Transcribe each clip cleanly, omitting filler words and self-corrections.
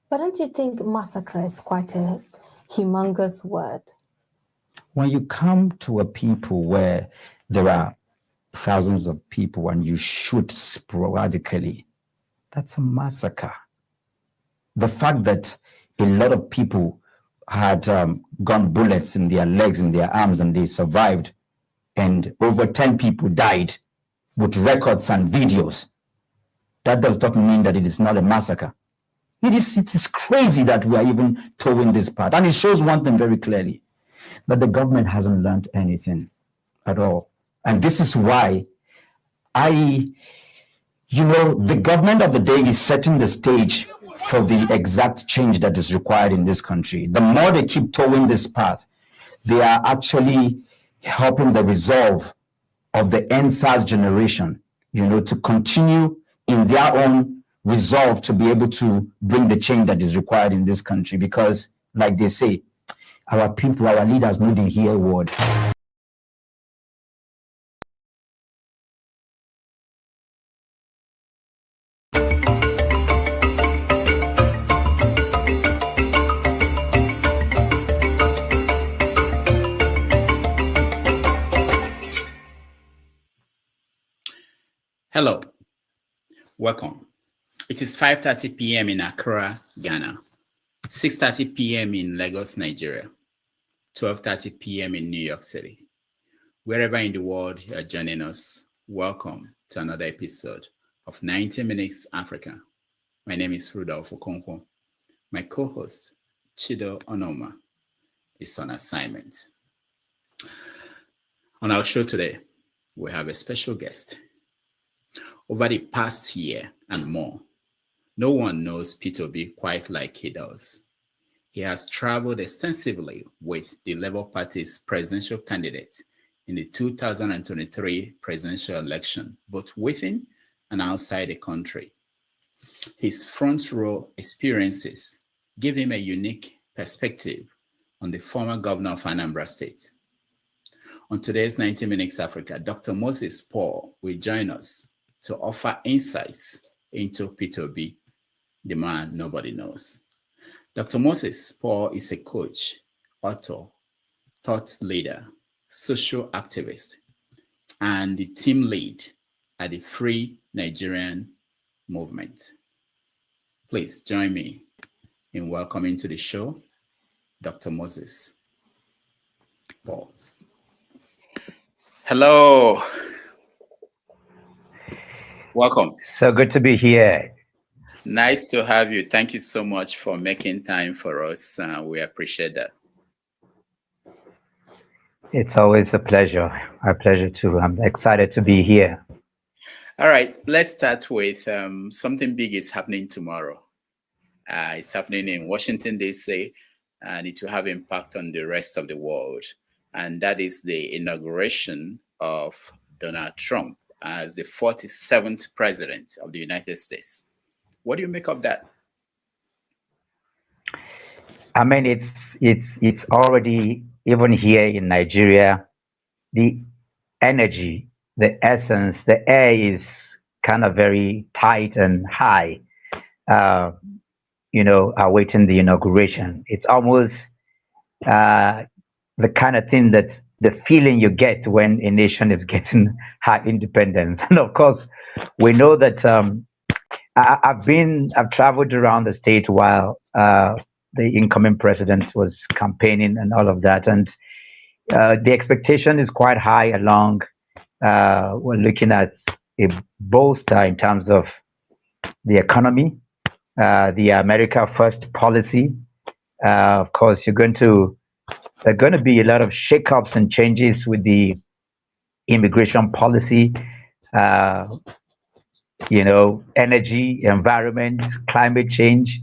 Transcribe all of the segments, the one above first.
But don't you think massacre is quite a humongous word? When you come to a people where there are thousands of people and you shoot sporadically, that's a massacre. The fact that a lot of people had gun bullets in their legs, in their arms, and they survived, and over 10 people died with records and videos, that does not mean that it is not a massacre. It is crazy that we are even towing this part. And it shows one thing very clearly, that the government hasn't learned anything at all. And this is why the government of the day is setting the stage for the exact change that is required in this country. The more they keep towing this path, they are actually helping the resolve of the NSAS generation, to continue in their own resolve to be able to bring the change that is required in this country. Because, like they say, our people, our leaders know they hear word. Hello, welcome. It is 5:30 p.m. in Accra, Ghana, 6:30 p.m. in Lagos, Nigeria, 12:30 p.m. in New York City. Wherever in the world you are joining us, welcome to another episode of 90 Minutes Africa. My name is Rudolph Okonkwo. My co-host, Chido Onoma, is on assignment. On our show today, we have a special guest. Over the past year and more, no one knows Peter Obi quite like he does. He has traveled extensively with the Labour Party's presidential candidate in the 2023 presidential election, both within and outside the country. His front row experiences give him a unique perspective on the former governor of Anambra State. On today's 90 Minutes Africa, Dr. Moses Paul will join us to offer insights into Peter Obi, the man nobody knows. Dr. Moses Paul is a coach, author, thought leader, social activist, and the team lead at the Free Nigerian Movement. Please join me in welcoming to the show, Dr. Moses Paul. Hello. Welcome. So good to be here. Nice to have you. Thank you so much for making time for us. We appreciate that. It's always a pleasure. Our pleasure too. I'm excited to be here. All right. Let's start with something big is happening tomorrow. It's happening in Washington, D.C., and it will have impact on the rest of the world. And that is the inauguration of Donald Trump as the 47th president of the United States. What do you make of that? I mean, it's already, even here in Nigeria, the energy, the essence, the air is kind of very tight and high, awaiting the inauguration. It's almost the kind of thing that the feeling you get when a nation is getting her independence. And of course, we know that I've traveled around the state while the incoming president was campaigning and all of that. And the expectation is quite high along. We're looking at a bolster in terms of the economy, the America First policy. Of course, there are going to be a lot of shakeups and changes with the immigration policy, energy, environment, climate change.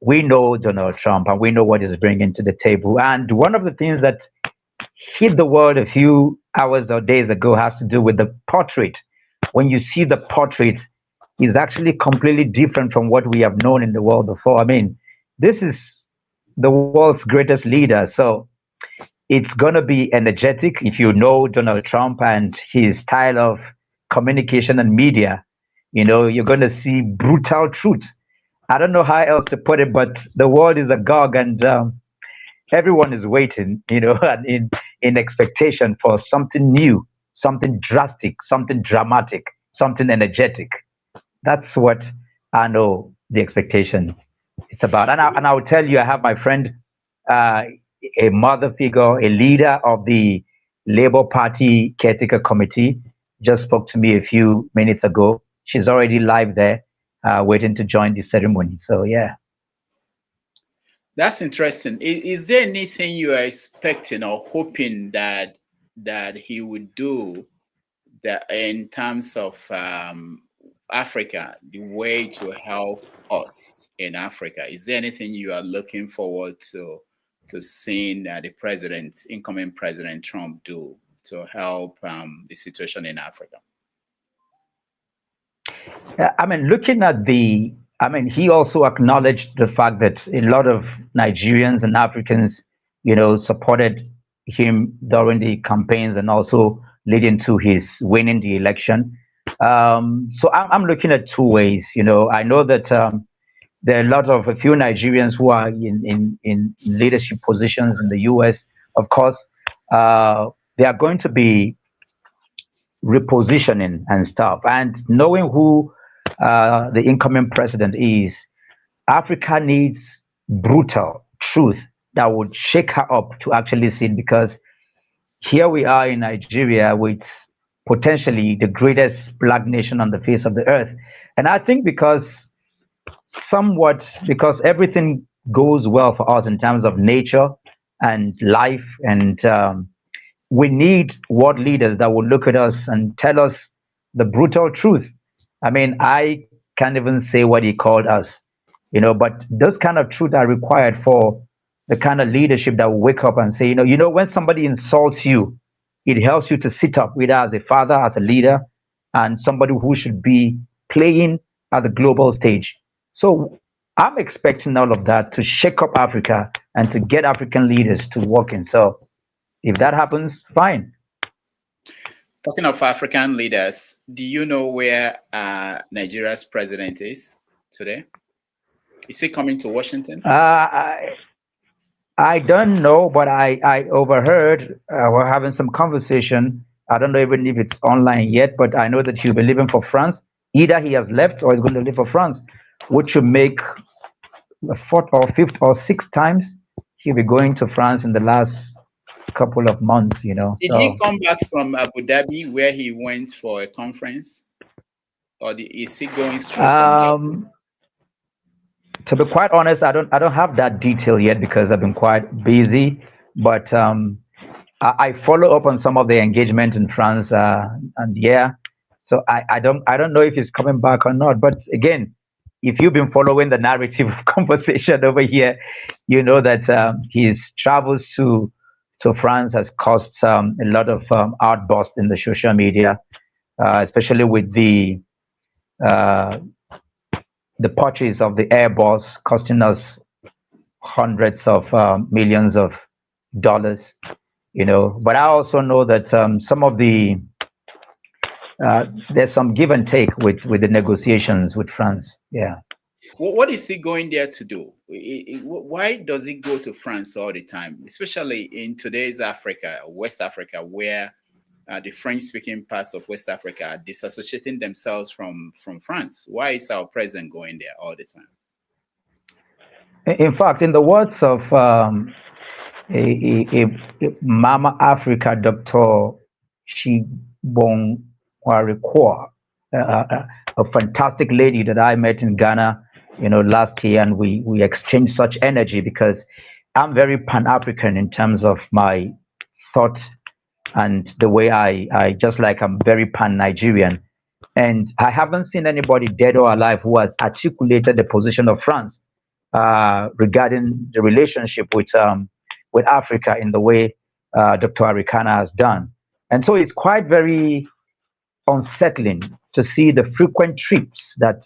We know Donald Trump and we know what he's bringing to the table. And one of the things that hit the world a few hours or days ago has to do with the portrait. When you see the portrait, it's actually completely different from what we have known in the world before. I mean, this is the world's greatest leader. So it's going to be energetic. If you know Donald Trump and his style of communication and media, you're going to see brutal truth. I don't know how else to put it, but the world is agog, and everyone is waiting, and in expectation for something new, something drastic, something dramatic, something energetic. That's what I know the expectation is about. And I will tell you, I have my friend, uh, a mother figure, a leader of the Labour Party caretaker committee, just spoke to me a few minutes ago. She's already live there, waiting to join the ceremony. So yeah. That's interesting. Is there anything you are expecting or hoping that he would do that in terms of Africa, the way to help us in Africa? Is there anything you are looking forward to seeing the incoming President Trump do to help the situation in Africa? I mean, he also acknowledged the fact that a lot of Nigerians and Africans, supported him during the campaigns and also leading to his winning the election. So I'm looking at two ways. I know that there are a few Nigerians who are in leadership positions in the U.S. Of course, they are going to be repositioning and stuff. And knowing who the incoming president is, Africa needs brutal truth that would shake her up to actually see it, because here we are in Nigeria with potentially the greatest black nation on the face of the earth. And I think because everything goes well for us in terms of nature and life, and we need world leaders that will look at us and tell us the brutal truth. I mean, I can't even say what he called us, but those kind of truth are required for the kind of leadership that will wake up and say, when somebody insults you, it helps you to sit up, either as a father, as a leader, and somebody who should be playing at the global stage. So I'm expecting all of that to shake up Africa and to get African leaders to work in. So if that happens, fine. Talking of African leaders, do you know where Nigeria's president is today? Is he coming to Washington? I don't know, but I overheard we're having some conversation. I don't know even if it's online yet, but I know that he'll be leaving for France. Either he has left or he's going to leave for France, which would make the fourth or fifth or sixth times he'll be going to France in the last couple of months. Did he come back from Abu Dhabi, where he went for a conference, or is he going straight from there? To be quite honest, I don't have that detail yet because I've been quite busy. But I follow up on some of the engagement in France, and yeah, so I don't know if he's coming back or not. But again, if you've been following the narrative conversation over here, you know that his travels to France has caused a lot of outbursts in the social media, especially with the purchase of the Airbus costing us hundreds of millions of dollars, But I also know that some of the there's some give and take with the negotiations with France. Yeah. What is he going there to do? Why does he go to France all the time, especially in today's Africa, West Africa, where the French-speaking parts of West Africa are disassociating themselves from France? Why is our president going there all the time? In fact, in the words of Mama Africa, Dr. Shibong Warikwa, a fantastic lady that I met in Ghana, last year, and we exchanged such energy because I'm very Pan-African in terms of my thought and the way I just like I'm very Pan-Nigerian. And I haven't seen anybody dead or alive who has articulated the position of France regarding the relationship with Africa in the way Dr. Arikana has done. And so it's quite very unsettling to see the frequent trips that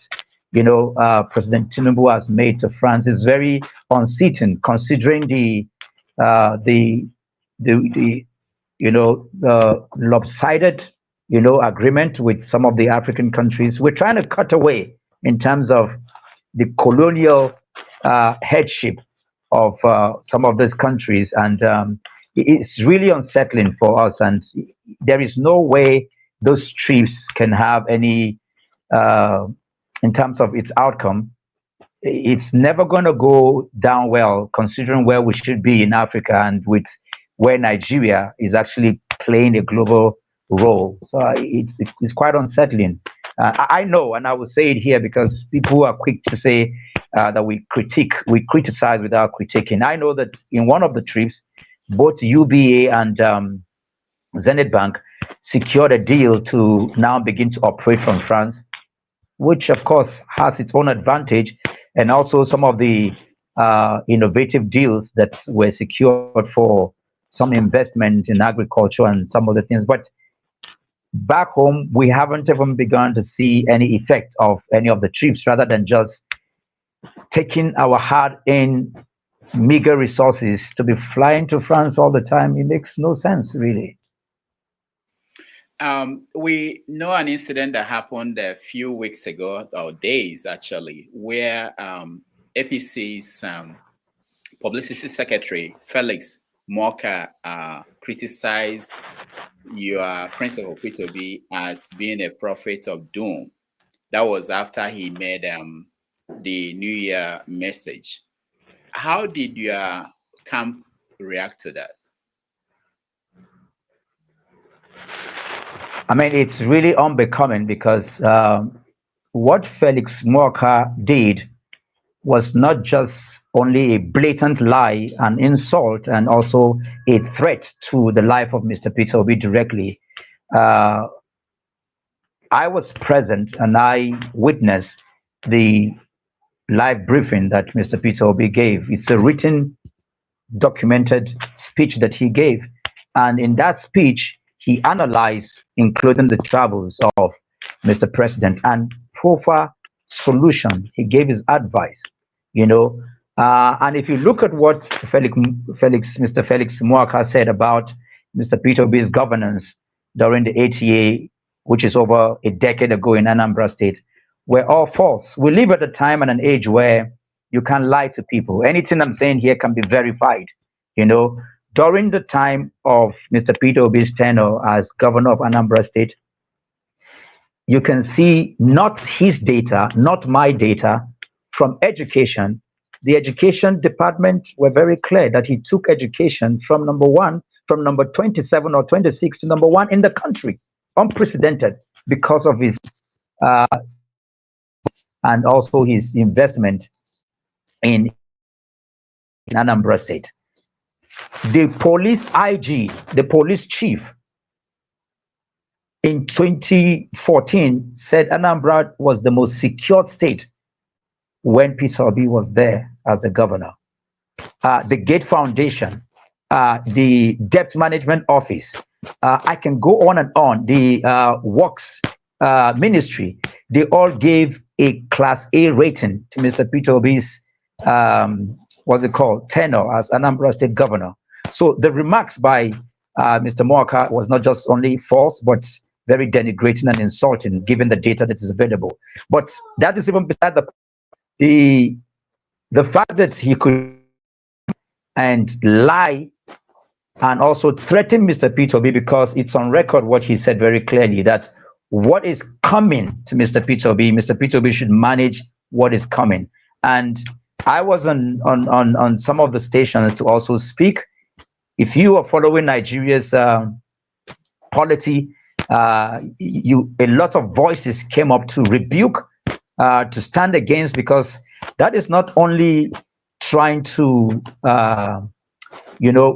President Tinubu has made to France. Is very unseating considering the lopsided agreement with some of the African countries. We're trying to cut away in terms of the colonial headship of some of these countries, and it's really unsettling for us. And there is no way those trips can have any, in terms of its outcome, it's never going to go down well, considering where we should be in Africa and with where Nigeria is actually playing a global role. So it's quite unsettling. I know, and I will say it here because people are quick to say that we criticize without critiquing. I know that in one of the trips, both UBA and Zenith Bank secured a deal to now begin to operate from France, which of course has its own advantage, and also some of the innovative deals that were secured for some investment in agriculture and some other things. But back home, we haven't even begun to see any effect of any of the trips, rather than just taking our hard-earned meager resources to be flying to France all the time. It makes no sense, really. We know an incident that happened a few weeks ago, or days actually, where APC's publicity secretary, Felix Morka, criticized your Principal Peter Obi as being a prophet of doom. That was after he made the New Year message. How did your camp react to that? I mean, it's really unbecoming because what Felix Morka did was not just only a blatant lie, an insult, and also a threat to the life of Mr. Peter Obi directly. I was present and I witnessed the live briefing that Mr. Peter Obi gave. It's a written, documented speech that he gave. And in that speech, he analyzed, including the travels of Mr. President, and proffer solution. He gave his advice, and if you look at what Mr. Felix Muaka said about Mr. Peter Obi's governance during the ATA, which is over a decade ago in Anambra State, were all false. We live at a time and an age where you can't lie to people. Anything I'm saying here can be verified. During the time of Mr. Peter Obi's tenure as governor of Anambra State, you can see not his data, not my data, from education. The education department were very clear that he took education from number 27 or 26 to number 1 in the country, unprecedented, because of his and also his investment in Anambra State. The police IG, the police chief, in 2014 said Anambra was the most secured state when Peter Obi was there as the governor. The Gate Foundation, the Debt Management Office, I can go on and on, the Works Ministry, they all gave a Class A rating to Mr. Peter Obi's tenure as Anambra State governor. So the remarks by Mr. Moaka was not just only false, but very denigrating and insulting, given the data that is available. But that is even beside the fact that he could and lie and also threaten Mr. Peter Obi, because it's on record what he said very clearly, that what is coming to Mr. Peter Obi should manage what is coming. And I was on some of the stations to also speak. If you are following Nigeria's polity, a lot of voices came up to rebuke, to stand against, because that is not only trying to,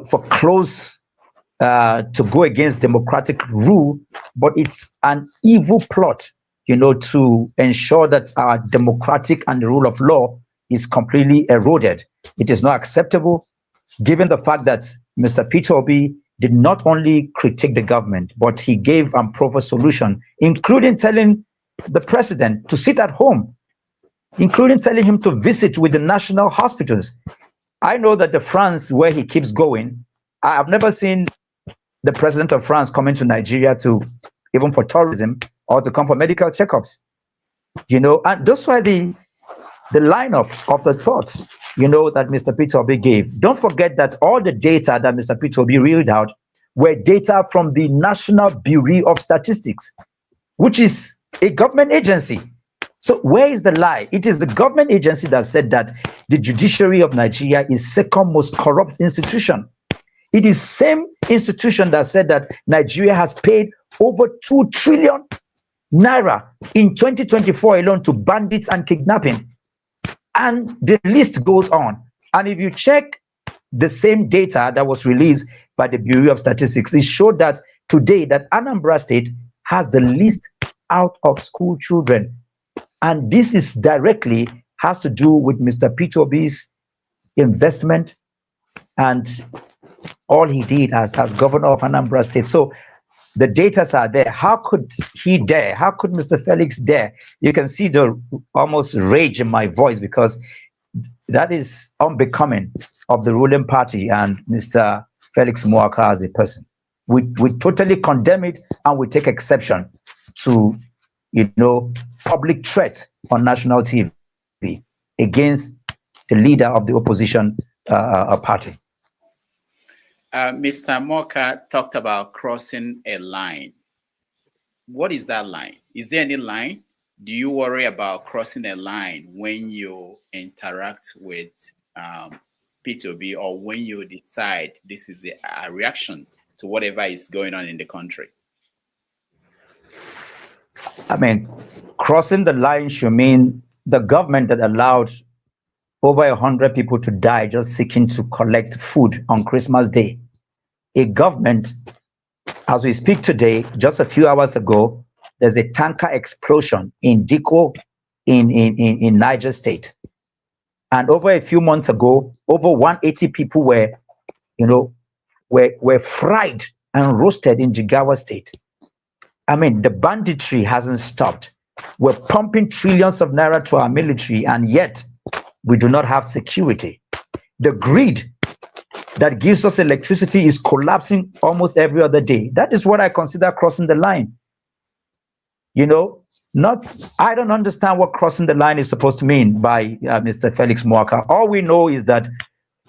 foreclose to go against democratic rule, but it's an evil plot, to ensure that our democratic and the rule of law is completely eroded. It is not acceptable, given the fact that Mr. Peter Obi did not only critique the government, but he gave a proper solution, including telling the president to sit at home, including telling him to visit with the national hospitals. I know that the France, where he keeps going, I have never seen the president of France coming to Nigeria to, even for tourism, or to come for medical checkups. And those were the the lineup of the thoughts, that Mr. Peter Obi gave. Don't forget that all the data that Mr. Peter Obi reeled out were data from the National Bureau of Statistics, which is a government agency. So where is the lie? It is the government agency that said that the judiciary of Nigeria is second most corrupt institution. It is same institution that said that Nigeria has paid over 2 trillion naira in 2024 alone to bandits and kidnapping. And the list goes on. And if you check the same data that was released by the Bureau of Statistics, it showed that today that Anambra State has the least out of school children. And this is directly has to do with Mr. Peter Obi's investment and all he did as governor of Anambra State. So the data are there. How could he dare? How could Mr. Felix dare? You can see the almost rage in my voice, because that is unbecoming of the ruling party and Mr. Felix Muaka as a person. We totally condemn it, and we take exception to, public threat on national TV against the leader of the opposition party. Mr. Moka talked about crossing a line. What is that line? Is there any line? Do you worry about crossing a line when you interact with Peter Obi, or when you decide this is a reaction to whatever is going on in the country? I mean, crossing the line should mean the government that allowed over 100 people to die just seeking to collect food on Christmas Day. A government, as we speak today, just a few hours ago, there's a tanker explosion in Diko in Niger State. And over a few months ago, over 180 people were fried and roasted in Jigawa State. I mean, the banditry hasn't stopped. We're pumping trillions of naira to our military, and yet we do not have security. The grid that gives us electricity is collapsing almost every other day. That is what I consider crossing the line. I don't understand what crossing the line is supposed to mean by Mr. Felix Muaka. All we know is that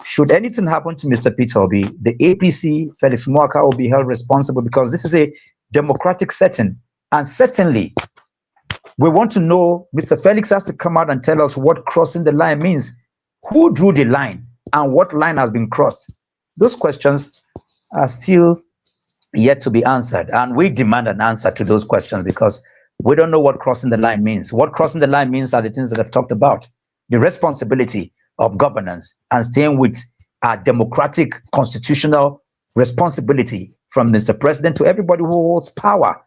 should anything happen to Mr. Peter Obi, the APC, Felix Muaka, will be held responsible, because this is a democratic setting. And certainly, we want to know, Mr. Felix has to come out and tell us what crossing the line means. Who drew the line and what line has been crossed? Those questions are still yet to be answered. And we demand an answer to those questions, because we don't know what crossing the line means. What crossing the line means are the things that I've talked about. The responsibility of governance and staying with our democratic constitutional responsibility from Mr. President to everybody who holds power.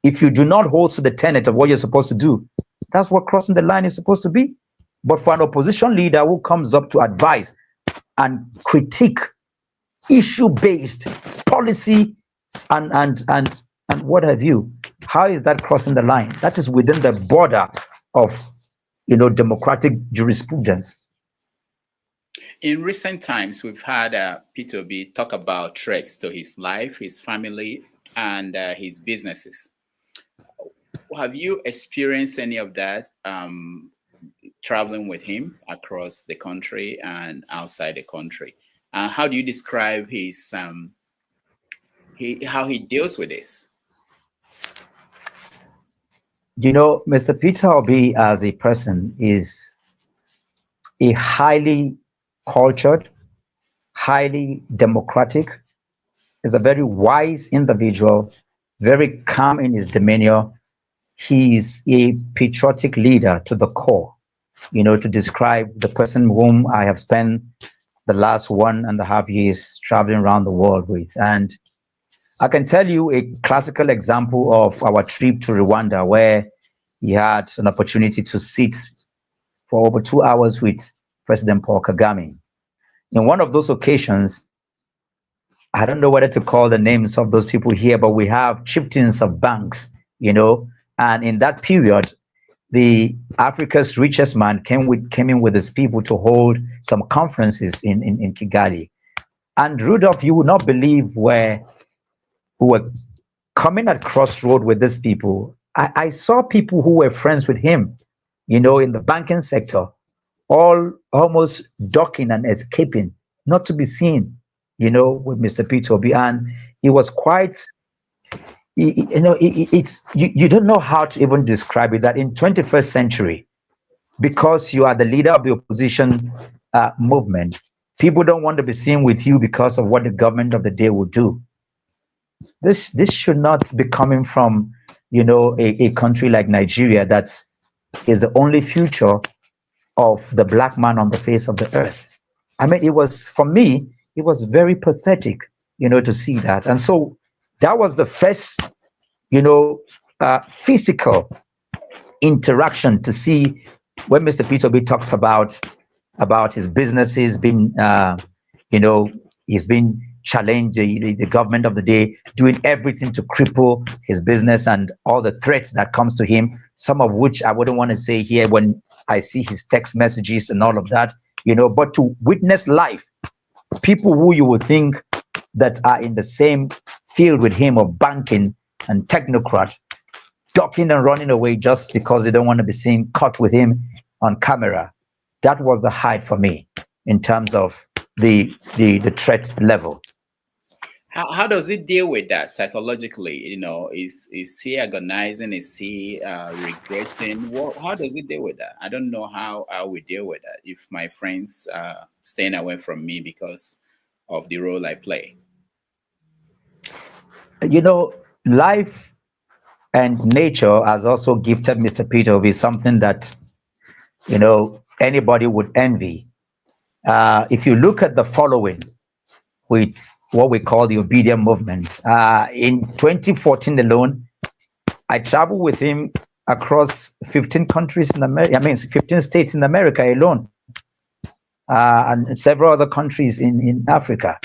If you do not hold to the tenet of what you're supposed to do, that's what crossing the line is supposed to be. But for an opposition leader who comes up to advise and critique issue-based policy and what have you, how is that crossing the line? That is within the border of democratic jurisprudence. In recent times, we've had Peter Obi talk about threats to his life, his family, and his businesses. Have you experienced any of that traveling with him across the country and outside the country? How do you describe his how he deals with this? Mr. Peter Obi as a person is a highly cultured, highly democratic, is a very wise individual, very calm in his demeanor. He's a patriotic leader to the core, to describe the person whom I have spent the last 1.5 years traveling around the world with. And I can tell you a classical example of our trip to Rwanda, where he had an opportunity to sit for over 2 hours with President Paul Kagame. In one of those occasions, I don't know whether to call the names of those people here, but we have chieftains of banks, and in that period, the Africa's richest man came in with his people to hold some conferences in Kigali. And Rudolph, you would not believe where we were coming at crossroad with these people. I saw people who were friends with him, in the banking sector, all almost ducking and escaping, not to be seen, with Mr. Peter Obi. And he was quite, you don't know how to even describe it, that in 21st century, because you are the leader of the opposition movement, people don't want to be seen with you because of what the government of the day will do. This should not be coming from, a country like Nigeria that is the only future of the black man on the face of the earth. I mean, for me, it was very pathetic, to see that. And so that was the first, physical interaction to see when Mr. Peter Obi talks about his businesses being, he's been challenged, the government of the day doing everything to cripple his business and all the threats that comes to him, some of which I wouldn't want to say here when I see his text messages and all of that, but to witness live people who you would think that are in the same field with him of banking and technocrat ducking and running away just because they don't want to be seen caught with him on camera. That was the height for me in terms of the threat level. How does it deal with that psychologically? Is he agonizing? Is he regretting? How does it deal with that? I don't know how we deal with that if my friends are staying away from me because of the role I play. Life and nature has also gifted Mr. Peter with something that, anybody would envy. If you look at the following, with what we call the obedient movement, in 2014 alone, I traveled with him across 15 countries in America. 15 states in America alone, and several other countries in Africa.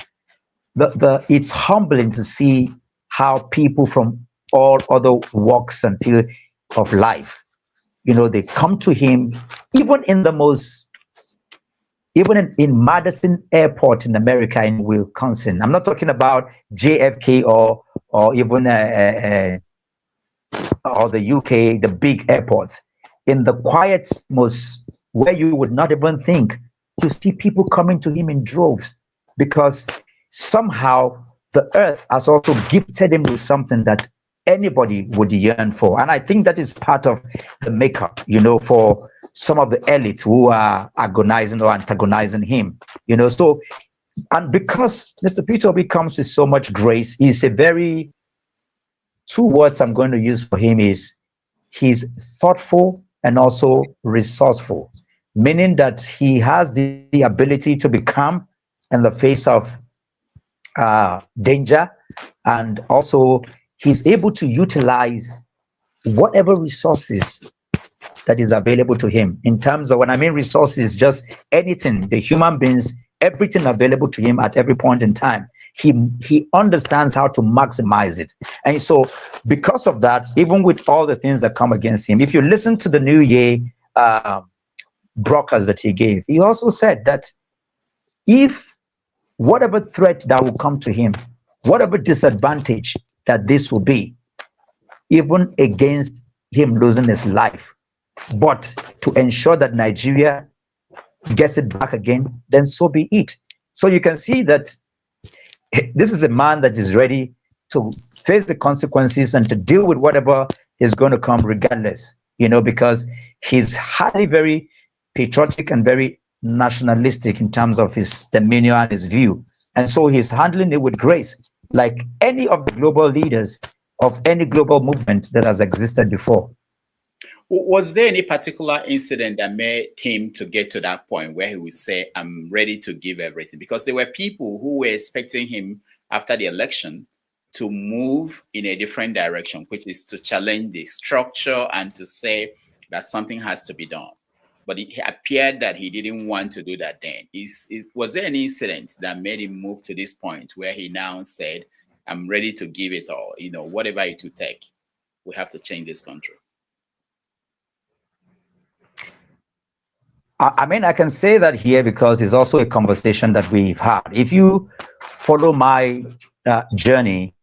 It's humbling to see how people from all other walks and fields of life, they come to him, even in Madison Airport in America, in Wisconsin. I'm not talking about JFK or even or the UK, the big airports. In the quiet, most where you would not even think, you see people coming to him in droves, because somehow the earth has also gifted him with something that anybody would yearn for. And I think that is part of the makeup, for some of the elites who are agonizing or antagonizing him, So, and because Mr. Peter Obi comes with so much grace, he's two words I'm going to use for him is he's thoughtful and also resourceful, meaning that he has the ability to be calm in the face of danger, and also he's able to utilize whatever resources that is available to him. In terms of, when I mean resources, just anything, the human beings, everything available to him at every point in time. He understands how to maximize it. And so because of that, even with all the things that come against him, if you listen to the New Year broadcast that he gave, he also said that if whatever threat that will come to him, whatever disadvantage that this will be, even against him losing his life, but to ensure that Nigeria gets it back again, then so be it. So you can see that this is a man that is ready to face the consequences and to deal with whatever is going to come regardless, because he's highly very patriotic and very nationalistic in terms of his demeanor and his view. And so he's handling it with grace, like any of the global leaders of any global movement that has existed before. Was there any particular incident that made him to get to that point where he would say, I'm ready to give everything? Because there were people who were expecting him after the election to move in a different direction, which is to challenge the structure and to say that something has to be done. But it appeared that he didn't want to do that then. Was there any incident that made him move to this point where he now said, I'm ready to give it all, whatever it will take, we have to change this country? I can say that here because it's also a conversation that we've had. If you follow my journey,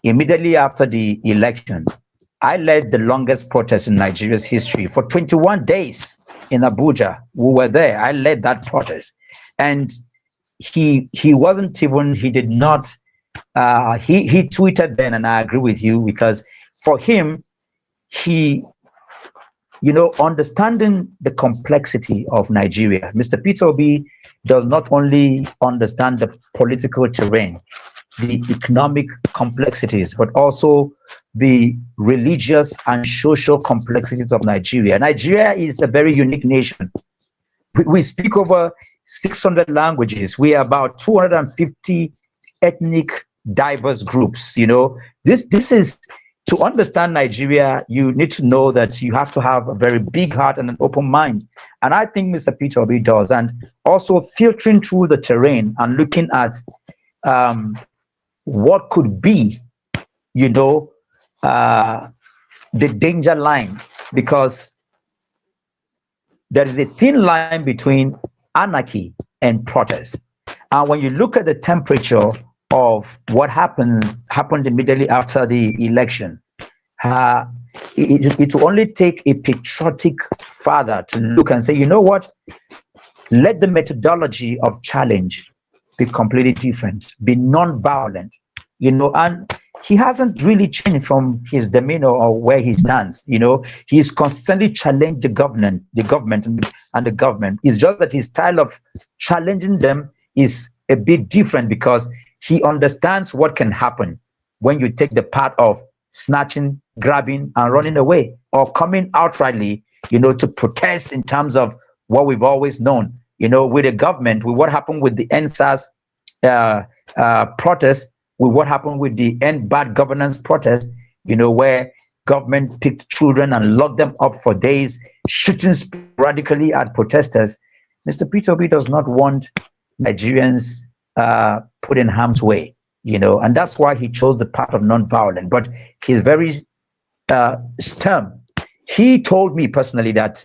immediately after the election, I led the longest protest in Nigeria's history for 21 days in Abuja. We were there. I led that protest. And he wasn't even, he did not, he tweeted then, and I agree with you, because for him, he, understanding the complexity of Nigeria, Mr. Peter Obi does not only understand the political terrain, the economic complexities, but also the religious and social complexities of Nigeria. Nigeria is a very unique nation. We speak over 600 languages. We are about 250 ethnic diverse groups. This is, to understand Nigeria, you need to know that you have to have a very big heart and an open mind. And I think Mr. Peter Obi does. And also filtering through the terrain and looking at what could be, the danger line, because there is a thin line between anarchy and protest. And when you look at the temperature of what happened immediately after the election, it will only take a patriotic father to look and say, you know what, let the methodology of challenge be completely different, be non-violent, and he hasn't really changed from his demeanor or where he stands. He's constantly challenged the government and the government. It's just that his style of challenging them is a bit different, because he understands what can happen when you take the path of snatching, grabbing, and running away, or coming outrightly, to protest in terms of what we've always known, with the government, with what happened with the NSAS protest, with what happened with the End Bad Governance protest, where government picked children and locked them up for days, shooting sporadically at protesters. Mr. Peter Obi does not want Nigerians put in harm's way, and that's why he chose the path of non-violence. But he's very stern. He told me personally that,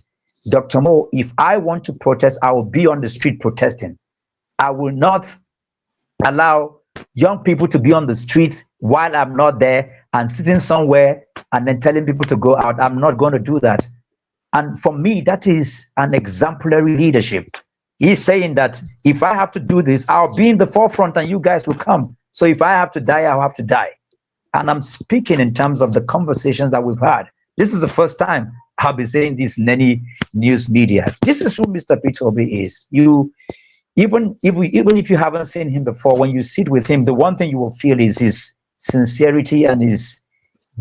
Dr. Mo, if I want to protest, I will be on the street protesting. I will not allow young people to be on the streets while I'm not there and sitting somewhere and then telling people to go out. I'm not going to do that. And for me, that is an exemplary leadership. He's saying that if I have to do this, I'll be in the forefront and you guys will come. So if I have to die, I'll have to die. And I'm speaking in terms of the conversations that we've had. This is the first time I'll be saying this in any news media. This is who Mr. Peter Obi is. Even if you haven't seen him before, when you sit with him, the one thing you will feel is his sincerity and his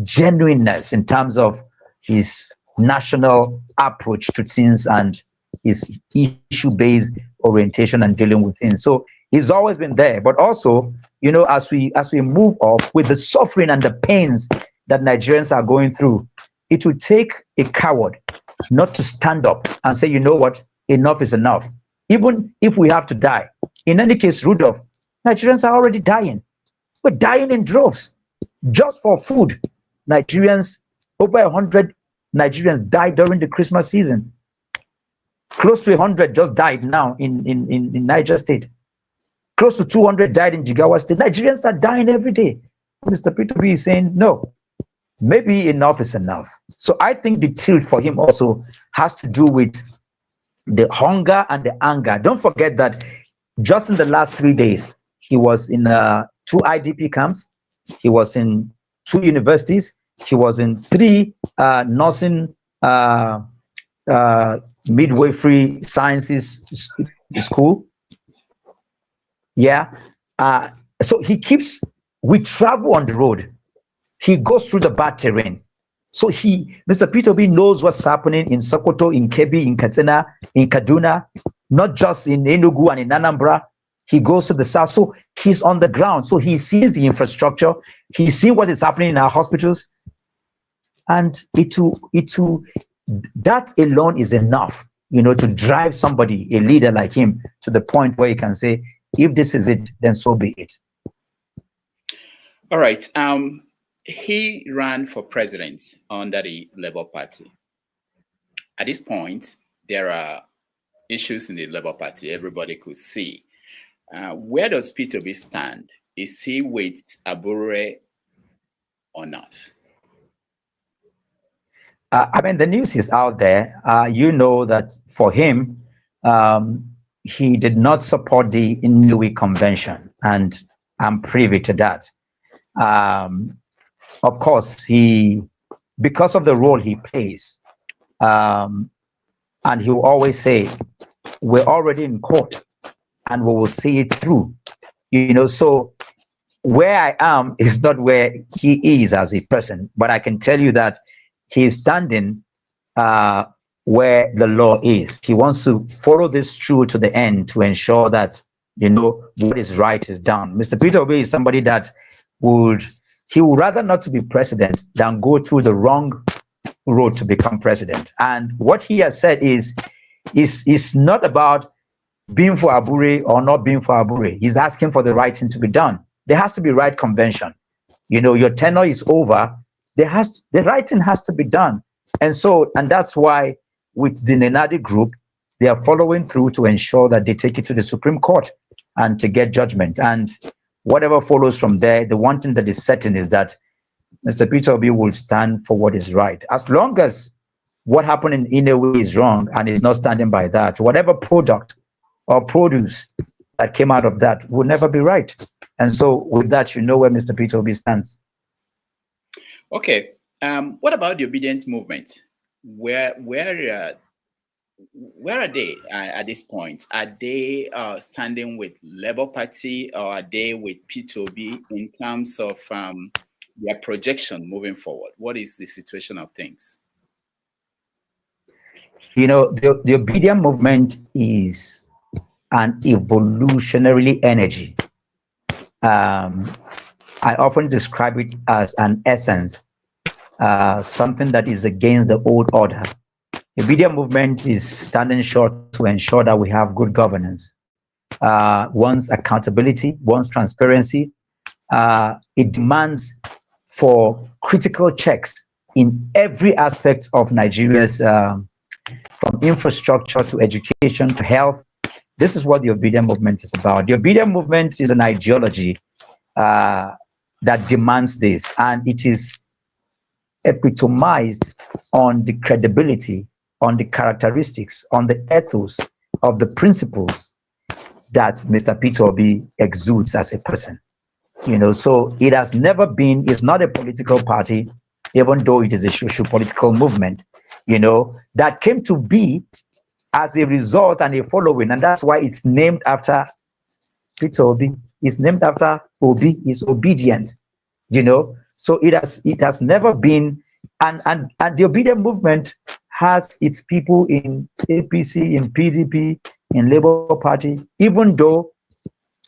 genuineness in terms of his national approach to things and his issue-based orientation and dealing with things. So he's always been there. But also, as we move off with the suffering and the pains that Nigerians are going through, it would take a coward not to stand up and say, you know what, enough is enough. Even if we have to die. In any case, Rudolph, Nigerians are already dying. We're dying in droves. Just for food, Nigerians, over 100 Nigerians died during the Christmas season. Close to 100 just died now in Niger State. Close to 200 died in Jigawa State. Nigerians are dying every day. Mr. Peter Obi is saying, no, maybe enough is enough. So I think the tilt for him also has to do with the hunger and the anger. Don't forget that just in the last 3 days, he was in 2 IDP camps. He was in 2 universities. He was in 3 nursing midwifery sciences school. Yeah. So we travel on the road. He goes through the bad terrain. So Mr. Peter Obi knows what's happening in Sokoto, in Kebbi, in Katsina, in Kaduna, not just in Enugu and in Anambra. He goes to the south. So he's on the ground. So he sees the infrastructure. He's seeing what is happening in our hospitals. And that alone is enough, to drive somebody, a leader like him, to the point where he can say, if this is it, then so be it. All right. He ran for president under the Labour Party. At this point, there are issues in the Labour Party everybody could see. Where does Peter Obi stand? Is he with Abure or not? I mean, the news is out there. You know that for him, he did not support the Inui Convention, and I'm privy to that. Of course, because of the role he plays, and he will always say, we're already in court and we will see it through. So where I am is not where he is as a person, but I can tell you that he's standing where the law is. He wants to follow this through to the end to ensure that, what is right is done. Mr. Peter Obi is somebody that would rather not to be president than go through the wrong road to become president. And what he has said is not about being for Abure or not being for Abure. He's asking for the right thing to be done. There has to be right convention. Your tenure is over. The right thing has to be done. And that's why with the Nenadi group, they are following through to ensure that they take it to the Supreme Court and to get judgment. And whatever follows from there, the one thing that is certain is that Mr. Peter Obi will stand for what is right. As long as what happened in a way is wrong and is not standing by that, whatever product or produce that came out of that will never be right. And so with that, where Mr. Peter Obi stands. Okay. What about the obedient movement? Where are they at this point? Are they standing with Labour Party, or are they with Peter Obi in terms of their projection moving forward? What is the situation of things? The obedient movement is an evolutionary energy. I often describe it as an essence, something that is against the old order. The obedient movement is standing short to ensure that we have good governance. One's accountability, one's transparency. It demands for critical checks in every aspect of Nigeria's, from infrastructure to education to health. This is what the obedient movement is about. The obedient movement is an ideology that demands this, and it is epitomized on the credibility, on the characteristics, on the ethos of the principles that Mr. Peter Obi exudes as a person. So it has never been, it's not a political party, even though it is a social political movement, that came to be as a result and a following. And that's why it's named after Peter Obi. It's named after Obi, is obedient, So it has never been, and the obedient movement has its people in APC, in PDP, in Labour Party, even though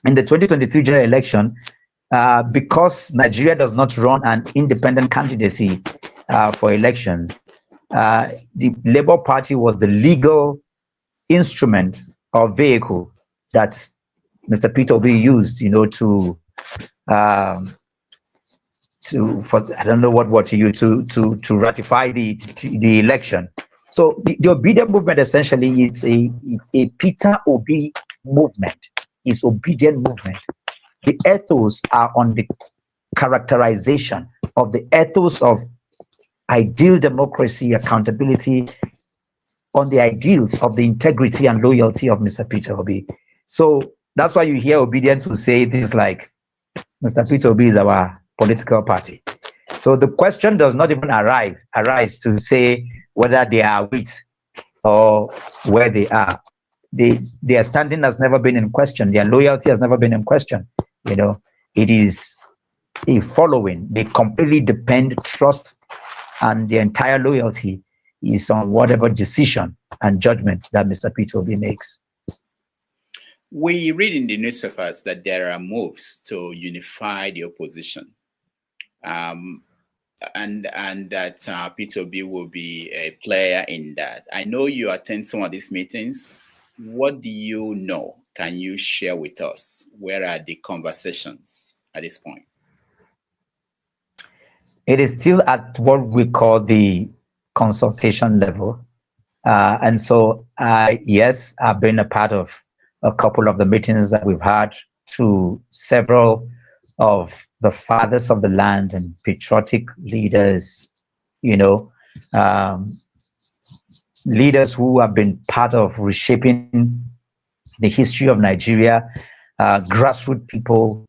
in the 2023 general election, because Nigeria does not run an independent candidacy for elections, the Labour Party was the legal instrument or vehicle that Mr. Peter Obi used, for I don't know what word to use to ratify the election. So the obedient movement essentially it's a Peter Obi movement. It's obedient movement. The ethos are on the characterization of the ethos of ideal democracy, accountability, on the ideals of the integrity and loyalty of Mr. Peter Obi. So that's why you hear obedience will say things like, Mr. Peter Obi is our political party. So the question does not even arise to say whether they are with or where they are. Their standing has never been in question. Their loyalty has never been in question. It is a following. They completely depend, trust, and their entire loyalty is on whatever decision and judgment that Mr. Peter Obi makes. We read in the newspapers that there are moves to unify the opposition, and that Peter Obi will be a player in that. I know you attend some of these meetings. What do you know? Can you share with us? Where are the conversations at this point? It is still at what we call the consultation level. And so, yes, I've been a part of a couple of the meetings that we've had to several of the fathers of the land and patriotic leaders, leaders who have been part of reshaping the history of Nigeria, grassroots people,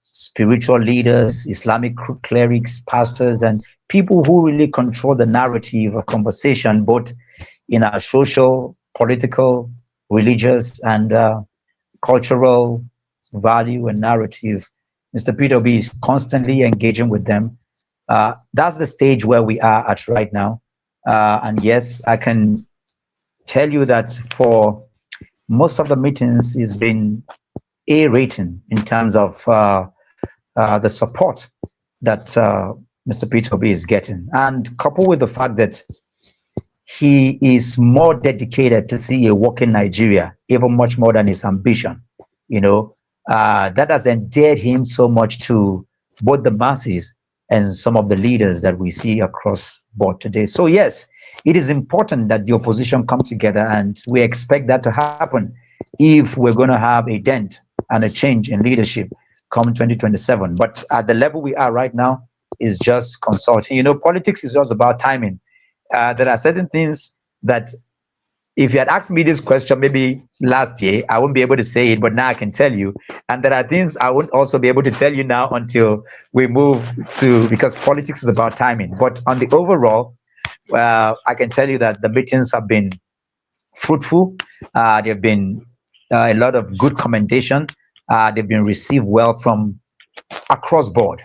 spiritual leaders, Islamic clerics, pastors, and people who really control the narrative of conversation, both in our social, political, religious, and cultural value and narrative. Mr. Peter Obi is constantly engaging with them. That's the stage where we are at right now. And yes, I can tell you that for most of the meetings, it's been A rating in terms of the support that Mr. Peter Obi is getting. And coupled with the fact that he is more dedicated to see a working Nigeria, even much more than his ambition, that has endeared him so much to both the masses and some of the leaders that we see across board today. So yes, it is important that the opposition come together, and we expect that to happen if we're going to have a dent and a change in leadership come 2027. But at the level we are right now is just consulting. Politics is just about timing. There are certain things that if you had asked me this question maybe last year, I wouldn't be able to say it, but now I can tell you. And there are things I wouldn't also be able to tell you now until we move to, because politics is about timing. But on the overall, I can tell you that the meetings have been fruitful. There have been a lot of good commendation. They've been received well from across board,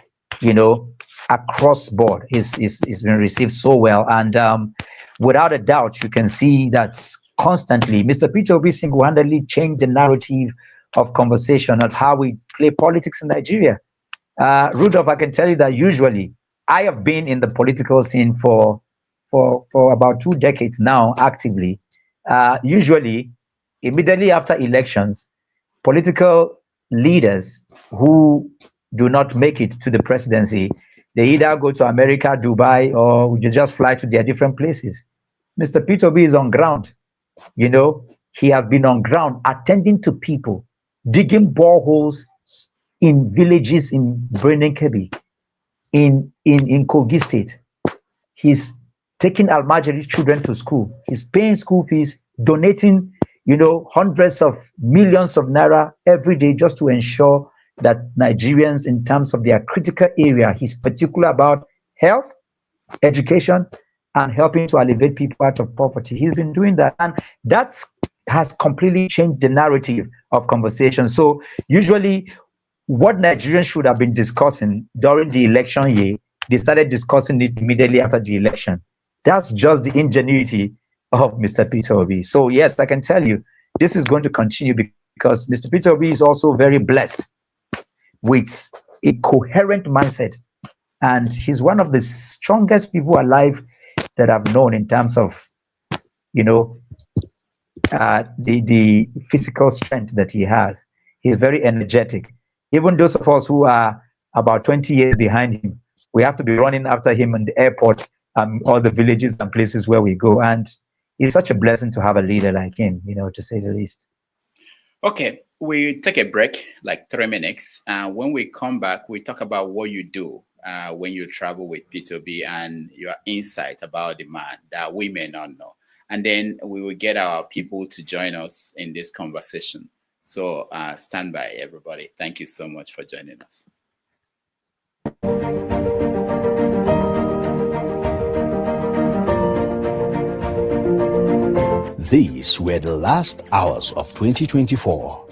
across board. It's been received so well. And without a doubt, you can see that constantly, Mr. Peter Obi single-handedly changed the narrative of conversation of how we play politics in Nigeria. Rudolph, I can tell you that usually I have been in the political scene for about 2 decades now, actively. Usually, immediately after elections, political leaders who do not make it to the presidency, they either go to America, Dubai, or they just fly to their different places. Mr. Peter Obi is on ground. He has been on ground attending to people, digging boreholes in villages in Birnin Kebbi, in Kogi State. He's taking Almajiri children to school. He's paying school fees, donating, hundreds of millions of naira every day just to ensure that Nigerians, in terms of their critical area, he's particular about health, education, and helping to alleviate people out of poverty. He's been doing that, and that has completely changed the narrative of conversation. So usually what Nigerians should have been discussing during the election year, they started discussing it immediately after the election. That's just the ingenuity of Mr. Peter Obi. So yes, I can tell you, this is going to continue because Mr. Peter Obi is also very blessed with a coherent mindset. And he's one of the strongest people alive that I've known in terms of, the physical strength that he has. He's very energetic. Even those of us who are about 20 years behind him, we have to be running after him in the airport, all the villages and places where we go. And it's such a blessing to have a leader like him, to say the least. Okay, we take a break, like 3 minutes. And when we come back, we talk about what you do when you travel with Peter Obi and your insight about the man that we may not know. And then we will get our people to join us in this conversation. So stand by, everybody. Thank you so much for joining us. These were the last hours of 2024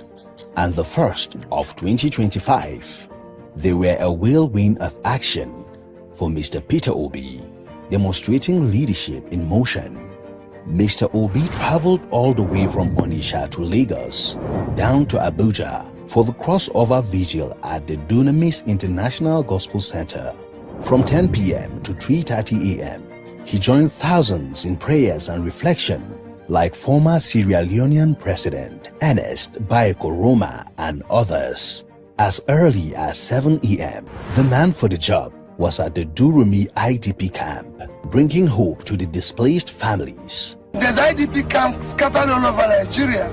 and the first of 2025. They were a whirlwind of action for Mr. Peter Obi, demonstrating leadership in motion. Mr. Obi traveled all the way from Onitsha to Lagos, down to Abuja for the crossover vigil at the Dunamis International Gospel Center. From 10 p.m. to 3:30 a.m., he joined thousands in prayers and reflection, like former Sierra Leonean President Ernest Bai Koroma and others. As early as 7 a.m., the man for the job was at the Durumi IDP camp, bringing hope to the displaced families. There's IDP camps scattered all over Nigeria.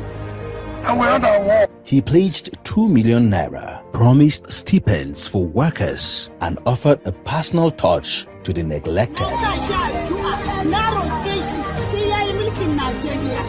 He pledged 2 million naira, promised stipends for workers, and offered a personal touch to the neglected.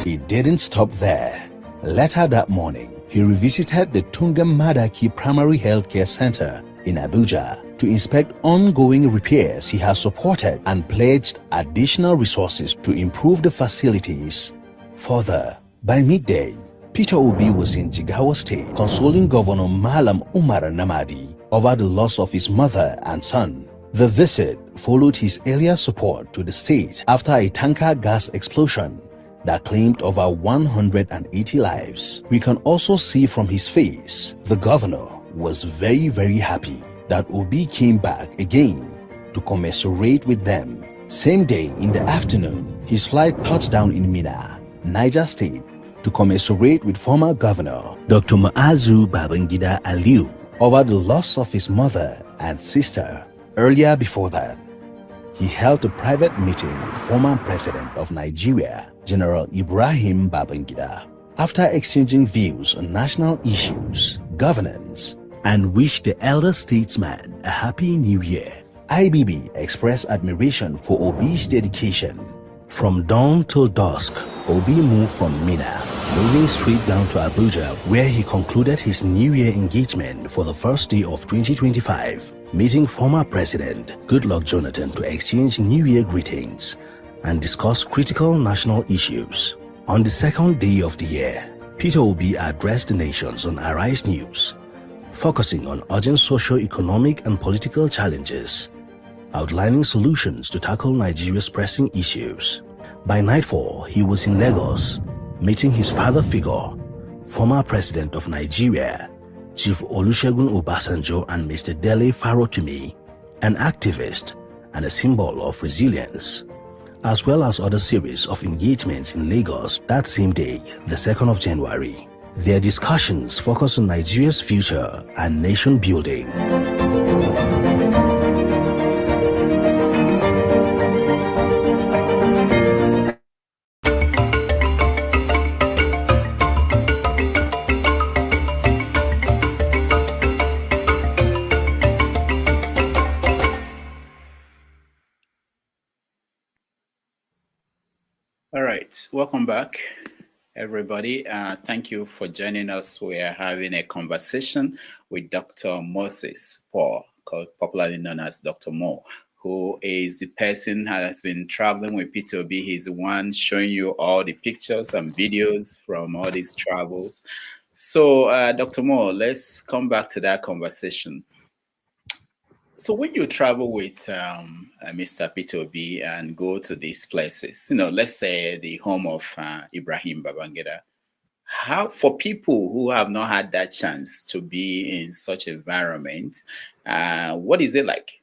He didn't stop there. Later that morning, he revisited the Tungam Madaki Primary Healthcare Center in Abuja to inspect ongoing repairs he has supported and pledged additional resources to improve the facilities. Further, by midday, Peter Obi was in Jigawa State consoling Governor Malam Umar Namadi over the loss of his mother and son. The visit followed his earlier support to the state after a tanker gas explosion that claimed over 180 lives. We can also see from his face the governor was very, very happy that Obi came back again to commiserate with them. Same day in the afternoon, his flight touched down in Mina, Niger State, to commiserate with former governor Dr. Maazu Babangida Aliu over the loss of his mother and sister. Earlier before that, he held a private meeting with former president of Nigeria, General Ibrahim Babangida, after exchanging views on national issues, governance, and wished the elder statesman a happy new year. IBB expressed admiration for Obi's dedication. From dawn till dusk, Obi moved from Mina, moving straight down to Abuja, where he concluded his New Year engagement for the first day of 2025, meeting former President Goodluck Jonathan to exchange New Year greetings and discuss critical national issues. On the second day of the year, Peter Obi addressed the nations on Arise News, focusing on urgent socio-economic and political challenges, outlining solutions to tackle Nigeria's pressing issues. By nightfall, he was in Lagos, meeting his father figure, former president of Nigeria, Chief Olusegun Obasanjo, and Mr. Dele Farotimi, an activist and a symbol of resilience, as well as other series of engagements in Lagos that same day, the 2nd of January. Their discussions focus on Nigeria's future and nation building. All right, welcome back, everybody. Thank you for joining us. We are having a conversation with Dr. Moses Paul, popularly known as Dr. Mo, who is the person that has been traveling with Peter Obi. He's the one showing you all the pictures and videos from all these travels. So, Dr. Mo, let's come back to that conversation. So when you travel with Mr. Peter Obi and go to these places, let's say the home of Ibrahim Babangida, how, for people who have not had that chance to be in such an environment, what is it like?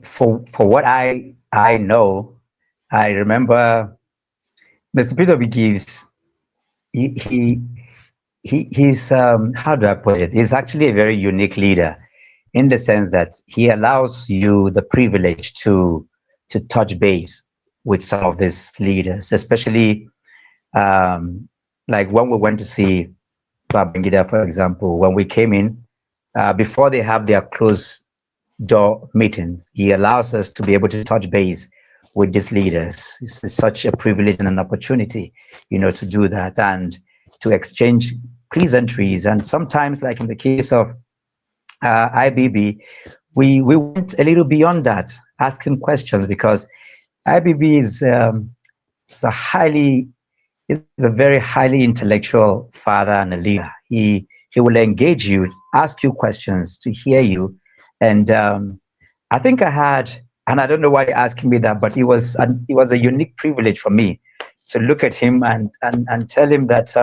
For what I know, I remember Mr. Peter Obi gives, he's how do I put it? He's actually a very unique leader in the sense that he allows you the privilege to touch base with some of these leaders, especially like when we went to see Babangida, for example. When we came in, before they have their closed door meetings, he allows us to be able to touch base with these leaders. It's such a privilege and an opportunity, to do that and to exchange pleasantries. And sometimes, like in the case of IBB, we went a little beyond that, asking questions, because IBB is a very highly intellectual father and a leader. He will engage you, ask you questions, to hear you. And I think I had, and I don't know why you're asking me that, but it was a unique privilege for me to look at him and tell him that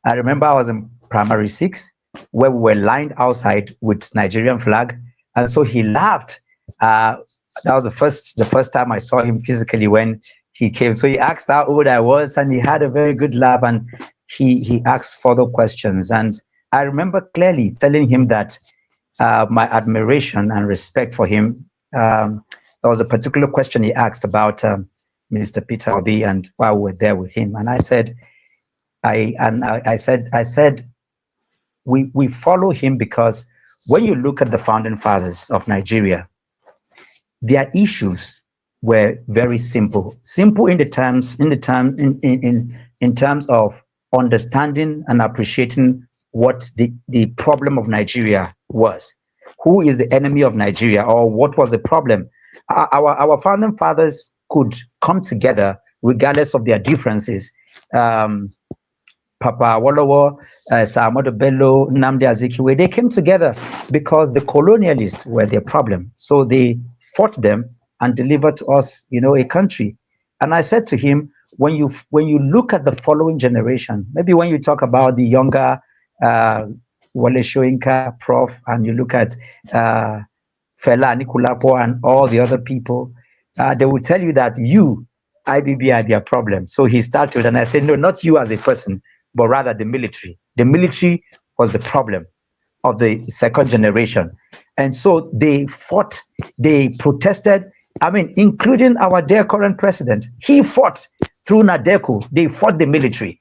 I remember I was in primary 6, where we were lined outside with Nigerian flag, and so he laughed. That was the first time I saw him physically when he came. So he asked how old I was, and he had a very good laugh, and he asked further questions. And I remember clearly telling him that my admiration and respect for him. There was a particular question he asked about Mr. Peter Obi, and while we were there with him, and I said, I said, we follow him because when you look at the founding fathers of Nigeria, their issues were very simple. Simple in terms of understanding and appreciating what the problem of Nigeria was. Who is the enemy of Nigeria, or what was the problem? Our founding fathers could come together regardless of their differences. Papa Awolowo, Sa'amadu Bello, Nnamdi Azikiwe, they came together because the colonialists were their problem. So they fought them and delivered to us, a country. And I said to him, when you look at the following generation, maybe when you talk about the younger Wale Soyinka, Prof, and you look at Fela Anikulapo and all the other people, they will tell you that you, IBB, are their problem. So he started, and I said, no, not you as a person, but rather the military. The military was the problem of the second generation. And so they fought, they protested, including our dear current president. He fought through NADECO. They fought the military,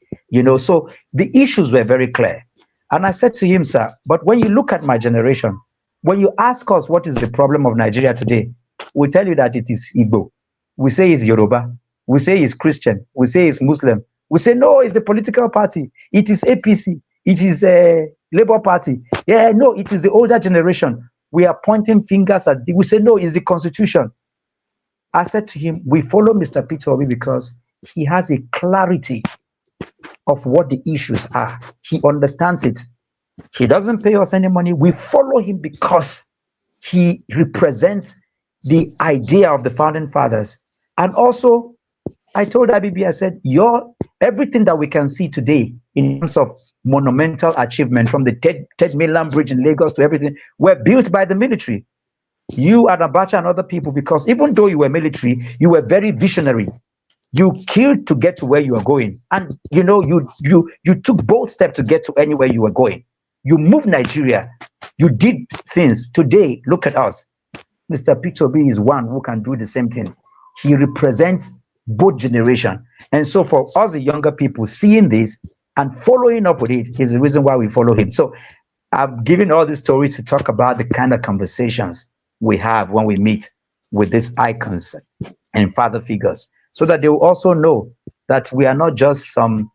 so the issues were very clear. And I said to him, sir, but when you look at my generation, when you ask us what is the problem of Nigeria today, we tell you that it is Igbo. We say it's Yoruba. We say it's Christian. We say it's Muslim. We say, no, it's the political party. It is APC. It is a Labour Party. Yeah, no, it is the older generation. We are pointing fingers at we say, no, it's the constitution. I said to him, we follow Mr. Peter Obi because he has a clarity of what the issues are. He understands it. He doesn't pay us any money. We follow him because he represents the idea of the founding fathers. And also, I told IBB, I said, everything that we can see today in terms of monumental achievement, from the Ted Mainland Bridge in Lagos to everything, were built by the military. You and Abacha and other people, because even though you were military, you were very visionary. You killed to get to where you are going. And, you took bold steps to get to anywhere you were going. You moved Nigeria. You did things. Today, look at us. Mr. Peter Obi is one who can do the same thing. He represents both generations. And so for us, the younger people, seeing this and following up with it is the reason why we follow him. So I've given all these stories to talk about the kind of conversations we have when we meet with these icons and father figures, so that they will also know that we are not just some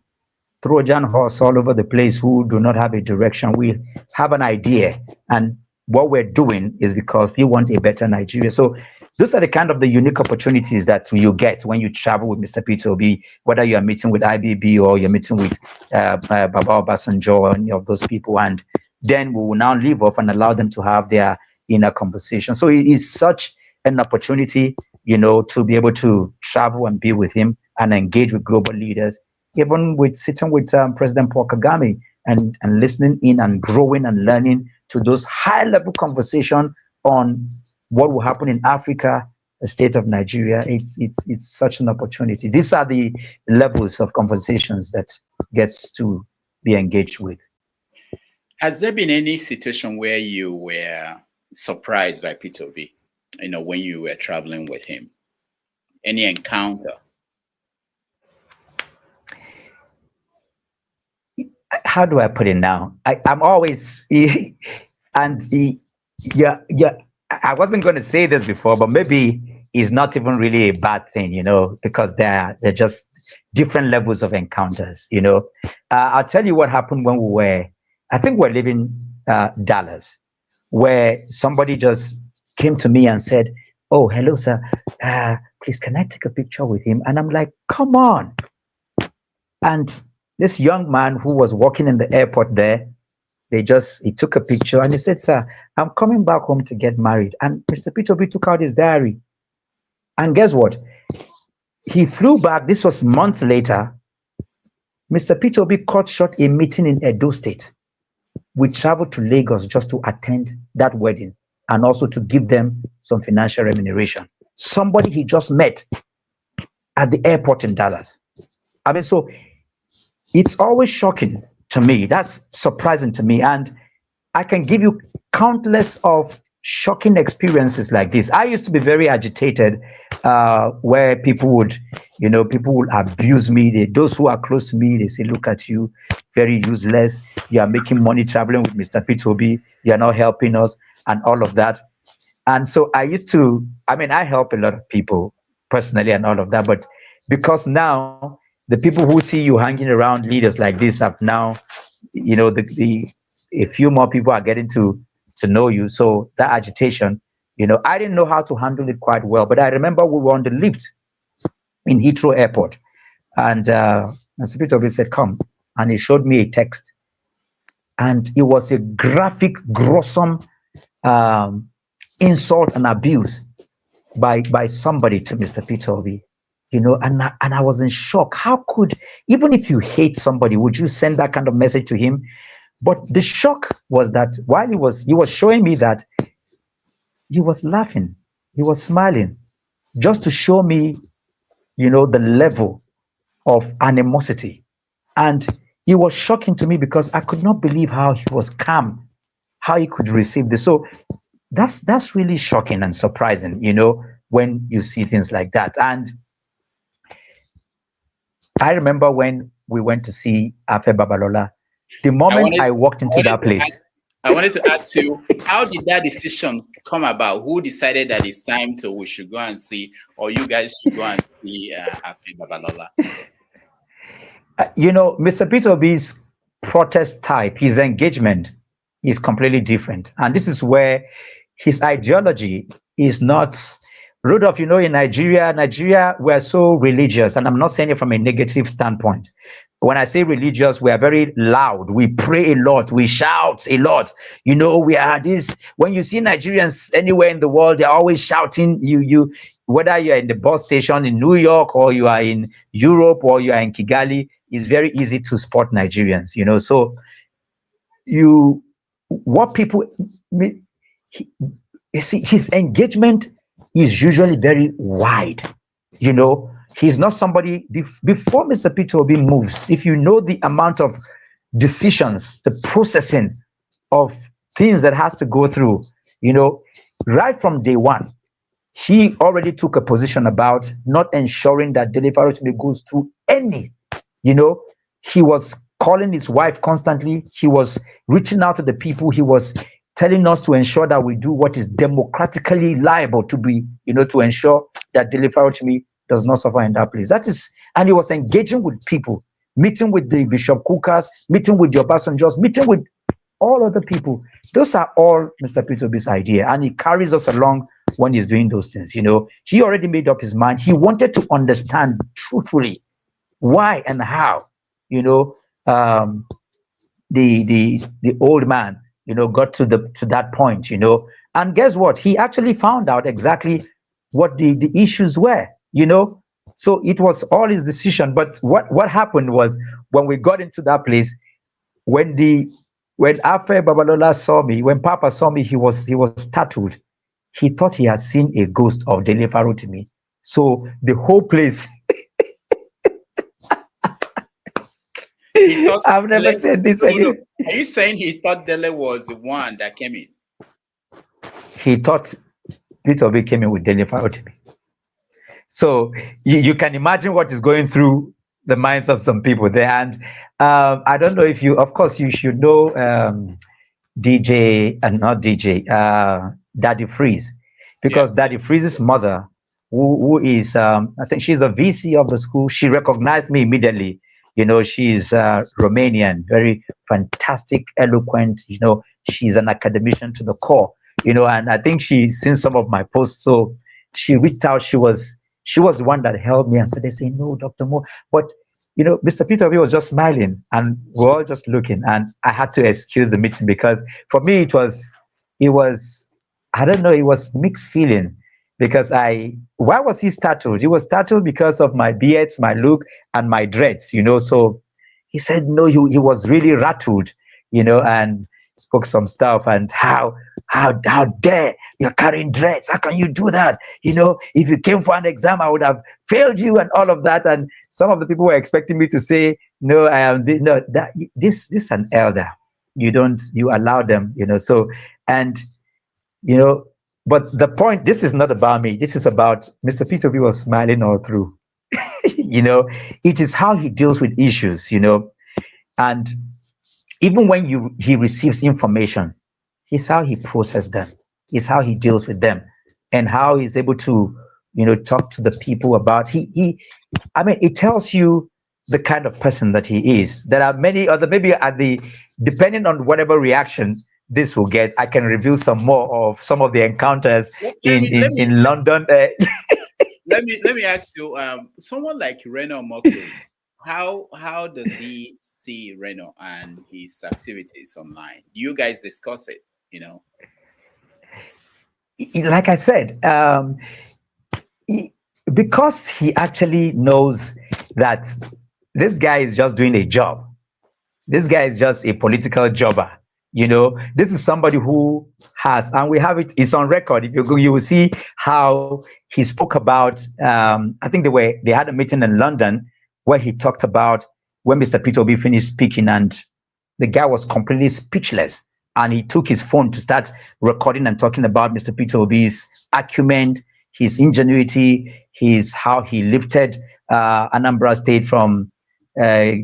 Trojan horse all over the place who do not have a direction. We have an idea, and what we're doing is because we want a better Nigeria. So those are the kind of the unique opportunities that you get when you travel with Mr. Peter Obi, whether you are meeting with IBB or you're meeting with Baba Obasanjo or any of those people. And then we will now leave off and allow them to have their inner conversation. So it is such an opportunity, to be able to travel and be with him and engage with global leaders, even with sitting with President Paul Kagame and listening in and growing and learning to those high-level conversations on what will happen in Africa, the state of Nigeria. It's such an opportunity. These are the levels of conversations that gets to be engaged with. Has there been any situation where you were surprised by Peter Obi, when you were traveling with him? Any encounter? How do I put it now? I'm always, I wasn't going to say this before, but maybe it's not even really a bad thing, because they're just different levels of encounters, I'll tell you what happened when I think we're living Dallas, where somebody just came to me and said, oh, hello, sir. Please, can I take a picture with him? And I'm like, come on. And this young man who was walking in the airport there, he took a picture and he said, sir, I'm coming back home to get married. And Mr. Peter Obi took out his diary. And guess what? He flew back. This was months later. Mr. Peter Obi cut short a meeting in Edo State. We traveled to Lagos just to attend that wedding and also to give them some financial remuneration. Somebody he just met at the airport in Dallas. So it's always shocking to me. That's surprising to me. And I can give you countless of shocking experiences like this. I used to be very agitated, where people would abuse me. Those who are close to me, they say, look at you, very useless. You are making money traveling with Mr. Peter Obi. You are not helping us and all of that. And so I help a lot of people personally and all of that. But because now the people who see you hanging around leaders like this have now, a few more people are getting to know you. So that agitation, I didn't know how to handle it quite well. But I remember we were on the lift in Heathrow Airport, and Mr. Peter Obi said, come, and he showed me a text, and it was a graphic, gruesome insult and abuse by somebody to Mr. Peter Obi, and I was in shock. How could, even if you hate somebody, would you send that kind of message to him? But the shock was that while he was showing me that, he was laughing, he was smiling, just to show me, the level of animosity. And it was shocking to me because I could not believe how he was calm, how he could receive this. So that's really shocking and surprising, when you see things like that. And I remember when we went to see Afe Babalola, the moment I walked into that place. I wanted to ask you, how did that decision come about? Who decided that it's time we should go and see, or you guys should go and see Afe Babalola? Mr. Peter Obi's protest type, his engagement is completely different. And this is where his ideology is not... Rudolph, in Nigeria, we're so religious, and I'm not saying it from a negative standpoint. When I say religious, we are very loud. We pray a lot. We shout a lot. We are this. When you see Nigerians anywhere in the world, they're always shouting. You, whether you're in the bus station in New York, or you are in Europe, or you are in Kigali, it's very easy to spot Nigerians. So what people, you see, his engagement is usually very wide. He's not somebody, before Mr. Peter Obi moves, if you know the amount of decisions, the processing of things that has to go through, right from day one, he already took a position about not ensuring that delivery goes through any, he was calling his wife constantly. He was reaching out to the people. He was telling us to ensure that we do what is democratically liable to be, to ensure that delivery does not suffer in that place. And he was engaging with people, meeting with the Bishop Cookers, meeting with the Obasanjos, meeting with all other people. Those are all Mr. Peter Obi's idea, and he carries us along when he's doing those things. He already made up his mind. He wanted to understand truthfully why and how, the old man, got to that point, and guess what? He actually found out exactly what the issues were, so it was all his decision. But what happened was, when we got into that place, when Afe Babalola saw me, when Papa saw me, he was startled. He thought he had seen a ghost of Dele Farotimi. So the whole place. I've never said this again. Are you saying he thought Dele was the one that came in? He thought Peter Obi came in with Dele Farotimi. So you can imagine what is going through the minds of some people there. And I don't know if of course, you should know Daddy Freeze, because yes. Daddy Freeze's mother, who is, I think she's a VC of the school, she recognized me immediately. She's Romanian, very fantastic, eloquent, she's an academician to the core, and I think she's seen some of my posts. So she reached out. She was the one that helped me and said, they say, no, Dr. Mo. But, Mr. Peter Obi was just smiling, and we're all just looking, and I had to excuse the meeting, because for me, it was, I don't know, it was mixed feeling. Because why was he startled? He was startled because of my beards, my look, and my dreads, So he said, no, he was really rattled, and spoke some stuff. And how dare you're carrying dreads? How can you do that? If you came for an exam, I would have failed you, and all of that. And some of the people were expecting me to say, no, I am this is an elder. You allow them, So, and You know, but the point, this is not about me. This is about Mr. Peter Obi was smiling all through. You know, it is how he deals with issues, you know, and even when he receives information, it's how he processes them, it's how he deals with them, and how he's able to, you know, talk to the people about I mean, it tells you the kind of person that he is. There are many other, maybe at the, depending on whatever reaction this will get, I can reveal some more of some of the encounters in London. Let me ask you, someone like Reno Mokwe, how does he see Reno and his activities online? You guys discuss it, you know? Like I said, because he actually knows that this guy is just doing a job. This guy is just a political jobber. You know, this is somebody who has, and we have it, it's on record. If you go, you will see how he spoke about, I think they had a meeting in London where he talked about when Mr. Peter Obi finished speaking, and the guy was completely speechless. And he took his phone to start recording and talking about Mr. Peter Obi's acumen, his ingenuity, how he lifted Anambra State from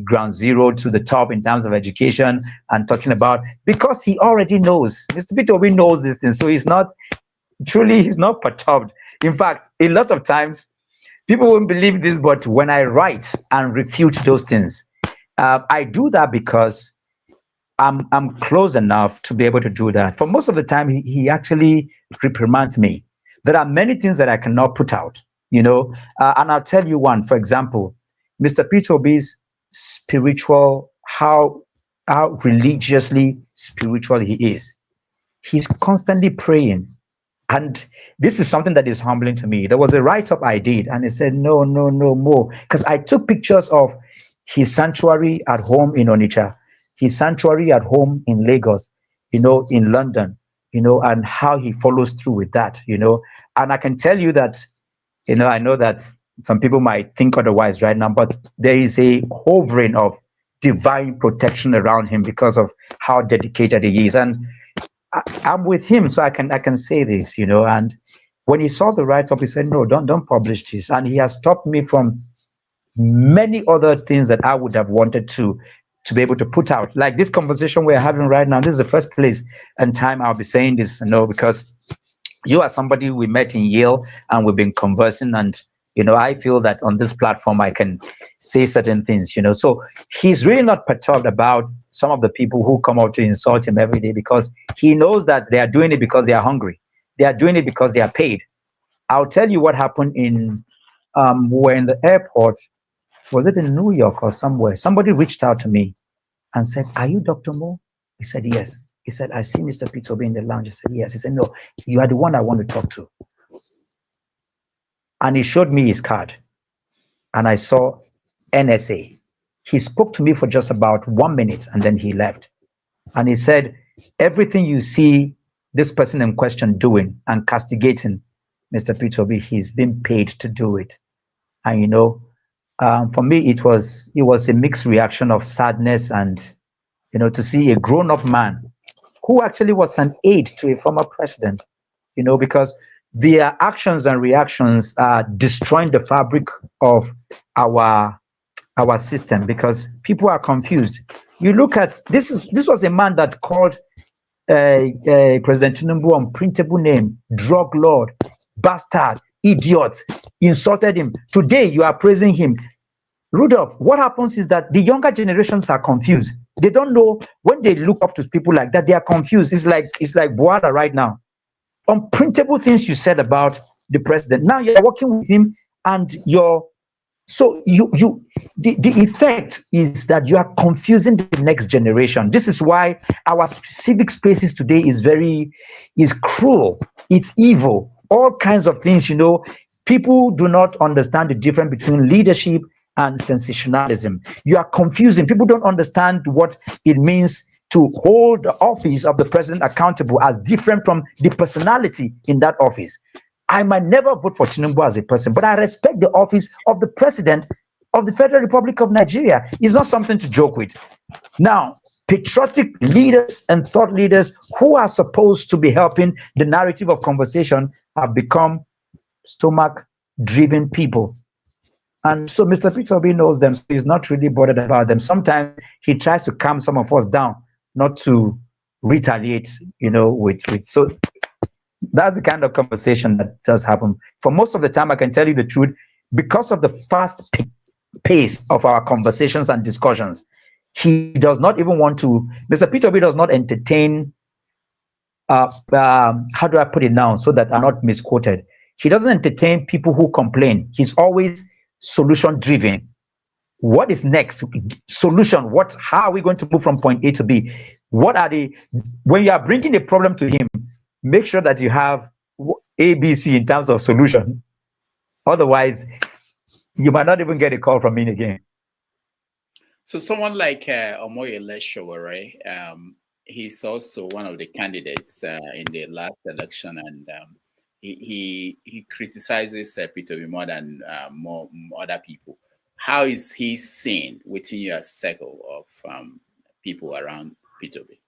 ground zero to the top in terms of education, and talking about, because he already knows, Mr. Peter Obi knows this thing, so he's not perturbed. In fact, a lot of times people won't believe this, but when I write and refute those things, I do that because I'm close enough to be able to do that. For most of the time, he actually reprimands me. There are many things that I cannot put out, you know, and I'll tell you one. For example, Mr. Peter Obi's spiritual, how religiously spiritual he is. He's constantly praying. And this is something that is humbling to me. There was a write-up I did, and it said, no more. Because I took pictures of his sanctuary at home in Onitsha, his sanctuary at home in Lagos, you know, in London, you know, and how he follows through with that, you know. And I can tell you that, you know, I know that some people might think otherwise right now, but there is a hovering of divine protection around him because of how dedicated he is. And I'm with him, so I can say this, you know. And when he saw the write-up, he said, no, don't publish this. And he has stopped me from many other things that I would have wanted to be able to put out. Like this conversation we're having right now, this is the first place and time I'll be saying this, you know, because you are somebody we met in Yale and we've been conversing, and you know, I feel that on this platform I can say certain things, you know. So he's really not perturbed about some of the people who come out to insult him every day, because he knows that they are doing it because they are hungry. They are doing it because they are paid. I'll tell you what happened in, we're in the airport. Was it in New York or somewhere? Somebody reached out to me and said, are you Dr. Mo? He said, yes. He said, I see Mr. Peter Obi in the lounge. I said, yes. He said, no, you are the one I want to talk to. And he showed me his card, and I saw NSA. He spoke to me for just about 1 minute, and then he left. And he said, everything you see this person in question doing and castigating Mr. Peter Obi, he's been paid to do it. And you know, for me, it was a mixed reaction of sadness and, you know, to see a grown-up man who actually was an aide to a former president, you know, because their actions and reactions are destroying the fabric of our system, because people are confused. You look at this was a man that called President Tinubu unprintable name, drug lord, bastard, idiot, insulted him. Today you are praising him. Rudolph, what happens is that the younger generations are confused. They don't know, when they look up to people like that, they are confused. It's like Buhari right now. Unprintable things you said about the president. Now you're working with him, and the effect is that you are confusing the next generation. This is why our civic spaces today is cruel. It's evil. All kinds of things, you know. People do not understand the difference between leadership and sensationalism. You are confusing. People don't understand what it means to hold the office of the president accountable as different from the personality in that office. I might never vote for Tinubu as a person, but I respect the office of the president of the Federal Republic of Nigeria. It's not something to joke with. Now, patriotic leaders and thought leaders who are supposed to be helping the narrative of conversation have become stomach-driven people. And so Mr. Peter Obi knows them, so he's not really bothered about them. Sometimes he tries to calm some of us down, not to retaliate, with. So that's the kind of conversation that does happen. For most of the time, I can tell you the truth, because of the fast pace of our conversations and discussions, he does not even want to, Mr. Peter Obi does not entertain, how do I put it now so that I'm not misquoted? He doesn't entertain people who complain. He's always solution driven. What is next? Solution. How are we going to move from point A to B? When you are bringing a problem to him, make sure that you have A, B, C in terms of solution. Otherwise, you might not even get a call from me again. So someone like Omoyele Sowore, he's also one of the candidates in the last election, and he criticizes Peter Obi more than more other people. How is he seen within your circle of people around Peter Obi?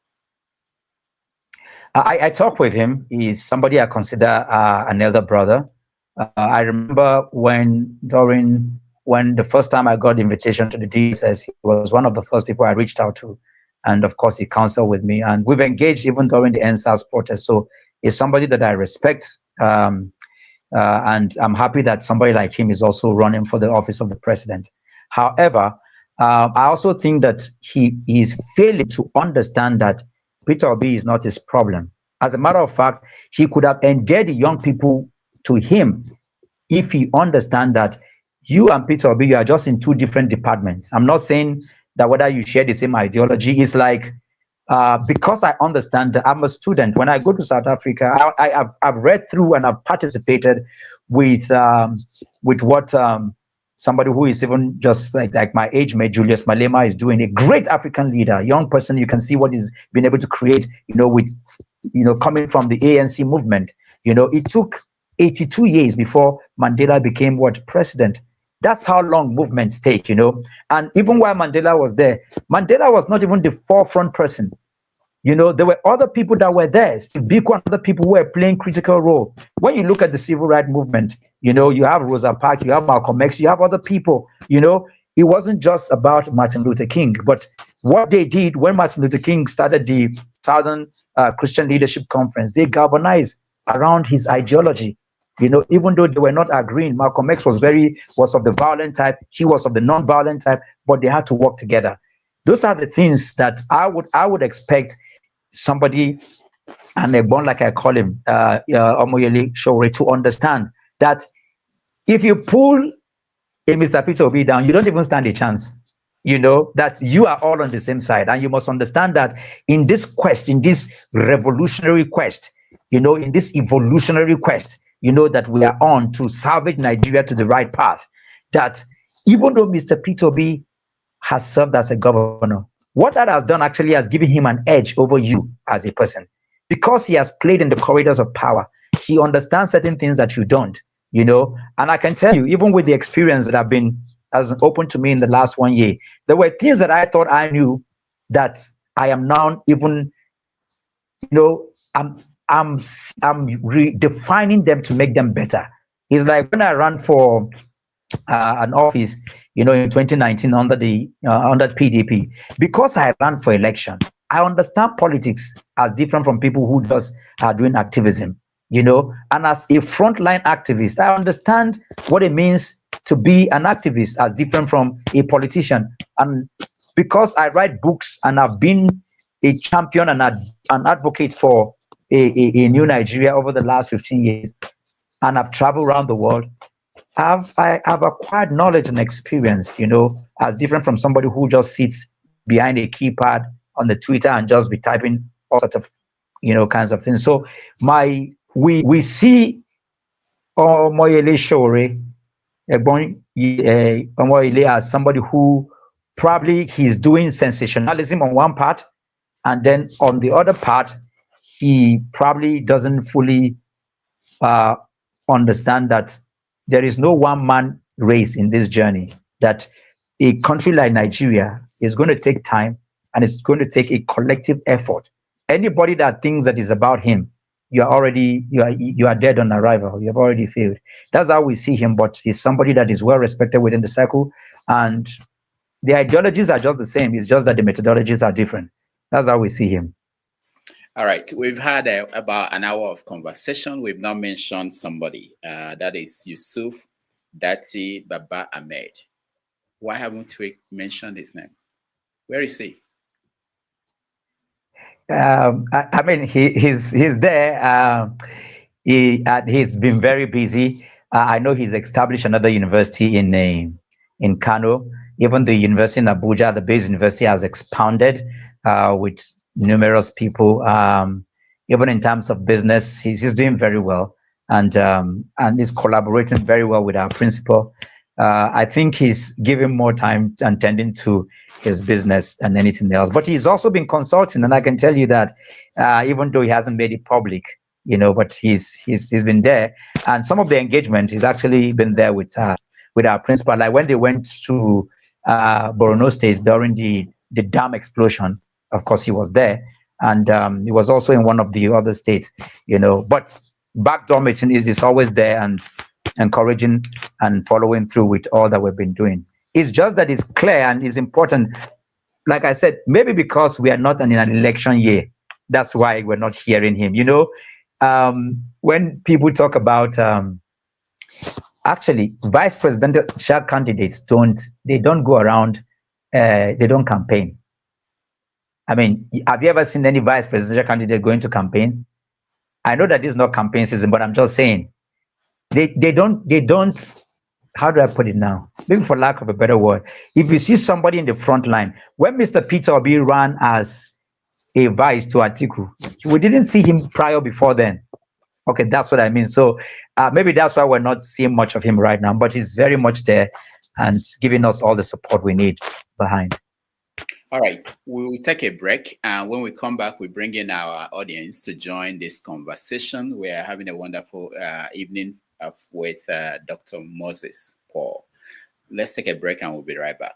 I talk with him. He's somebody I consider an elder brother. I remember when the first time I got the invitation to the DSS, he was one of the first people I reached out to. And of course, he counseled with me. And we've engaged even during the NSAS protest. So he's somebody that I respect. And I'm happy that somebody like him is also running for the office of the president. However, I also think that he is failing to understand that Peter Obi is not his problem. As a matter of fact, he could have endeared the young people to him if he understands that you and Peter Obi, you are just in two different departments. I'm not saying that whether you share the same ideology. It's like, because I understand that I'm a student. When I go to South Africa, I've read through and I've participated with what somebody who is even just like my age mate, Julius Malema, is doing. A great African leader, young person. You can see what he's been able to create, coming from the ANC movement. It took 82 years before Mandela became president. That's how long movements take, And even while Mandela was there, Mandela was not even the forefront person. There were other people that were there, Steve Biko and other people who were playing critical role. When you look at the civil rights movement, you have Rosa Parks, you have Malcolm X, you have other people, It wasn't just about Martin Luther King, but what they did when Martin Luther King started the Southern Christian Leadership Conference, they galvanized around his ideology. Even though they were not agreeing, Malcolm X was of the violent type, he was of the non-violent type, but they had to work together. Those are the things that I would expect somebody, and a born like I call him, Omoyele Sowore, to understand that if you pull a Mr. Peter Obi down, you don't even stand a chance. That you are all on the same side, and you must understand that in this quest, in this revolutionary quest, in this evolutionary quest, that we are on to salvage Nigeria to the right path, that even though Mr. Peter Obi has served as a governor, what that has done actually has given him an edge over you as a person, because he has played in the corridors of power. He understands certain things that you don't, and I can tell you, even with the experience that has opened to me in the last 1 year, there were things that I thought I knew that I am now even, I'm redefining them to make them better. It's like when I ran for an office, in 2019 under PDP, because I ran for election, I understand politics as different from people who just are doing activism, and as a frontline activist, I understand what it means to be an activist as different from a politician. And because I write books and I've been a champion and an advocate for a new Nigeria over the last 15 years, and I've traveled around the world, I've acquired knowledge and experience, as different from somebody who just sits behind a keypad on the Twitter and just be typing all sorts of, kinds of things. So we see Omoyele Sowore, Omoyele, as somebody who probably he's doing sensationalism on one part, and then on the other part, he probably doesn't fully understand that there is no one-man race in this journey, that a country like Nigeria is going to take time, and it's going to take a collective effort. Anybody that thinks that is about him, you are dead on arrival. You have already failed. That's how we see him. But he's somebody that is well respected within the circle, and the ideologies are just the same. It's just that the methodologies are different. That's how we see him. All right. We've had about an hour of conversation. We've not mentioned somebody. That is Yusuf Dati Baba Ahmed. Why haven't we mentioned his name? Where is he? I mean, he's there. He's been very busy. I know he's established another university in Kano. Even the university in Abuja, the base university, has expanded with numerous people. Even in terms of business, he's doing very well, and he's collaborating very well with our principal. I think he's giving more time and tending to his business than anything else. But he's also been consulting, and I can tell you that even though he hasn't made it public, but he's been there, and some of the engagement he's actually been there with our principal. Like when they went to Borno State during the dam explosion, of course he was there, and he was also in one of the other states, But backdoor meeting is always there and encouraging and following through with all that we've been doing. It's just that it's clear and it's important. Like I said, maybe because we are not in an election year, that's why we're not hearing him. When people talk about actually vice presidential candidates don't go around, they don't campaign. I mean, have you ever seen any vice presidential candidate going to campaign? I know that this is not campaign season, but I'm just saying they don't. How do I put it now? Maybe for lack of a better word, if you see somebody in the front line, when Mr. Peter Obi ran as a vice to Atiku, we didn't see him prior before then. Okay, that's what I mean. So maybe that's why we're not seeing much of him right now, but he's very much there and giving us all the support we need behind. All right, we will take a break. And when we come back, we bring in our audience to join this conversation. We are having a wonderful evening with Dr. Moses Paul. Let's take a break and we'll be right back.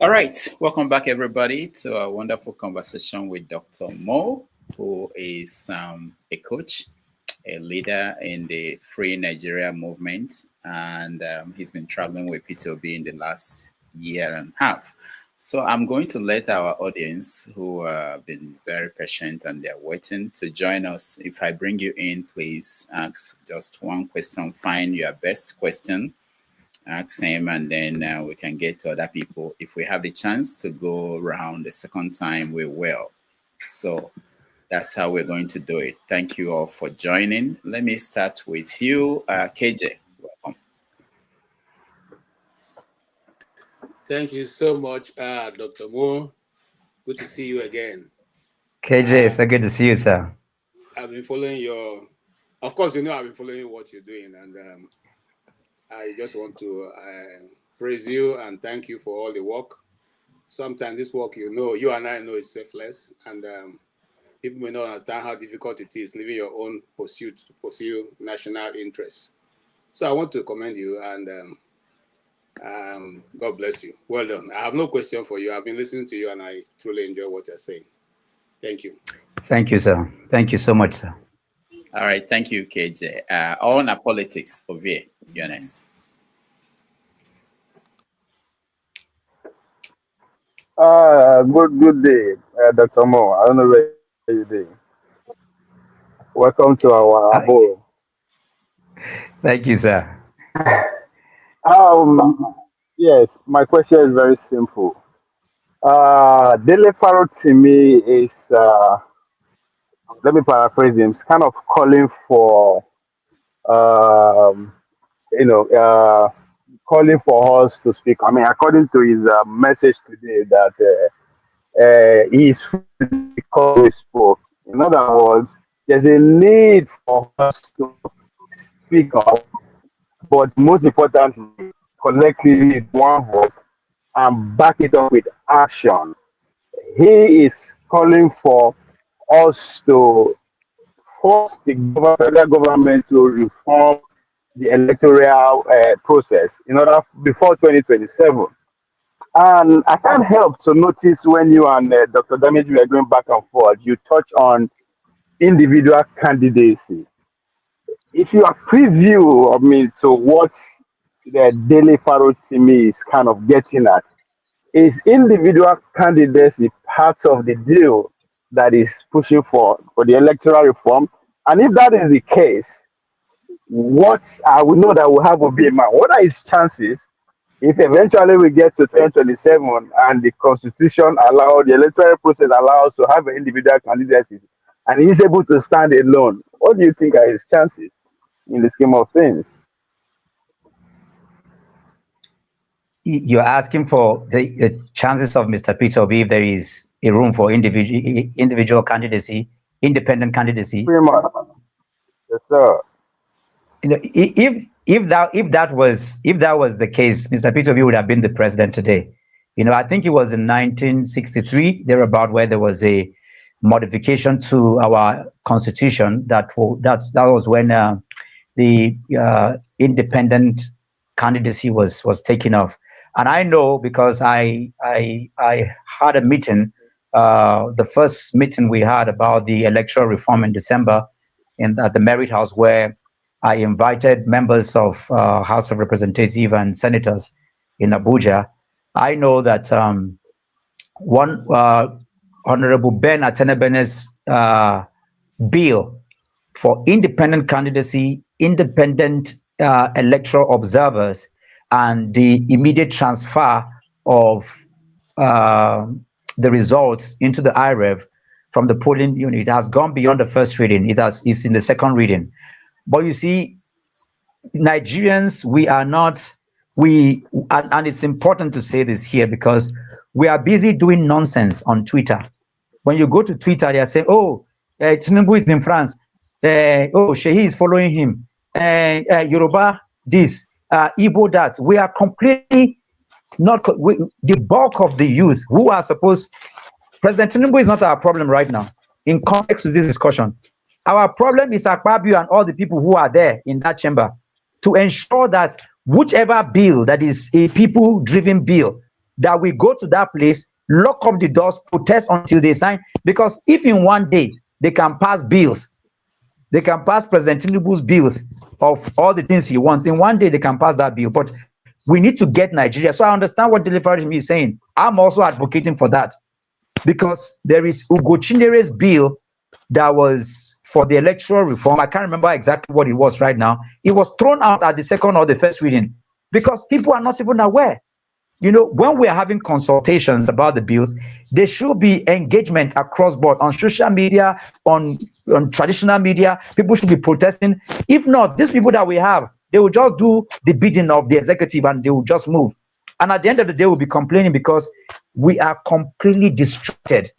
All right, welcome back everybody to a wonderful conversation with Dr. Mo, who is a coach, a leader in the Free Nigeria movement, and he's been traveling with Peter Obi in the last year and a half. So I'm going to let our audience, who have been very patient and they're waiting to join us. If I bring you in, please ask just one question. Find your best question, ask him, and then we can get to other people. If we have the chance to go around the second time, we will. So that's how we're going to do it. Thank you all for joining. Let me start with you, KJ. Welcome. Thank you so much, Dr. Moore. Good to see you again. KJ, so good to see you, sir. I've been following of course, I've been following what you're doing, and I just want to praise you and thank you for all the work. Sometimes this work, you and I know is selfless, and people may not understand how difficult it is living your own pursuit to pursue national interests. So I want to commend you, and God bless you. Well done. I have no question for you. I've been listening to you, and I truly enjoy what you're saying. Thank you. Thank you, sir. Thank you so much, sir. All right. Thank you, KJ. On politics, Ovie, you're next. Good day, Dr. Mo. I don't know where you're doing. Welcome to our abode. Thank you, sir. Yes, my question is very simple. Dele Faro to me is, let me paraphrase him, it's kind of calling for, um, you know, calling for us to speak. I mean, according to his message today, that he is free because we spoke. In other words, there's a need for us to speak up, but most importantly, collectively with one voice and back it up with action. He is calling for us to force the federal government to reform the electoral process in order before 2027. And I can't help to notice when you and Dr. Damage were going back and forth, you touch on individual candidacy. If you are preview, I mean, to what the Daily Faro team is kind of getting at, is individual candidacy part of the deal that is pushing for the electoral reform? And if that is the case, what we know that we have will be a man. What are his chances if eventually we get to 2027 and the constitution allows the electoral process allows to have an individual candidacy and he's able to stand alone? What do you think are his chances in the scheme of things? You're asking for the chances of Mr. Peter Obi if there is a room for individual candidacy, independent candidacy. Pretty much. Yes, sir. You know, if that was the case, Mr. Peter Obi would have been the president today. You know, I think it was in 1963 thereabout where there was a modification to our constitution that was when the independent candidacy was taken off. And I know because I had a meeting, the first meeting we had about the electoral reform in December at the Merit House, where I invited members of House of Representatives and senators in Abuja. I know that one Honorable Ben Atenebene's bill for independent candidacy, independent electoral observers, and the immediate transfer of the results into the IREV from the polling unit has gone beyond the first reading. It's in the second reading. But you see, Nigerians, and it's important to say this here because we are busy doing nonsense on Twitter. When you go to Twitter, they are saying, oh, Tinubu is in France. Oh, Shehi is following him. Yoruba this, Igbo that. We are completely the bulk of the youth who are supposed. President Tinubu is not our problem right now. In context to this discussion, our problem is Akpabio and all the people who are there in that chamber to ensure that whichever bill that is a people-driven bill, that we go to that place, lock up the doors, protest until they sign. Because if in one day they can pass bills, they can pass President Tinubu's bills of all the things he wants. In one day they can pass that bill. But we need to get Nigeria. So I understand what Delivery is saying. I'm also advocating for that. Because there is Ugo Chinere's bill that was for the electoral reform. I can't remember exactly what it was right now. It was thrown out at the second or the first reading because people are not even aware. You know, when we are having consultations about the bills, there should be engagement across board on social media, on traditional media. People should be protesting. If not, these people that we have, they will just do the bidding of the executive and they will just move. And at the end of the day, we'll be complaining because we are completely distracted.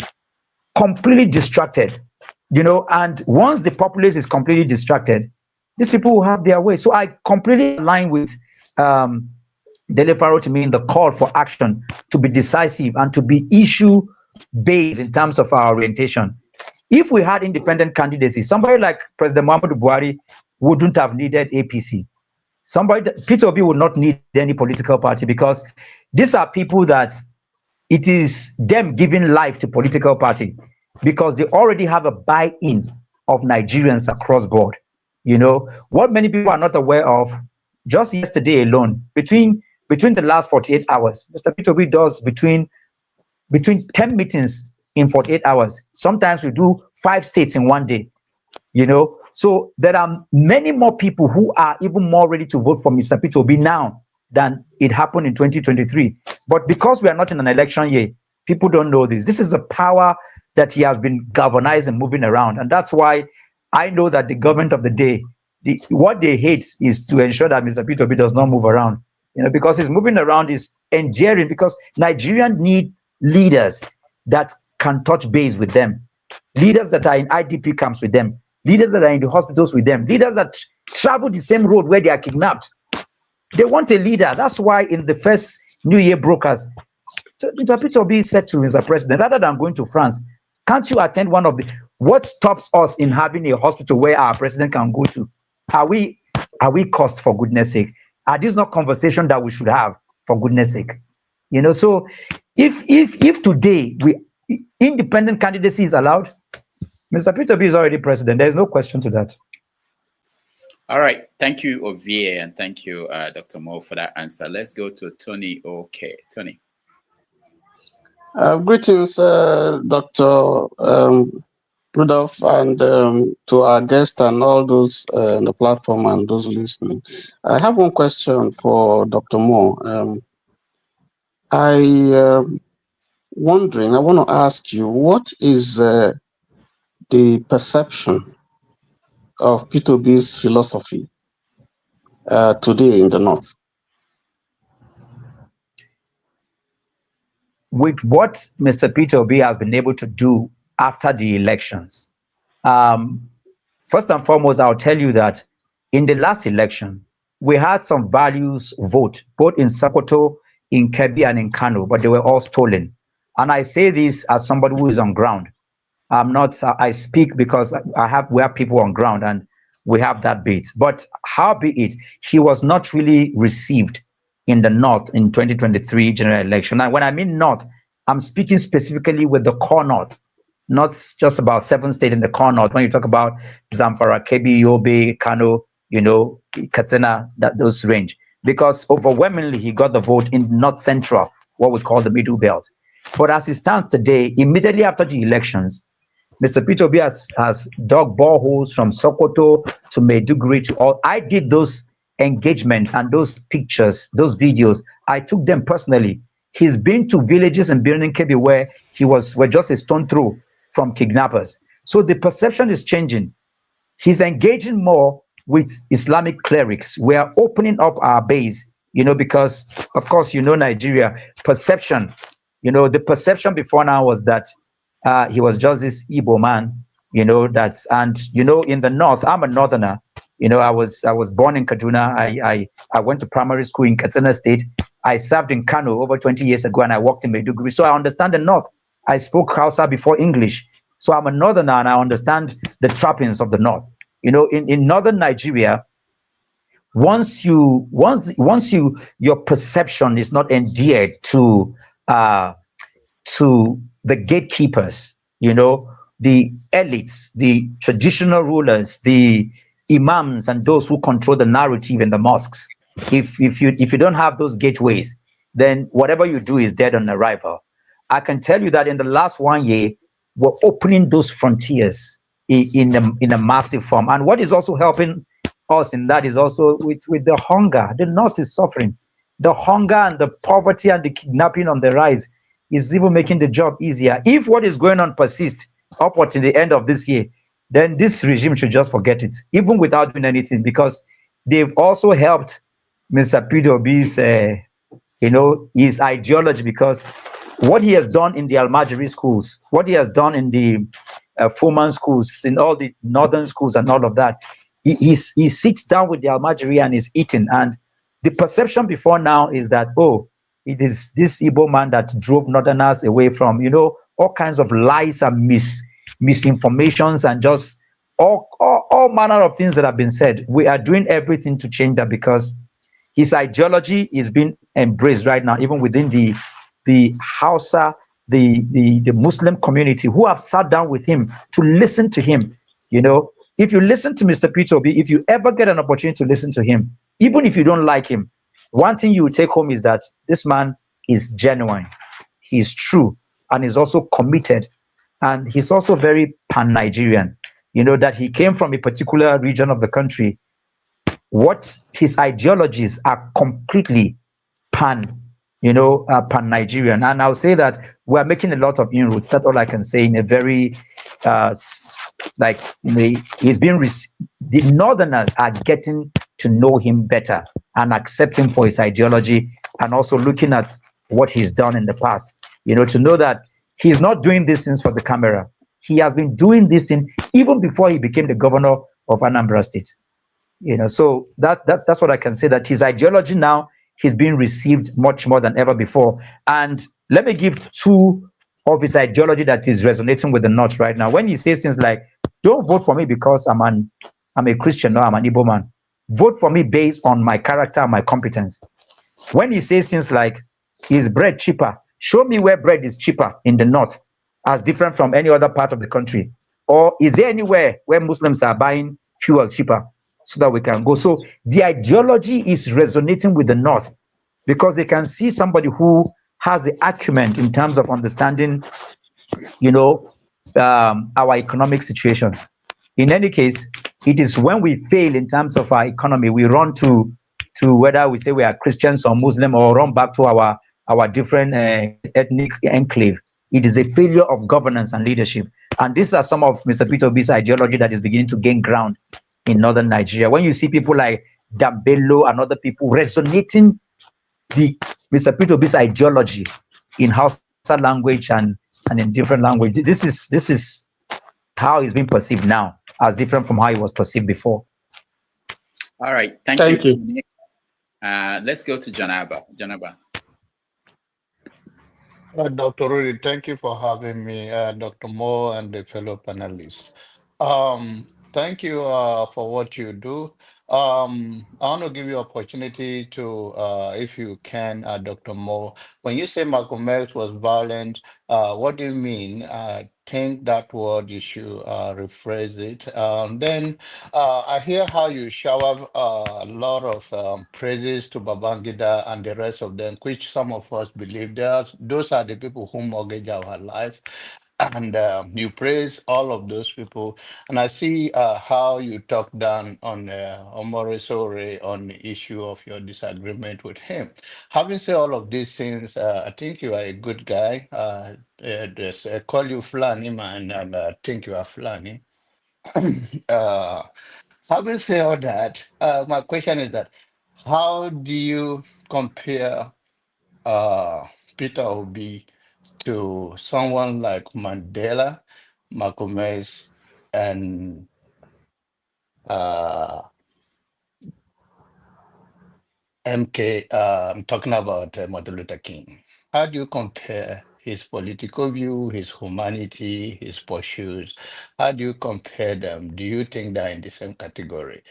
You know, and once the populace is completely distracted, these people will have their way. So I completely align with Dele Faro to me in the call for action to be decisive and to be issue-based in terms of our orientation. If we had independent candidacy, somebody like President Muhammadu Buhari wouldn't have needed APC. Peter Obi would not need any political party because these are people that it is them giving life to political party because they already have a buy-in of Nigerians across board. You know, what many people are not aware of, just yesterday alone, between the last 48 hours, Mr. Peter Obi does between 10 meetings in 48 hours. Sometimes we do 5 states in one day, you know. So there are many more people who are even more ready to vote for Mr. Peter Obi now than it happened in 2023. But because we are not in an election year, People don't know this. This is the power that he has been galvanized and moving around. And that's why I know that the government of the day, what they hate is to ensure that Mr. Peter Obi does not move around. Because his moving around is endearing, because Nigerians need leaders that can touch base with them, leaders that are in IDP camps with them, leaders that are in the hospitals with them, leaders that travel the same road where they are kidnapped. They want a leader. That's why in the first New Year broadcast, Mr. Peter Obi said to Mr. President, rather than going to France, can't you attend one of the, what stops us in having a hospital where our president can go to? Are we cost, for goodness sake? Are these not conversations that we should have, for goodness sake? So if today independent candidacy is allowed, Mr. Peter Obi is already president. There is no question to that. All right. Thank you, Ovie, and thank you, Dr. Mo, for that answer. Let's go to Tony. Okay, Tony. Greetings, Dr. Rudolph, and to our guests and all those on the platform and those listening. I have one question for Dr. Mo. I want to ask you, what is the perception of Peter Obi's philosophy today in the North? With what Mr. Peter Obi has been able to do after the elections, first and foremost, I'll tell you that in the last election, we had some values vote, both in Sokoto, in Kebbi, and in Kano, but they were all stolen. And I say this as somebody who is on ground. I speak because we have people on ground and we have that bit. But how be it, he was not really received in the North in 2023 general election. And when I mean North, I'm speaking specifically with the core North, not just about 7 states in the core North. When you talk about Zamfara, Kebbi, Yobe, Kano, Katsina, those range, because overwhelmingly he got the vote in North Central, what we call the Middle Belt. But as it stands today, immediately after the elections, Mr. Peter Obi has dug boreholes from Sokoto to Maiduguri to all. I did those engagement and those pictures, those videos. I took them personally. He's been to villages in Birnin Kebbi where we're just a stone throw from kidnappers. So the perception is changing. He's engaging more with Islamic clerics. We are opening up our base, because of course, Nigeria perception, the perception before now was that he was just this Igbo man, in the North, I'm a Northerner. I was born in Kaduna. I went to primary school in Katsina State. I served in Kano over 20 years ago, and I worked in Maiduguri. So I understand the North. I spoke Hausa before English. So I'm a Northerner, and I understand the trappings of the North. In Northern Nigeria, once your perception is not endeared to the gatekeepers, the elites, the traditional rulers, the imams, and those who control the narrative in the mosques. If you don't have those gateways, then whatever you do is dead on arrival. I can tell you that in the last 1 year, we're opening those frontiers in a massive form. And what is also helping us in that is also with the hunger. The North is suffering. The hunger and the poverty and the kidnapping on the rise is even making the job easier. If what is going on persists upward to the end of this year, then this regime should just forget it, even without doing anything, because they've also helped Mr. Peter Obi's, his ideology, because what he has done in the Almajiri schools, what he has done in the Fuman schools, in all the northern schools and all of that, he sits down with the Almajiri and is eating. And the perception before now is that, it is this Igbo man that drove Northerners away from, all kinds of lies and misinformations and just all manner of things that have been said. We are doing everything to change that, because his ideology is being embraced right now, even within the Hausa, the Muslim community, who have sat down with him to listen to him. If you listen to Mr. Peter Obi, if you ever get an opportunity to listen to him, even if you don't like him, one thing you will take home is that this man is genuine, he's true, and he's also committed, and he's also very pan-Nigerian. That he came from a particular region of the country. What his ideologies are completely pan pan-Nigerian. And I'll say that we are making a lot of inroads. That's all I can say in a very, he's been, the Northerners are getting to know him better and accept him for his ideology, and also looking at what he's done in the past, to know that he's not doing these things for the camera. He has been doing this thing even before he became the governor of Anambra State. So that's what I can say, that his ideology now, he's being received much more than ever before. And let me give two of his ideology that is resonating with the North right now. When he says things like, don't vote for me because I'm a Christian, no, I'm an Igbo man. Vote for me based on my character and my competence. When he says things like, is bread cheaper? Show me where bread is cheaper in the North, as different from any other part of the country. Or is there anywhere where Muslims are buying fuel cheaper so that we can go? So the ideology is resonating with the North because they can see somebody who has the acumen in terms of understanding, our economic situation. In any case, it is when we fail in terms of our economy, we run to whether we say we are Christians or Muslim, or run back to our different ethnic enclave. It is a failure of governance and leadership. And these are some of Mr. Peter Obi's ideology that is beginning to gain ground in northern Nigeria. When you see people like Dambello and other people resonating the Mr. Peter Obi's ideology in Hausa language and in different language, this is how he's being perceived now, as different from how he was perceived before. All right, thank you. Let's go to Janaba. Dr. Rudy, thank you for having me, Dr. Moore and the fellow panelists. Thank you for what you do. I want to give you opportunity to, if you can, Dr. Moore, when you say Malcolm X was violent, what do you mean? I think that word you should rephrase it. Then I hear how you shower a lot of praises to Babangida and the rest of them, which some of us believe those are the people who mortgage our life. And you praise all of those people. And I see how you talk down on Omore Sore on the issue of your disagreement with him. Having said all of these things, I think you are a good guy. Call you Fulani man, and I think you are Fulani. Having said all that, my question is that how do you compare Peter Obi to someone like Mandela, Malcolm X, and MK? I'm talking about Martin Luther King. How do you compare his political view, his humanity, his pursuits? How do you compare them? Do you think they're in the same category?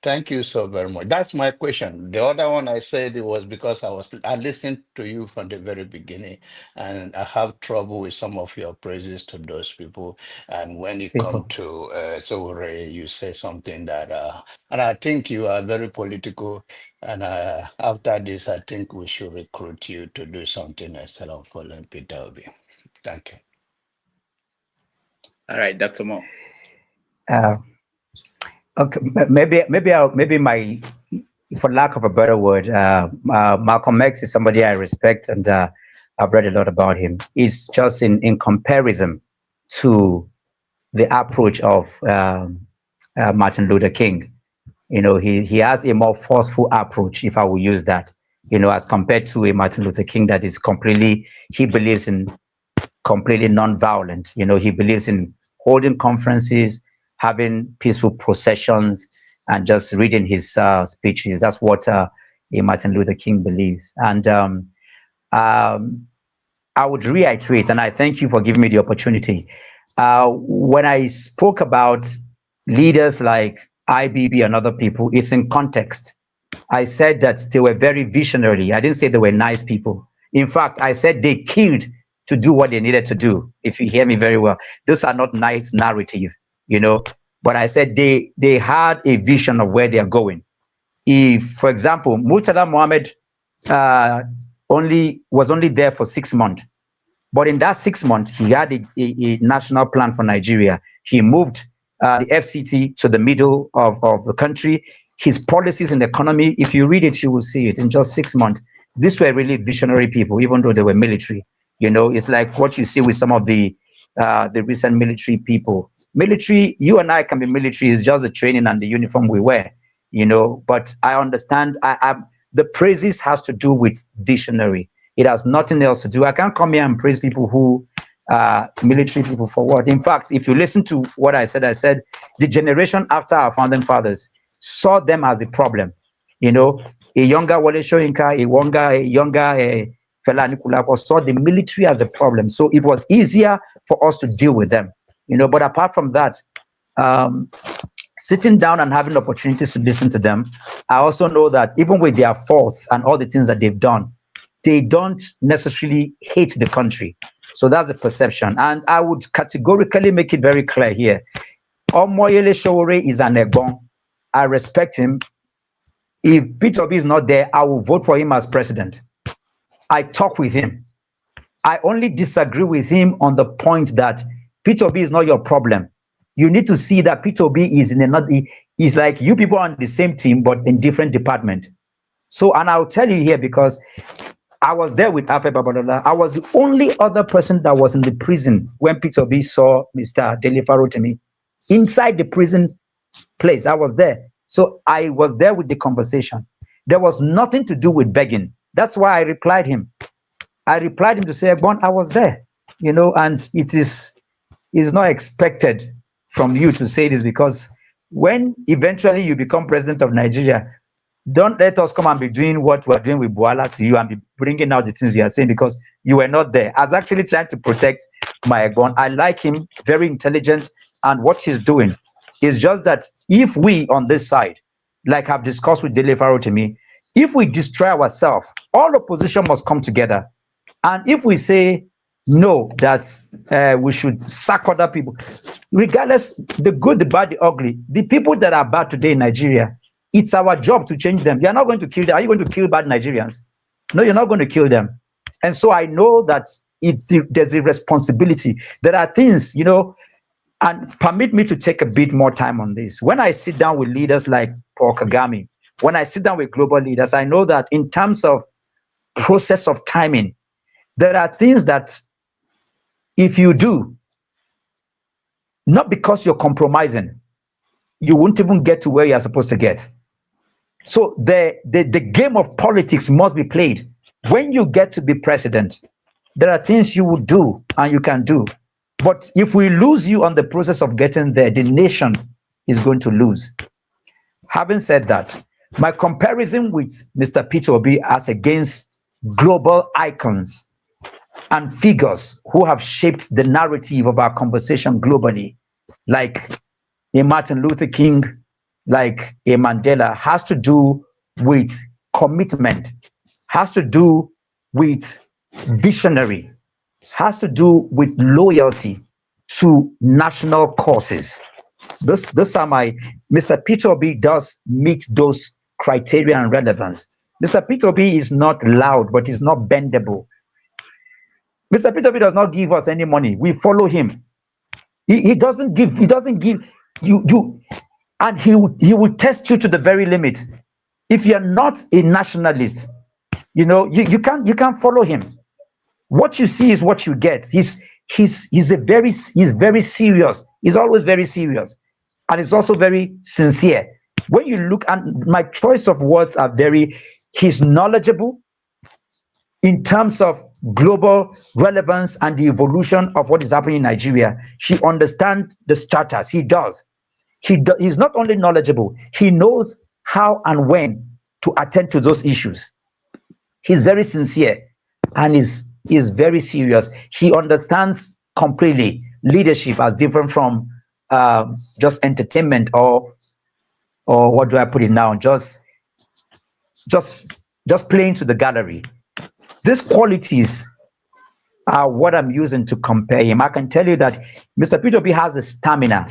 Thank you so very much. That's my question. The other one I said it was because I listened to you from the very beginning, and I have trouble with some of your praises to those people. And when it comes to Sowore, you say something that, and I think you are very political. And after this, I think we should recruit you to do something instead of following Peter Obi. Thank you. All right, Dr. Moore. Okay, maybe my, for lack of a better word, Malcolm X is somebody I respect, and I've read a lot about him. It's just in comparison to the approach of Martin Luther King. He has a more forceful approach, if I will use that, as compared to a Martin Luther King that is he believes in completely non-violent. He believes in holding conferences, having peaceful processions, and just reading his speeches. That's what a Martin Luther King believes. And I would reiterate, and I thank you for giving me the opportunity. When I spoke about leaders like IBB and other people, it's in context. I said that they were very visionary. I didn't say they were nice people. In fact, I said they killed to do what they needed to do. If you hear me very well, those are not nice narrative, but I said they had a vision of where they are going. If, for example, Murtala Mohammed was only there for 6 months, but in that 6 months, he had a national plan for Nigeria. He moved the FCT to the middle of the country. His policies in the economy, if you read it, you will see it. In just 6 months, these were really visionary people, even though they were military. It's like what you see with some of the recent military people. Military, you and I can be military, is just the training and the uniform we wear, But I understand. The praises has to do with visionary. It has nothing else to do. I can't come here and praise people who military people for what. In fact, if you listen to what I said the generation after our founding fathers saw them as the problem. A younger Wole Soyinka, a younger Fela Anikulapo saw the military as the problem. So it was easier for us to deal with them. But apart from that, sitting down and having opportunities to listen to them, I also know that even with their faults and all the things that they've done, they don't necessarily hate the country. So that's the perception. And I would categorically make it very clear here. Omoyele Sowore is an Egbon. I respect him. If Peter Obi is not there, I will vote for him as president. I talk with him. I only disagree with him on the point that Peter Obi is not your problem. You need to see that Peter Obi is in another, he's like you people are on the same team, but in different department. So, and I'll tell you here, because I was there with Afe Babalola. I was the only other person that was in the prison when Peter Obi saw Mr. Dele Farotimi inside the prison place. I was there. So I was there with the conversation. There was nothing to do with begging. That's why I replied him. I replied him to say, Bon, I was there, and it is not expected from you to say this, because when eventually you become president of Nigeria, don't let us come and be doing what we're doing with Boala to you and be bringing out the things you are saying because you were not there. I was actually trying to protect my Egbon. I like him, very intelligent, and what he's doing is just that if we on this side, like I've discussed with Dele Farotimi, if we destroy ourselves, all opposition must come together. And if we say no, that we should sack other people, regardless, the good, the bad, the ugly, the people that are bad today in Nigeria, it's our job to change them. You're not going to kill them. Are you going to kill bad Nigerians? No, you're not going to kill them. And so I know that there's a responsibility. There are things, and permit me to take a bit more time on this. When I sit down with leaders like Paul Kagame, when I sit down with global leaders, I know that in terms of process of timing, there are things that if you do, not because you're compromising, you won't even get to where you're supposed to get. So the game of politics must be played. When you get to be president, there are things you would do and you can do. But if we lose you on the process of getting there, the nation is going to lose. Having said that, my comparison with Mr. Peter Obi as against global icons and figures who have shaped the narrative of our conversation globally, like a Martin Luther King, like a Mandela, has to do with commitment, has to do with visionary, has to do with loyalty to national causes. Those are my, Mr. Peter Obi does meet those criteria and relevance. Mr. Peter Obi is not loud, but he's not bendable. Mr. Peter Obi does not give us any money. We follow him. He doesn't give you, and he will test you to the very limit. If you're not a nationalist, you can't follow him. What you see is what you get. He's very serious. He's always very serious, and he's also very sincere. When you look, and my choice of words are he's knowledgeable in terms of global relevance and the evolution of what is happening in Nigeria. He understands the status. He does. He's not only knowledgeable, he knows how and when to attend to those issues. He's very sincere and is very serious. He understands completely leadership as different from just entertainment or what do I put it now? Just playing to the gallery. These qualities are what I'm using to compare him. I can tell you that Mr. Peter Obi has the stamina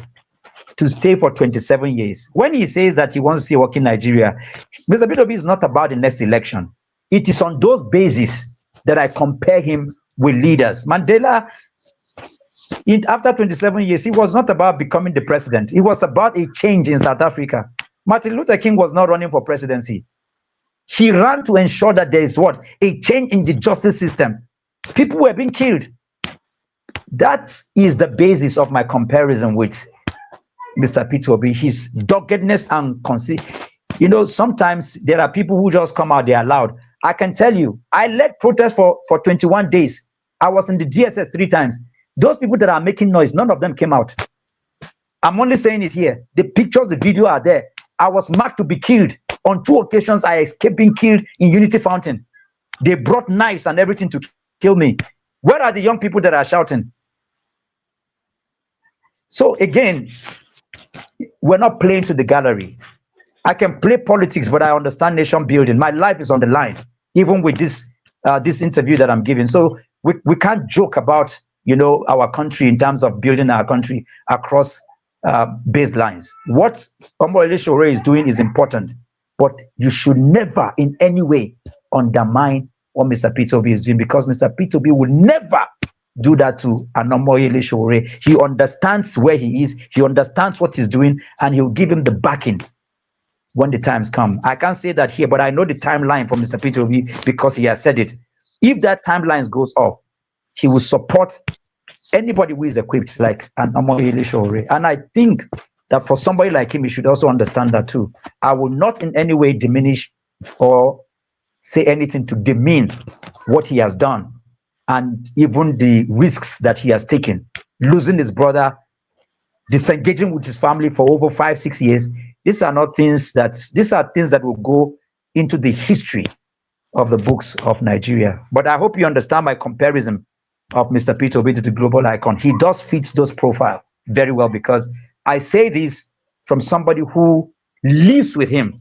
to stay for 27 years. When he says that he wants to see work in Nigeria, Mr. Peter Obi is not about the next election. It is on those bases that I compare him with leaders. Mandela, after 27 years, he was not about becoming the president. It was about a change in South Africa. Martin Luther King was not running for presidency. He ran to ensure that there is what? A change in the justice system. People were being killed. That is the basis of my comparison with Mr. Peter Obi, his doggedness and sometimes there are people who just come out, they are loud. I can tell you, I led protests for 21 days. I was in the DSS 3 times. Those people that are making noise, none of them came out. I'm only saying it here. The pictures, the video are there. I was marked to be killed. On 2 occasions, I escaped being killed in Unity Fountain. They brought knives and everything to kill me. Where are the young people that are shouting? So again, we're not playing to the gallery. I can play politics, but I understand nation building. My life is on the line, even with this interview that I'm giving. So we can't joke about our country in terms of building our country across baselines. What Omoyele Sowore is doing is important, but you should never in any way undermine what Mr. Peter Obi is doing, because Mr. Peter Obi will never do that to Omoyele Sowore. He understands where he is, he understands what he's doing, and he'll give him the backing when the times come. I can't say that here, but I know the timeline for Mr. Peter Obi because he has said it. If that timeline goes off, he will support anybody who is equipped like an Omoyele Sowore. And I think that for somebody like him, he should also understand that too. I will not in any way diminish or say anything to demean what he has done and even the risks that he has taken, losing his brother, disengaging with his family for over 5-6 years. These are things that will go into the history of the books of Nigeria. But I hope you understand my comparison of Mr. Peter Obi to the global icon. He does fit those profile very well, because I say this from somebody who lives with him,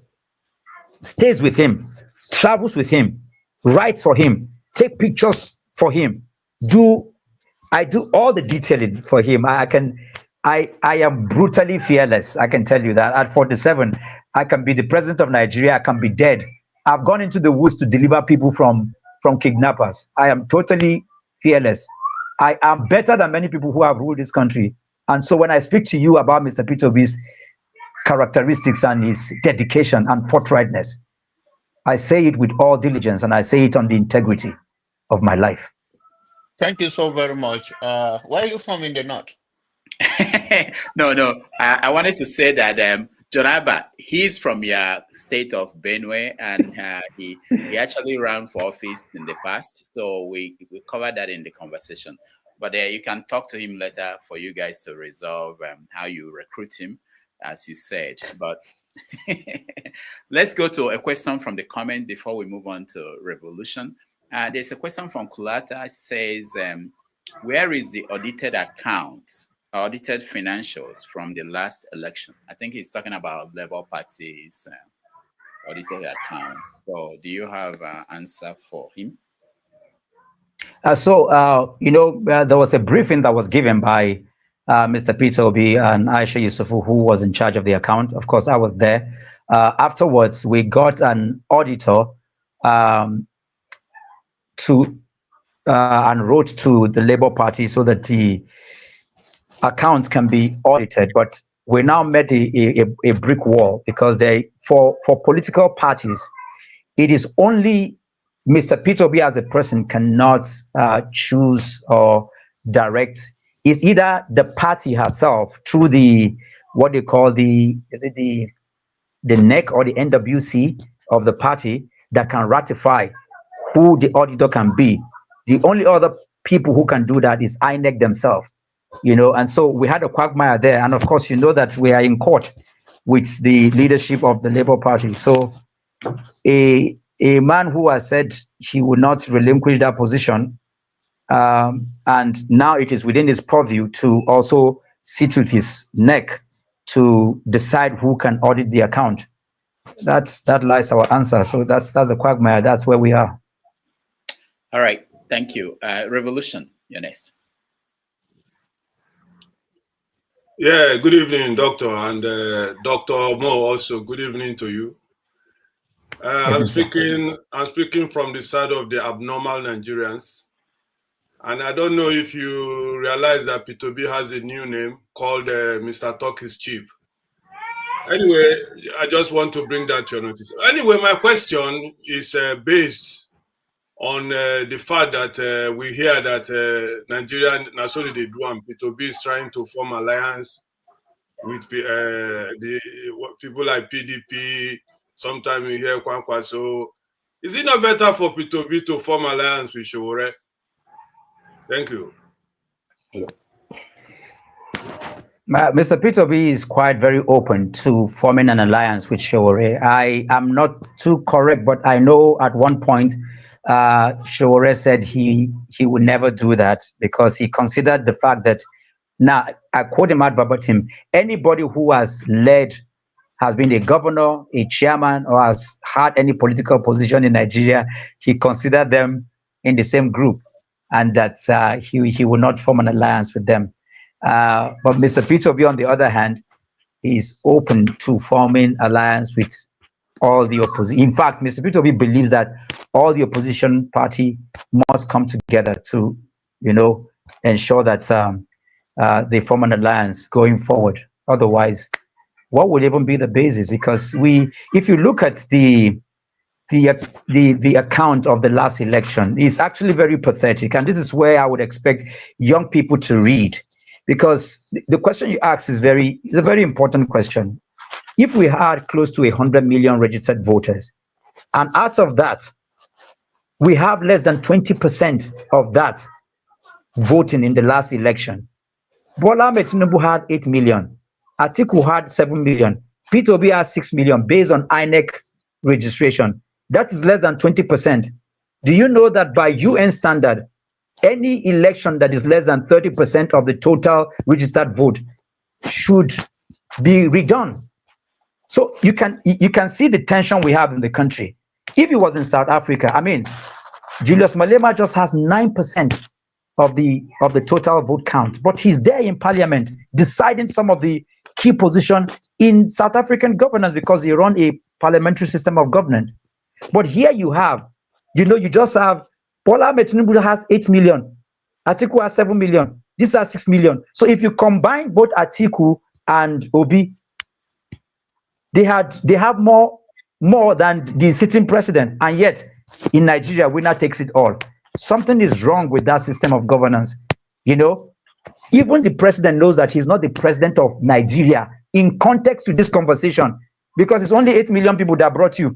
stays with him, travels with him, writes for him, take pictures for him. I do all the detailing for him. I am brutally fearless. I can tell you that at 47, I can be the president of Nigeria. I can be dead. I've gone into the woods to deliver people from kidnappers. I am totally fearless. I am better than many people who have ruled this country. And so when I speak to you about Mr. Peter Obi's characteristics and his dedication and forthrightness, I say it with all diligence, and I say it on the integrity of my life. Thank you so very much. Where are you from in the north? No. I wanted to say that Jonaba, he's from your state of Benue, and he actually ran for office in the past. So we covered that in the conversation. But you can talk to him later for you guys to resolve how you recruit him, as you said. But let's go to a question from the comment before we move on to revolution. There's a question from Kulata. It says, where is the audited accounts, audited financials from the last election? I think he's talking about Labour Party's audited accounts. So do you have an answer for him? There was a briefing that was given by Mr. Peter Obi and Aisha Yusufu, who was in charge of the account. Of course, I was there. Afterwards, we got an auditor and wrote to the Labour Party so that the accounts can be audited. But we now met a brick wall, because for political parties, it is only Mr. Peter Obi as a person cannot choose or direct. It's either the party herself through what they call the NEC or the NWC of the party that can ratify who the auditor can be. The only other people who can do that is INEC themselves, and so we had a quagmire there. And of course, that we are in court with the leadership of the Labour Party. So a man who has said he would not relinquish that position, and now it is within his purview to also sit with his neck to decide who can audit the account. That lies our answer. So that's a quagmire. That's where we are. All right. Thank you. Revolution, you're next. Yeah, good evening, Doctor, and Dr. Mo also, good evening to you. I'm speaking from the side of the abnormal Nigerians. And I don't know if you realize that Peter Obi has a new name called Mr. Talk is Cheap. Anyway, I just want to bring that to your notice. Anyway, my question is based on the fact that we hear that Nigeria, Nasori they do, and Peter Obi is trying to form alliance with the people like PDP. Sometimes we hear Kwankwa. So, is it not better for Peter Obi to form alliance with Showore? Thank you. Mr. Peter Obi is quite very open to forming an alliance with Showore. I am not too correct, but I know at one point Showore said he would never do that because he considered the fact that, now I quote him ad verbatim, anybody who has been a governor, a chairman, or has had any political position in Nigeria, he considered them in the same group, and that he would not form an alliance with them. But Mr. Peter Obi, on the other hand, is open to forming alliance with all the opposition. In fact, Mr. Peter Obi believes that all the opposition party must come together to, ensure that they form an alliance going forward. Otherwise, what would even be the basis? Because if you look at the account of the last election, it's actually very pathetic, and this is where I would expect young people to read. Because the question you ask is a very important question. If we had close to 100 million registered voters, and out of that, we have less than 20% of that voting in the last election. Bola Ahmed Tinubu had 8 million, Atiku had 7 million, Peter Obi had 6 million based on INEC registration. That is less than 20%. Do you know that by UN standard, any election that is less than 30% of the total registered vote should be redone? So you can see the tension we have in the country. If it was in South Africa, Julius Malema just has 9% of the total vote count, but he's there in parliament deciding some of the key positions in South African governance because they run a parliamentary system of government. But here you have, you just have Bola Ahmed Tinubu has 8 million, Atiku has 7 million, these are 6 million. So if you combine both Atiku and Obi, they have more than the sitting president, and yet in Nigeria, winner takes it all. Something is wrong with that system of governance. Even the president knows that he's not the president of Nigeria in context to this conversation, because it's only 8 million people that brought you.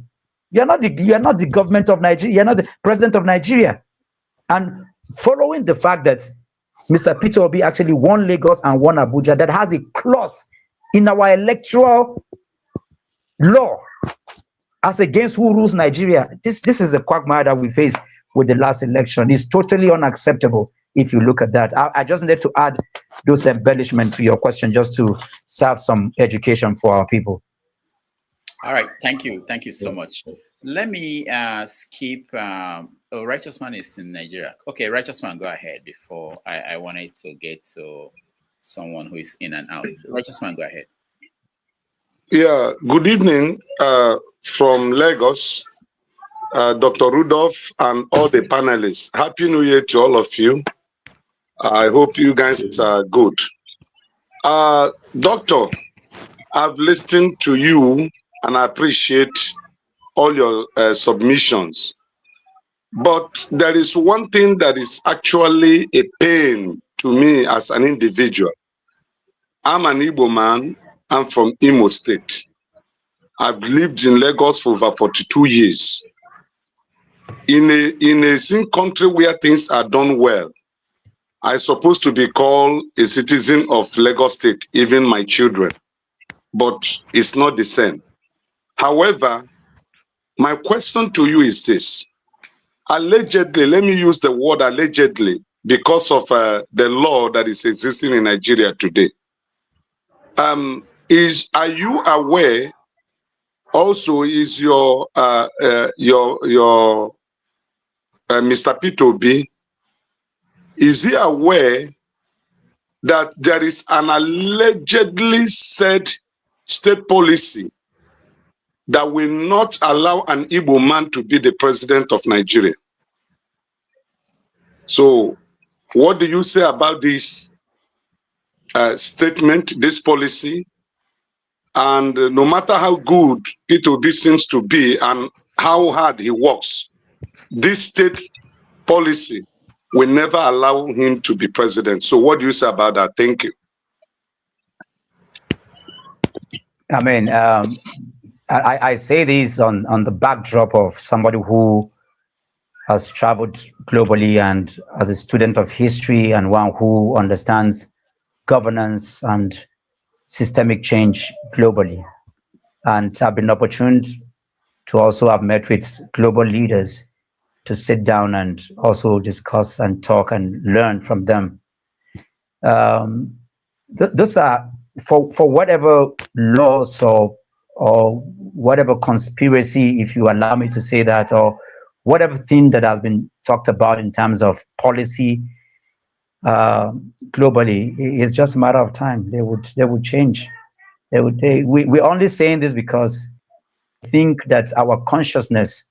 You're not the government of Nigeria. You're not the president of Nigeria. And following the fact that Mr. Peter Obi actually won Lagos and won Abuja, that has a clause in our electoral law as against who rules Nigeria. This is a quagmire that we face with the last election. It's totally unacceptable if you look at that. I just need to add those embellishments to your question just to serve some education for our people. All right, thank you so much. Let me skip. Righteous Man is in Nigeria. Okay, Righteous Man, go ahead. Before I wanted to get to someone who is in and out. Righteous Man, go ahead. Yeah, good evening from Lagos, Dr. Rudolph and all the panelists. Happy New Year to all of you. I hope you guys are good. Doctor, I've listened to you and I appreciate all your submissions. But there is one thing that is actually a pain to me as an individual. I'm an Igbo man. I'm from Imo State. I've lived in Lagos for over 42 years. In a same country where things are done well, I'm supposed to be called a citizen of Lagos State, even my children. But it's not the same. However, my question to you is this. Allegedly, let me use the word allegedly, because of the law that is existing in Nigeria today. Are you aware? Also, is your Mr. Peter Obi, is he aware that there is an allegedly said state policy that will not allow an Igbo man to be the president of Nigeria? So, what do you say about this statement, this policy? And no matter how good Peter Obi seems to be and how hard he works, this state policy will never allow him to be president. So what do you say about that? Thank you. I mean, I say this on the backdrop of somebody who has traveled globally and as a student of history and one who understands governance and systemic change globally. And I've been opportune to also have met with global leaders to sit down and also discuss and talk and learn from them. Those are for whatever laws or whatever conspiracy, if you allow me to say that, or whatever thing that has been talked about in terms of policy globally, it's just a matter of time. They would change. We're only saying this because I think that our consciousness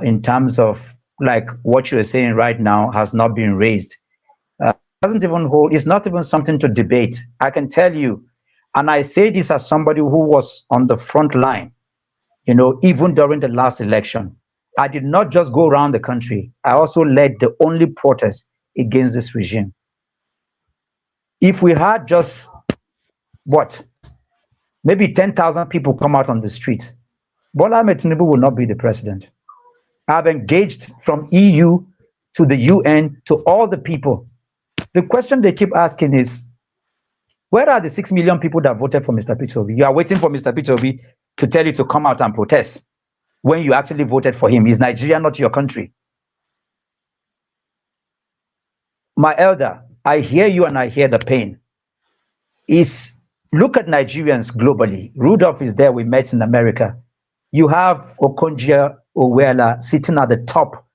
in terms of like what you're saying right now has not been raised. Doesn't even hold. It's not even something to debate. I can tell you, and I say this as somebody who was on the front line, even during the last election. I did not just go around the country. I also led the only protest against this regime. If we had just, maybe 10,000 people come out on the streets, Bola Ahmed Tinubu will not be the president. I've engaged from EU to the UN to all the people. The question they keep asking is, where are the 6 million people that voted for Mr. Peter Obi? You are waiting for Mr. Peter Obi to tell you to come out and protest when you actually voted for him. Is Nigeria not your country? My elder, I hear you and I hear the pain. Look at Nigerians globally. Rudolph is there, we met in America. You have Okonjo-Iweala sitting at the top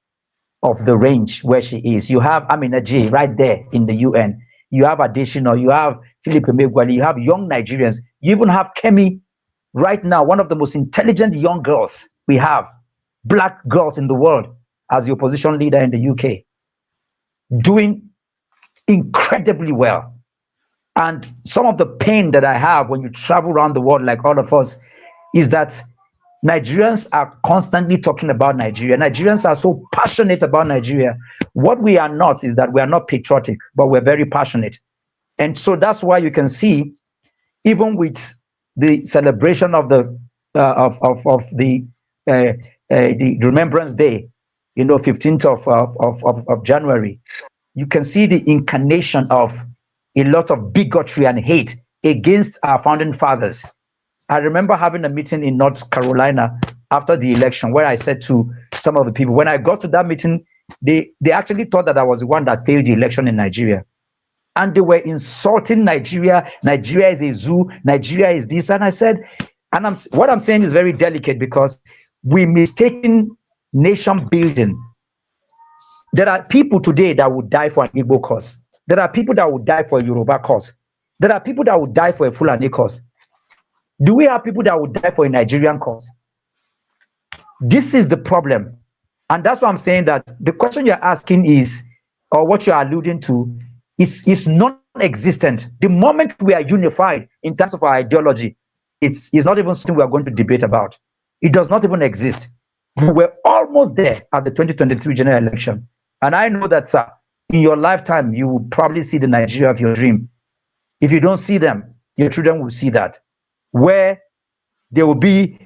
of the range where she is. You have Amina J right there in the UN. You have Adesina, you have Philip Emeagwali, you have young Nigerians. You even have Kemi right now, one of the most intelligent young girls we have, black girls in the world, as the opposition leader in the UK, doing incredibly well. And some of the pain that I have when you travel around the world like all of us is that Nigerians are constantly talking about Nigeria. Nigerians are so passionate about Nigeria. What we are not is that we are not patriotic, but we're very passionate. And so that's why you can see, even with the celebration of the Remembrance Day, 15th of January, you can see the incarnation of a lot of bigotry and hate against our founding fathers. I remember having a meeting in North Carolina after the election where I said to some of the people, when I got to that meeting, they actually thought that I was the one that failed the election in Nigeria. And they were insulting Nigeria. Nigeria is a zoo. Nigeria is this. And I said, what I'm saying is very delicate because we mistaken nation building. There are people today that would die for an Igbo cause. There are people that would die for a Yoruba cause. There are people that would die for a Fulani cause. Do we have people that would die for a Nigerian cause? This is the problem. And that's why I'm saying that the question you're asking is, or what you're alluding to, is non-existent. The moment we are unified in terms of our ideology, it's not even something we are going to debate about. It does not even exist. We were almost there at the 2023 general election. And I know that, sir, in your lifetime, you will probably see the Nigeria of your dream. If you don't see them, your children will see that. Where there will be,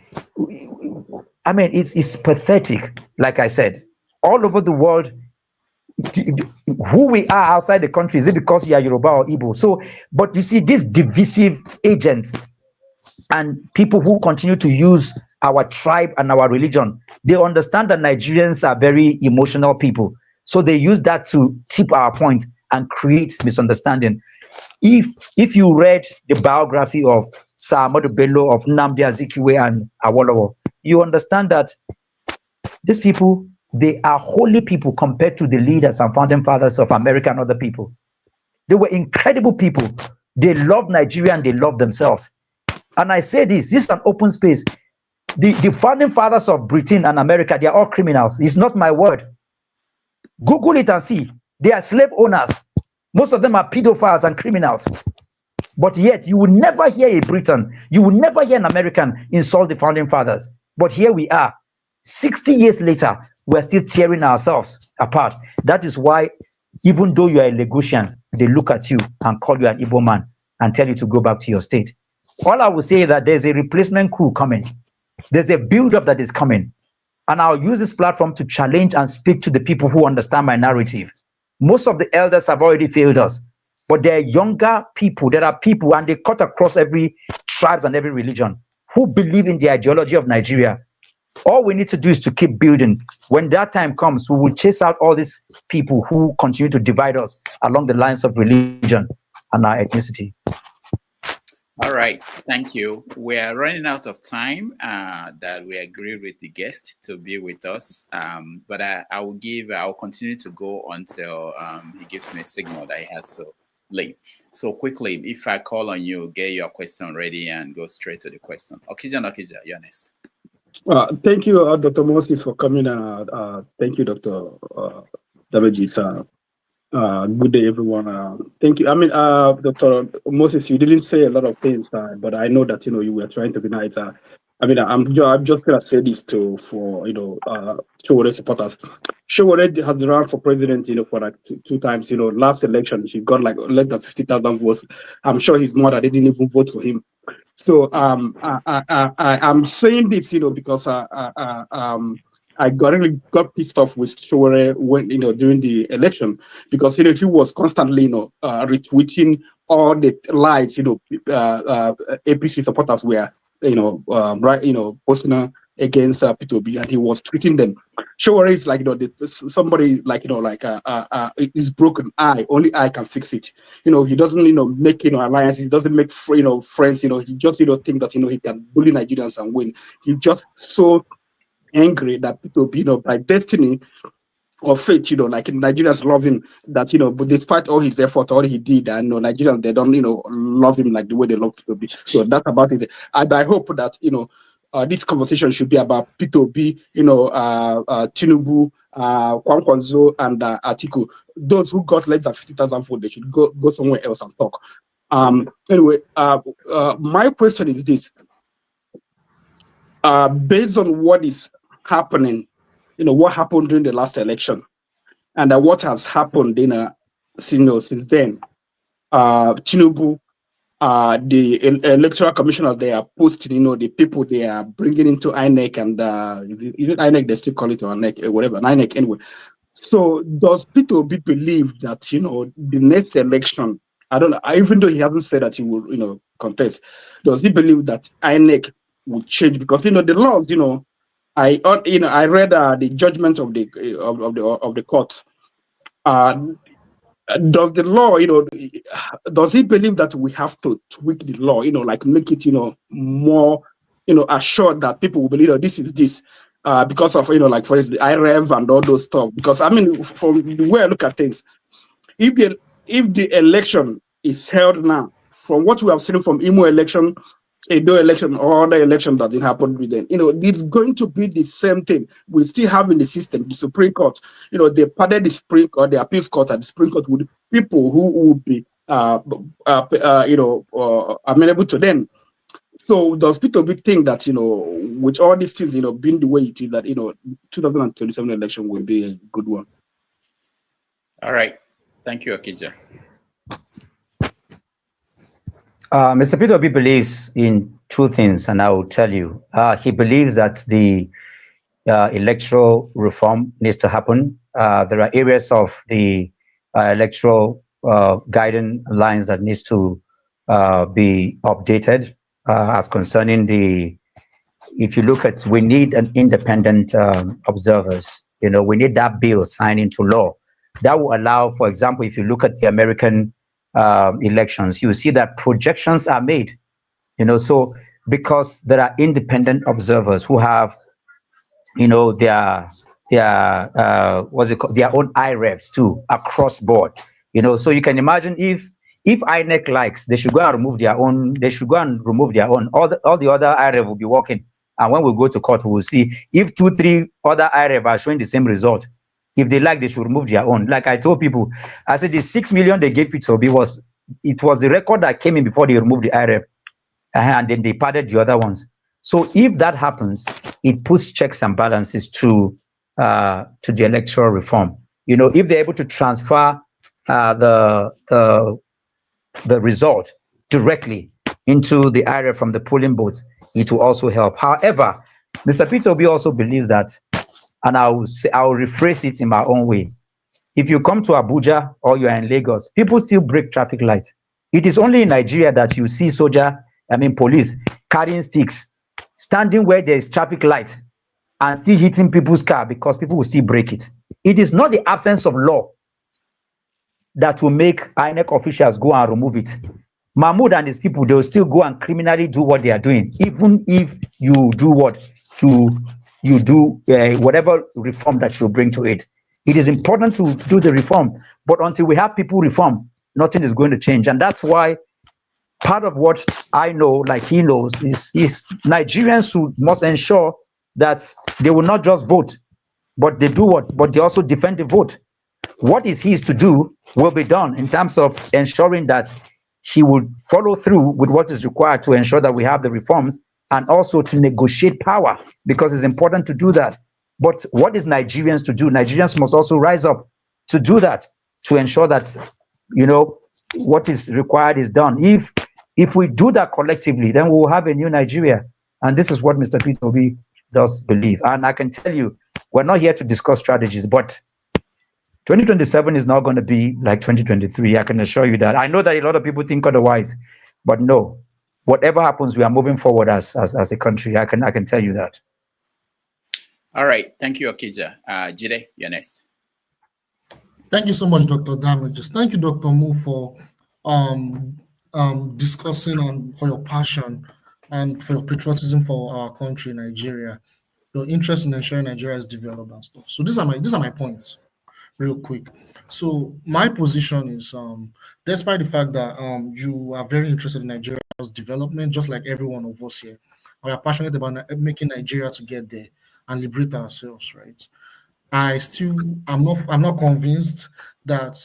I mean, it's pathetic, like I said. All over the world, who we are outside the country, is it because you are Yoruba or Igbo? So, but you see, these divisive agents and people who continue to use our tribe and our religion, they understand that Nigerians are very emotional people. So they use that to tip our point and create misunderstanding. If you read the biography of Sir Ahmadu Bello, of Nnamdi Azikiwe and Awolowo, you understand that these people, they are holy people compared to the leaders and founding fathers of America and other people. They were incredible people. They love Nigeria and they love themselves. And I say this is an open space. The founding fathers of Britain and America, they are all criminals. It's not my word. Google it and see. They are slave owners. Most of them are pedophiles and criminals. But yet, you will never hear a Briton, you will never hear an American insult the founding fathers. But here we are, 60 years later, we're still tearing ourselves apart. That is why, even though you are a Lagosian, they look at you and call you an Igbo man and tell you to go back to your state. All I will say is that there's a replacement coup coming. There's a build-up that is coming. And I'll use this platform to challenge and speak to the people who understand my narrative. Most of the elders have already failed us, but there are younger people, there are people, and they cut across every tribes and every religion, who believe in the ideology of Nigeria. All we need to do is to keep building. When that time comes, we will chase out all these people who continue to divide us along the lines of religion and our ethnicity. All right, thank you. We are running out of time that we agreed with the guest to be with us. But I'll continue to go until he gives me a signal that he has to leave. So quickly, if I call on you, get your question ready and go straight to the question. Okija, you're next. Thank you, Dr. Moses, for coming. Thank you, Dr. Dabeji. Good day, everyone. Thank you. I mean, Dr. Moses, you didn't say a lot of things, but I know that you were trying to be nice. I'm just gonna say this for Showore supporters. Showore has run for president, for like two times. Last election she got like less than 50,000 votes. I'm sure his mother didn't even vote for him. So I'm saying this, because I got pissed off with Showore when during the election, because he was constantly retweeting all the lies APC supporters were posting against Peter Obi, and he was tweeting them. Showore is like somebody his broken eye. Only I can fix it. He doesn't make alliances. He doesn't make friends. He just think that he can bully Nigerians and win. He just so angry that people, by destiny or fate, Nigerians love him, that, but despite all his effort, all he did, and Nigerians, they don't, love him like the way they love Peter Obi. So that's about it. And I hope that, this conversation should be about Peter Obi, Tinubu, Kwankwanzo, and Atiku. Those who got less than 50,000 votes, they should go somewhere else and talk. Anyway, my question is this. Based on what is happening, what happened during the last election, and what has happened since then, Tinubu, the electoral commissioners, they are posting, the people they are bringing into INEC, and even INEC, they still call it INEC, whatever, INEC anyway. So does Peter Obi believe that, the next election, I don't know, even though he hasn't said that he will, contest, does he believe that INEC would change? Because, the laws, I read the judgment of the court. Does the law, does he believe that we have to tweak the law, make it, more, assured that people will believe this is this, because of, for instance, the IREV and all those stuff? Because, from the way I look at things, if the election is held now, from what we have seen from Imo election, Edo election, or other election that didn't happen with them, it's going to be the same thing. We still have in the system, the Supreme Court, they padded the Supreme Court, the appeals court, and the Supreme Court with people who would be, amenable to them. So does Peter Obi think that, with all these things, being the way it is, that, 2027 election will be a good one? All right. Thank you, Okija. Mr. Peter Obi believes in two things, and I will tell you. He believes that the electoral reform needs to happen. There are areas of the electoral guidance lines that needs to be updated as concerning if you look at, we need an independent observers. We need that bill signed into law. That will allow, for example, if you look at the American elections, you see that projections are made, so because there are independent observers who have, their their own IREVs too, across board, so you can imagine if INEC likes, they should go and remove their own, all the other IREV will be working, and when we go to court, we will see if 2-3 other IREV are showing the same result. If they like, they should remove their own. Like I told people, I said the 6 million they gave Peter Obi was it was the record that came in before they removed the IREP, and then they padded the other ones. So if that happens, it puts checks and balances to the electoral reform. You know, if they're able to transfer the result directly into the area from the polling booths, it will also help. However, Mr. Peter Obi also believes that, and I'll rephrase it in my own way. If you come to Abuja or you are in Lagos, people still break traffic lights. It is only in Nigeria that you see police carrying sticks, standing where there is traffic light and still hitting people's car because people will still break it. It is not the absence of law that will make INEC officials go and remove it. Mahmoud and his people, they will still go and criminally do what they are doing, even if you do what you do, whatever reform that you bring to it. It is important to do the reform, but until we have people reform, nothing is going to change. And that's why part of what I know, like he knows, is Nigerians who must ensure that they will not just vote, but they do what? But they also defend the vote. What is his to do will be done in terms of ensuring that he would follow through with what is required to ensure that we have the reforms, and also to negotiate power, because it's important to do that. But what is Nigerians to do? Nigerians must also rise up to do that, to ensure that, you know, what is required is done. If we do that collectively, then we will have a new Nigeria. And this is what Mr. Peter Obi does believe. And I can tell you, we're not here to discuss strategies, but 2027 is not going to be like 2023. I can assure you that. I know that a lot of people think otherwise, but no, whatever happens, we are moving forward as a country. I can tell you that. All right. Thank you, Okija. Jide, you're next. Thank you so much, Dr. Damages. Thank you, Dr. Mo, for discussing and for your passion and for your patriotism for our country, Nigeria, your interest in ensuring Nigeria's development and stuff. So these are my points, real quick. So my position is, despite the fact that you are very interested in Nigeria's development, just like every one of us here, we are passionate about making Nigeria to get there and liberate ourselves, right? I'm not convinced that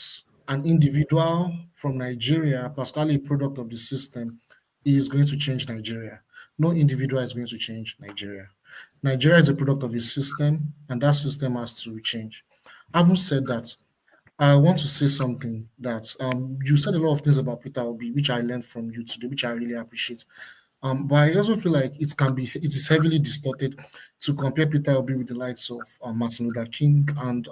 an individual from Nigeria, particularly a product of the system, is going to change Nigeria. No individual is going to change Nigeria. Nigeria is a product of a system, and that system has to change. Having said that, I want to say something that you said a lot of things about Peter Obi, which I learned from you today, which I really appreciate. But I also feel like it is heavily distorted to compare Peter Obi with the likes of Martin Luther King and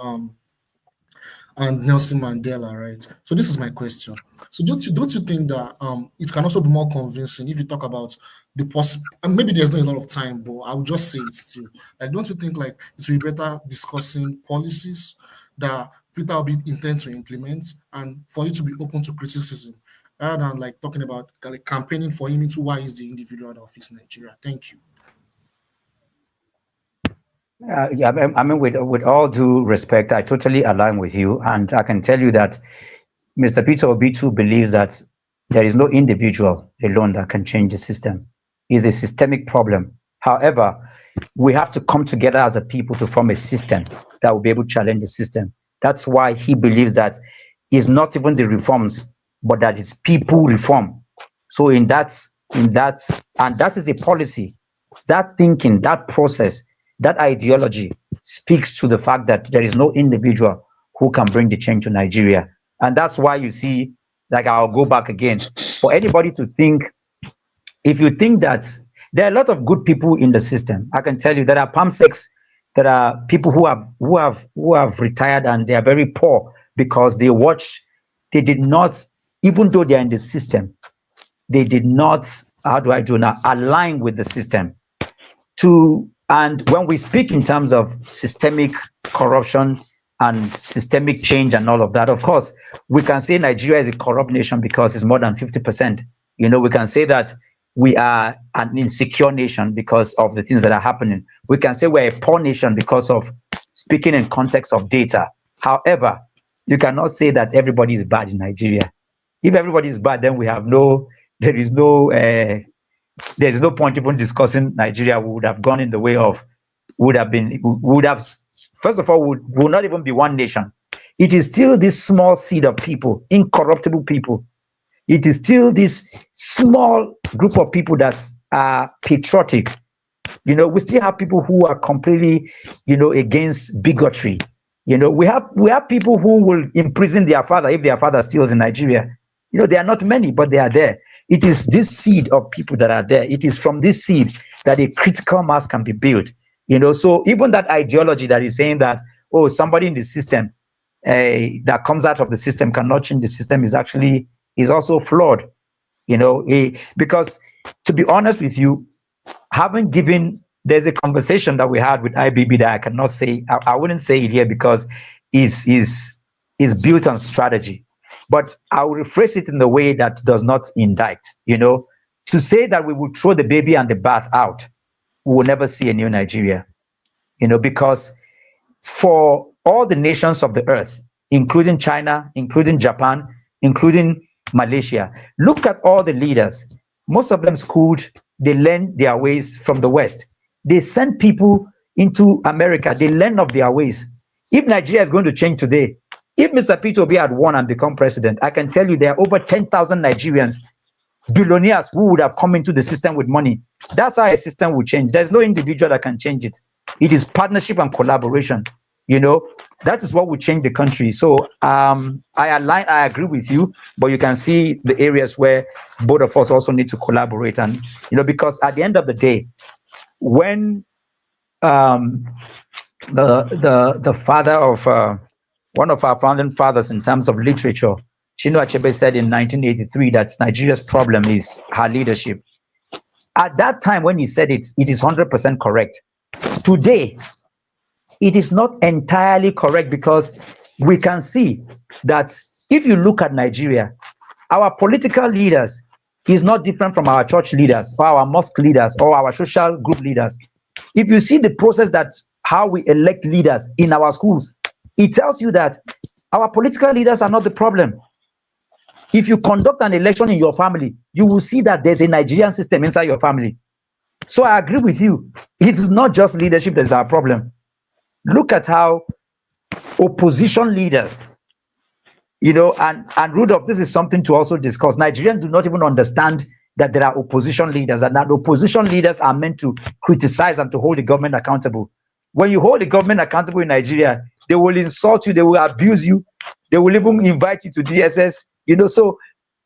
Nelson Mandela, right? So this is my question. So don't you think that it can also be more convincing if you talk about the possible? And maybe there's not a lot of time, but I'll just say it still. Like, don't you think like it will be better discussing policies that Peter Obi intends to implement, and for it to be open to criticism, rather than like talking about like campaigning for him into why he's the individual that will fix Nigeria? Thank you. Yeah, I mean, with all due respect, I totally align with you, and I can tell you that Mr. Peter Obi too believes that there is no individual alone that can change the system. It's a systemic problem. However, we have to come together as a people to form a system that will be able to challenge the system. That's why he believes that it's not even the reforms, but that it's people reform. So and that is a policy, that thinking, that process, that ideology speaks to the fact that there is no individual who can bring the change to Nigeria. And that's why you see, like, I'll go back again, for anybody to think, if you think that there are a lot of good people in the system, I can tell you there are PAMSECs, there are people who have retired and they are very poor because they did not, even though they are in the system, they did not, align with the system. And when we speak in terms of systemic corruption and systemic change and all of that, of course, we can say Nigeria is a corrupt nation because it's more than 50%. You know, we can say that we are an insecure nation because of the things that are happening. We can say we're a poor nation because of speaking in context of data. However, you cannot say that everybody is bad in Nigeria. If everybody is bad, then there is no point even discussing Nigeria. We would have gone in the way of, first of all, would not even be one nation. It is still this small seed of people, incorruptible people. it is still this small group of people that are patriotic. You know, we still have people who are completely, you know, against bigotry. You know, we have people who will imprison their father if their father steals in Nigeria. You know, they are not many, but they are there. It is this seed of people that are there. It is from this seed that a critical mass can be built. You know, so even that ideology that is saying that, oh, somebody in the system that comes out of the system cannot change the system is also flawed. You know, because to be honest with you, there's a conversation that we had with IBB that I cannot say, I wouldn't say it here because is built on strategy, but I will rephrase it in the way that does not indict. You know, to say that we will throw the baby and the bath out, we will never see a new Nigeria. You know, because for all the nations of the earth, including China, including Japan, including Malaysia, look at all the leaders. Most of them schooled, they learned their ways from the West. They send people into America, they learn of their ways. If Nigeria is going to change today, if Mr. Peter Obi had won and become president, I can tell you there are over 10,000 Nigerians, billionaires, who would have come into the system with money. That's how a system will change. There's no individual that can change it. It is partnership and collaboration. You know, that is what will change the country. So I agree with you, but you can see the areas where both of us also need to collaborate. And, you know, because at the end of the day, when the father of one of our founding fathers in terms of literature, Chinua Achebe, said in 1983 that Nigeria's problem is her leadership. At that time when he said it, it is 100% correct. Today, it is not entirely correct, because we can see that if you look at Nigeria, our political leaders is not different from our church leaders or our mosque leaders or our social group leaders. If you see the process that how we elect leaders in our schools, it tells you that our political leaders are not the problem. If you conduct an election in your family, you will see that there's a Nigerian system inside your family. So I agree with you. It is not just leadership that is our problem. Look at how opposition leaders, you know, and Rudolph, this is something to also discuss. Nigerians do not even understand that there are opposition leaders, and that opposition leaders are meant to criticize and to hold the government accountable. When you hold the government accountable in Nigeria, they will insult you, they will abuse you, they will even invite you to DSS, you know. So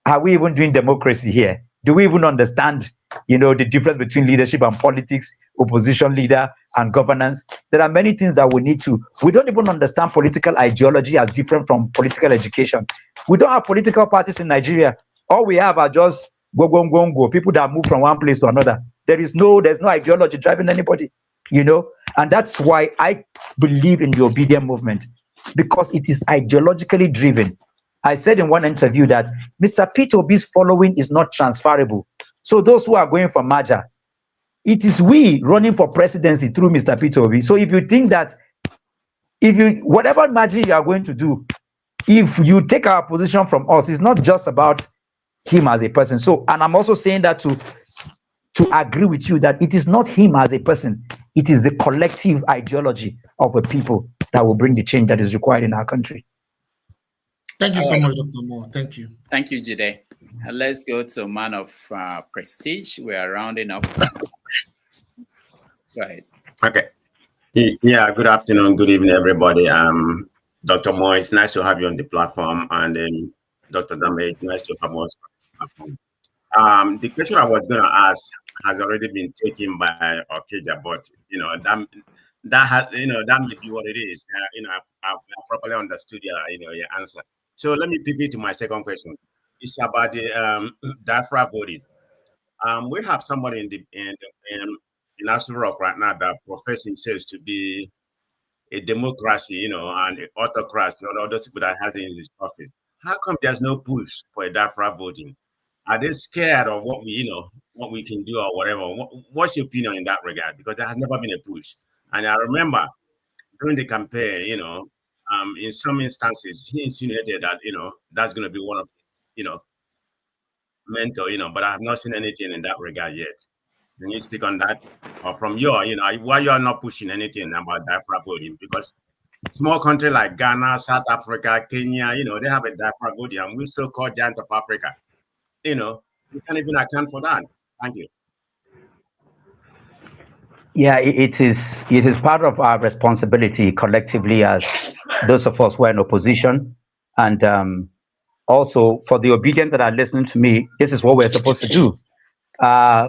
are we even doing democracy here? Do we even understand, you know, the difference between leadership and politics, opposition leader and governance? There are many things that we need to. We don't even understand political ideology as different from political education. We don't have political parties in Nigeria. All we have are just go, people that move from one place to another. There's no ideology driving anybody, you know. And that's why I believe in the obedient movement, because it is ideologically driven. I said in one interview that Mr. Peter Obi's following is not transferable. So those who are going for merger, it is we running for presidency through Mr. Peter Obi. So if you think that whatever merger you are going to do, if you take our position from us, it's not just about him as a person. So, and I'm also saying that to agree with you that it is not him as a person, it is the collective ideology of a people that will bring the change that is required in our country. Thank you so much, Dr. Moore. Thank you. Thank you, Jide. Let's go to a man of prestige. We are rounding up. Go ahead. Okay. Yeah, good afternoon, good evening, everybody. Dr. Moore, it's nice to have you on the platform, and then Dr. Dame, nice to have us on the platform. The question I was going to ask has already been taken by Okija, but you know that has, you know, that may be what it is. You know, I've properly understood your answer. So let me pivot to my second question. It's about the diaspora voting. We have somebody in Nassau Rock right now that professes himself to be a democracy, you know, and an autocracy, all those people that has in his office. How come there's no push for a diaspora voting? Are they scared of what we can do or whatever? What's your opinion in that regard? Because there has never been a push. And I remember during the campaign, you know, in some instances, he insinuated that, you know, that's going to be one of his, you know, mentor, you know, but I have not seen anything in that regard yet. Can you speak on that? Or from your, you know, why you are not pushing anything about diaspora voting? Because small country like Ghana, South Africa, Kenya, you know, they have a diaspora voting, and we're so-called giant of Africa. you can't even account for that. Thank you. Yeah, it is part of our responsibility collectively as those of us who are in opposition, and also for the obedient that are listening to me. This is what we're supposed to do.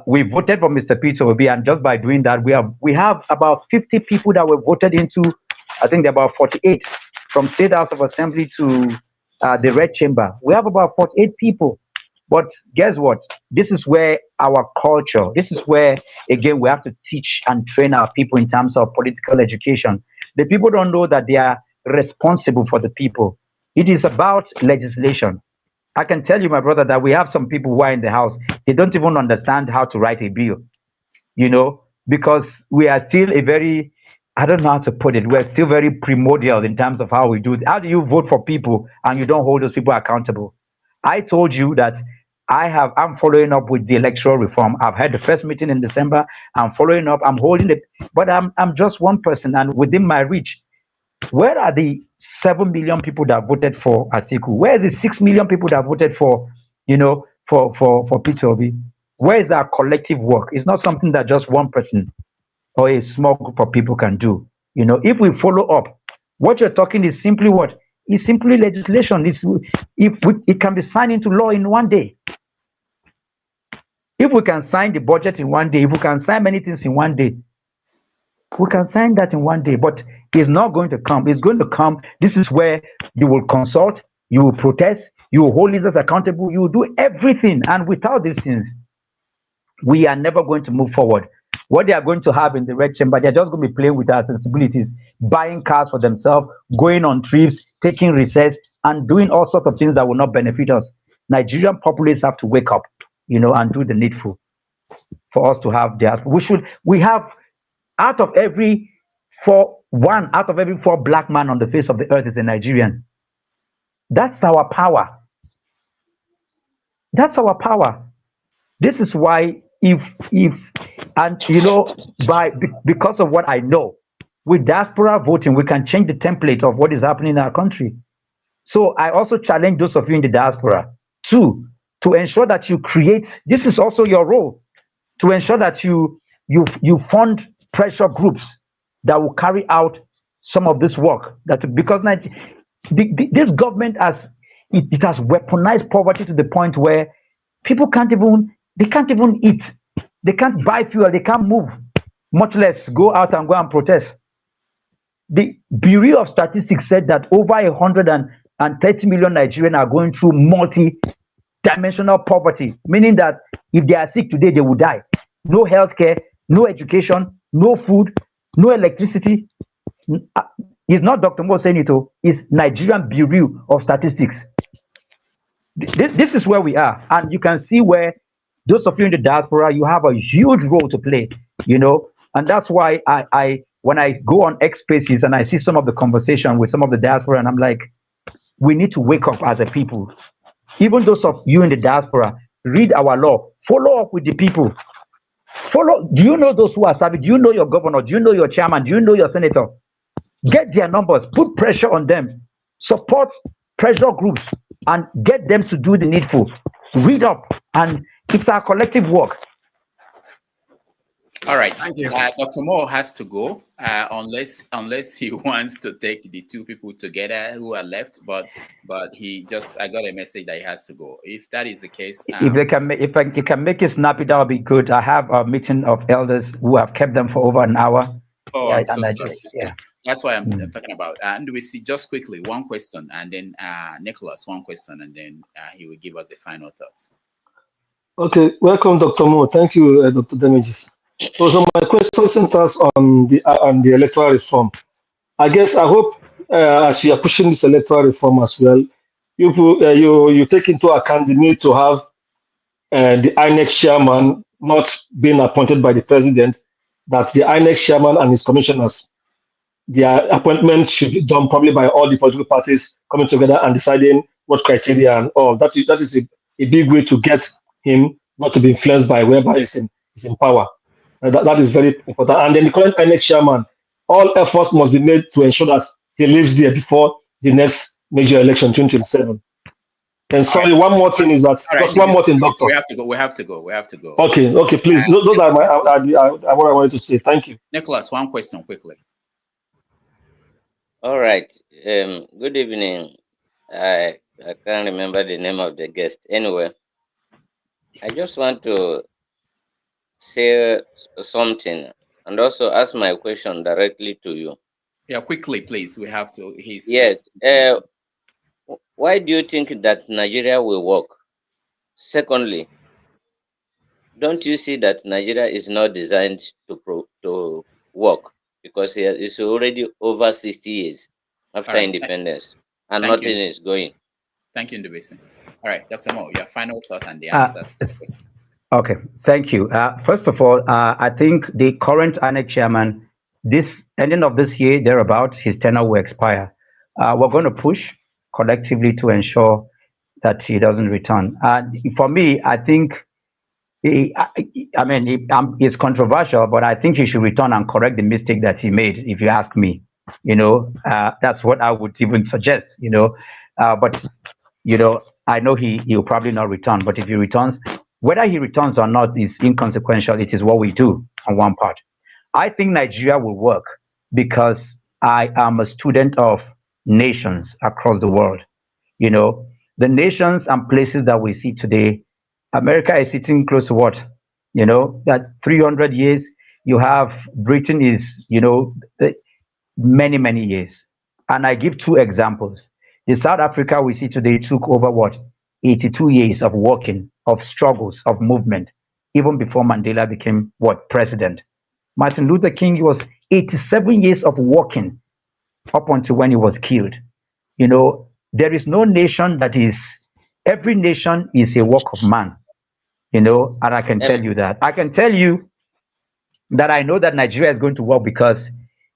We voted for Mr. Peter Obi, and just by doing that, we have about 50 people that were voted into. I think there are about 48 from State House of Assembly to the Red Chamber. We have about 48 people. But guess what? This is where our culture, this is where, again, we have to teach and train our people in terms of political education. The people don't know that they are responsible for the people. It is about legislation. I can tell you, my brother, that we have some people who are in the house, they don't even understand how to write a bill, because we are still I don't know how to put it, we're still very primordial in terms of how we do it. How do you vote for people and you don't hold those people accountable? I told you that I'm following up with the electoral reform. I've had the first meeting in December. I'm following up. I'm holding it, but I'm just one person, and within my reach. Where are the 7 million people that voted for Atiku? Where is the 6 million people that voted for Peter Obi? Where is our collective work? It's not something that just one person or a small group of people can do. If we follow up, what you're talking is simply what? It's simply legislation. It can be signed into law in one day. If we can sign the budget in one day, if we can sign many things in one day, we can sign that in one day. But it's not going to come. It's going to come. This is where you will consult, you will protest, you will hold leaders accountable, you will do everything. And without these things, we are never going to move forward. What they are going to have in the Red Chamber, they're just going to be playing with our sensibilities, buying cars for themselves, going on trips, taking recess, and doing all sorts of things that will not benefit us. Nigerian populace have to wake up, and do the needful for us to have that. We have one out of every four black man on the face of the earth is a Nigerian. That's our power. That's our power. This is why because of what I know, with diaspora voting, we can change the template of what is happening in our country. So I also challenge those of you in the diaspora to ensure that you create, this is also your role, to ensure that you fund pressure groups that will carry out some of this work. Because this government has weaponized poverty to the point where people can't even eat. They can't buy fuel, they can't move, much less go out and protest. The Bureau of Statistics said that over 130 million Nigerians are going through multi-dimensional poverty, meaning that if they are sick today, they will die. No healthcare, no education, no food, no electricity. It's not Dr. Mo saying it, it's Nigerian Bureau of Statistics. This is where we are, and you can see where those of you in the diaspora, you have a huge role to play, and that's why when I go on X Spaces and I see some of the conversation with some of the diaspora, and I'm like, we need to wake up as a people. Even those of you in the diaspora, read our law, follow up with the people. Do you know those who are serving? Do you know your governor? Do you know your chairman? Do you know your senator? Get their numbers, put pressure on them, support pressure groups, and get them to do the needful. Read up, and it's our collective work. All right. Thank you. Dr. Moore has to go, unless he wants to take the two people together who are left. But I got a message that he has to go. If that is the case, if you can make it snappy, that would be good. I have a meeting of elders who have kept them for over an hour. Oh, I'm so sorry. Yeah. That's why I'm talking about. And we see just quickly one question, and then Nicholas one question, and then he will give us the final thoughts. Okay, welcome, Dr. Mo. Thank you, Dr. Damages. So my question centers on the electoral reform. I hope as we are pushing this electoral reform as well, you take into account the need to have the INEC chairman not being appointed by the president, that the INEC chairman and his commissioners, their appointments should be done probably by all the political parties coming together and deciding what criteria and all. That is a big way to get him not to be influenced by whoever is in power. That is very important. And then the current INEC chairman, all efforts must be made to ensure that he lives there before the next major election, 2027. And sorry, one more thing is that just one more thing, doctor. We have to go. We have to go. We have to go. Okay, please. Those are what I wanted to say. Thank you. Nicholas, one question quickly. All right. Good evening. I can't remember the name of the guest. Anyway, I just want to say something and also ask my question directly to you. Yeah, quickly, please. We have to. Yes. Why do you think that Nigeria will work? Secondly, don't you see that Nigeria is not designed to work because it's already over 60 years after independence and nothing is going? Thank you, Ndubisi. All right, Dr. Mo, your final thought and the answers to the question. Okay, thank you. First of all, I think the current INEC chairman, this ending of this year, thereabout, his tenure will expire. We're going to push collectively to ensure that he doesn't return. For me, I think, it's controversial, but I think he should return and correct the mistake that he made, if you ask me. That's what I would even suggest, but, I know he'll probably not return, but if he returns, whether he returns or not is inconsequential. It is what we do on one part. I think Nigeria will work because I am a student of nations across the world. The nations and places that we see today, America is sitting close to what? That 300 years. You have Britain is, many, many years. And I give two examples. The South Africa we see today took over what? 82 years of working, of struggles, of movement, even before Mandela became what? President. Martin Luther King was 87 years of working up until when he was killed. There is no nation that is, every nation is a work of man, and I can tell you that. I can tell you that I know that Nigeria is going to work because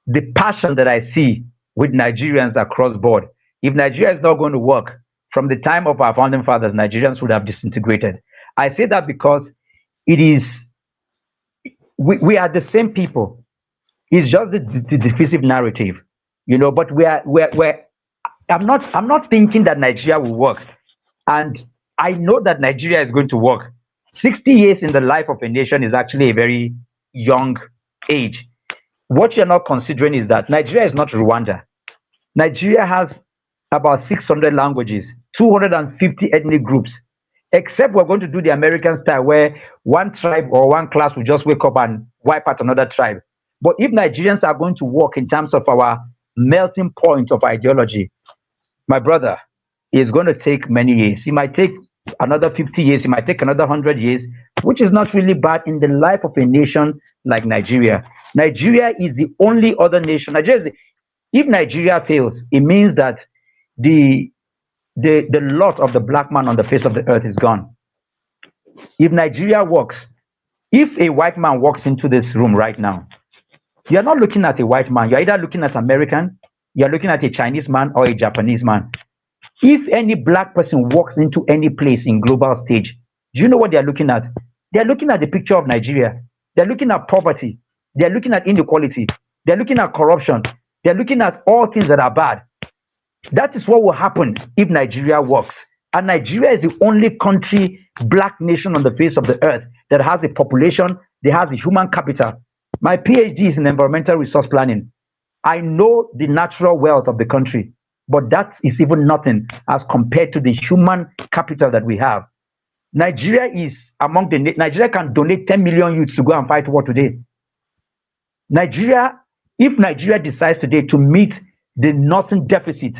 the passion that I see with Nigerians across board, if Nigeria is not going to work, from the time of our founding fathers, Nigerians would have disintegrated. I say that because it is, we are the same people. It's just the divisive narrative, but I'm not thinking that Nigeria will work. And I know that Nigeria is going to work. 60 years in the life of a nation is actually a very young age. What you're not considering is that Nigeria is not Rwanda. Nigeria has about 600 languages, 250 ethnic groups, except we're going to do the American style where one tribe or one class will just wake up and wipe out another tribe. But if Nigerians are going to work in terms of our melting point of ideology, my brother, it's going to take many years. It might take another 50 years. It might take another 100 years, which is not really bad in the life of a nation like Nigeria. Nigeria is the only other nation. If Nigeria fails, it means that the lot of the black man on the face of the earth is gone. If Nigeria works, if a white man walks into this room right now, you're not looking at a white man. You're either looking at American, you're looking at a Chinese man or a Japanese man. If any black person walks into any place in global stage, do you know what they're looking at? They're looking at the picture of Nigeria. They're looking at poverty. They're looking at inequality. They're looking at corruption. They're looking at all things that are bad. That is what will happen if Nigeria works. And Nigeria is the only country, black nation on the face of the earth that has a population, that has a human capital. My PhD is in environmental resource planning. I know the natural wealth of the country, but that is even nothing as compared to the human capital that we have. Nigeria is among the, Nigeria can donate 10 million youths to go and fight war today. If Nigeria decides today to meet the nursing deficit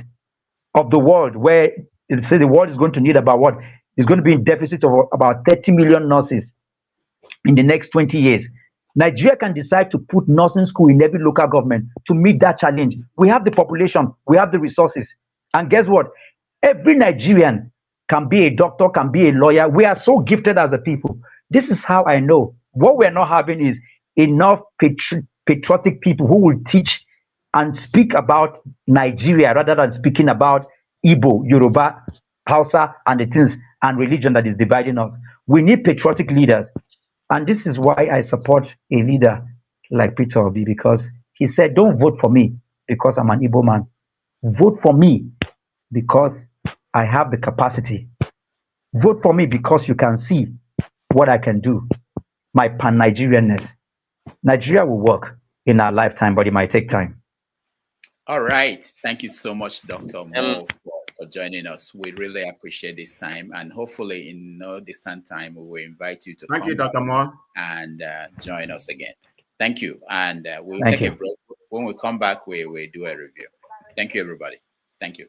of the world, where they say the world is going to need about what? It's going to be in deficit of about 30 million nurses in the next 20 years. Nigeria can decide to put nursing school in every local government to meet that challenge. We have the population, we have the resources. And guess what? Every Nigerian can be a doctor, can be a lawyer. We are so gifted as a people. This is how I know. What we're not having is enough patriotic people who will teach and speak about Nigeria rather than speaking about Igbo, Yoruba, Hausa, and the things and religion that is dividing us. We need patriotic leaders. And this is why I support a leader like Peter Obi, because he said, don't vote for me because I'm an Igbo man. Vote for me because I have the capacity. Vote for me because you can see what I can do. My pan-Nigerianness. Nigeria will work in our lifetime, but it might take time. All right. Thank you so much, Dr. Mo, for joining us. We really appreciate this time. And hopefully in no distant time, we will invite you to Thank come you, Dr. Mo, and join us again. Thank you. And we'll Thank take you. a break. When we come back, we do a review. Thank you, everybody. Thank you.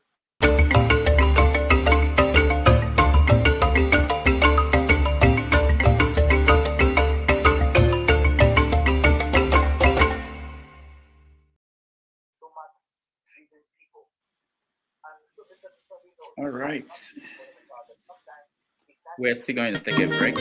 All right. We're still going to take a break.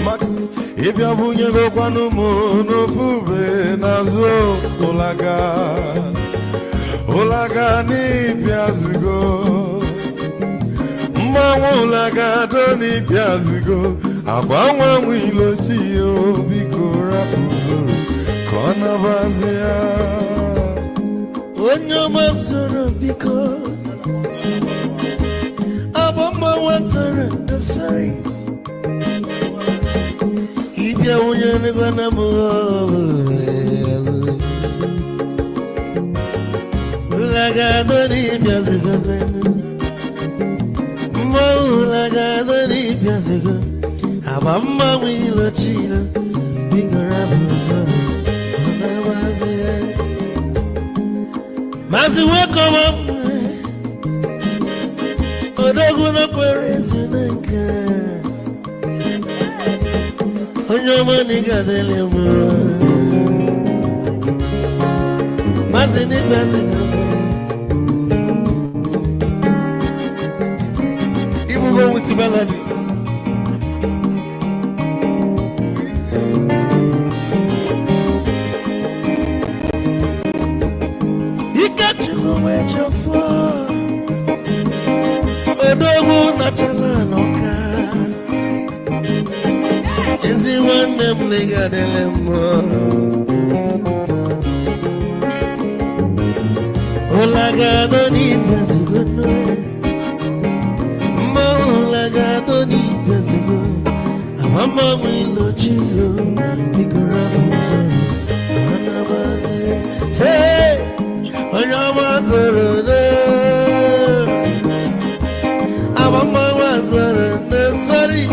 Max, ibia bunye lokwanu mo no fube nazo Olaga ni biazugo Mmanwu olaga do ni biazugo Agbanwe nwilo chi o biko rapuzoro Kona bazia Onyo mazoro biko Abamba watore dosari Ibia unye ni gwana mo Lagadori biazigo Mo lagadori biazigo Abamba wilo chino Bigora buzoro Ona wazi Mazi wako mamwe Odogu no kwere zinenka Onyomo nigadele mo Mazi ni biazigo Go with the melody. You got to go with your phone. Odogu nachala noka. Is it one them nigga delemo? Olaga doni pesi gono. Lagadoni pezigo Amama wilo chilo Bigora buzoro Anabazi Say Onyama zoro de Amama wazoro de Sorry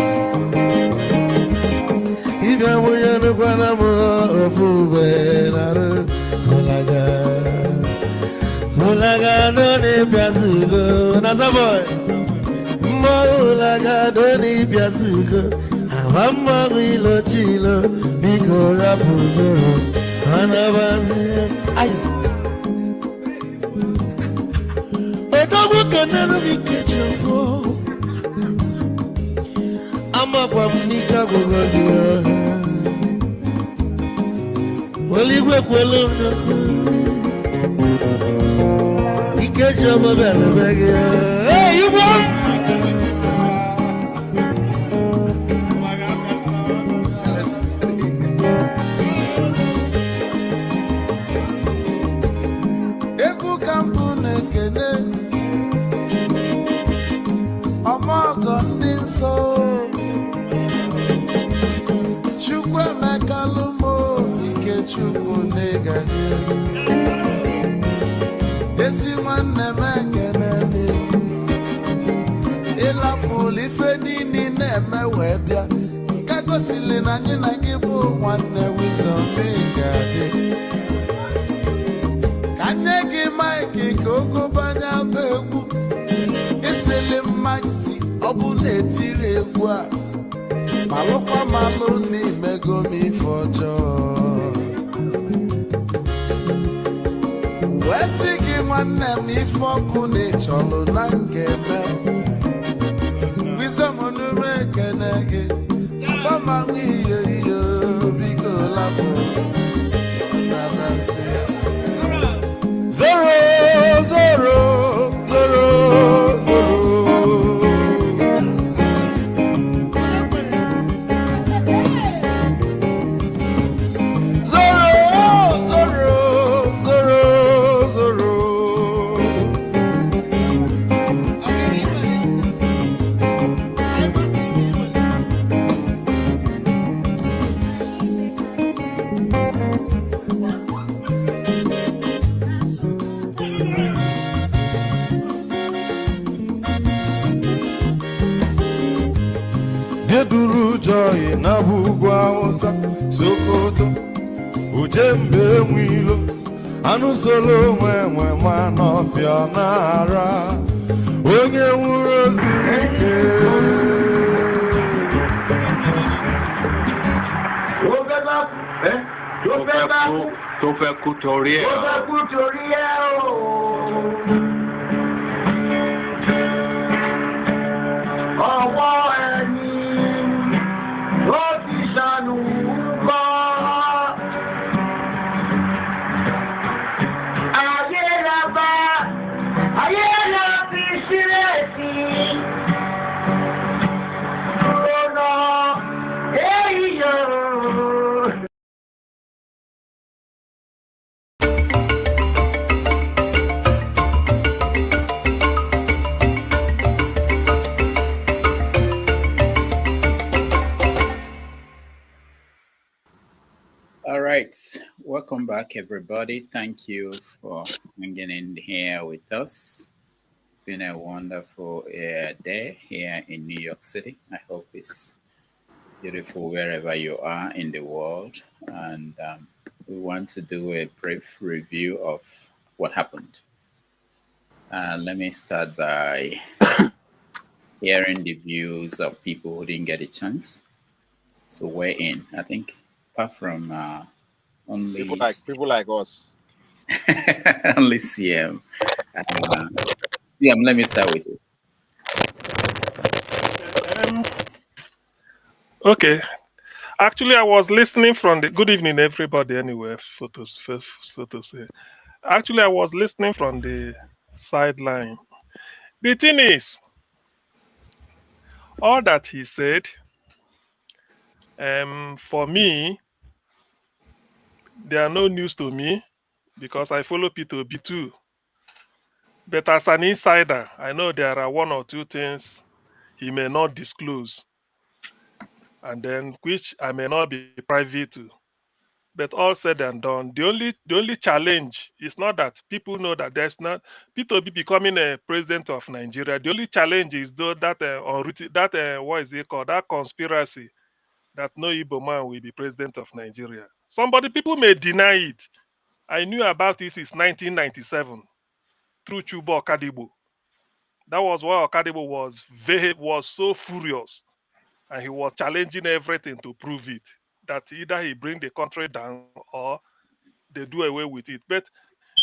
Ibya muyano kwa namo Ofube naro Olaga doni pezigo Nazaboy Olaga doni biazugo Amama wilo chilo Biko rapuzoro Anabazi Odogu kanano mikechofo Ama kwa mnika kugogia Waligwe kwelo Ikechobo bele bege Hey, you want? So Chukwe mekalumo Ike chukwu negaji Esi wanne mekene Ila polife nini neme webia Kago sili na nina gibu wanne wisdom megaji Kanyegi maiki kogo banya bebu Isili maxi Obu netire egwu a malụkwa malụ n'imego m ife ọjọọ wee sị gị nwanne m ife ọkụ na ịchọlụ na nkeme wisdom onume ekene gị gbamanwe iyo iyo biko lapụ na basị zoro zoro oyi na bugwa Hausa Sokoto Ujembe mwilo anụ solo nwe ma n'ọfịa n'ara onye nwụrụ ozu ike tó fẹ́ kú torí ẹ̀ o. Ọwọ́ ẹni ló ti ṣàánú kọ́. Ayé la bá, ayé la fi sílẹ̀ sí. Lọ́nà èyí yóò. All right, welcome back, everybody. Thank you for hanging in here with us. It's been a wonderful day here in New York City. I hope it's beautiful wherever you are in the world. And we want to do a brief review of what happened. Let me start by hearing the views of people who didn't get a chance to weigh in. I think apart from only people like us. only CM. CM, let me start with you. Okay. Actually, I was listening from the good evening, everybody. Anyway, so to say. Actually, I was listening from the sideline. The thing is, all that he said, for me, they are no news to me because I follow Peter Obi too. But as an insider, I know there are one or two things he may not disclose, and then which I may not be privy to. But all said and done, the only challenge is not that people know that there's not Peter Obi becoming a president of Nigeria. The only challenge is though that what is it called, that conspiracy that no Igbo man will be president of Nigeria. People may deny it. I knew about this since 1997 through Chubo Okadibo. That was why Okadibo was so furious, and he was challenging everything to prove it, that either he bring the country down or they do away with it. But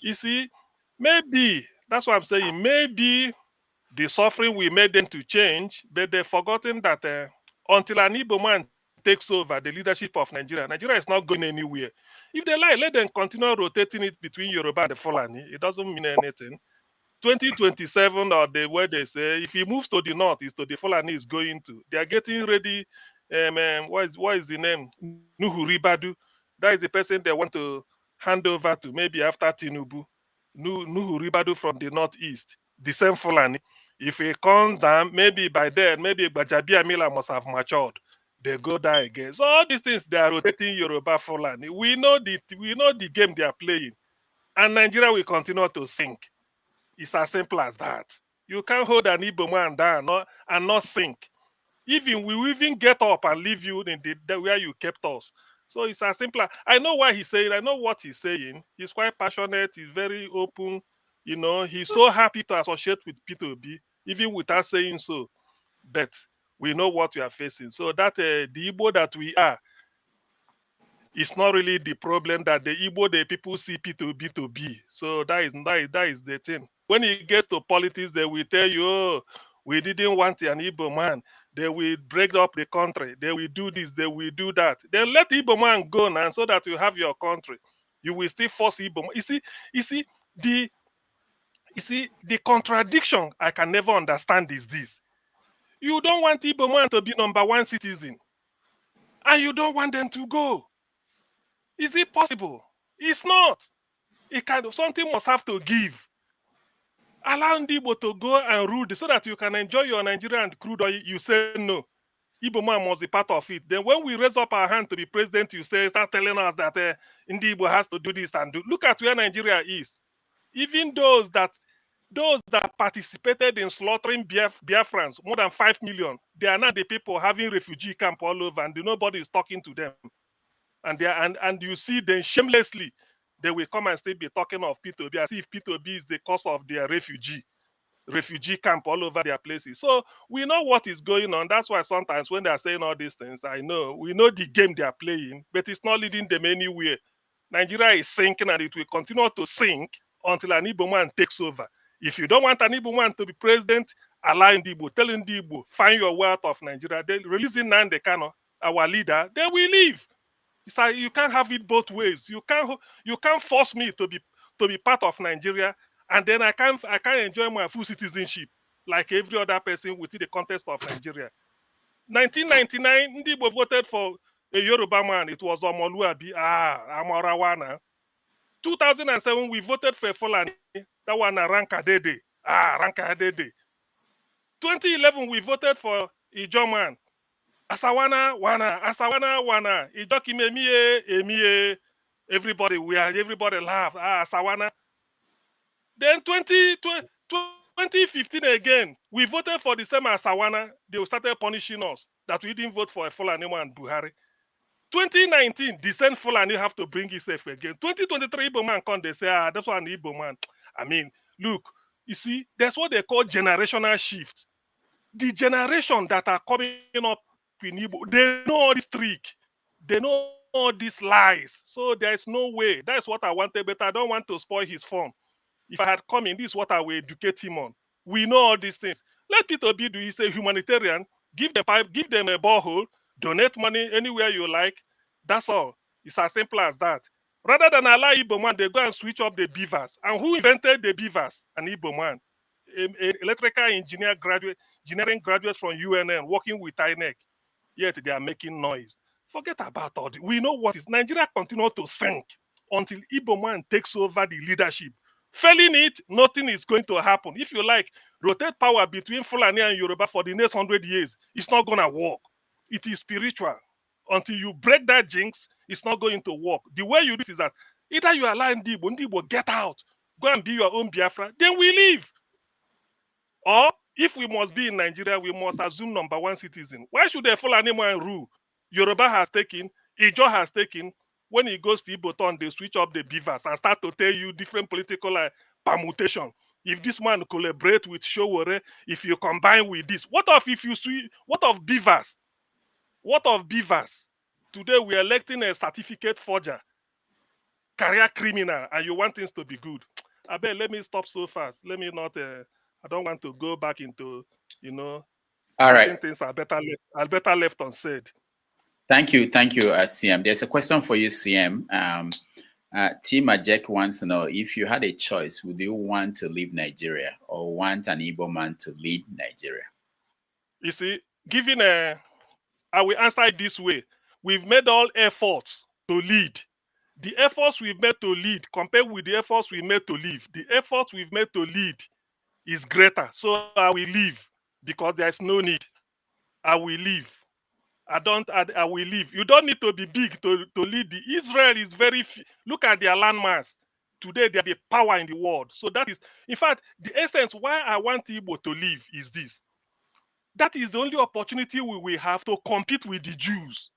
you see, maybe, that's what I'm saying, maybe the suffering we made them to change, but they've forgotten that until an Igbo man takes over the leadership of Nigeria, Nigeria is not going anywhere. If they lie, let them continue rotating it between Yoruba and the Fulani. It doesn't mean anything. 2027, or the way they say, if he moves to the north, is to the Fulani is going to. They are getting ready. What is the name? Nuhu Ribadu. That is the person they want to hand over to, maybe after Tinubu. Nuhu Ribadu from the northeast. The same Fulani. If he comes down, maybe by then, maybe Bajabi Amila must have matured. They go down again. So all these things, they are rotating Yoruba Fulani. We know the game they are playing. And Nigeria will continue to sink. It's as simple as that. You can't hold an Igbo man down and not sink. We will even get up and leave you in the where you kept us. So it's as simple. I know why he's saying. I know what he's saying. He's quite passionate. He's very open. You know, he's so happy to associate with Peter Obi, even without saying so. But we know what we are facing. So that the Igbo that we are, it's not really the problem that the Igbo, the people see Peter Obi to be. So that is the thing. When it gets to politics, they will tell you, oh, we didn't want an Igbo man. They will break up the country. They will do this. They will do that. Then let Igbo man go now, so that you have your country. You will still force Igbo. You see, the contradiction I can never understand is this. You don't want Igbo man to be #1 citizen, and you don't want them to go. Is it possible? It's not. Something must have to give. Allow Igbo to go and rule so that you can enjoy your Nigerian crude oil. You say no. Igbo man must be part of it. Then when we raise up our hand to be president, you start telling us that Igbo has to do this and do. Look at where Nigeria is. Even those that Those that participated in slaughtering Biafrans, more than 5 million, they are now the people having refugee camp all over, and nobody is talking to them. And they are, and you see them shamelessly, they will come and still be talking of Peter Obi as if Peter Obi is the cause of their refugee camp all over their places. So we know what is going on. That's why sometimes when they are saying all these things, we know the game they are playing, but it's not leading them anywhere. Nigeria is sinking, and it will continue to sink until an Igbo man takes over. If you don't want an Igbo man to be president, allow Igbo, tell Igbo, find your way out of Nigeria. They releasing Nnamdi Kanu, our leader, they will leave. It's like you can't have it both ways. You can't force me to be part of Nigeria, and then I can't enjoy my full citizenship like every other person within the context of Nigeria. 1999, Igbo voted for a Yoruba man. It was Omoluabi. Amorawana. 2007, we voted for Fulani. That one, Rankadede. Rankadede. 2011, we voted for Ijoman. Asawana, wana. Ijokime, emie. Everybody laugh. Asawana. Then 2015 again, we voted for the same Asawana. They started punishing us that we didn't vote for a Fulani man, Buhari. 2019, the same Fulani have to bring himself again. 2023, Igbo man come, they say, that's one Igbo man. I mean, look, you see, that's what they call generational shift. The generation that are coming up in Igbo, they know all this trick. They know all these lies. So there's no way. That's what I wanted, but I don't want to spoil his form. If I had come in, this is what I will educate him on. We know all these things. Let Peter Obi do. He's a humanitarian. Give them pipe, give them a borehole, donate money anywhere you like. That's all. It's as simple as that. Rather than allow Igbo man, they go and switch up the beavers. And who invented the beavers? An Igbo man. Electrical engineering graduates from UNN working with INEC. Yet they are making noise. Forget about all this. We know what is. Nigeria continues to sink until Igbo man takes over the leadership. Failing it, nothing is going to happen. If you like, rotate power between Fulani and Yoruba for the next 100 years. It's not going to work. It is spiritual. Until you break that jinx, it's not going to work. The way you do it is that either you allow Ndibo get out, go and be your own Biafra, then we leave. Or if we must be in Nigeria, we must assume number one citizen. Why should a Fulani man rule? Yoruba has taken, Ijo has taken. When he goes to Iboton, they switch up the beavers and start to tell you different political permutation. If this man collaborate with Showore, if you combine with this, what of if you switch? What of beavers? What of beavers? Today we are electing a certificate forger, career criminal, and you want things to be good. I bet let me stop so fast. Let me not. I don't want to go back into, All right. Things are better left unsaid. Thank you, CM. There's a question for you, CM. T. Majek wants to know, if you had a choice, would you want to leave Nigeria or want an Igbo man to lead Nigeria? You see, I will answer it this way. We've made all efforts to lead. The efforts we've made to lead compared with the efforts we made to leave, the efforts we've made to lead is greater. So I will leave because there's no need. I will leave. I will leave. You don't need to be big to lead. Israel is look at their landmass. Today, they are the power in the world. So that is, in fact, the essence why I want Igbo to leave is this. That is the only opportunity we will have to compete with the Jews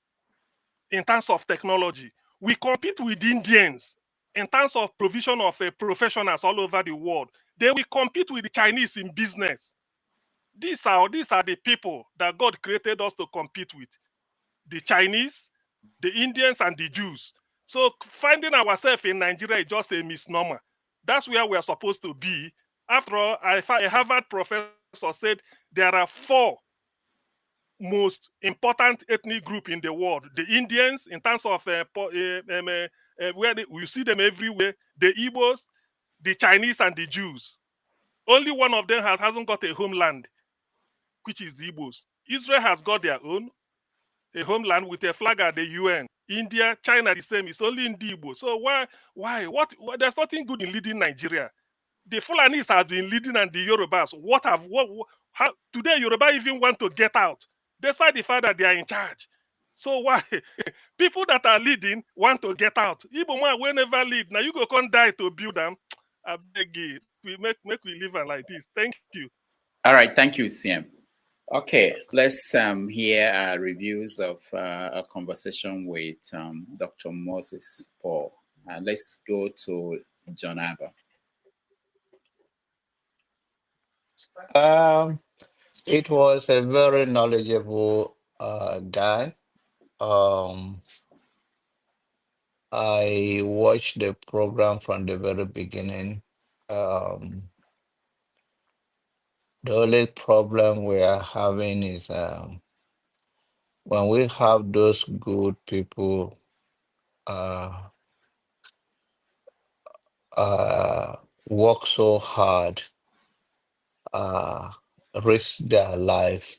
in terms of technology. We compete with Indians in terms of provision of professionals all over the world. Then we compete with the Chinese in business. These are the people that God created us to compete with. The Chinese, the Indians, and the Jews. So finding ourselves in Nigeria is just a misnomer. That's where we are supposed to be. After all, a Harvard professor said there are 4 most important ethnic groups in the world. The Indians, in terms of where we see them everywhere, the Igbos, the Chinese, and the Jews. Only one of them hasn't got a homeland, which is the Igbos. Israel has got their own, a homeland with a flag at the UN. India, China, the same. It's only in the Igbo. So why? What? There's nothing good in leading Nigeria. The Fulanis have been leading, and the Yorubas. How today Yoruba even want to get out, despite the fact that they are in charge. So why? People that are leading want to get out. Igbo man will never lead. Now you go come die to build them. I beg you. we leave it like this. Thank you. All right, thank you, CM. Okay, let's hear reviews of a conversation with Dr. Moses Paul. Let's go to John Abba. It was a very knowledgeable guy. I watched the program from the very beginning. The only problem we are having is when we have those good people work so hard, risk their life,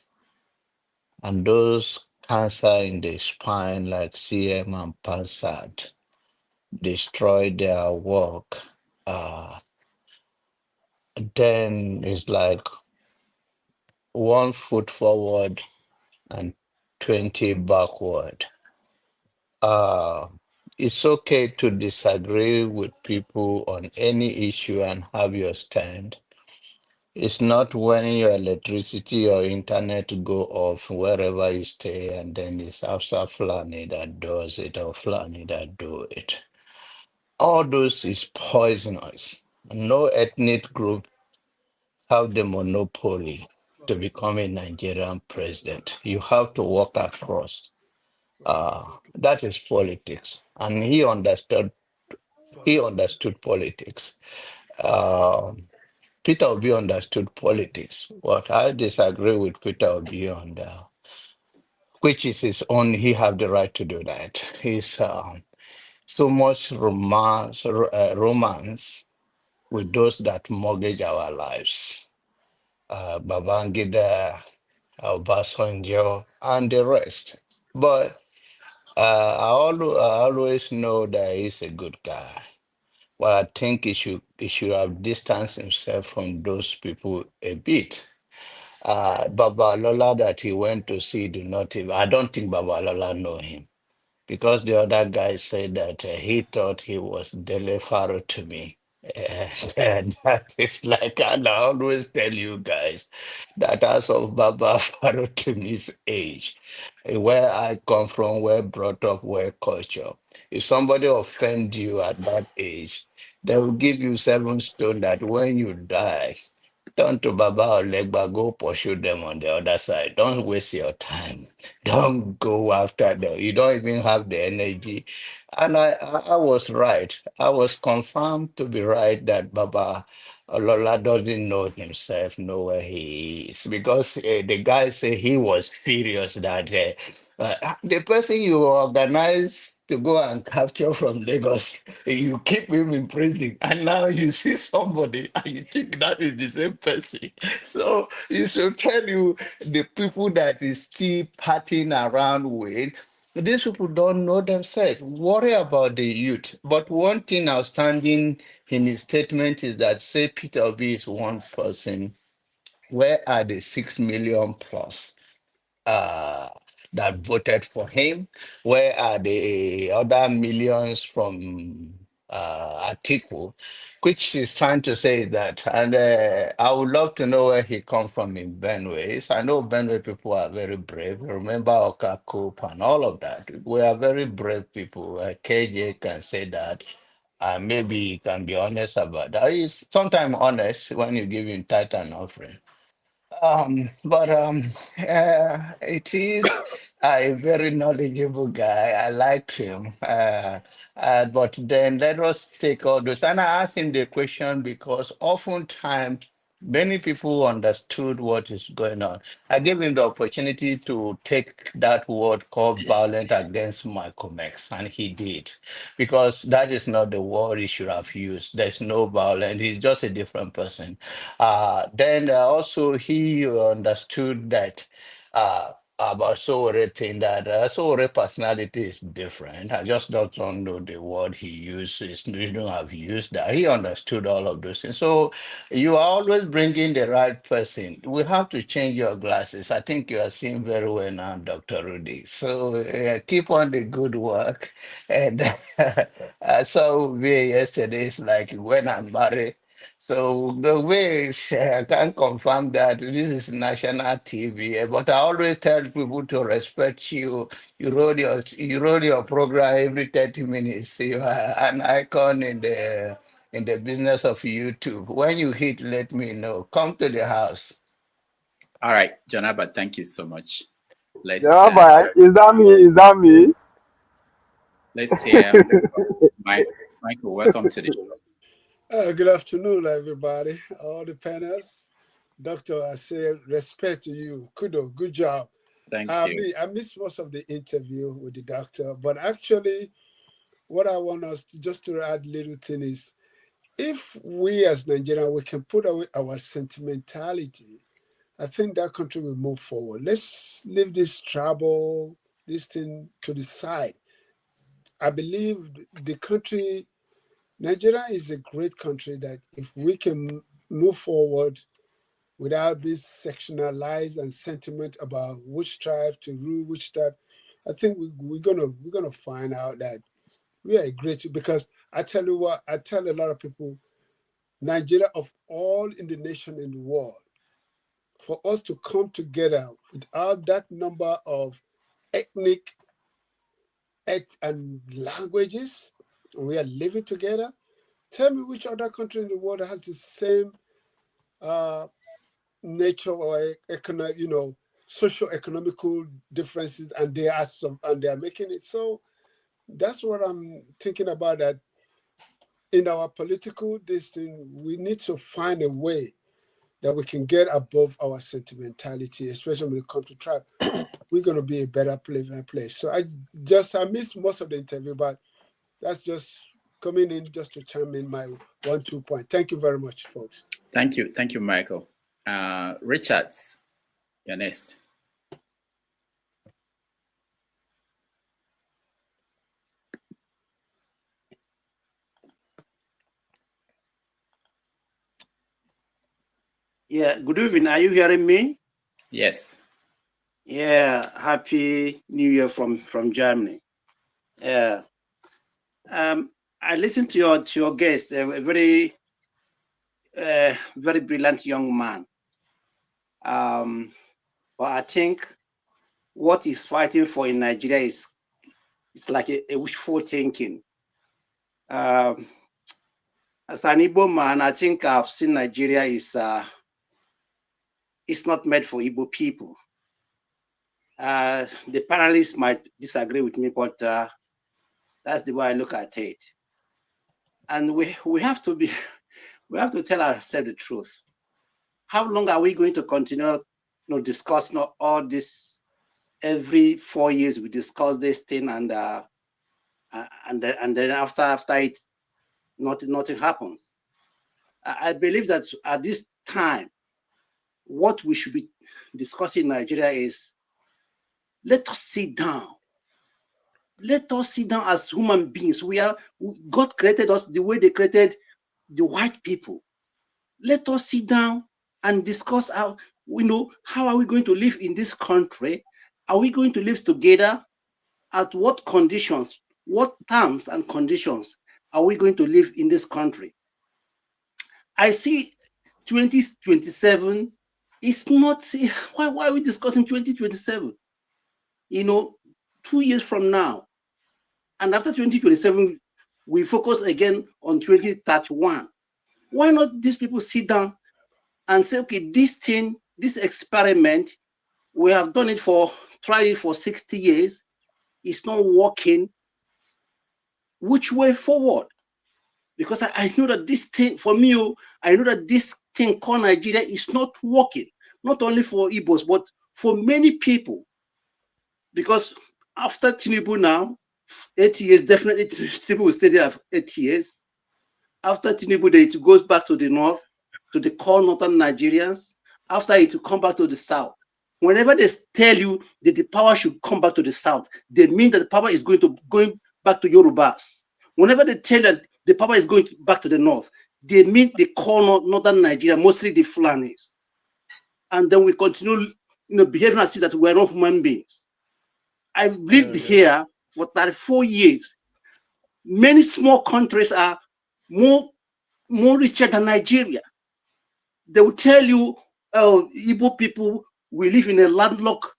and those cancer in the spine like CM and Pansat destroy their work, then it's like 1 foot forward and 20 backward. It's okay to disagree with people on any issue and have your stand. It's not when your electricity or internet go off wherever you stay and then it's Hausa Fulani that does it or Fulani that do it. All those is poisonous. No ethnic group have the monopoly to become a Nigerian president. You have to walk across. That is politics, and he understood. He understood politics. Peter Obi understood politics. What I disagree with Peter Obi on, which is his own. He have the right to do that. He's so much romance with those that mortgage our lives. Babangida, Obasanjo, and the rest. But I always know that he's a good guy. Well, I think he should have distanced himself from those people a bit. Baba Lola that he went to see do not even, I don't think Baba Lola know him because the other guy said that he thought he was Dele Faro to me. And that is like, and I always tell you guys that as of Baba Faro to me's age, where I come from, where brought up, where culture, if somebody offend you at that age, they will give you 7 stone that when you die, turn to Baba or Legba, go pursue them on the other side. Don't waste your time. Don't go after them. You don't even have the energy. And I was right. I was confirmed to be right that Baba Lola doesn't know himself, know where he is. Because the guy said he was furious that the person you organize to go and capture from Lagos, you keep him in prison, and now you see somebody and you think that is the same person. So you should tell you the people that is still partying around with. These people don't know themselves. Worry about the youth. But one thing outstanding in his statement is that say Peter Obi is one person. Where are the 6 million plus uh, that voted for him? Where are the other millions from Atiku? Which is trying to say that. And I would love to know where he come from in Benue. I know Benue people are very brave. Remember Okakup and all of that. We are very brave people. KJ can say that. Maybe he can be honest about that. He's sometimes honest when you give him tithe and offering. But it is a very knowledgeable guy. I like him. But then let us take all those. And I asked him the question because oftentimes many people understood what is going on. I gave him the opportunity to take that word called violent against Malcolm X, and he did. Because that is not the word he should have used. There's no violence. He's just a different person. Then also he understood that about Sowore thing that Sowore personality is different. I just don't know the word he uses. You don't have used that. He understood all of those things. So you are always bringing the right person. We have to change your glasses. I think you are seeing very well now, Dr. Rudy. So keep on the good work. And I saw me yesterday. It's like when I'm married. So the way I can confirm that this is national TV, but I always tell people to respect you. You roll your program every 30 minutes. You are an icon in the business of YouTube. When you hit, let me know. Come to the house. All right, Jonaba, thank you so much. Is that me? Is that me? Let's hear Mike. Michael, welcome to the show. Good afternoon, everybody. All the panelists. Doctor, I say respect to you. Kudo, good job. Thank you. I missed most of the interview with the doctor, but actually, what I want us just to add little thing is, if we as Nigerians, we can put away our sentimentality, I think that country will move forward. Let's leave this trouble, this thing to the side. I believe the country, Nigeria is a great country that if we can move forward without this sectionalized and sentiment about which tribe to rule which tribe, I think we're gonna find out that we are a great, because I tell you what, I tell a lot of people, Nigeria of all in the nation in the world, for us to come together without that number of ethnic and languages, and we are living together. Tell me which other country in the world has the same nature or economic, social economical differences, and they are making it. So that's what I'm thinking about. That in our political destiny, we need to find a way that we can get above our sentimentality, especially when it comes to tribe. We're going to be a better place. So I missed most of the interview, but that's just coming in just to chime in my 1-2 point. Thank you very much, folks. Thank you, Michael. Richards, you're next. Yeah, good evening. Are you hearing me? Yes. Yeah, happy New Year from Germany. Yeah. I listened to your guest, a very brilliant young man. But I think what he's fighting for in Nigeria is like a wishful thinking. As an Igbo man, I think I've seen Nigeria is it's not made for Igbo people. The panelists might disagree with me, but that's the way I look at it. And we have to tell ourselves the truth. How long are we going to continue discuss all this? Every 4 years we discuss this thing, and then after it, nothing happens. I believe that at this time, what we should be discussing in Nigeria is, let us sit down. Let us sit down as human beings. God created us the way they created the white people. Let us sit down and discuss how are we going to live in this country? Are we going to live together? At what conditions, what terms and conditions are we going to live in this country? I see 2027 is not, why are we discussing 2027? 2 years from now. And after 2027, we focus again on 2031. Why not these people sit down and say, okay, this experiment, we have tried it for 60 years, it's not working. Which way forward? Because I know that this thing, for me, I know that this thing called Nigeria is not working, not only for Igbos, but for many people. Because after Tinubu now, 8 years, definitely Tinubu will stay there for 8 years. After Tinubu, it goes back to the north, to the core northern Nigerians. After it will come back to the south. Whenever they tell you that the power should come back to the south, they mean that the power is going back to Yorubas. Whenever they tell that the power is going back to the north, they mean the core northern Nigeria, mostly the Fulanis. And then we continue, behaving as if that we are not human beings. I've lived here for 34 years. Many small countries are more more richer than Nigeria. They will tell you, oh, Igbo people, we live in a landlocked,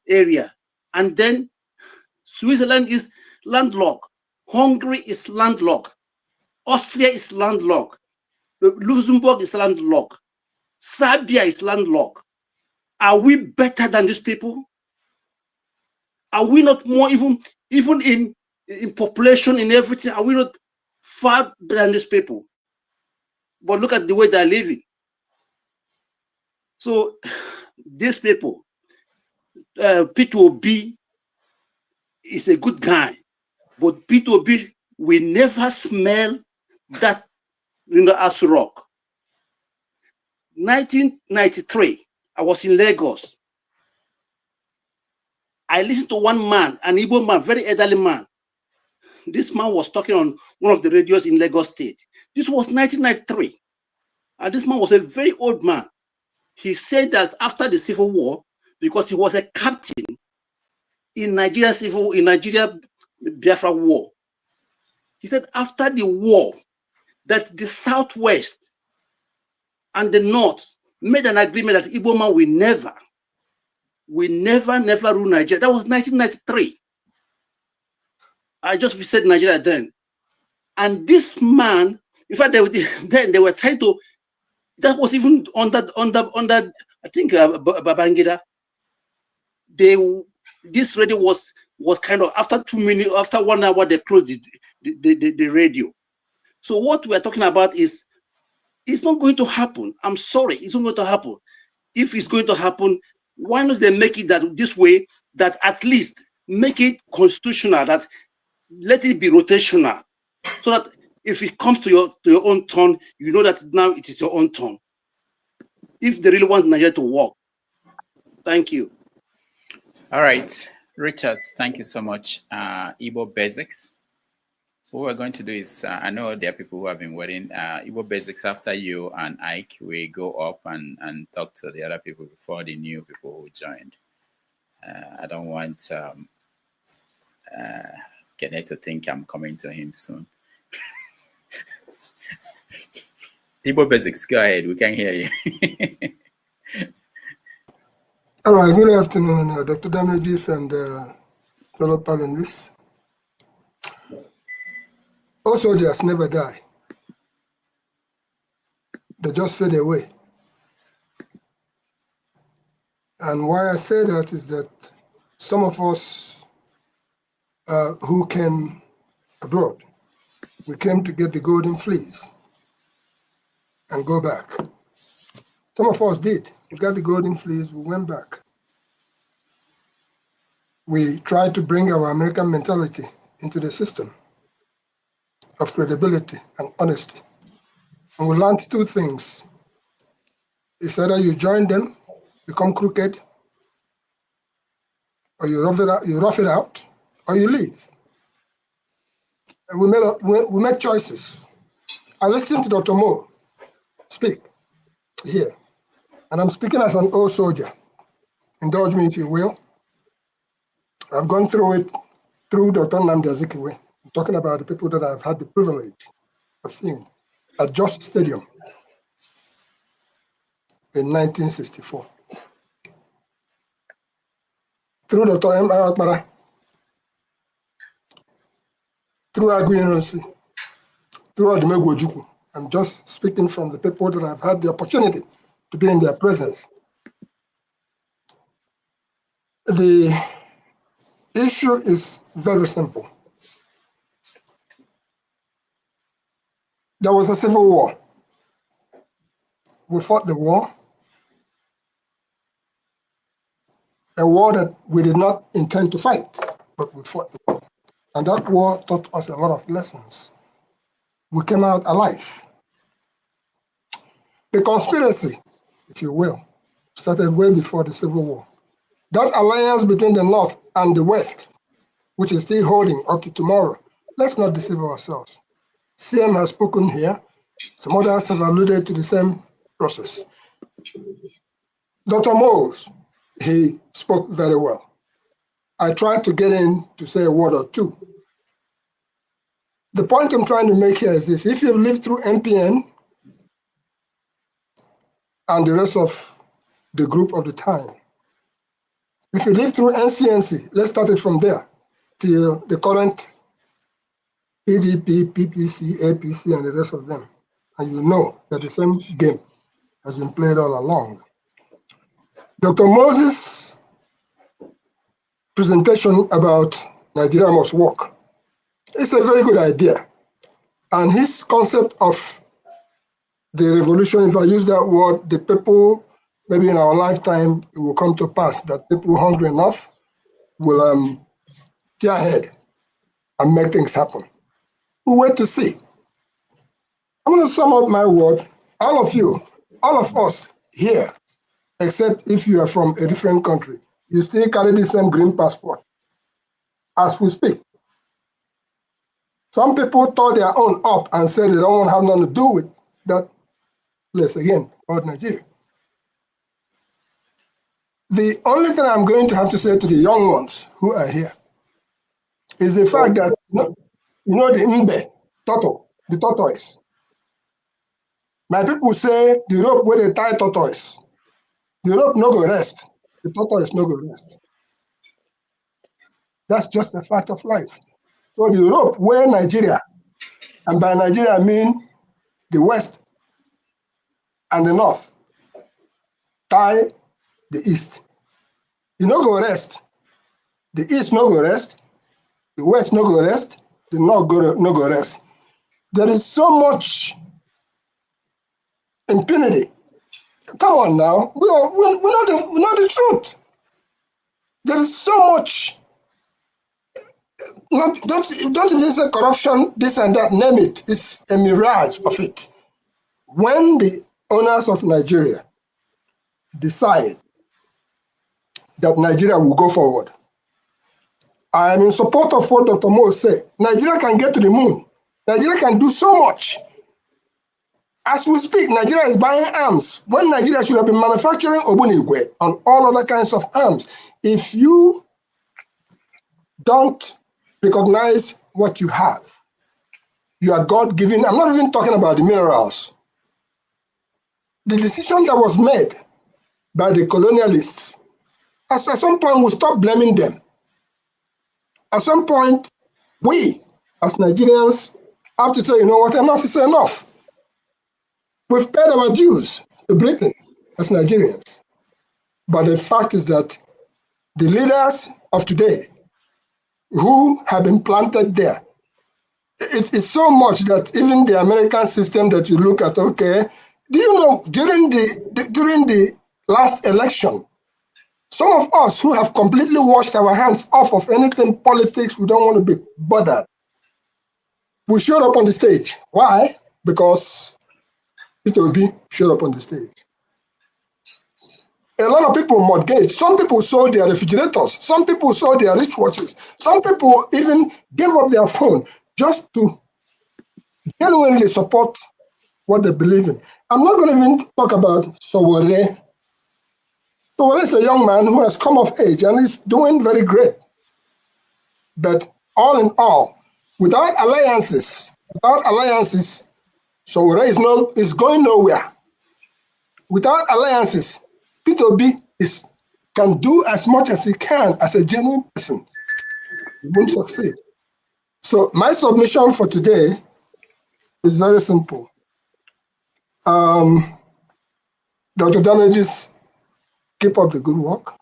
area. And then Switzerland is landlocked. Hungary is landlocked. Austria is landlocked. Luxembourg is landlocked. Serbia is landlocked. Are we better than these people? Are we not more, even in population, in everything, are we not far better than these people? But look at the way they're living. So these people, Peter Obi is a good guy, but Peter Obi will never smell that as rock. 1993, I was in Lagos. I listened to one man, an Igbo man, very elderly man. This man was talking on one of the radios in Lagos State. This was 1993. And this man was a very old man. He said that after the Civil War, because he was a captain in Nigeria Biafra War, he said after the war, that the Southwest and the North made an agreement that Igbo man will never rule Nigeria. That was 1993. I just visited Nigeria then. And this man, in fact, they were trying to, that was even under I think, Babangida. This radio was kind of, after 2 minutes, after 1 hour, they closed the radio. So what we're talking about is, it's not going to happen. I'm sorry, it's not going to happen. If it's going to happen, why not they make it that this way, that at least make it constitutional, that let it be rotational, so that if it comes to your own turn, you know that now it is your own turn. If they really want Nigeria to work. Thank you. All right, Richard, thank you so much. Igbo Basics. So what we're going to do is, I know there are people who have been waiting. Igbo Basics, after you and Ike, we go up and talk to the other people before the new people who joined. I don't want Kenneth to think I'm coming to him soon. Igbo Basics, go ahead. We can hear you. All right, good afternoon, Dr. Damages and fellow panelists. All soldiers never die. They just fade away. And why I say that is that some of us who came abroad, we came to get the golden fleece and go back. Some of us did. We got the golden fleece, we went back. We tried to bring our American mentality into the system of credibility and honesty. And we learned two things. It's either you join them, become crooked, or you rough it out, or you leave. And we made choices. I listened to Dr. Mo speak here, and I'm speaking as an old soldier. Indulge me if you will. I've gone through it through Dr. Nnamdi Azikiwe. I'm talking about the people that I've had the privilege of seeing at Just Stadium in 1964. Through Dr. M. Akbara, through Aguiyi, through Odumegwu Ojukwu. I'm just speaking from the people that I've had the opportunity to be in their presence. The issue is very simple. There was a civil war. We fought the war, a war that we did not intend to fight, but we fought the war. And that war taught us a lot of lessons. We came out alive. The conspiracy, if you will, started way before the Civil War. That alliance between the North and the West, which is still holding up to tomorrow, let's not deceive ourselves. CM has spoken here. Some others have alluded to the same process. Dr. Mose, he spoke very well. I tried to get in to say a word or two. The point I'm trying to make here is this. If you've lived through MPN and the rest of the group of the time, if you live through NCNC, let's start it from there, till the current PDP, PPC, APC, and the rest of them, and you know that the same game has been played all along. Dr. Moses' presentation about Nigeria must work, it's a very good idea. And his concept of the revolution, if I use that word, the people, maybe in our lifetime, it will come to pass that people hungry enough will tear ahead and make things happen. We'll wait to see. I'm going to sum up my word. All of you, all of us here, except if you are from a different country, you still carry the same green passport as we speak. Some people tore their own up and said they don't want to have nothing to do with that place again, about Nigeria. The only thing I'm going to have to say to the young ones who are here is the fact that, you know the mbe, turtle, the tortoise. My people say the rope where they tie tortoise, the rope no go rest, the tortoise no go rest. That's just a fact of life. So the rope where Nigeria, and by Nigeria I mean the West and the North, tie the East. You no go rest. The East no go rest, the West no go rest, the North no go rest. There is so much impunity. Come on now, we know the truth. There is so much. Don't even say corruption, this and that, name it. It's a mirage of it. When the owners of Nigeria decide that Nigeria will go forward, I am in support of what Dr. Mo said. Nigeria can get to the moon. Nigeria can do so much. As we speak, Nigeria is buying arms when Nigeria should have been manufacturing Obunigwe and all other kinds of arms. If you don't recognize what you have, you are God-given. I'm not even talking about the minerals. The decision that was made by the colonialists, at some point we stop blaming them. At some point, we as Nigerians have to say, you know what, enough is enough. We've paid our dues to Britain as Nigerians. But the fact is that the leaders of today who have been planted there, it's so much that even the American system that you look at, okay, do you know during the last election, some of us who have completely washed our hands off of anything politics, we don't want to be bothered, we showed up on the stage. Why? Because Peter Obi showed up on the stage. A lot of people mortgaged. Some people sold their refrigerators. Some people sold their wristwatches. Some people even gave up their phone just to genuinely support what they believe in. I'm not going to even talk about Sowore. Sowore is a young man who has come of age and is doing very great. But all in all, without alliances, Sowore is going nowhere. Without alliances, Peter Obi can do as much as he can as a genuine person. He won't succeed. So my submission for today is very simple. Dr. Damages, keep up the good work.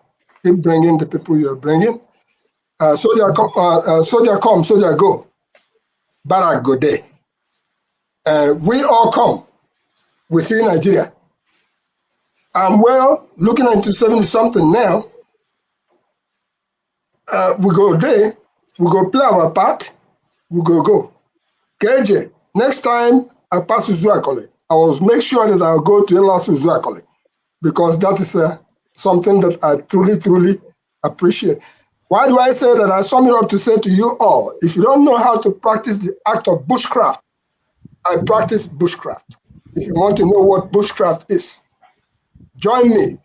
Keep bringing the people you are bringing. Soldier come, soldier go. Barak go day. We all come. We see Nigeria. I'm looking into 70-something now. We go there, we go play our part, we go. KJ, next time I pass Uzuakole, I will make sure that I'll go to Elas Uzuakole, because that is something that I truly appreciate. Why do I say that? I sum it up to say to you all, if you don't know how to practice the act of bushcraft, I practice bushcraft. If you want to know what bushcraft is, join me.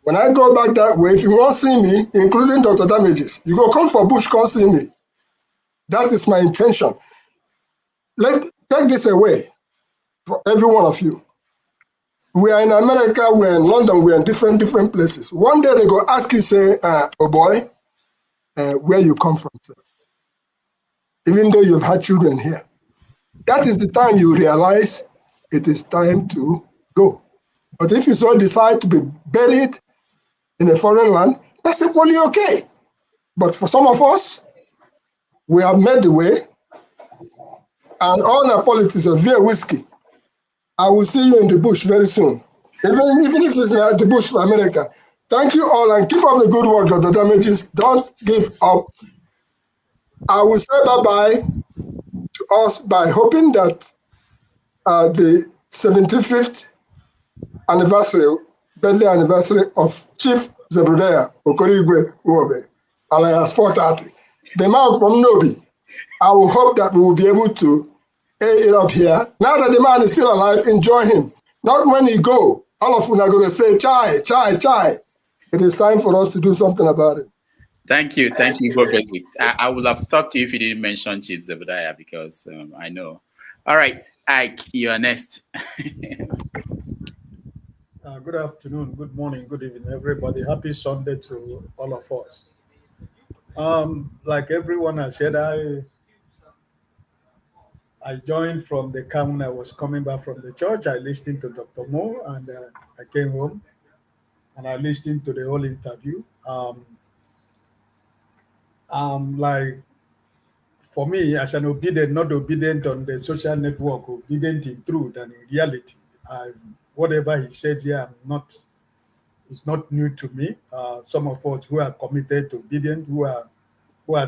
When I go back that way, if you want to see me, including Dr. Damages, you go come for bush, come see me. That is my intention. take this away for every one of you. We are in America, we're in London, we're in different places. One day they go ask you, say, oh boy, where you come from, sir. Even though you've had children here. That is the time you realize it is time to go. But if you so decide to be buried in a foreign land, that's equally okay. But for some of us, we have made the way, and all our politics are via whiskey. I will see you in the bush very soon. Even if it's the bush for America. Thank you all and keep up the good work, Dr. Damages. Don't give up. I will say bye-bye to us by hoping that the 75th birthday anniversary of Chief Zebediah Okorigwe Wobe, alias 430, the man from Nobi. I will hope that we will be able to air it up here. Now that the man is still alive, enjoy him. Not when he go, all of you are going to say, chai, chai, chai. It is time for us to do something about it. Thank you, Professor. I would have stopped you if you didn't mention Chief Zebediah because I know. All right, Ike, you are next. Good afternoon, good morning, good evening, everybody. Happy Sunday to all of us. Like everyone has said, I joined from the camp when I was coming back from the church. I listened to Dr. Mo and I came home and I listened to the whole interview. Like for me, as an obedient, not obedient on the social network, obedient in truth and in reality, whatever he says here, it's not new to me. Some of us who are committed to obedience, who are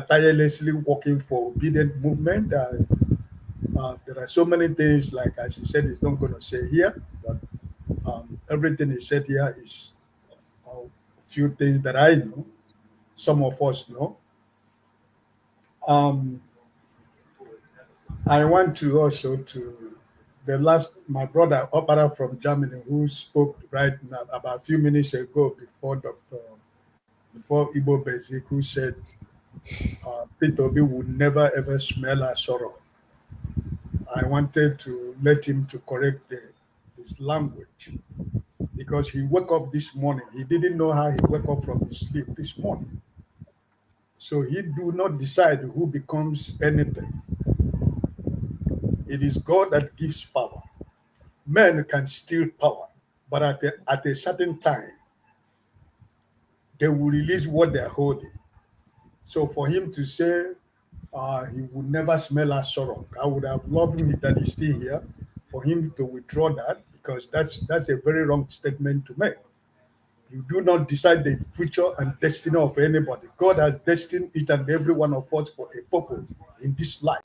tirelessly working for obedient movement. There are so many things, like as he said, he's not going to say here, but everything he said here is a few things that I know, some of us know. I want to also my brother Opera from Germany, who spoke right now about a few minutes ago before Igbo Basic, who said Peter Obi would never ever smell a sorrow. I wanted to let him to correct his language because he woke up this morning. He didn't know how he woke up from his sleep this morning. So he do not decide who becomes anything. It is God that gives power. Men can steal power, but at a certain time, they will release what they're holding. So for him to say he would never smell a sorrow, I would have loved him that he's still here, for him to withdraw that, because that's a very wrong statement to make. You do not decide the future and destiny of anybody. God has destined each and every one of us for a purpose in this life.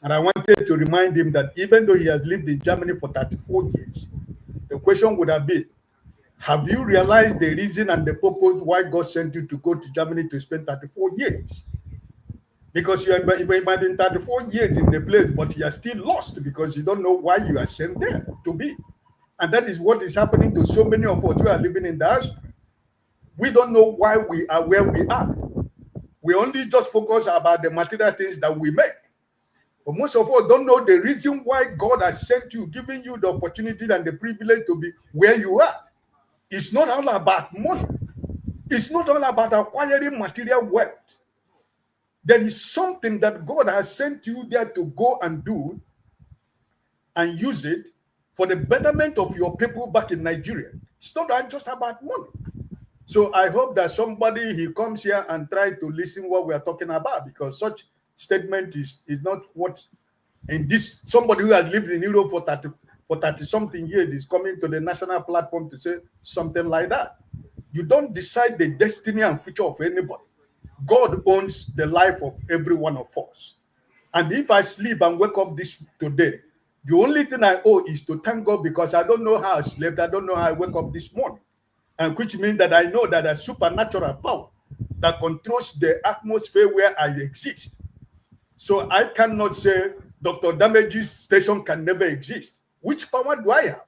And I wanted to remind him that even though he has lived in Germany for 34 years, the question would have been, have you realized the reason and the purpose why God sent you to go to Germany to spend 34 years? Because you might be 34 years in the place, but you are still lost because you don't know why you are sent there to be. And that is what is happening to so many of us who are living in diaspora. We don't know why we are where we are. We only just focus about the material things that we make. But most of us don't know the reason why God has sent you, giving you the opportunity and the privilege to be where you are. It's not all about money. It's not all about acquiring material wealth. There is something that God has sent you there to go and do and use it for the betterment of your people back in Nigeria. It's not just about money. So I hope that somebody, he comes here and try to listen what we are talking about, because such statement is not what, and this, somebody who has lived in Europe for 30 something years is coming to the national platform to say something like that. You don't decide the destiny and future of anybody. God owns the life of every one of us. And if I sleep and wake up today, the only thing I owe is to thank God, because I don't know how I slept. I don't know how I wake up this morning. And which means that I know that a supernatural power that controls the atmosphere where I exist. So I cannot say Dr. Damage's station can never exist. Which power do I have?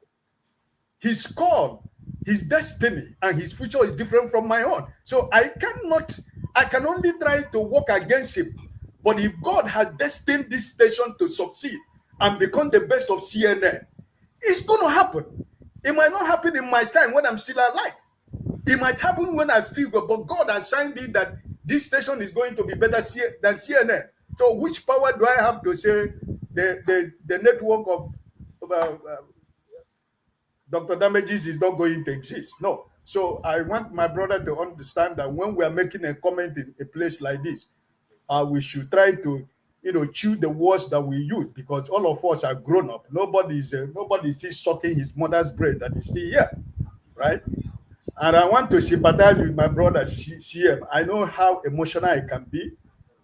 His call, his destiny, and his future is different from my own. So I can only try to work against him. But if God has destined this station to succeed and become the best of CNN, it's going to happen. It might not happen in my time when I'm still alive. It might happen when I'm still good, but God has signed it that this station is going to be better than CNN. So which power do I have to say the network of Dr. Damages is not going to exist? No. So I want my brother to understand that when we are making a comment in a place like this, we should try to, choose the words that we use, because all of us are grown up. Nobody's still sucking his mother's breast that is still here, right? And I want to sympathize with my brother CM. I know how emotional it can be,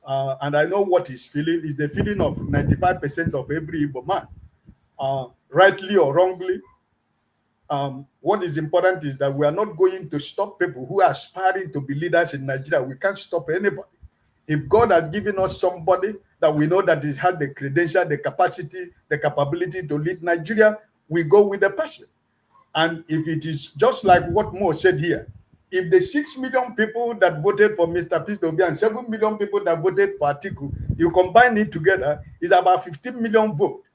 and I know what he's feeling. It's the feeling of 95% of every Igbo man, rightly or wrongly. What is important is that we are not going to stop people who are aspiring to be leaders in Nigeria. We can't stop anybody. If God has given us somebody that we know that has the credential, the capacity, the capability to lead Nigeria, we go with the person. And if it is just like what Mo said here, if the 6 million people that voted for Mr. Peter Obi and 7 million people that voted for Atiku, you combine it together, is about 15 million votes.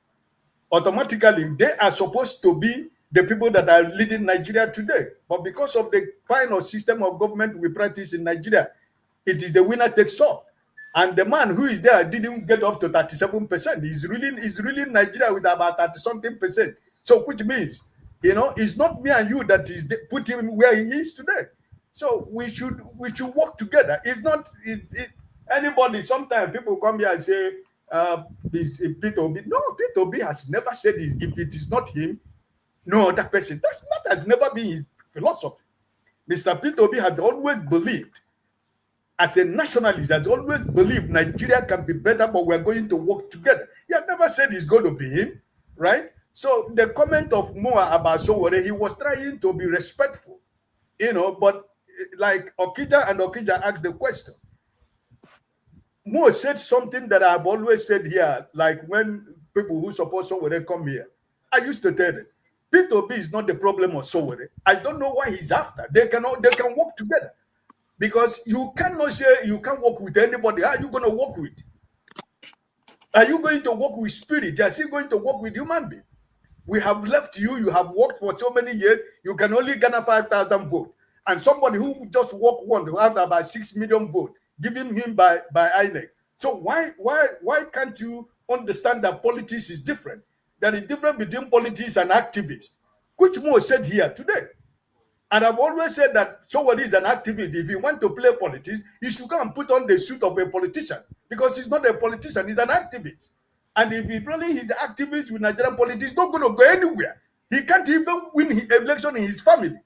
Automatically, they are supposed to be the people that are leading Nigeria today. But because of the kind of system of government we practice in Nigeria, it is the winner takes all. And the man who is there didn't get up to 37%. He's ruling Nigeria with about 30-something%. So which means, it's not me and you that is put him where he is today. So we should work together. It's not anybody. Sometimes people come here and say, Peter Obi. No, Peter Obi has never said this. If it is not him, no other person. That has never been his philosophy. Mr. Peter Obi has always believed, as a nationalist, has always believed Nigeria can be better, but we're going to work together. He has never said it's going to be him, right? So the comment of Moa about Sowore, he was trying to be respectful, but like Okija asked the question. Moa said something that I've always said here, like when people who support Sowore come here. I used to tell them, Peter Obi is not the problem of Sowore. I don't know why he's after. They can work together. Because you cannot say you can't work with anybody. How are you going to work with? Are you going to work with spirit? Are you going to work with human being? We have left you. You have worked for so many years. You can only garner 5,000 votes. And somebody who just worked one who has about 6 million votes, given him by INEC. So why can't you understand that politics is different? There is difference between politics and activists, which Mo said here today. And I've always said that somebody is an activist. If you want to play politics, you should go and put on the suit of a politician, because he's not a politician, he's an activist. And if he's running his activists with Nigerian politics, he's not going to go anywhere. He can't even win his election in his family.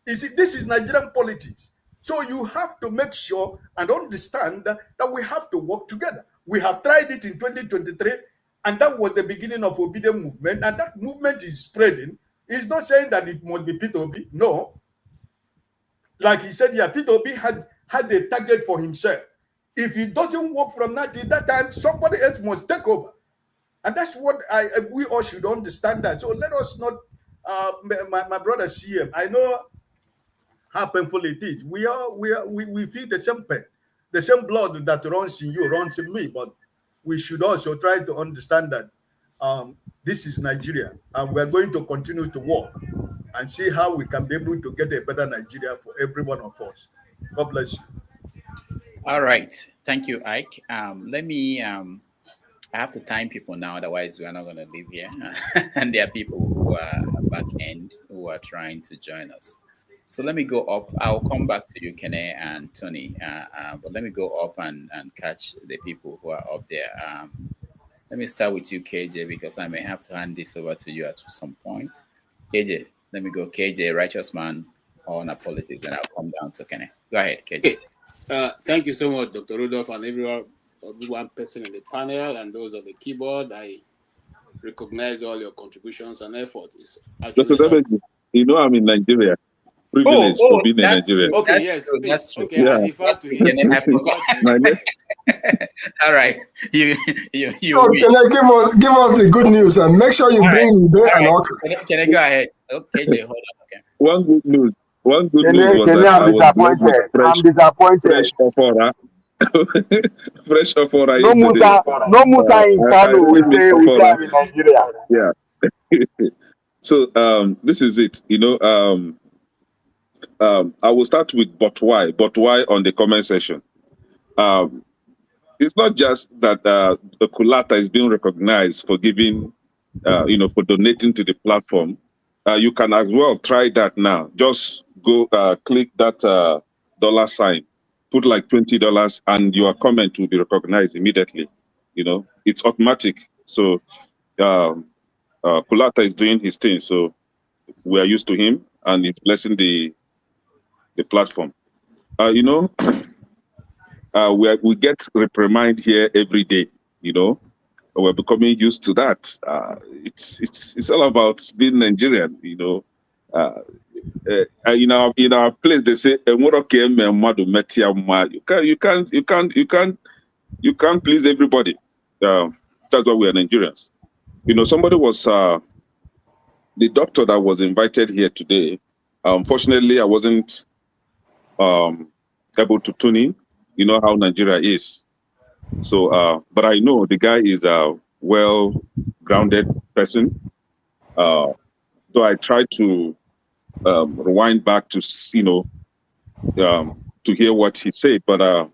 You see, this is Nigerian politics. So you have to make sure and understand that we have to work together. We have tried it in 2023, and that was the beginning of Obedient movement, and that movement is spreading. He's not saying that it must be Peter Obi. No. Like he said here, Peter Obi had a target for himself. If he doesn't work from that time, somebody else must take over. And that's what we all should understand that. So let us not, my brother CM, I know how painful it is. We feel the same pain. The same blood that runs in you runs in me. But we should also try to understand that this is Nigeria, and we're going to continue to work and see how we can be able to get a better Nigeria for every one of us. God bless you. All right. Thank you, Ike. Let me, I have to time people now, otherwise we are not going to leave here. And there are people who are back end who are trying to join us. So let me go up. I'll come back to you, Kene and Tony. But let me go up and catch the people who are up there. Let me start with you, KJ, because I may have to hand this over to you at some point. KJ, let me go. KJ, Righteous Man on Politics, and I'll come down to Kene. Go ahead, KJ. Okay. Thank you so much, Dr. Rudolph, and everyone person in the panel and those on the keyboard. I recognize all your contributions and effort. It's actually Dr. I'm in Nigeria. Privilege to be in Nigeria. Okay, yes, that's true. Okay, yeah. I refer to him. All right. You so can I give us the good news and make sure you bring Ibe and Okra. Can I go ahead? Okay, hold on. Okay. One good news was that I was blessed with fresh offer Fresh Ofora No yesterday. Musa, no Musa in I Kano. We didn't meet say Ofora. I'm in Nigeria. Yeah. So this is it. I will start with but why on the comment section. It's not just that the Kulata is being recognized for giving, for donating to the platform. You can as well try that now. Just go click that dollar sign, put like $20, and your comment will be recognized immediately. It's automatic. So Kulata is doing his thing. So we are used to him, and he's blessing the platform. We get reprimand here every day. We're becoming used to that. It's all about being Nigerian. In our place they say you can't please everybody. That's why we are Nigerians. Somebody was the doctor that was invited here today. Unfortunately, I wasn't able to tune in. You know how Nigeria is. So, but I know the guy is a well-grounded person. Though I tried to rewind back to to hear what he said, but I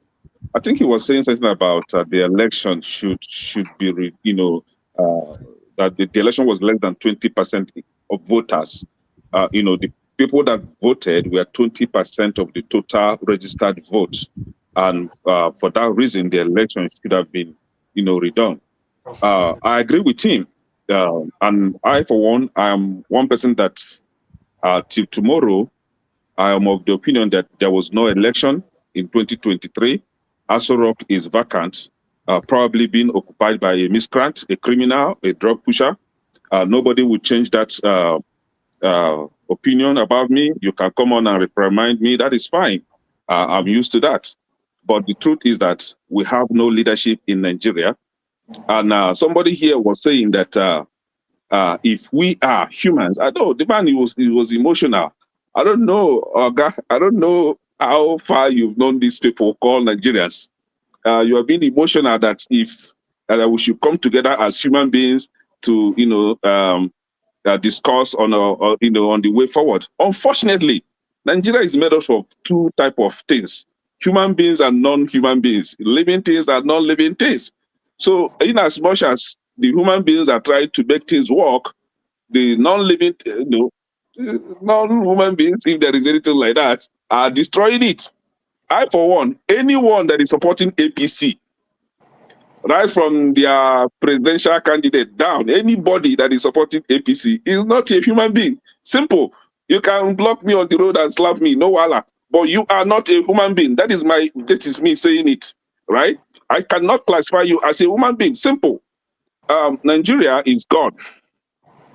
think he was saying something about the election should be that the election was less than 20% of voters. The people that voted were 20% of the total registered votes, and for that reason, the election should have been redone. I agree with him, and I, for one, I am one person that till tomorrow, I am of the opinion that there was no election in 2023. Aso Rock is vacant, probably being occupied by a miscreant, a criminal, a drug pusher. Nobody will change that opinion about me. You can come on and reprimand me. That is fine. I'm used to that. But the truth is that we have no leadership in Nigeria. And somebody here was saying that if we are humans, I know the man he was emotional. I don't know, Oga. I don't know how far you've known these people called Nigerians. You are being emotional that if we should come together as human beings to discuss on on the way forward. Unfortunately, Nigeria is made up of two type of things: human beings and non-human beings, living things and non-living things. So, in as much as the human beings are trying to make things work, the non-living, non-human beings, if there is anything like that, are destroying it. I, for one, anyone that is supporting APC, right from their presidential candidate down, anybody that is supporting APC is not a human being. Simple. You can block me on the road and slap me, no wala. But you are not a human being. That is me saying it, right? I cannot classify you as a human being. Simple. Nigeria is gone.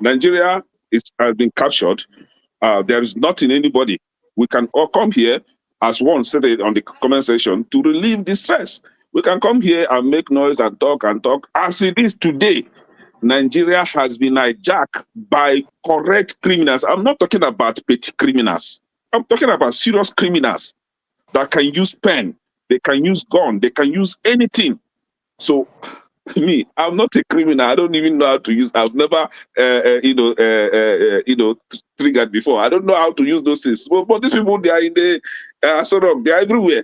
Nigeria has been captured. There is nothing anybody. We can all come here, as one said it on the comment section, to relieve the stress. We can come here and make noise and talk. As it is today, Nigeria has been hijacked by correct criminals. I'm not talking about petty criminals. I'm talking about serious criminals that can use pen, they can use gun, they can use anything. So me, I'm not a criminal. I don't even know how to use. I've never, triggered before. I don't know how to use those things. But these people, they are in the they are everywhere.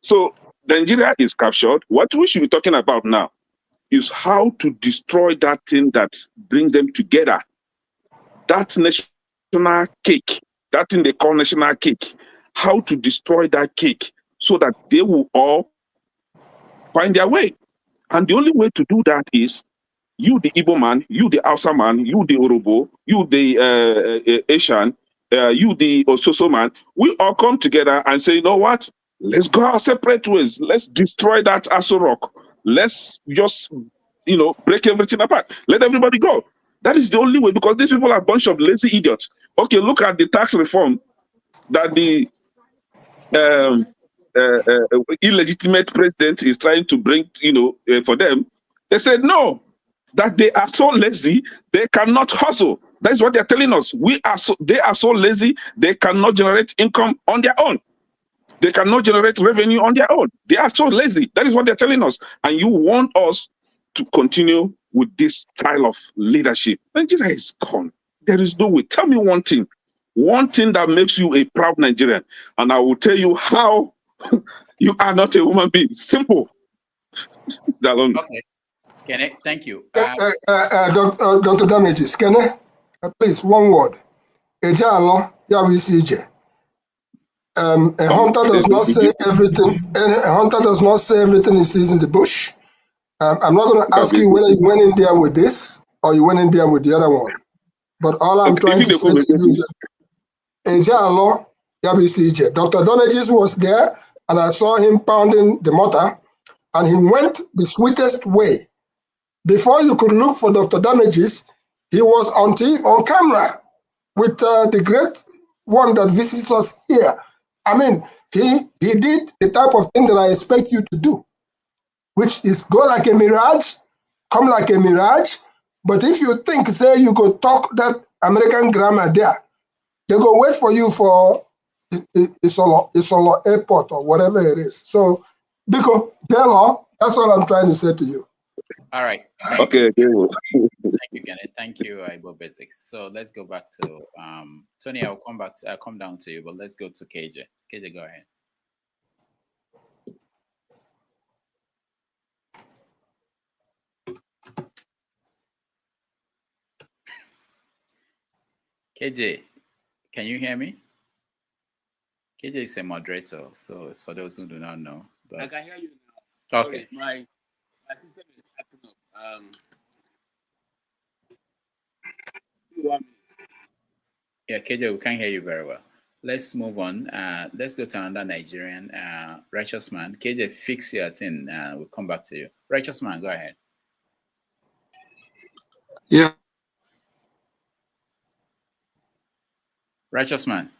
So Nigeria is captured. What we should be talking about now is how to destroy that thing that brings them together. That national cake, that thing they call national cake. How to destroy that cake so that they will all find their way. And the only way to do that is you, the Igbo man, you, the Hausa man, you, the Orobo, you, the Asian, you, the Ososo man, we all come together and say, you know what? Let's go our separate ways. Let's destroy that Aso Rock. Let's just, break everything apart. Let everybody go. That is the only way, because these people are a bunch of lazy idiots. Okay, look at the tax reform that the illegitimate president is trying to bring, for them. They said no, that they are so lazy, they cannot hustle. That's what they're telling us. They are so lazy, they cannot generate income on their own. They cannot generate revenue on their own. They are so lazy. That is what they're telling us. And you want us to continue with this style of leadership. Nigeria is gone. There is no way. Tell me one thing that makes you a proud Nigerian, and I will tell you how you are not a human being. Simple. Okay. Kenneth, thank you. Dr. Damages, Kenneth, please, one word. Ejalo, Yavisije. A hunter does not say everything. A hunter does not say everything he sees in the bush. I'm not going to ask you whether you went in there with this or you went in there with the other one. But all I'm trying to say to you is that Ejalo, Yavisije. Dr. Damages was there, and I saw him pounding the mortar, and he went the sweetest way. Before you could look for Dr. Damages, he was on camera with the great one that visits us here. I mean, he did the type of thing that I expect you to do, which is go like a mirage, come like a mirage. But if you think, say, you could talk that American grammar there, they go wait for you for Isolo Airport or whatever it is. So, because that's what I'm trying to say to you. All right. Okay. Thank you, Kenneth. Thank you, Igbo Basics. So let's go back to Tony. I'll come down to you, but let's go to KJ. KJ, go ahead. KJ, can you hear me? KJ is a moderator, so it's for those who do not know. But I can hear you now. Okay. Sorry, my system is acting up. 1 minute. Yeah, KJ, we can't hear you very well. Let's move on. Let's go to another Nigerian, Righteous Man. KJ, fix your thing. We'll come back to you. Righteous Man, go ahead. Yeah. Righteous Man.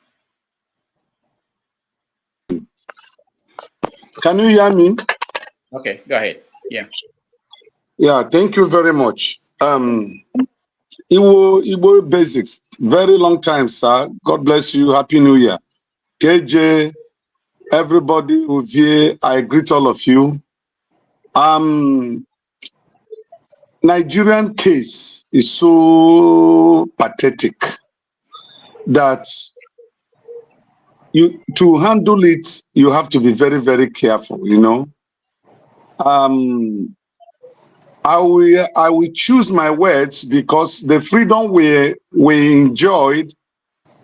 Can you hear me? Okay, go ahead. Yeah. Yeah, thank you very much. Igbo Basics, very long time, sir. God bless you. Happy New Year. KJ, everybody who's here, I greet all of you. Nigerian case is so pathetic that to handle it, you have to be very, very careful, you know. I will choose my words because the freedom we enjoyed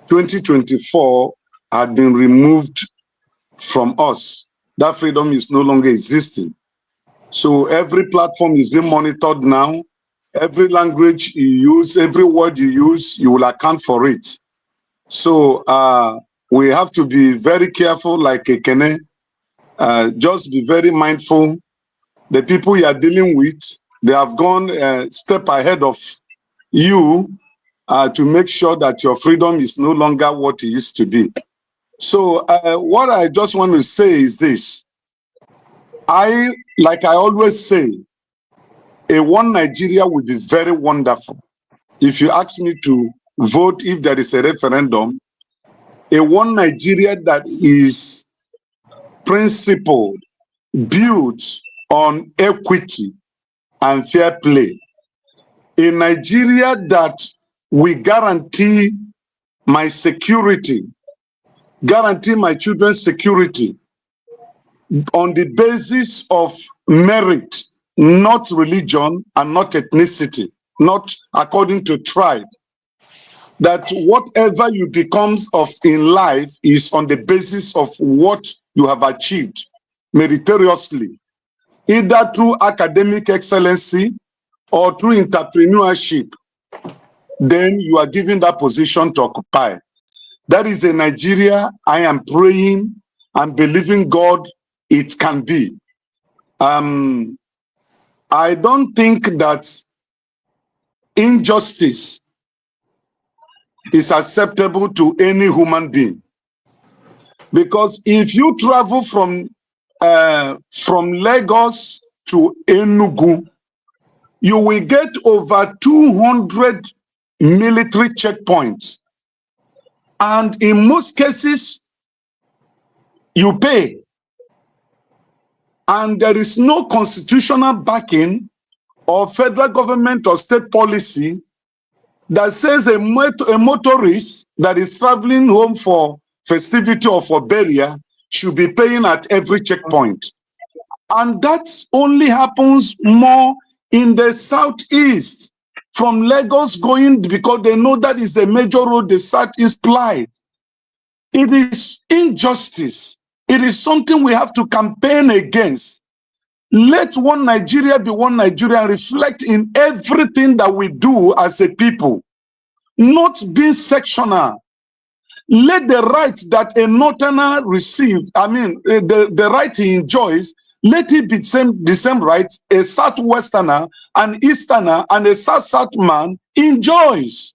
2024 had been removed from us. That freedom is no longer existing. So every platform is being monitored now. Every language you use, every word you use, you will account for it. So we have to be very careful, like Ekene. Just be very mindful. The people you are dealing with, they have gone a step ahead of you to make sure that your freedom is no longer what it used to be. So what I just want to say is this. Like I always say, a one Nigeria would be very wonderful. If you ask me to vote if there is a referendum, a one Nigeria that is principled, built on equity and fair play. A Nigeria that we guarantee my security, guarantee my children's security on the basis of merit, not religion and not ethnicity, not according to tribe. That whatever you become of in life is on the basis of what you have achieved meritoriously, either through academic excellency or through entrepreneurship. Then you are given that position to occupy. That is a Nigeria I am praying and believing God it can be. I don't think that injustice is acceptable to any human being. Because if you travel from Lagos to Enugu, you will get over 200 military checkpoints. And in most cases, you pay. And there is no constitutional backing or federal government or state policy that says a motorist that is traveling home for festivity or for burial should be paying at every checkpoint. And that only happens more in the southeast, from Lagos going, because they know that is the major road the southeast plies. It is injustice. It is something we have to campaign against. Let one Nigeria be one Nigeria and reflect in everything that we do as a people, not be sectional. Let the right that a northerner receives, the right he enjoys, let it be the same rights a southwesterner, an easterner, and a south man enjoys.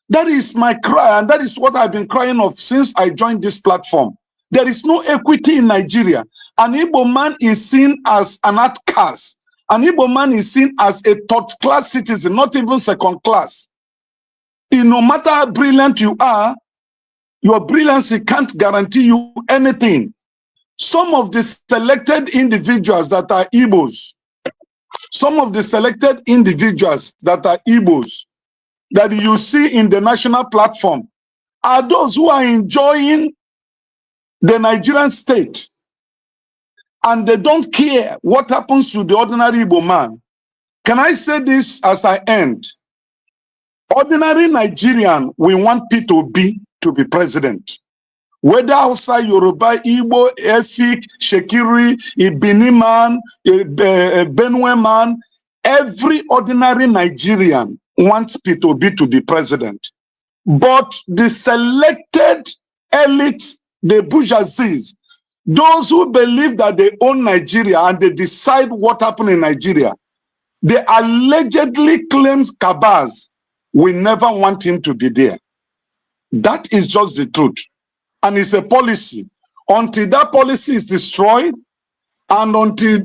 That is my cry, and that is what I've been crying of since I joined this platform. There is no equity in Nigeria. An Igbo man is seen as an outcast. An Igbo man is seen as a third-class citizen, not even second class. No matter how brilliant you are, your brilliancy can't guarantee you anything. Some of the selected individuals that are Igbos, that you see in the national platform are those who are enjoying the Nigerian state, and they don't care what happens to the ordinary Igbo man. Can I say this as I end? Ordinary Nigerian, we want Peter Obi to be president. Whether outside Yoruba, Igbo, Efik, Shekiri, Ibini man, Benue man, every ordinary Nigerian wants Peter Obi to be president. But the selected elite, the bourgeoisie, those who believe that they own Nigeria and they decide what happened in Nigeria, they allegedly claim Kabaz. We never want him to be there. That is just the truth. And it's a policy. Until that policy is destroyed, and until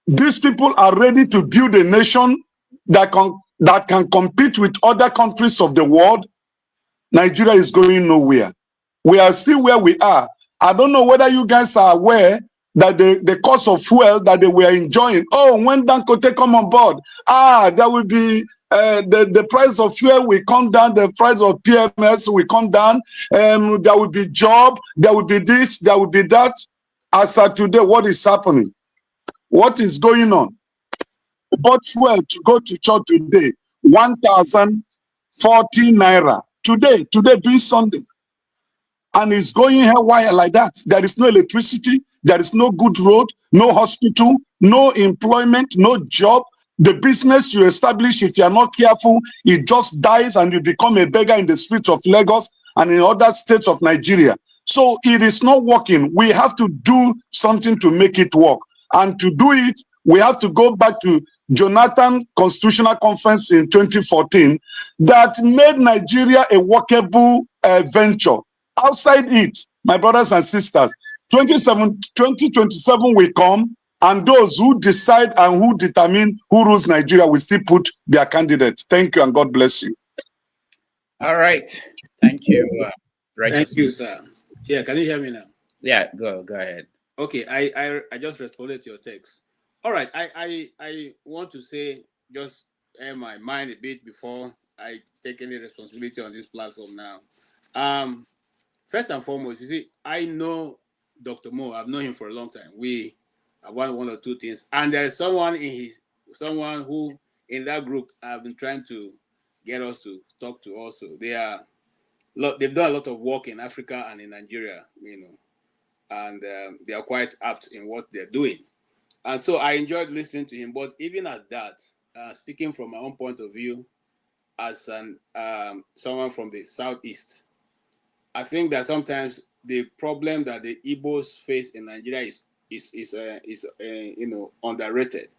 these people are ready to build a nation that can compete with other countries of the world, Nigeria is going nowhere. We are still where we are. I don't know whether you guys are aware that the cost of fuel that they were enjoying, when Dangote come on board, there will be the price of fuel will come down, the price of PMS will come down, there will be job, there will be this, there will be that. As of today, what is happening? What is going on? Bought fuel to go to church today, 1,040 naira. Today being Sunday. And it's going haywire like that. There is no electricity, there is no good road, no hospital, no employment, no job. The business you establish, if you are not careful, it just dies and you become a beggar in the streets of Lagos and in other states of Nigeria. So it is not working. We have to do something to make it work. And to do it, we have to go back to Jonathan Constitutional Conference in 2014 that made Nigeria a workable venture. Outside it, my brothers and sisters, 2027 will come, and those who decide and who determine who rules Nigeria will still put their candidates. Thank you, and God bless you. All right. Thank you. Thank you, sir. Yeah, can you hear me now? Yeah, go ahead. Okay, I just responded to your text. All right, I want to say, just air my mind a bit before I take any responsibility on this platform now. First and foremost, you see, I know Dr. Mo. I've known him for a long time. We have one or two things, and there is someone who in that group have been trying to get us to talk to. Also, they've done a lot of work in Africa and in Nigeria, and they are quite apt in what they're doing. And so I enjoyed listening to him. But even at that, speaking from my own point of view, as someone from the Southeast, I think that sometimes the problem that the Igbos face in Nigeria is underrated.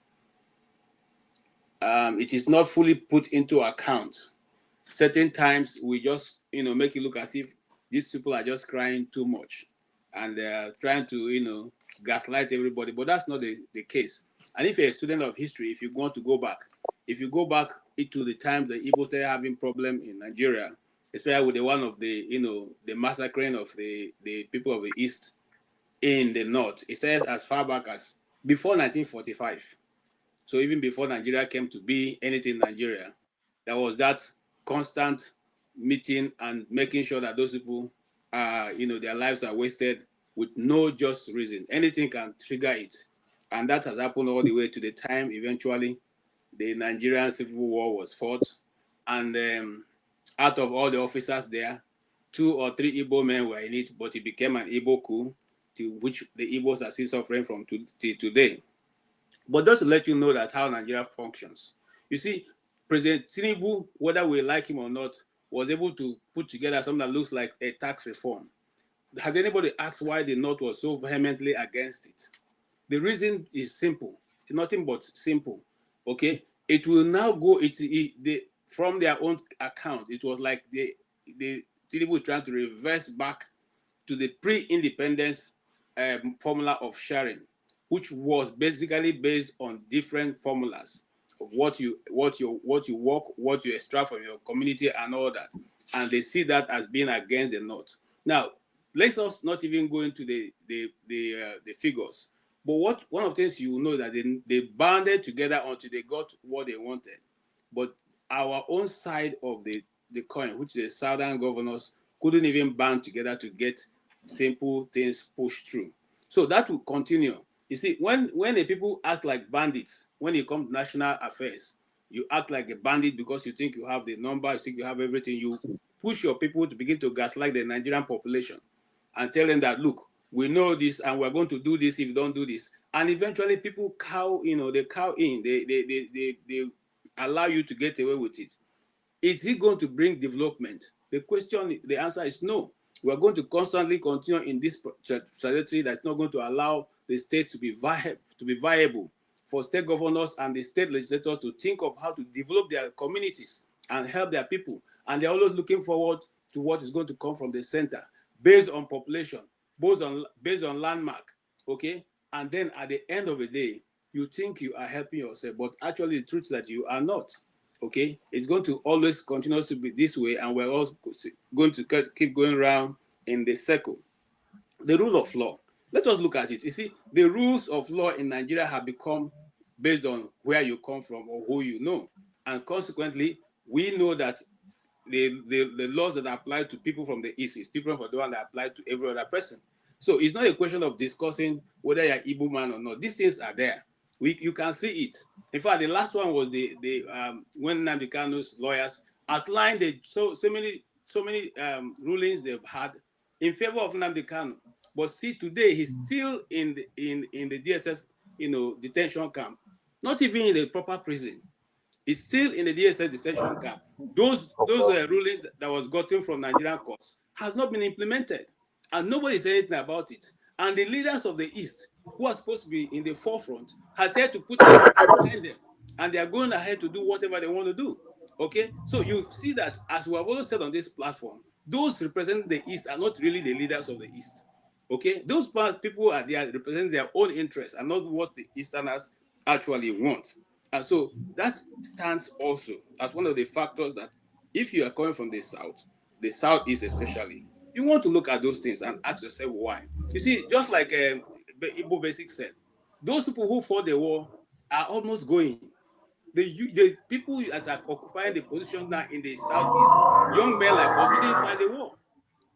It is not fully put into account. Certain times we just make it look as if these people are just crying too much, and they're trying to gaslight everybody. But that's not the case. And if you're a student of history, if you want to go back into the times the Igbos started having problem in Nigeria, especially with the one of the massacring of the people of the East, in the north. It started as far back as before 1945. So even before Nigeria came to be anything Nigeria, there was that constant meeting and making sure that those people, their lives are wasted with no just reason. Anything can trigger it. And that has happened all the way to the time eventually the Nigerian Civil War was fought. And out of all the officers there, 2 or 3 Igbo men were in it, but it became an Igbo coup, to which the Igbos are still suffering from today. But just to let you know that how Nigeria functions. You see, President Tinubu, whether we like him or not, was able to put together something that looks like a tax reform. Has anybody asked why the North was so vehemently against it? The reason is simple, nothing but simple. Okay, it will now go. From their own account. It was like the Tinubu is trying to reverse back to the pre-independence formula of sharing, which was basically based on different formulas of what you work, what you extract from your community, and all that. And they see that as being against the North. Now, let us not even go into the figures. But one of the things you know that they banded together until they got what they wanted. But our own side of the coin, which the southern governors couldn't even band together to get simple things pushed through. So that will continue. You see, when the people act like bandits, when it comes to national affairs, you act like a bandit because you think you have the number, you think you have everything. You push your people to begin to gaslight the Nigerian population and tell them that, look, we know this and we're going to do this if you don't do this. And eventually people cow in, they allow you to get away with it. Is it going to bring development? The answer is no. We're going to constantly continue in this trajectory that's not going to allow the states to be viable for state governors and the state legislators to think of how to develop their communities and help their people. And they're always looking forward to what is going to come from the center based on population, based on landmark, okay? And then at the end of the day, you think you are helping yourself, but actually the truth is that you are not. Okay, it's going to always continue to be this way, and we're also going to keep going around in the circle. The rule of law. Let us look at it. You see, the rules of law in Nigeria have become based on where you come from or who you know, and consequently, we know that the laws that apply to people from the East is different from the one that apply to every other person. So it's not a question of discussing whether you're Igbo man or not. These things are there. You can see it. In fact, the last one was when Nnamdi Kanu's lawyers outlined so many rulings they've had in favor of Nnamdi Kanu. But see, today he's still in the DSS detention camp, not even in the proper prison. He's still in the DSS detention camp. Those rulings that was gotten from Nigerian courts has not been implemented, and nobody said anything about it. And the leaders of the East, who are supposed to be in the forefront, has had to put hands behind them, and they are going ahead to do whatever they want to do. Okay, so you see that, as we have always said on this platform, those representing the East are not really the leaders of the East. Okay, those people are there representing their own interests and not what the Easterners actually want. And so that stands also as one of the factors that if you are coming from the Southeast especially, you want to look at those things and ask yourself why. You see, just like Igbo Basic said, those people who fought the war are almost going. The people that are occupying the position now in the Southeast, young men like us, we didn't fight the war.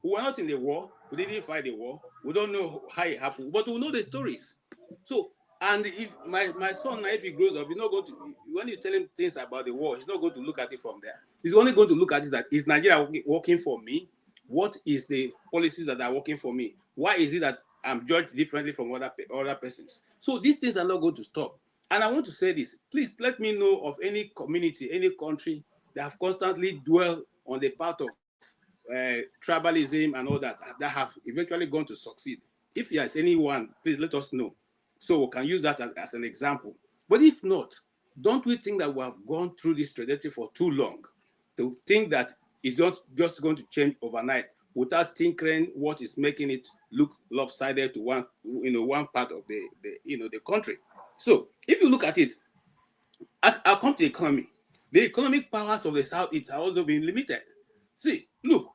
We were not in the war. We didn't fight the war. We don't know how it happened, but we know the stories. So, and if my son, if he grows up, he's not going to, when you tell him things about the war, he's not going to look at it from there. He's only going to look at it that, is Nigeria working for me? What is the policies that are working for me? Why is it that I'm judged differently from other persons? So these things are not going to stop. And I want to say this, please let me know of any community, any country that have constantly dwelled on the path of tribalism and all that have eventually gone to succeed. If there's anyone, please let us know, so we can use that as an example. But if not, don't we think that we have gone through this trajectory for too long to think that it's not just going to change overnight without tinkering what is making it look lopsided to one part of the country? So if you look at it, I'll come to the economy. The economic powers of the Southeast are also being limited. See, look,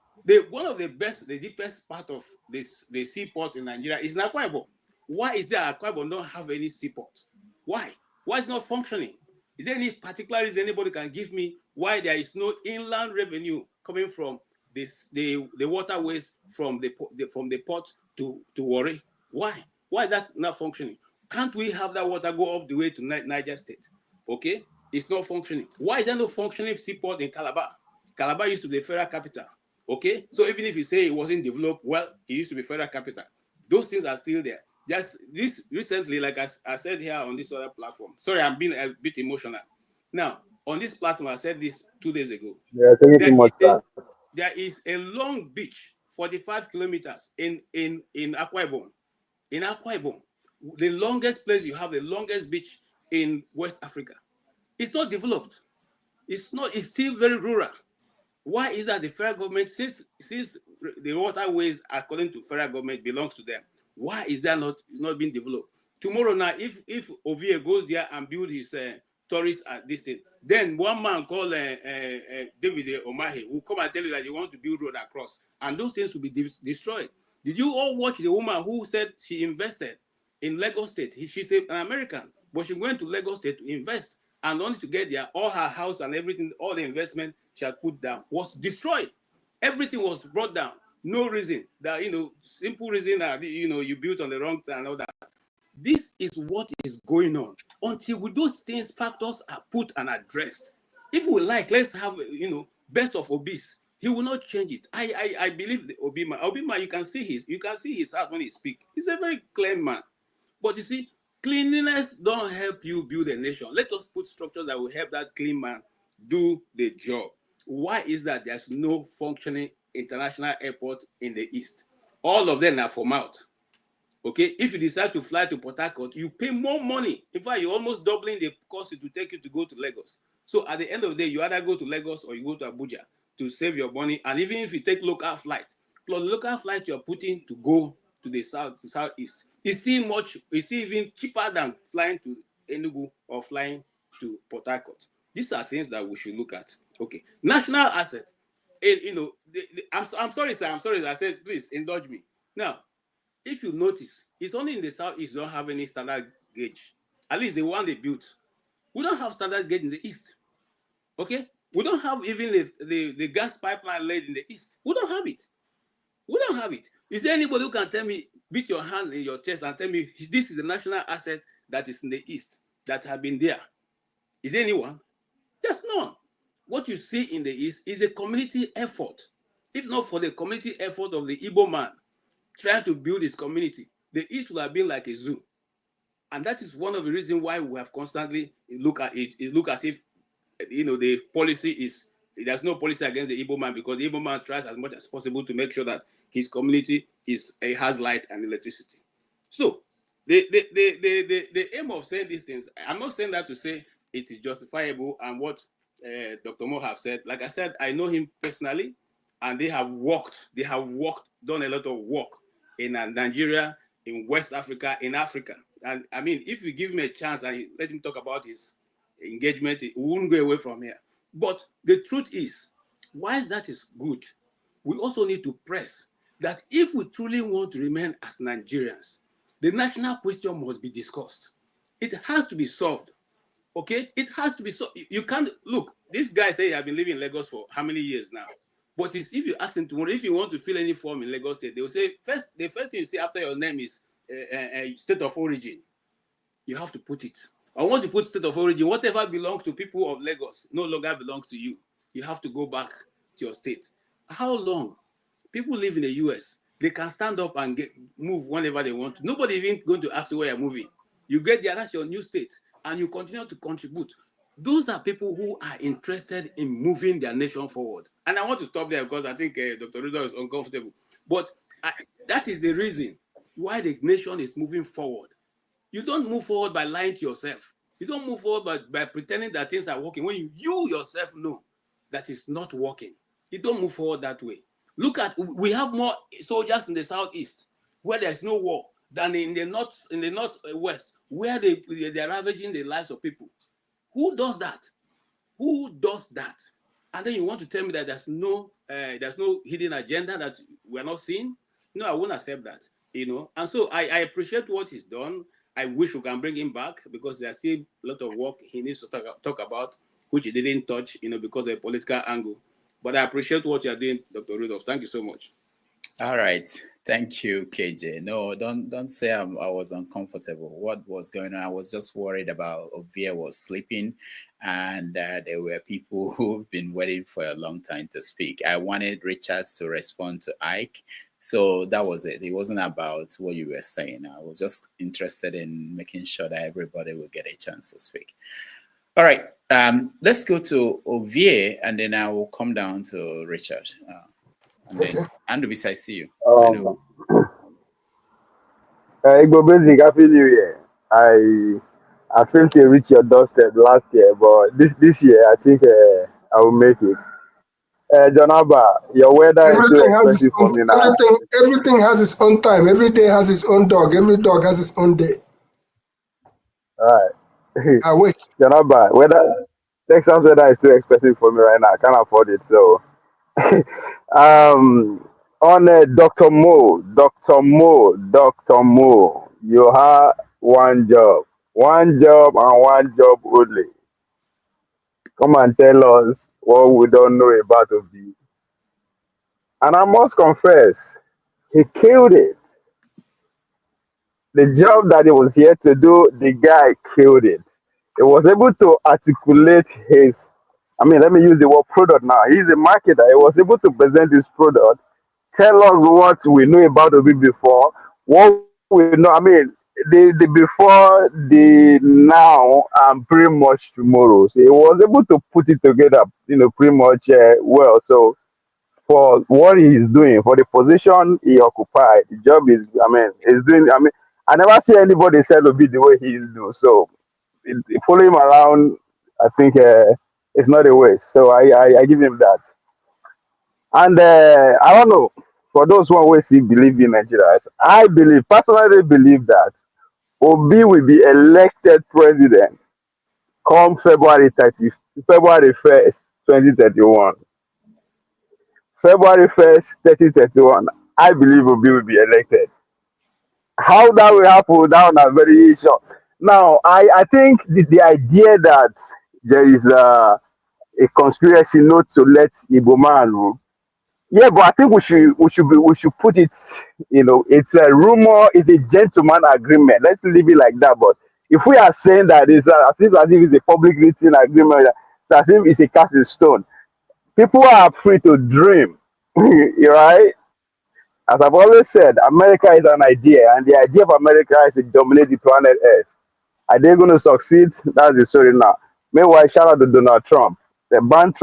One of the deepest part of the seaport in Nigeria is in Akwa Ibom. Why is there Akwa Ibom don't have any seaport? Why? Why is it not functioning? Is there any particular reason anybody can give me why there is no inland revenue coming from the waterways from the port to Warri? Why? Why is that not functioning? Can't we have that water go up the way to Niger State? Okay, it's not functioning. Why is there no functioning seaport in Calabar? Calabar used to be the federal capital. Okay, so even if you say it wasn't developed, well, it used to be federal capital. Those things are still there. Just this recently, like I said here on this other platform. Sorry, I'm being a bit emotional. Now, on this platform, I said this 2 days ago. Yeah, thank you too much, sir. There is a long beach, 45 kilometers in Akwa Ibom. In Akwa Ibom, the longest place you have, the longest beach in West Africa. It's not developed. It's still very rural. Why is that the federal government, since the waterways, according to federal government, belongs to them, why is that not being developed? Tomorrow now, if Ovie goes there and build his tourist at this thing, then one man called David Omahe will come and tell you that you want to build road across, and those things will be destroyed. Did you all watch the woman who said she invested in Lagos State? She's an American, but she went to Lagos State to invest, and only to get there, all her house and everything, all the investment she had put down was destroyed. Everything was brought down. No reason that, simple reason that, you built on the wrong time and all that. This is what is going on until with those things, factors are put and addressed. If we like, let's have, best of Obis. He will not change it. I believe the Obima, you can see his heart when he speaks. He's a very clear man. But you see, cleanliness don't help you build a nation. Let us put structures that will help that clean man do the job. Why is that there's no functioning international airport in the East? All of them are from out. Okay, if you decide to fly to Port Harcourt, you pay more money. In fact, you're almost doubling the cost it will take you to go to Lagos. So at the end of the day, you either go to Lagos or you go to Abuja to save your money. And even if you take local flight, plus the local flight you're putting to go to the southeast, it's still even cheaper than flying to Enugu or flying to Port Harcourt. These are things that we should look at. Okay, national asset. I'm sorry, sir. I said, please indulge me. Now, if you notice, it's only in the southeast don't have any standard gauge. At least the one they built. We don't have standard gauge in the east. Okay, we don't have even the gas pipeline laid in the east. We don't have it. We don't have it. Is there anybody who can tell me, beat your hand in your chest and tell me this is the national asset that is in the east that have been there? Is there anyone? There's none. What you see in the East is a community effort. If not for the community effort of the Igbo man trying to build his community, the East would have been like a zoo. And that is one of the reasons why we have constantly look at it. It looks as if, the policy is, there's no policy against the Igbo man, because the Igbo man tries as much as possible to make sure that his community has light and electricity. So the aim of saying these things, I'm not saying that to say it is justifiable, and what Dr. Mo have said. Like I said, I know him personally, and they have done a lot of work in Nigeria, in West Africa, in Africa. And I mean, if you give him a chance and let him talk about his engagement, we won't go away from here. But the truth is, whilst that is good, we also need to press that if we truly want to remain as Nigerians, the national question must be discussed. It has to be solved. Okay, it has to be so. You can't look. This guy say he has been living in Lagos for how many years now? But if you ask him tomorrow, if you want to fill any form in Lagos State, they will say the first thing you say after your name is state of origin. You have to put it. And once you put state of origin, whatever belongs to people of Lagos no longer belongs to you. You have to go back to your state. How long? People live in the US. They can stand up and move whenever they want to. Nobody even going to ask you where you're moving. You get there, that's your new state. And you continue to contribute. Those are people who are interested in moving their nation forward. And I want to stop there because I think Dr. Rido is uncomfortable. But that is the reason why the nation is moving forward. You don't move forward by lying to yourself. You don't move forward by pretending that things are working when you yourself know that it's not working. You don't move forward that way. Look at, we have more soldiers in the southeast where there's no war than in the northwest, where they're ravaging the lives of people. Who does that? Who does that? And then you want to tell me that there's no hidden agenda that we're not seeing? No, I won't accept that. And so I appreciate what he's done. I wish we can bring him back because there's still a lot of work he needs to talk about, which he didn't touch, because of a political angle. But I appreciate what you're doing, Dr. Rudolph. Thank you so much. All right. Thank you, KJ. No, don't say I was uncomfortable. What was going on? I was just worried about Ovia was sleeping, and there were people who've been waiting for a long time to speak. I wanted Richards to respond to Ike. So that was it. It wasn't about what you were saying. I was just interested in making sure that everybody will get a chance to speak. All right. Let's go to Ovie, and then I will come down to Richard. And then, Andrew, I see you. Igbo Basic, Happy New Year. I failed to reach your doorstep last year, but this year I think I will make it. Janaba, your weather is too expensive for me now. Everything has its own time. Every day has its own dog. Every dog has its own day. All right. I wait. Janaba, Texas weather is too expensive for me right now. I can't afford it. So, on Dr. Mo, you have one job and one job only. Come and tell us what we don't know about Obi. And I must confess, he killed it. The job that he was here to do, the guy killed it. He was able to articulate let me use the word product now. He's a marketer. He was able to present his product, tell us what we know about Obi before, what we know. The before, the now, and pretty much tomorrow. So he was able to put it together, pretty much well. So for what he is doing, for the position he occupied, the job is doing. I never see anybody sell Obi the way he do. So follow him around. I think it's not a waste. So I give him that. And I don't know, for those who always believe in Nigeria, I personally believe that Obi will be elected president come February 1st, 2031. February 1st, 2031, I believe Obi will be elected. How that will happen, that one I'm very sure. Now, I think the idea that there is a conspiracy not to let Igbo man rule. Yeah, but I think we should put it, it's a rumor, it's a gentleman agreement. Let's leave it like that. But if we are saying that it's as if it's a public written agreement, it's as if it's a cast in stone, people are free to dream. You're right. As I've always said, America is an idea, and the idea of America is to dominate the planet Earth. Are they going to succeed? That's the story now. Meanwhile, shout out to Donald Trump. They banned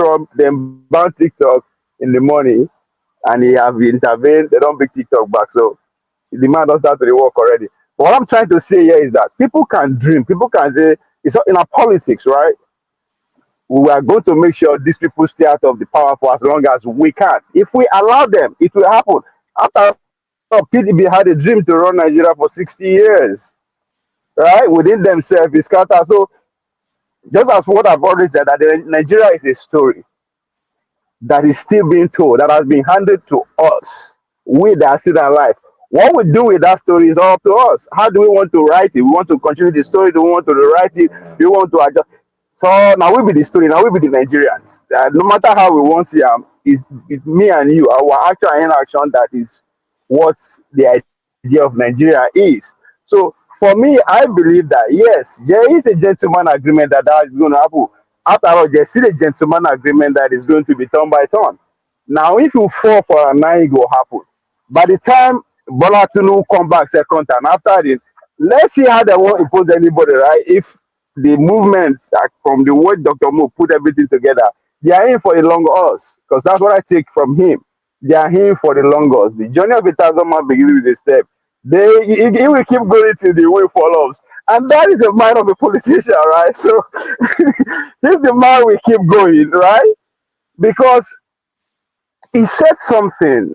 TikTok in the morning, and he have intervened. They don't bring TikTok back. So the man does start to work already. But what I'm trying to say here is that people can dream. People can say, it's not in our politics, right? We are going to make sure these people stay out of the power for as long as we can. If we allow them, it will happen. After all, PDB had a dream to run Nigeria for 60 years, right? Within themselves, it's scattered. So just as what I've already said, that Nigeria is a story that is still being told, that has been handed to us, we that are still alive. What we do with that story is up to us. How do we want to write it? We want to continue the story. Do we want to rewrite it? Do we want to adjust? So now we be the story. Now we be the Nigerians. No matter how we want to see them, it's me and you. Our actual inaction, that is what the idea of Nigeria is. So for me, I believe that yes, there is a gentleman agreement that is going to happen. After all, there's still a gentleman agreement that is going to be turn by turn. Now, if you fall for a nine, it will happen. By the time Bola Tinubu come back second time, after it, let's see how they won't impose anybody, right? If the movements from the way Dr. Mo put everything together, they are in for the long horse, because that's what I take from him. They are in for the long horse. The journey of 1,000 miles begins with a step. He will keep going till the way follows. And that is the mind of a politician, right? So if the man will keep going, right? Because he said something,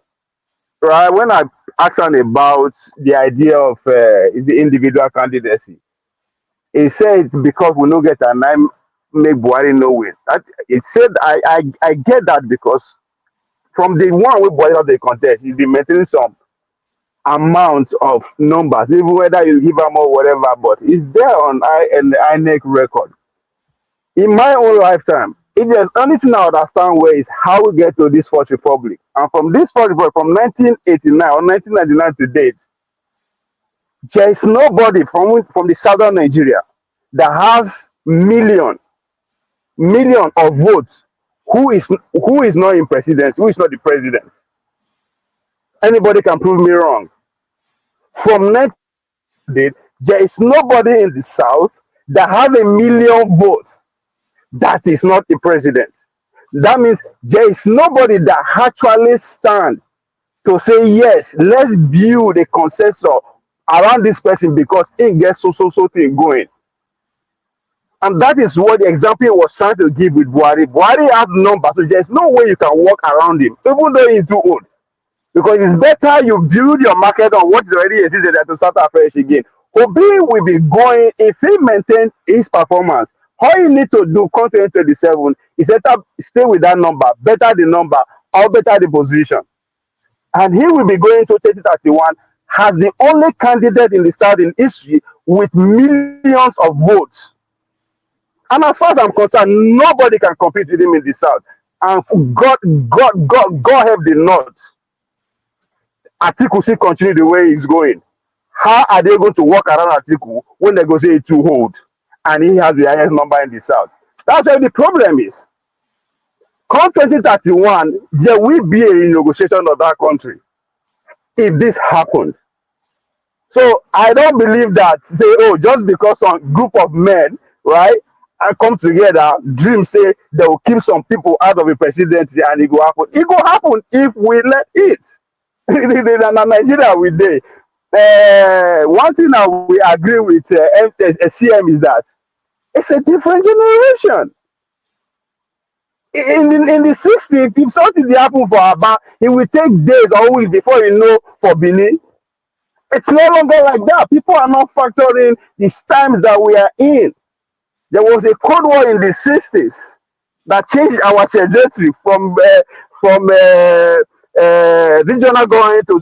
right? When I asked him about the idea of is the individual candidacy, he said because we don't get a name, make Buhari no win. That it said I get that because from the one we Buhari out the contest, he's been maintaining some amount of numbers, even whether you give them or whatever, but it's there on INEC record. In my own lifetime, if there's anything I understand where is how we get to this Fourth Republic. And from this Fourth Republic, from 1989 or 1999 to date, there is nobody from the southern Nigeria that has million of votes who is not in presidency, who is not the president. Anybody can prove me wrong. From next date, there is nobody in the south that has a million votes that is not the president. That means there is nobody that actually stands to say, yes, let's build a consensus around this person because it gets so thing going. And that is what the example he was trying to give with Buhari. Buhari has numbers, so there's no way you can walk around him, even though he's too old. Because it's better you build your market on what is already existed than to start afresh again. Obi will be going, if he maintains his performance, all you need to do come 2027 is better stay with that number, better the number, or better the position. And he will be going to 2031 as the only candidate in the South in history with millions of votes. And as far as I'm concerned, nobody can compete with him in the South. And God help the North. Atiku still continue the way he's going. How are they going to walk around Atiku when they go say he's too old and he has the highest number in the South? That's where the problem is. Come 2031, there will be a renegotiation of that country if this happened. So I don't believe that, say, oh, just because some group of men, right, and come together, dream say they will keep some people out of the presidency and it will happen. It will happen if we let it. Nigeria we dey. One thing that we agree with CM is that it's a different generation. In the 60s, if something dey happen for Aba, it will take days or weeks before you know for Benin. It's no longer like that. People are not factoring these times that we are in. There was a Cold War in the 60s that changed our trajectory from regional government to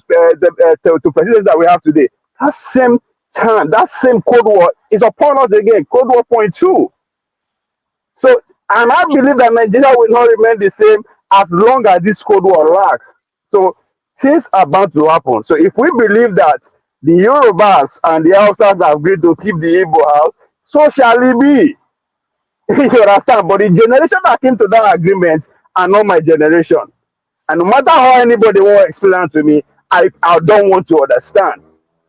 presidents that we have today. That same time, that same Cold War is upon us again, Cold War point 2. So, and I believe that Nigeria will not remain the same as long as this Cold War lasts. So, things are bound to happen. So, if we believe that the Yorubas and the Hausas have agreed to keep the Igbo house, so shall it be. You understand? But the generation that came to that agreement are not my generation. And no matter how anybody want to explain to me, I don't want to understand.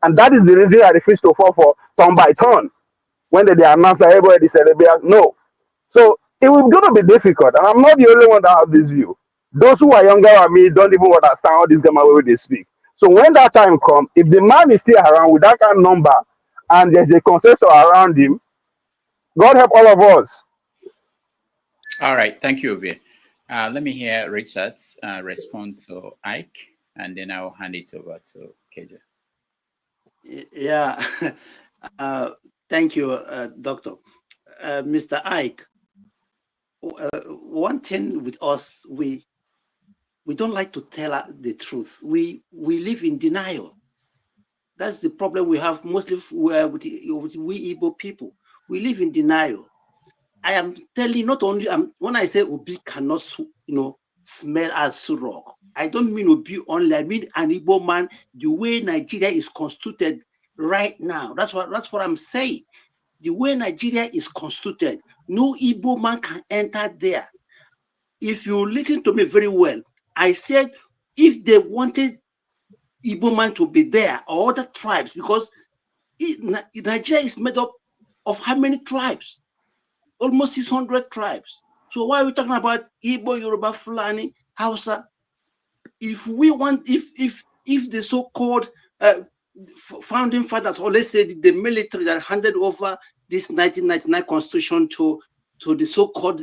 And that is the reason I refuse to fall for turn by turn. When they announce that everybody celebrate, no. So it will going to be difficult. And I'm not the only one that have this view. Those who are younger than me don't even understand how this gamma way they speak. So when that time comes, if the man is still around with that kind of number and there's a consensus around him, God help all of us. All right, thank you, Obi. Let me hear Richard's respond to Ike, and then I'll hand it over to KJ. Yeah, thank you, Doctor. Mr. Ike, one thing with us, we don't like to tell the truth. We live in denial. That's the problem we have mostly with we Igbo people. We live in denial. I am telling you, not only when I say Obi cannot, smell as surok, I don't mean Obi only. I mean an Igbo man. The way Nigeria is constituted right now, that's what I'm saying. The way Nigeria is constituted, no Igbo man can enter there. If you listen to me very well, I said if they wanted Igbo man to be there or other tribes, because Nigeria is made up of how many tribes? Almost 600 tribes. So why are we talking about Igbo, Yoruba, Fulani, Hausa? If we want, if the so-called founding fathers, or let's say the military that handed over this 1999 constitution to the so-called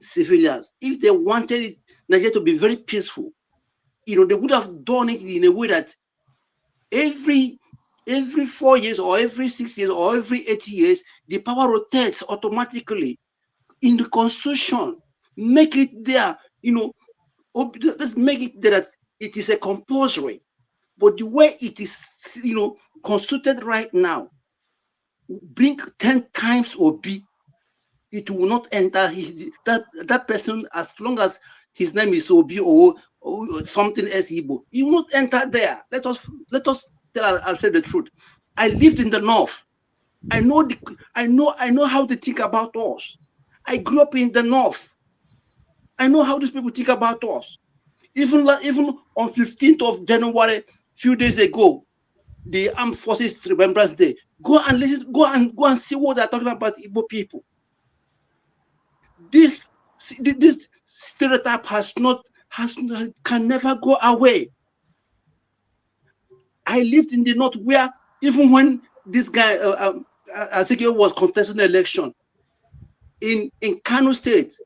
civilians, if they wanted Nigeria to be very peaceful, they would have done it in a way that every 4 years or every 6 years or every 8 years, the power rotates automatically. in the Constitution. Make it there, let's make it there that it is a compulsory. But the way it is, constituted right now, bring 10 times Obi, it will not enter that person, as long as his name is Obi or something else Igbo, he will not enter there. Let us I'll say the truth. I lived in the north. I know how they think about us. I grew up in the north. I know how these people think about us. Even on 15th of January, few days ago, the Armed Forces Remembrance Day. Go and listen. Go and see what they're talking about Igbo people. This stereotype can never go away. I lived in the north where even when this guy Ezekiel was contesting the election in Kano State,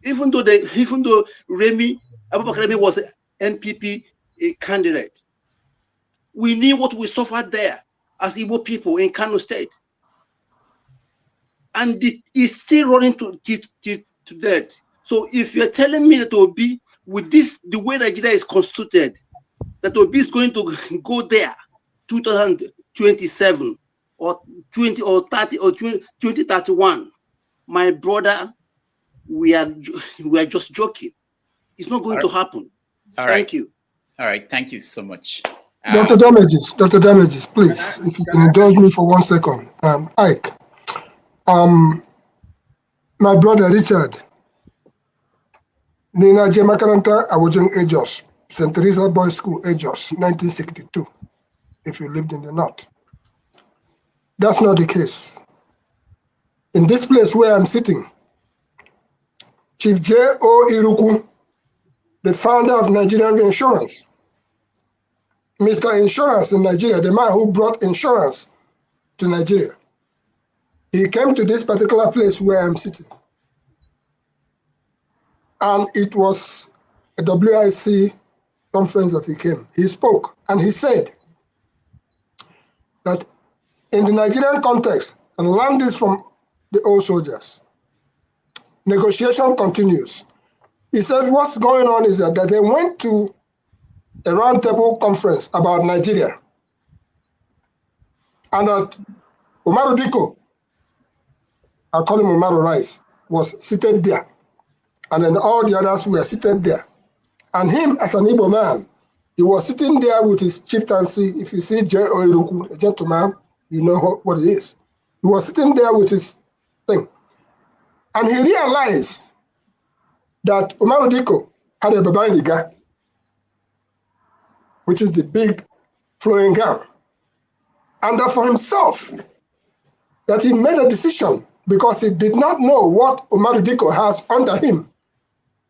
even though Abubakar Remi was an NPP candidate, we knew what we suffered there as Igbo people in Kano State, and it is still running to death. So if you're telling me that Obi, with the way Nigeria is constituted, that Obi is going to go there 2027 or 20 or 30 or 2031, my brother, we are just joking. It's not going to happen. Thank you. All right. Thank you so much. Dr. Damages, please, if you can indulge me for 1 second. Ike, my brother Richard, Nina J. Makaranta, Awojeng Ejos, St. Teresa Boys School, Ejos, 1962, if you lived in the north. That's not the case. In this place where I'm sitting, Chief J.O. Iruku, the founder of Nigerian Insurance, Mr. Insurance in Nigeria, the man who brought insurance to Nigeria, he came to this particular place where I'm sitting. And it was a WIC conference that he came. He spoke and he said that in the Nigerian context, and learn this from the old soldiers, negotiation continues. He says what's going on is that they went to a roundtable conference about Nigeria, and that Umaru Diko, I call him Umaru Rice, was seated there, and then all the others were seated there. And him, as an Igbo man, he was sitting there with his chieftaincy. If you see J.O. Iruku, a gentleman, you know what it is. He was sitting there with his thing. And he realized that Umaru Diko had a Babaniga, which is the big flowing gown. And that for himself, that he made a decision because he did not know what Umaru Diko has under him,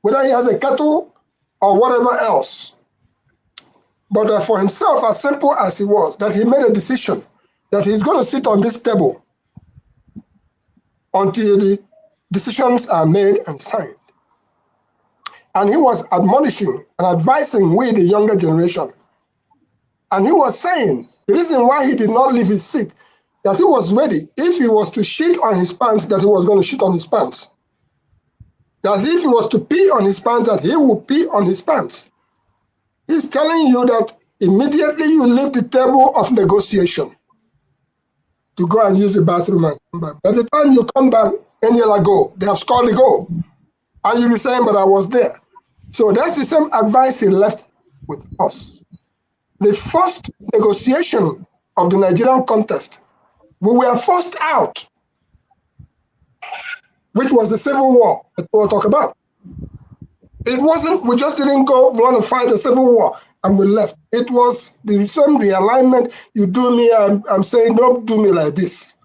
whether he has a cattle or whatever else. But that for himself, as simple as he was, that he made a decision that he's going to sit on this table until the decisions are made and signed. And he was admonishing and advising we, the younger generation. And he was saying the reason why he did not leave his seat, that he was ready, if he was to shit on his pants, that he was going to shit on his pants. That if he was to pee on his pants, that he would pee on his pants. He's telling you that immediately you leave the table of negotiation to go and use the bathroom and come back. By the time you come back, any other goal, they have scored the goal. And you'll be saying, but I was there. So that's the same advice he left with us. The first negotiation of the Nigerian contest, we were forced out, which was the civil war that we'll talk about. It wasn't, we just didn't go want to fight a civil war and we left. It was the same realignment. You do me, I'm saying, don't do me like this.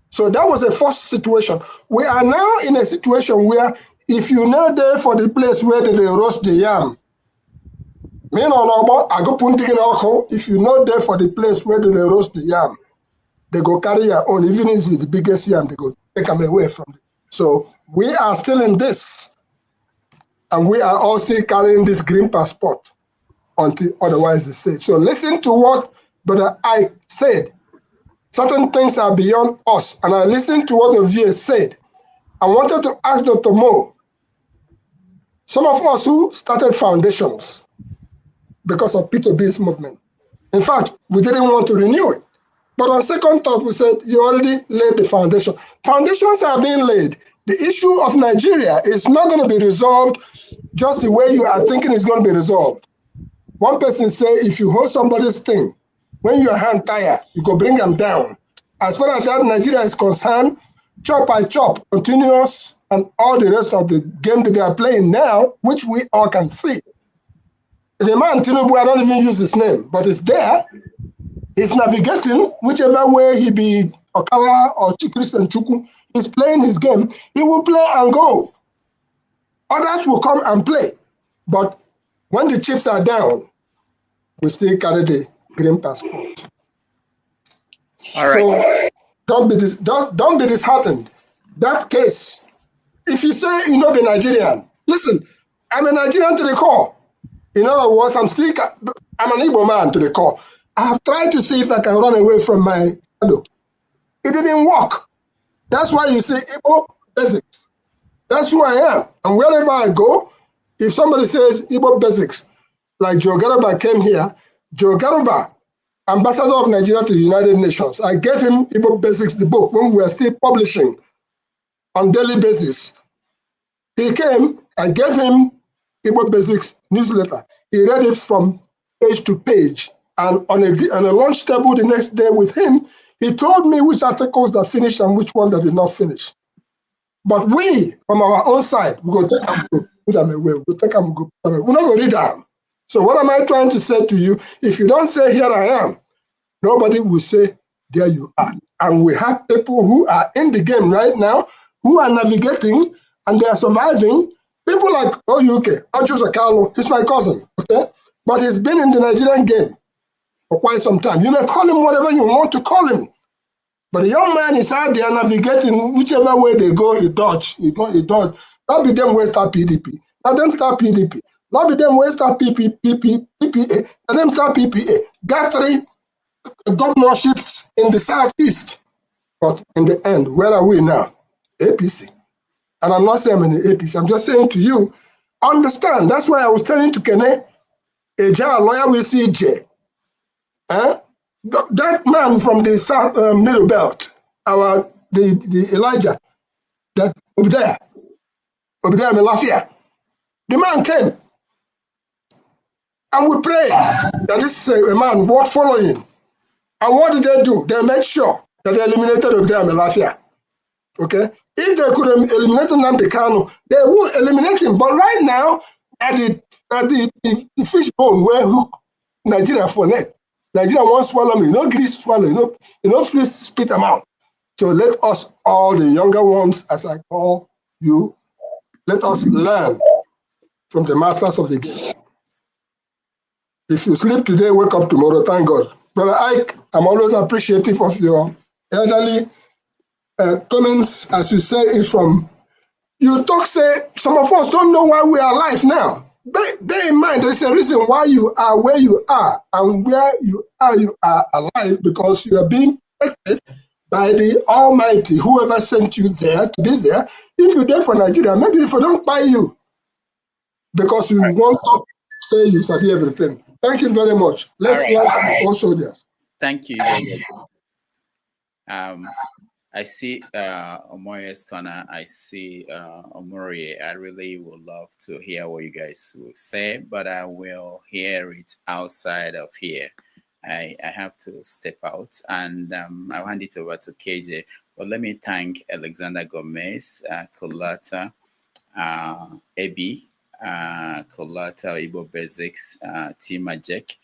So that was a first situation. We are now in a situation where if you're not there for the place where they roast the yam, if you're not there for the place where they roast the yam, they go carry your own, even if it's the biggest yam, they go take them away from it. So we are still in this, and we are all still carrying this green passport until otherwise is said. So listen to what Brother Ike said. Certain things are beyond us, and I listened to what the VA said. I wanted to ask Dr. Mo, some of us who started foundations because of Peter B's movement. In fact, we didn't want to renew it. But on second thought, we said, you already laid the foundation. Foundations are being laid. The issue of Nigeria is not going to be resolved just the way you are thinking it's going to be resolved. One person say, if you hold somebody's thing, when your hand tired, you go bring them down. As far as that Nigeria is concerned, chop by chop, continuous, and all the rest of the game that they are playing now, which we all can see. The man Tinubu, I don't even use his name, but it's there. He's navigating whichever way he be Okawa or Christian Chukwu. He's playing his game. He will play and go. Others will come and play. But when the chips are down, we still carry the green passport. All right. So don't be disheartened. That case, if you say you know the Nigerian, listen, I'm a Nigerian to the core. In other words, I'm an Igbo man to the core. I have tried to see if I can run away from my shadow. It didn't work. That's why you see Igbo basics. That's who I am. And wherever I go, if somebody says Igbo basics, like Joe Garuba came here, Joe Garuba, ambassador of Nigeria to the United Nations, I gave him Igbo basics, the book, when we were still publishing on daily basis. He came, I gave him Igbo basics newsletter. He read it from page to page. And on a lunch table the next day with him, he told me which articles that finished and which one that did not finish. But we, from our own side, we go take them, go put them away. We go take them, go put them away. We're not going to read them. So what am I trying to say to you? If you don't say, here I am, nobody will say, there you are. And we have people who are in the game right now, who are navigating, and they are surviving. People like Oyuke, Ajus Akalo, he's my cousin, okay? But he's been in the Nigerian game for quite some time. You may call him whatever you want to call him. But the young man is out there navigating whichever way they go, he dodge. Not be them way start PDP. Not them start PDP. Not be them way start PPA. Not them start PPA. Got 3 governorships in the southeast. But in the end, where are we now? APC. And I'm not saying I'm in the APC. I'm just saying to you, understand. That's why I was telling to Kene, a lawyer will see J. That man from the South Middle Belt, the Elijah, that over there in Lafayette, the man came, and we pray that this is a man worth following. And what did they do? They made sure that they eliminated over there in Lafayette. Okay, if they could eliminate Nnamdi Kanu, they would eliminate him. But right now, at the fishbone where hook Nigeria for net. Nigeria won't swallow me. No grease swallow. No spit them out. So let us, all the younger ones, as I call you, let us learn from the masters of the game. If you sleep today, wake up tomorrow. Thank God. Brother Ike, I'm always appreciative of your elderly comments. As you say, it's from, you talk, say, some of us don't know why we are alive now. Bear in mind, there is a reason why you are where you are, and where you are alive, because you are being protected by the Almighty, whoever sent you there to be there. If you're there for Nigeria, maybe if I don't buy you, because you want to say you study everything. Thank you very much. Let's learn from all soldiers. Thank you. I see Omoye's corner. I see Omori. I really would love to hear what you guys will say, but I will hear it outside of here. I have to step out, and I'll hand it over to KJ. But let me thank Alexander Gomez, Kolata, Ebi, Kolata, Igbo Basics, Tima Jack,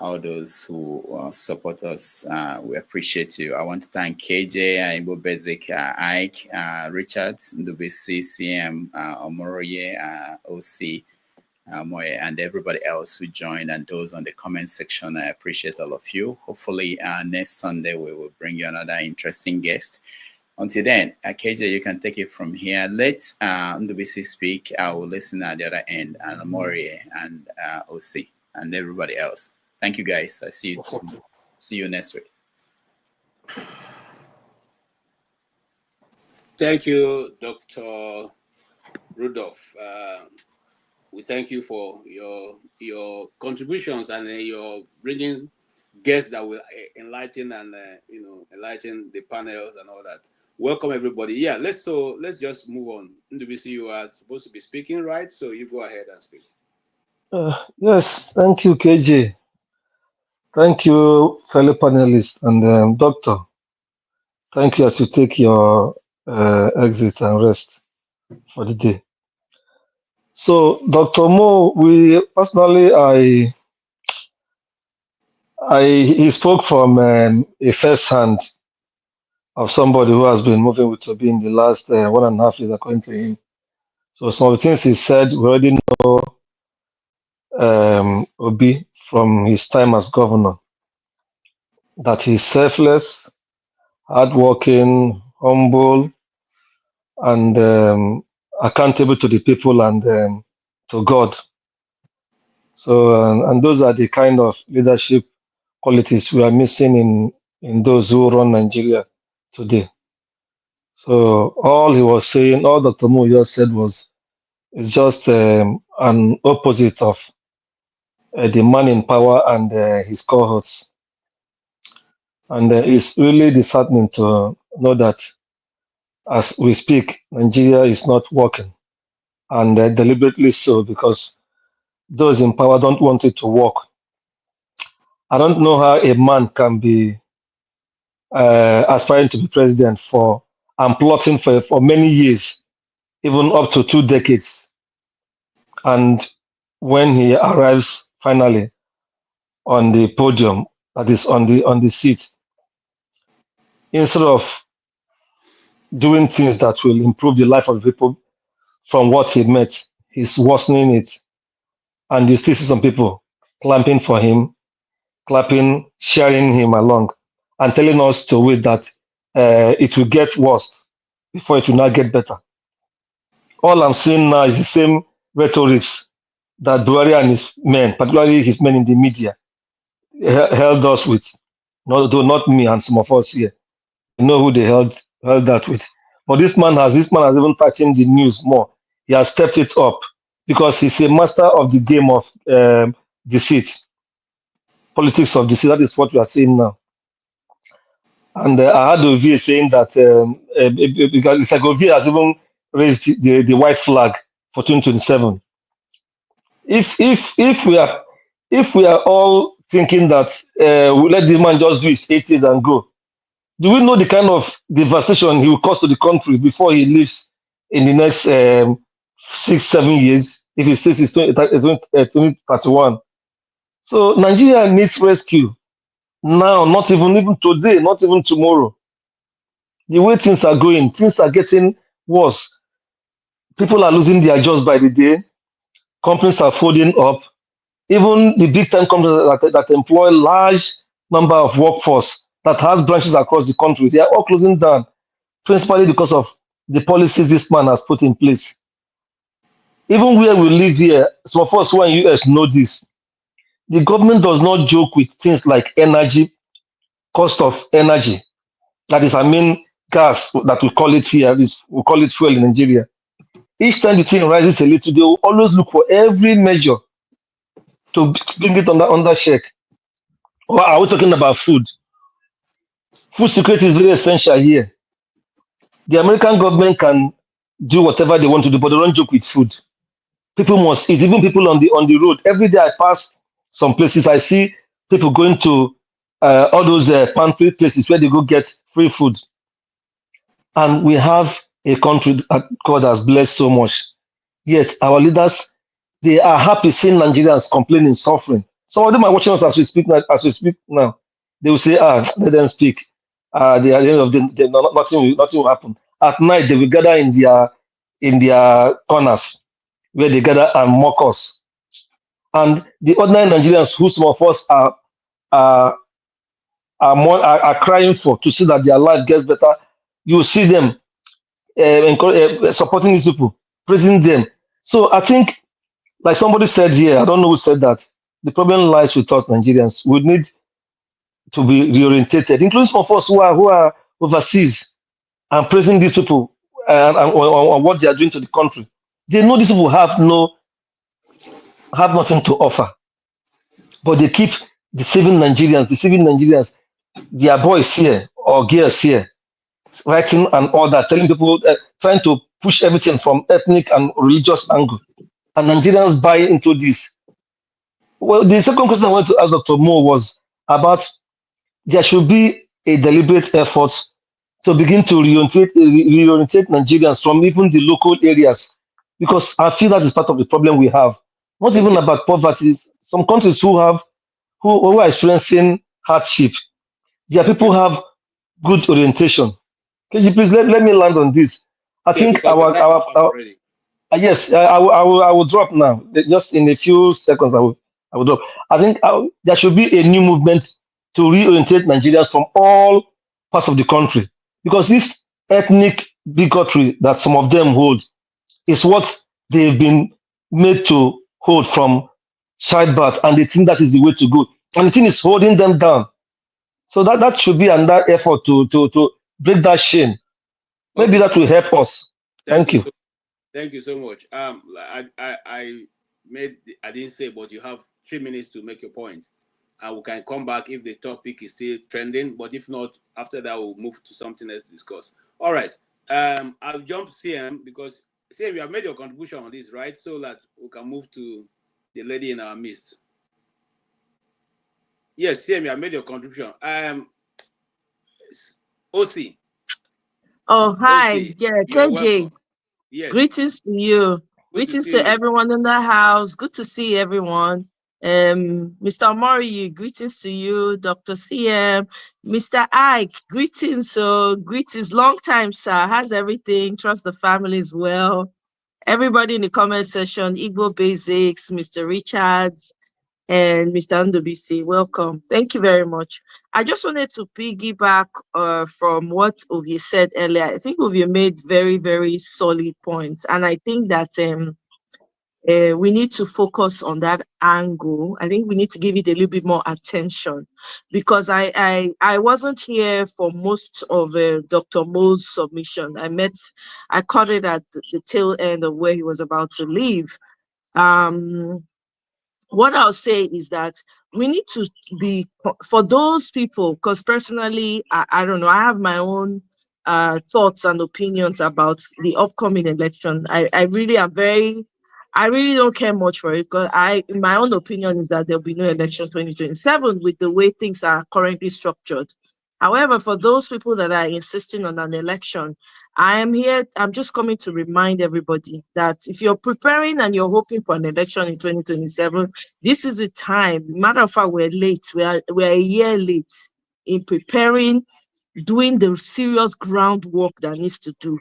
all those who support us. We appreciate you. I want to thank KJ, Igbo Basic, Ike, Richard, Ndubisi, CM, Omoroye, OC, Moye, and everybody else who joined, and those on the comment section. I appreciate all of you. Hopefully next Sunday we will bring you another interesting guest. Until then, KJ, you can take it from here. Let Ndubisi speak. I will listen at the other end, and Omoroye and OC and everybody else. Thank you, guys. I see you. See you next week. Thank you, Dr. Rudolph. We thank you for your contributions and your bringing guests that will enlighten and enlighten the panels and all that. Welcome everybody. Yeah, let's just move on. NWC, you are supposed to be speaking, right? So you go ahead and speak. Yes, thank you, KJ. Thank you, fellow panelists, and doctor. Thank you as you take your exit and rest for the day. So, Dr. Mo, we personally, he spoke from a first hand of somebody who has been moving with Obi in the last 1.5 years, according to him. So, some of the things he said, we already know Obi from his time as governor, that he's selfless, hardworking, humble, and accountable to the people and to God. So, and those are the kind of leadership qualities we are missing in those who run Nigeria today. So, all he was saying, all Dr. Mo just said is just an opposite of the man in power and his cohorts. And it's really disheartening to know that as we speak, Nigeria is not working, and deliberately so, because those in power don't want it to work. I don't know how a man can be aspiring to be president and plotting for many years, even up to 2 decades. And when he arrives finally on the podium, that is on the seat, instead of doing things that will improve the life of the people from what he met, he's worsening it. And you still see some people clapping for him, clapping, cheering him along, and telling us to wait that it will get worse before it will not get better. All I'm seeing now is the same rhetorics that Buhari and his men, particularly his men in the media, held us with. Though not me and some of us here. I know who they held that with. But this man has even touching the news more. He has stepped it up because he's a master of the game of deceit, politics of deceit. That is what we are seeing now. And I had Ovie saying that because it's like Ovie has even raised the white flag for 2027. If we are all thinking that we let the man just do his 80s and go, do we know the kind of devastation he will cause to the country before he leaves in the next 6-7 years if he stays in 2031? So Nigeria needs rescue now, not even today, not even tomorrow. The way things are going, things are getting worse. People are losing their jobs by the day. Companies are folding up. Even the big time companies that employ large number of workforce that has branches across the country, they are all closing down, principally because of the policies this man has put in place. Even where we live here, some of us who are in US know this. The government does not joke with things like energy, cost of energy. That is, I mean, gas that we call it here. We call it fuel in Nigeria. Each time the thing rises a little, they will always look for every measure to bring it under check. Or are we talking about food? Food security is very essential here. The American government can do whatever they want to do, but they don't joke with food. People must eat. Even people on the road. Every day I pass some places, I see people going to all those pantry places where they go get free food. And we have a country that God has blessed so much. Yet our leaders, they are happy seeing Nigerians complaining, suffering. Some of them are watching us as we speak now. They will say, let them speak. At the end of the day, nothing will happen. At night, they will gather in their corners where they gather and mock us. And the ordinary Nigerians, who some of us are crying for to see that their life gets better, you see them supporting these people, praising them. So I think, like somebody said here, I don't know who said that, the problem lies with us Nigerians. We need to be reorientated, including some of us who are overseas and praising these people. on what they are doing to the country. They know these people have nothing to offer, but they keep deceiving Nigerians, their boys here or girls here, writing and all that, telling people, trying to push everything from ethnic and religious angle, and Nigerians buy into this. Well, the second question I wanted to ask Dr. Mo was about there should be a deliberate effort to begin to reorientate Nigerians from even the local areas, because I feel that is part of the problem we have. Not Thank even you. about poverty. Some countries who are experiencing hardship, their Thank people you. have good orientation. Can you please let me land on this? I Yeah, think because the time is up already. yes, I will drop now. Just in a few seconds, I will drop. I think there should be a new movement to reorientate Nigerians from all parts of the country, because this ethnic bigotry that some of them hold is what they've been made to hold from childbirth, and they think that is the way to go, and the thing is holding them down. So that should be another effort to break that chain. Maybe Okay. that will help us. Thank you. Thank you so much. I didn't say, but you have 3 minutes to make your point, and we can come back if the topic is still trending. But if not, after that we'll move to something else to discuss. All right. I'll jump CM because CM, you have made your contribution on this, right? So that we can move to the lady in our midst. Yes, CM, you have made your contribution. OC. Oh, hi. OC, Yeah, you're KJ. welcome. Yes. Greetings to you. Good to Greetings see to you. everyone in the house. Good to see everyone. Mr. Mori, greetings to you. Dr. CM, Mr. Ike, greetings. So greetings. Long time, sir. How's everything? Trust the family is well. Everybody in the comment section, Igbo Basics, Mr. Richards, and Mr. Ndobisi, welcome. Thank you very much. I just wanted to piggyback from what Ovie said earlier. I think Ovie made very, very solid points. And I think that we need to focus on that angle. I think we need to give it a little bit more attention, because I wasn't here for most of Dr. Mo's submission. I caught it at the tail end of where he was about to leave. What I'll say is that we need to be, for those people, because personally, I don't know, I have my own thoughts and opinions about the upcoming election. I really don't care much for it, because my own opinion is that there'll be no election 2027 with the way things are currently structured. However, for those people that are insisting on an election, I'm just coming to remind everybody that if you're preparing and you're hoping for an election in 2027, this is the time. Matter of fact, we're late. We're a year late in preparing, doing the serious groundwork that needs to do,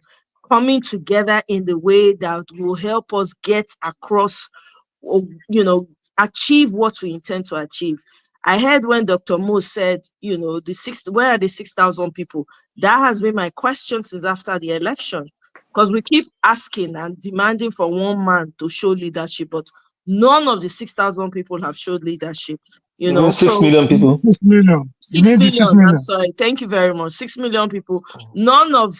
coming together in the way that will help us get across, achieve what we intend to achieve. I heard when Dr. Mo said, where are the 6,000 people? That has been my question since after the election, because we keep asking and demanding for one man to show leadership, but none of the 6,000 people have showed leadership. Even 6 So million people. 6 million. 6 Maybe 6 million. I'm million. sorry. Thank you very much. 6 million people. None of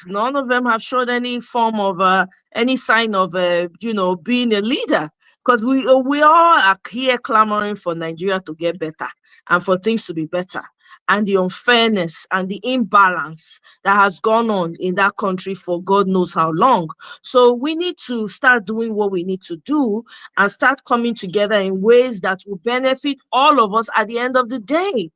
them have showed any form of any sign of being a leader. Because we all are here clamoring for Nigeria to get better and for things to be better. And the unfairness and the imbalance that has gone on in that country for God knows how long. So we need to start doing what we need to do and start coming together in ways that will benefit all of us at the end of the day.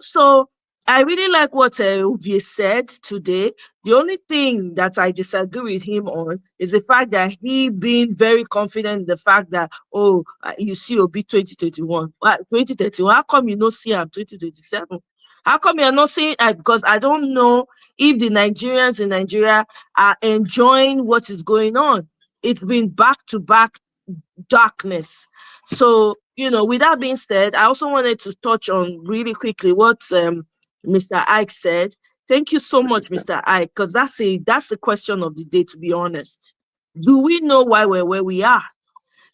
So I really like what Ovie said today. The only thing that I disagree with him on is the fact that he being very confident in the fact that, you see Obi 2021. 2031, how come you not see him 2027? How come you're not seeing it? Because I don't know if the Nigerians in Nigeria are enjoying what is going on. It's been back-to-back darkness. So, with that being said, I also wanted to touch on really quickly what Mr. Ike said. Thank you so much, Mr. Ike, because that's the question of the day, to be honest. Do we know why we're where we are?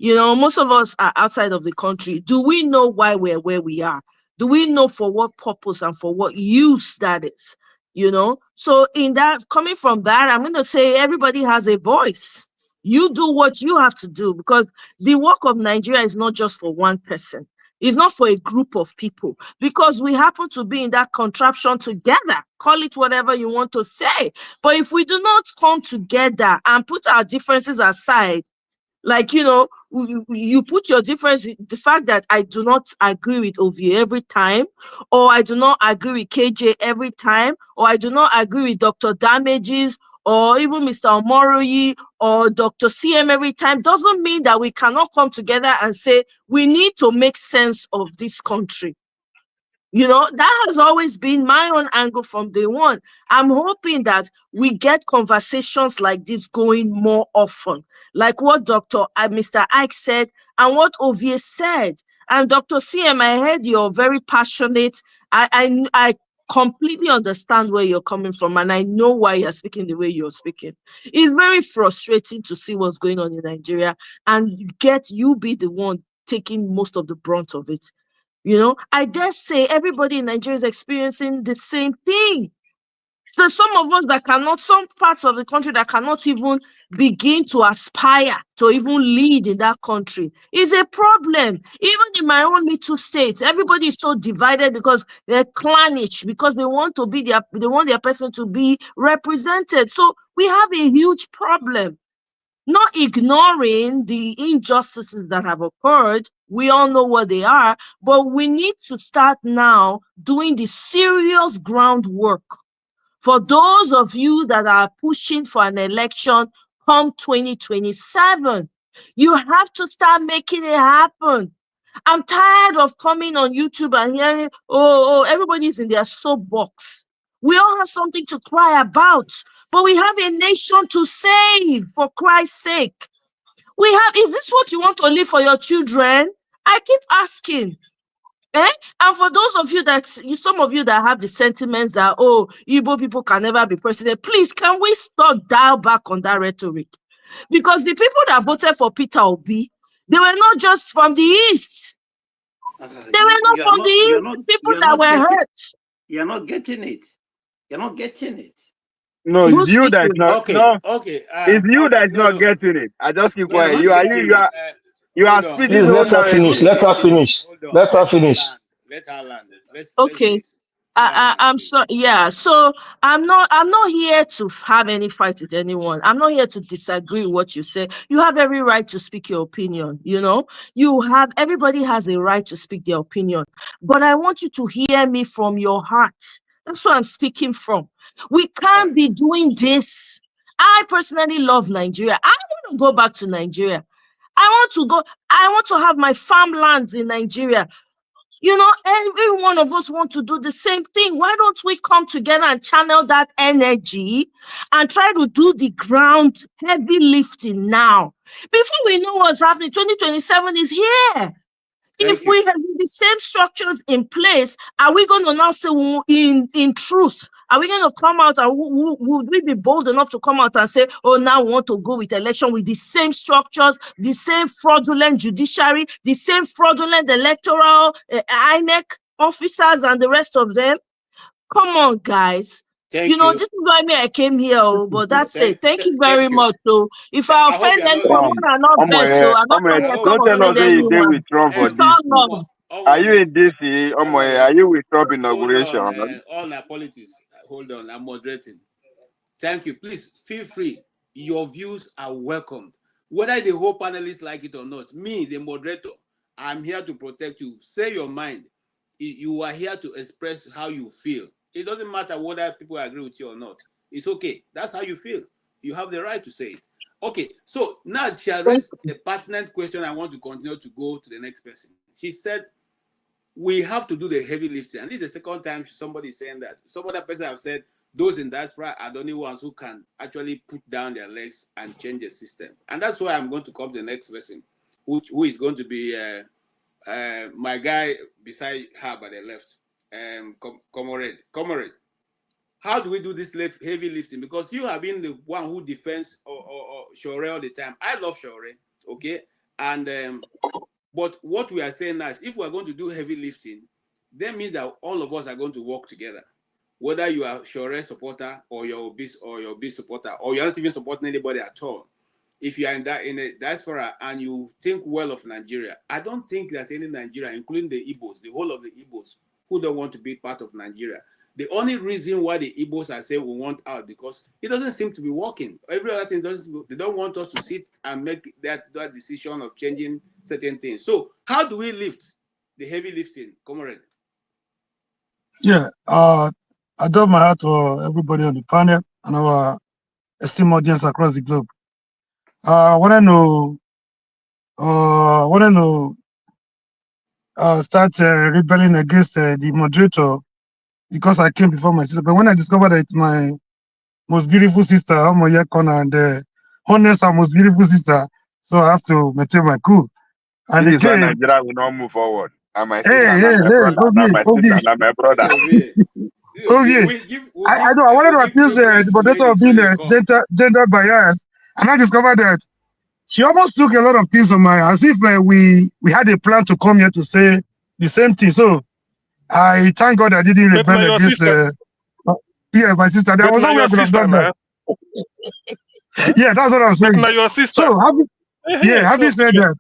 Most of us are outside of the country. Do we know why we're where we are? Do we know for what purpose and for what use that is? you know. So in that, coming from that, I'm going to say everybody has a voice. You do what you have to do, because the work of Nigeria is not just for one person. It's not for a group of people, because we happen to be in that contraption together. Call it whatever you want to say. But if we do not come together and put our differences aside, like, you know, you put your difference, the fact that I do not agree with Ovie every time, or I do not agree with KJ every time, or I do not agree with Dr. Damages, or even Mr. Omoroyi, or Dr. CM every time, doesn't mean that we cannot come together and say we need to make sense of this country. You know, that has always been my own angle from day one. I'm hoping that we get conversations like this going more often, like what Mr. Ike said and what Ovie said. And Dr. CM, I heard you're very passionate. I completely understand where you're coming from, and I know why you're speaking the way you're speaking. It's very frustrating to see what's going on in Nigeria, and you be the one taking most of the brunt of it. You know, I dare say everybody in Nigeria is experiencing the same thing. There's some of us that cannot, some parts of the country that cannot even begin to aspire to even lead in that country. It's a problem. Even in my own little state, everybody is so divided because they're clannish, because they want their person to be represented. So we have a huge problem. Not ignoring the injustices that have occurred. We all know what they are, but we need to start now doing the serious groundwork. For those of you that are pushing for an election come 2027, you have to start making it happen. I'm tired of coming on YouTube and hearing, everybody's in their soapbox. We all have something to cry about, but we have a nation to save, for Christ's sake. Is this what you want to leave for your children? I keep asking. And for those of you some of you that have the sentiments that, Igbo people can never be president, please, can we dial back on that rhetoric? Because the people that voted for Peter Obi, they were not just from the East. They were not from the East. People that were hurt. You're not getting it. You're not getting it. No, it's you that is not. Okay, No, okay. it's you that is No, not getting it. I just keep quiet. You Hold are on, speaking hold so on. Please let her finish. Let her finish. Hold on. Let her finish. Let her land. Let's Okay. I'm sorry. Yeah. So I'm not here to have any fight with anyone. I'm not here to disagree with what you say. You have every right to speak your opinion. You know, everybody has a right to speak their opinion. But I want you to hear me from your heart. That's what I'm speaking from. We can't be doing this. I personally love Nigeria. I want to go back to Nigeria. I want to have my farmlands in Nigeria. You know, every one of us want to do the same thing. Why don't we come together and channel that energy and try to do the ground heavy lifting now? Before we know what's happening, 2027 is here. If we have the same structures in place, are we going to now say, in truth, are we going to come out and would we be bold enough to come out and say, now we want to go with election with the same structures, the same fraudulent judiciary, the same fraudulent electoral INEC officers and the rest of them? Come on, guys. This is why I came here, but that's it. Thank you very much. So if I offend anyone, I'm not best, so I'm not going to don't tell us that you did with Trump for it's all love. Are you in DC? Are you with Trump inauguration? All our politics. Hold on, I'm moderating. Thank you. Please feel free. Your views are welcomed. Whether the whole panelists like it or not, me, the moderator, I'm here to protect you. Say your mind. You are here to express how you feel. It doesn't matter whether people agree with you or not. It's okay. That's how you feel. You have the right to say it. Okay, so now she has raised a pertinent question. I want to continue to go to the next person. She said, we have to do the heavy lifting. And this is the second time somebody is saying that. Some other person have said, those in diaspora are the only ones who can actually put down their legs and change the system. And that's why I'm going to come to the next person, who is going to be my guy beside her by the left, Comrade. How do we do this heavy lifting? Because you have been the one who defends Shore all the time. I love Shore, okay? And but what we are saying now is, if we are going to do heavy lifting, that means that all of us are going to work together. whether you are Shore supporter or your Obi supporter, or you're not even supporting anybody at all. If you are in a diaspora and you think well of Nigeria, I don't think there's any Nigeria, including the Igbos, the whole of the Igbos, who don't want to be part of Nigeria. The only reason why the Igbos are saying we want out, because it doesn't seem to be working. Every other thing doesn't. They don't want us to sit and make that decision of changing certain things. So how do we lift the heavy lifting, comrade? Yeah, I do my heart to everybody on the panel and our esteemed audience across the globe. I want to start rebelling against the moderator because I came before my sister. But when I discovered that it's my most beautiful sister, Omoyekona, and honest and most beautiful sister, so I have to maintain my cool. And this again, is why Nigeria will not move forward. And my sister, hey, and my brother, and my sister, and my brother. I know. I wanted to accuse the moderator of being gender biased, and I discovered that she almost took a lot of things from my, as if we had a plan to come here to say the same thing. So I thank God I didn't rebel against. Yeah, my sister. There was no way I could have done that. Yeah, that's what I'm saying. Your sister. So having said that,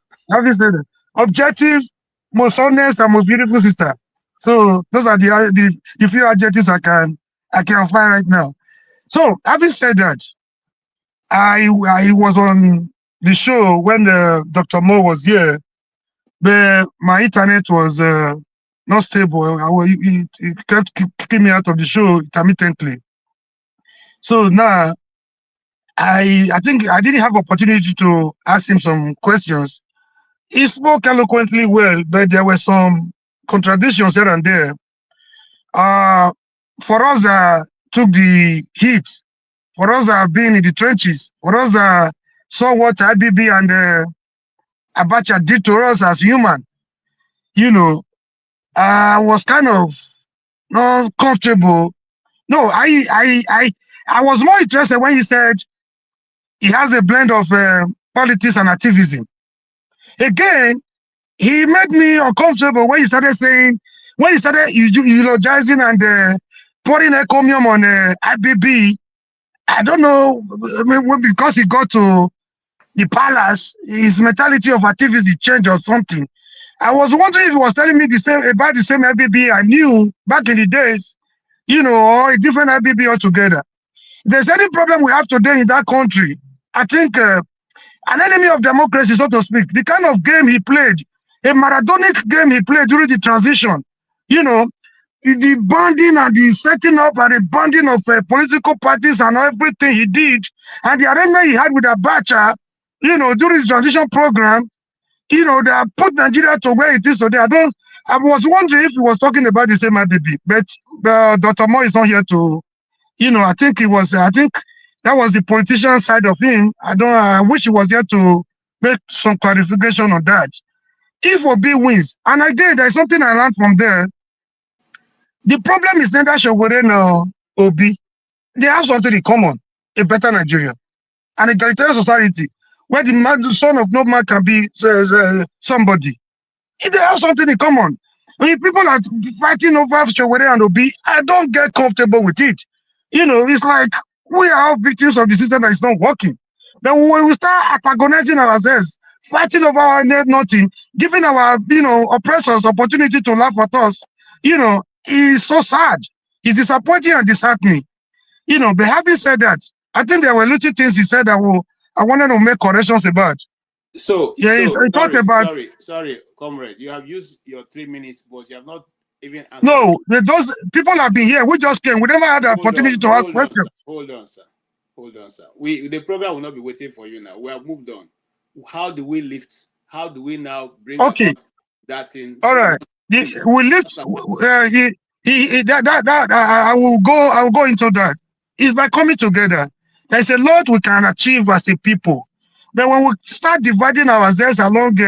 objective, most honest, and most beautiful sister. So those are the few adjectives I can find right now. So having said that, I was on the show when Dr. Mo was here, but my internet was not stable. It kept kicking me out of the show intermittently. So now I think I didn't have opportunity to ask him some questions. He spoke eloquently well, but there were some contradictions here and there. For us that took the heat, for us that have been in the trenches, for us that saw what IBB and Abacha did to us as human, I was kind of not comfortable. No, I was more interested when he said he has a blend of politics and activism. Again, he made me uncomfortable when he started eulogizing and pouring encomium on IBB. I don't know, because he got to the palace, his mentality of activism changed or something. I was wondering if he was telling me about the same IBB I knew back in the days, or a different IBB altogether. If there's any problem we have today in that country, I think an enemy of democracy, so to speak, the kind of game he played, a Maradonic game he played during the transition, the bonding and the setting up and the bonding of political parties and everything he did, and the arrangement he had with Abacha, during the transition program, that put Nigeria to where it is today. I was wondering if he was talking about the same IBB, but Dr. Mo is not here to, I think that was the politician side of him. I wish he was here to make some clarification on that. If Obi wins, and again, there's something I learned from there. The problem is neither Shogore nor Obi. They have something in common, a better Nigeria, an egalitarian society where the son of no man can be somebody. If they have something in common, people are fighting over Shogore and Obi, I don't get comfortable with it. It's like we are all victims of the system that is not working. Then when we start antagonizing ourselves, fighting over our nothing, giving our oppressors opportunity to laugh at us, it's so sad. It's disappointing and disheartening. But having said that, I think there were little things he said that I wanted to make corrections about. Sorry, comrade. You have used your 3 minutes, but you have not even answered. No, those people have been here. We just came. We never had the opportunity to ask questions. Hold on, sir. The program will not be waiting for you now. We have moved on. How do we lift? How do we now bring about that thing? All right. We lift. I will go into that. It's by coming together. There's a lot we can achieve as a people. But when we start dividing ourselves along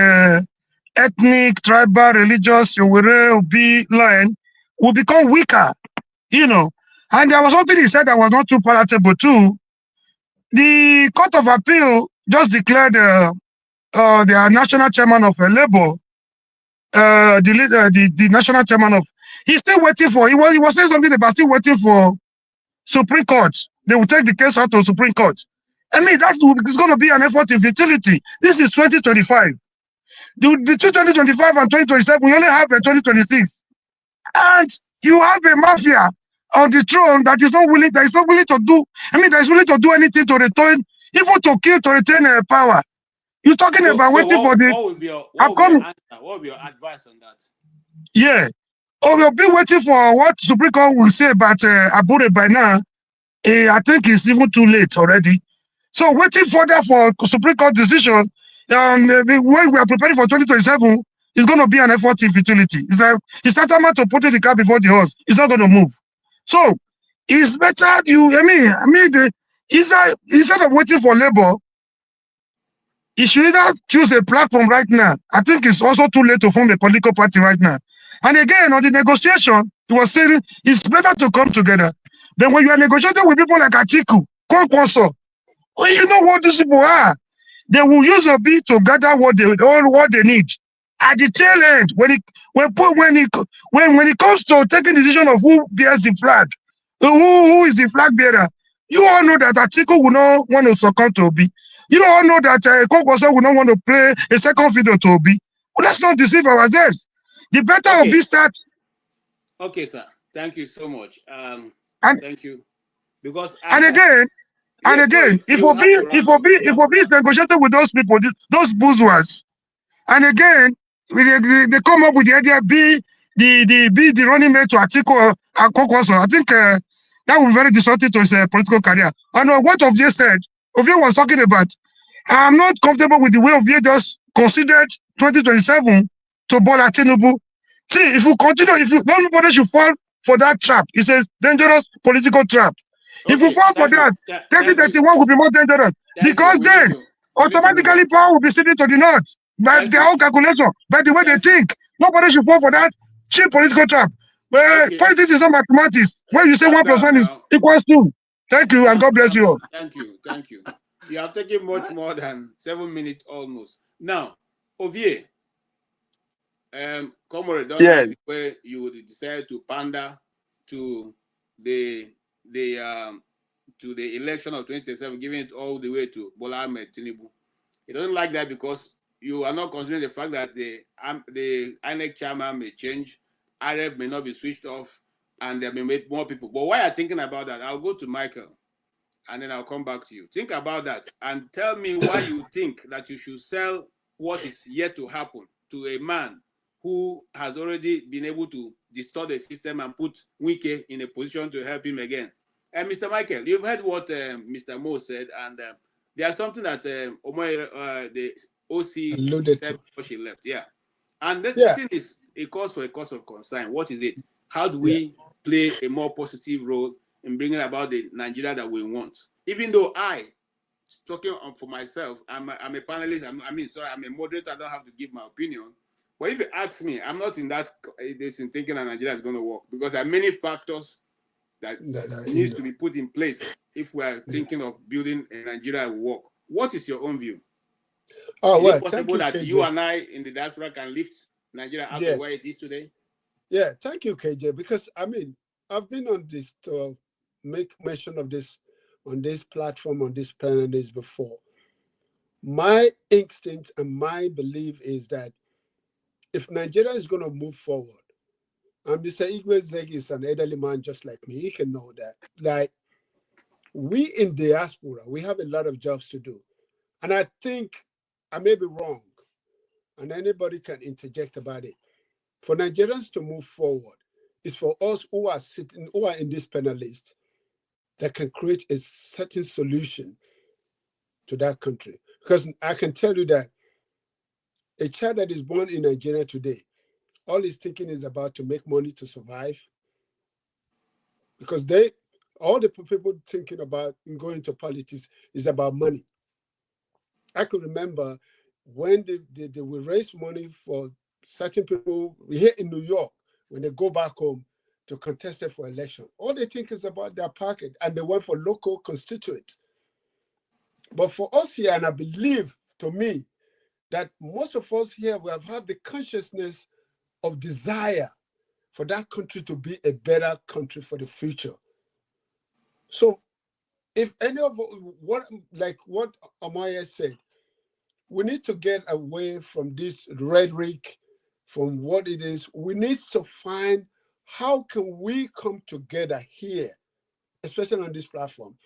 ethnic, tribal, religious, Obi line, we become weaker. And there was something he said that was not too palatable too. The Court of Appeal just declared the national chairman of Labour, the national chairman of He's still waiting for. He was saying something about still waiting for Supreme Court. They will take the case out to Supreme Court. I mean, that's it's going to be an effort in futility. This is 2025. Between 2025 and 2027, we only have a 2026, and you have a mafia on the throne that is not willing to do. I mean, that is willing to do anything to return, even to kill to retain power. You're talking about waiting for the. What would be your answer? What would be your advice on that? Yeah. Oh, we'll be waiting for what Supreme Court will say about Abure by now. I think it's even too late already. So waiting further for Supreme Court decision, when we are preparing for 2027, it's going to be an effort in futility. It's like it's tantamount to putting the car before the horse. It's not going to move. So it's better instead of waiting for labor, you should either choose a platform right now. I think it's also too late to form a political party right now. And again, on the negotiation, he was saying it's better to come together. Then when you are negotiating with people like Atiku, Kwankwaso, well, you know what these people are. They will use a bit to gather what they need. At the tail end, when it comes to taking the decision of who bears the flag, who is the flag bearer, you all know that Atiku will not want to succumb to Obi. You all know that Kwankwaso will not want to play a second fiddle to Obi. Well, let's not deceive ourselves. The better of this start. Okay, sir. Thank you so much. Thank you. Because if Obi is negotiating with those people, those bourgeois, and again, they come up with the idea be the running mate to Atiku and Kwankwaso. I think that will be very disruptive to his political career. And what Ovie said, Ovie was talking about, I'm not comfortable with the way Ovie just considered 2027 to Bola Tinubu. See, if we continue, nobody should fall for that trap. It's a dangerous political trap. Okay, if we fall for that, 2031 will be more dangerous. Because then, automatically power will be sitting to the north by their own calculation, by the way they think. Nobody should fall for that cheap political trap. Politics is not mathematics. When you say 1 + 1 is equals 2. Thank you, and God bless you all. Thank you. You have taken much more than 7 minutes almost. Now, Ovie, Comrade, don't like the way you decide to pander to the election of 2027, giving it all the way to Bola Ahmed Tinubu. He doesn't like that because you are not considering the fact that the INEC chairman may change, Arab may not be switched off, and there may be more people. But while you're thinking about that, I'll go to Michael, and then I'll come back to you. Think about that and tell me why you think that you should sell what is yet to happen to a man who has already been able to distort the system and put Wike in a position to help him again. And Mr. Michael, you've heard what Mr. Mo said, and there's something that the OC said before she left. Yeah. And the thing is, a cause of concern. What is it? How do we play a more positive role in bringing about the Nigeria that we want? Even though talking for myself, I'm a panelist, I'm a moderator, I don't have to give my opinion. But if you ask me, I'm not in that in thinking that Nigeria is going to work, because there are many factors that needs to be put in place if we are thinking of building a Nigeria will work. What is your own view? Is it possible that you and I in the diaspora can lift Nigeria out of where it is today? Yeah, thank you, KJ, because I've been on this to make mention of this on this platform, on this panel before. My instinct and my belief is that if Nigeria is going to move forward, and Mr. Igwe Zeg is an elderly man just like me, he can know that. Like, we in diaspora, we have a lot of jobs to do. And I think I may be wrong, and anybody can interject about it. For Nigerians to move forward, it's for us who are in this panel list that can create a certain solution to that country. Because I can tell you that a child that is born in Nigeria today, all he's thinking is about to make money to survive. Because all the people thinking about going to politics is about money. I could remember when they will raise money for certain people here in New York, when they go back home to contest it for election, all they think is about their pocket, and they went for local constituents. But for us here, and I believe, to me, that most of us here, we have had the consciousness of desire for that country to be a better country for the future. So if any of what Amaya said, we need to get away from this rhetoric, from what it is. We need to find how can we come together here, especially on this platform,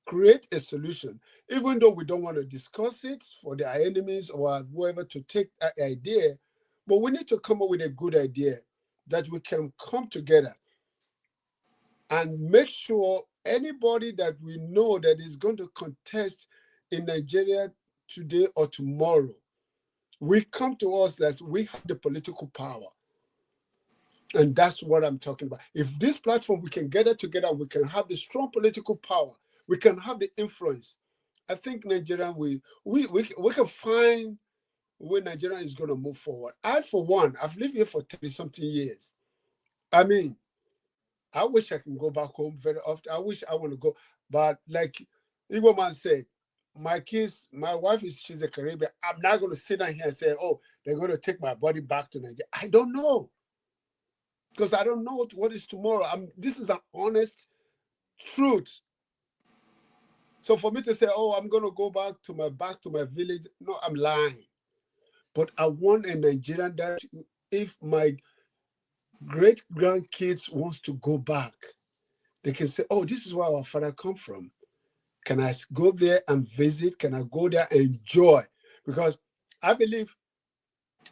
create a solution, even though we don't want to discuss it for their enemies or whoever to take that idea, but we need to come up with a good idea that we can come together and make sure anybody that we know that is going to contest in Nigeria today or tomorrow, we come to us that we have the political power. And that's what I'm talking about. If this platform, we can get it together, we can have the strong political power, we can have the influence. I think Nigeria, we can find where Nigeria is going to move forward. I, for one, I've lived here for 30-something years. I mean, I wish I can go back home very often. I wish I want to go. But like Igbo man said, my kids, my wife she's a Caribbean. I'm not going to sit down here and say, oh, they're going to take my body back to Nigeria. I don't know. Because I don't know what is tomorrow. This is an honest truth. So for me to say, oh, I'm going to go back to my village, no, I'm lying. But I want a Nigerian that if my great grandkids wants to go back, they can say, oh, this is where our father come from. Can I go there and visit? Can I go there and enjoy? Because I believe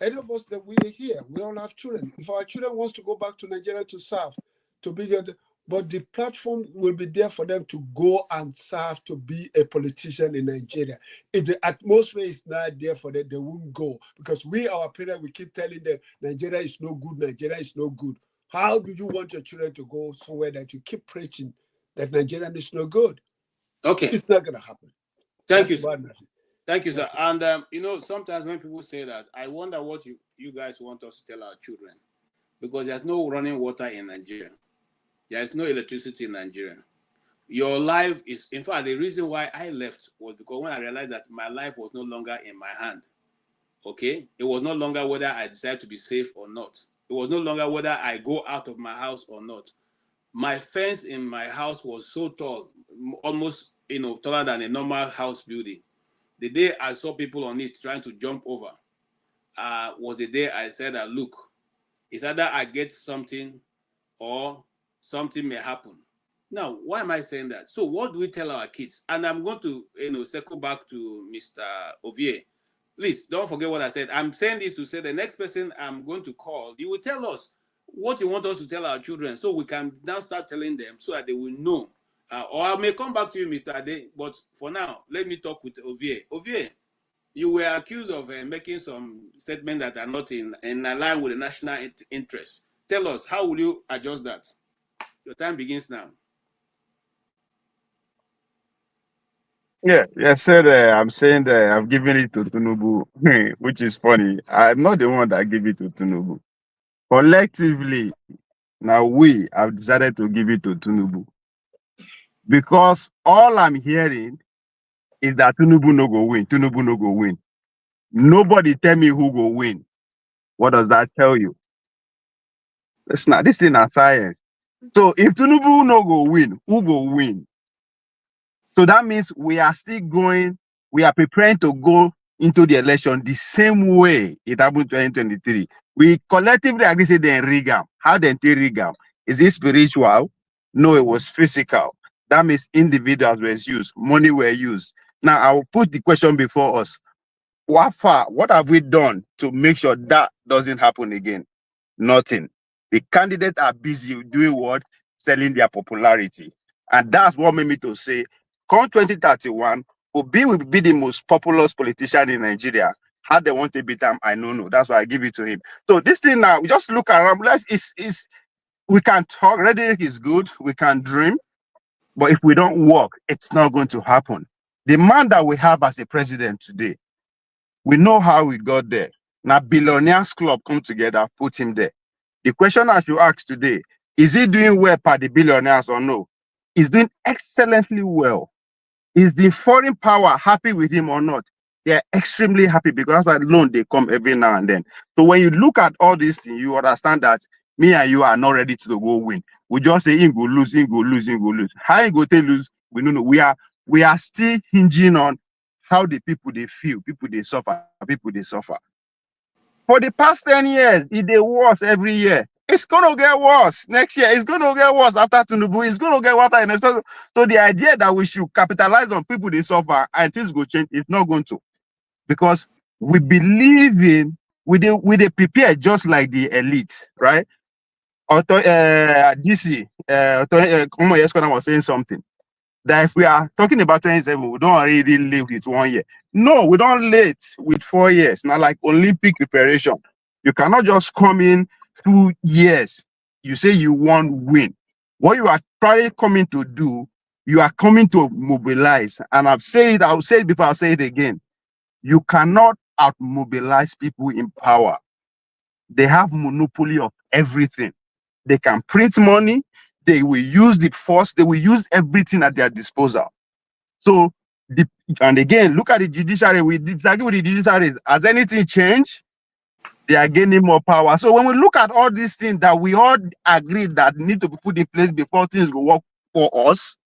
any of us that we are here, we all have children. If our children wants to go back to Nigeria to serve, to be good, but the platform will be there for them to go and serve, to be a politician in Nigeria. If the atmosphere is not there for them, they won't go. Because our parents, we keep telling them, Nigeria is no good, Nigeria is no good. How do you want your children to go somewhere that you keep preaching that Nigeria is no good? Okay. It's not going to happen. Thank you, sir. Thank you, sir. And, sometimes when people say that, I wonder what you guys want us to tell our children. Because there's no running water in Nigeria. There's no electricity in Nigeria. Your life is, in fact, the reason why I left was because when I realized that my life was no longer in my hand. Okay? It was no longer whether I decided to be safe or not. It was no longer whether I go out of my house or not. My fence in my house was so tall, almost, taller than a normal house building. The day I saw people on it trying to jump over was the day I said, look, it's either I get something or something may happen. Now, why am I saying that? So what do we tell our kids? And I'm going to, circle back to Mr. Ovier. Please don't forget what I said. I'm saying this to say the next person I'm going to call, you will tell us what you want us to tell our children so we can now start telling them so that they will know. Or I may come back to you, Mr. Ade, but for now, let me talk with Ovier. Ovier, you were accused of making some statements that are not in line with the national interest. Tell us, how will you adjust that? Your time begins now. Yeah, I said I'm saying that I've given it to Tinubu, which is funny. I'm not the one that gave it to Tinubu. Collectively, now we have decided to give it to Tinubu because all I'm hearing is that Tinubu no go win. Tinubu no go win. Nobody tell me who go win. What does that tell you? It's not this thing is science. So if Tinubu no go win, who go win? So that means we are still going, we are preparing to go into the election the same way it happened in 2023. We collectively agree say they rig am. How they rig am? Is it spiritual? No, it was physical. That means individuals were used, money were used. Now I will put the question before us. What have we done to make sure that doesn't happen again? Nothing. The candidates are busy doing what? Selling their popularity. And that's what made me to say, come 2031, Obi will be the most populous politician in Nigeria. How they want to beat him, I don't know. That's why I give it to him. So this thing now, we just look around. We can talk. Rhetoric is good. We can dream. But if we don't work, it's not going to happen. The man that we have as a president today, we know how we got there. Now, billionaires club come together, put him there. The question I should ask today, is he doing well per the billionaires or no? He's doing excellently well. Is the foreign power happy with him or not? They're extremely happy because that's why loan they come every now and then. So when you look at all these things, you understand that me and you are not ready to go win. We just say in go lose, in go lose, in go lose. How in go to lose? We don't know. We are still hinging on how the people they feel, people they suffer, people they suffer. For the past 10 years, it they worse every year. It's gonna get worse next year. It's gonna get worse after Tinubu. It's gonna get worse in especially. So the idea that we should capitalize on people they suffer and things go change is not going to, because we believe in we they prepare just like the elite, right? DC, Omo was saying something that if we are talking about 27, we don't really live with 1 year. No, we don't late with 4 years. Not like Olympic preparation. You cannot just come in 2 years. You say you want win. What you are probably coming to do, you are coming to mobilize. And I've said it, I'll say it before, I'll say it again. You cannot out-mobilize people in power. They have monopoly of everything. They can print money. They will use the force. They will use everything at their disposal. So, and again, look at the judiciary. We disagree with the judiciary. Has anything changed? They are gaining more power. So when we look at all these things that we all agree that need to be put in place before things will work for us,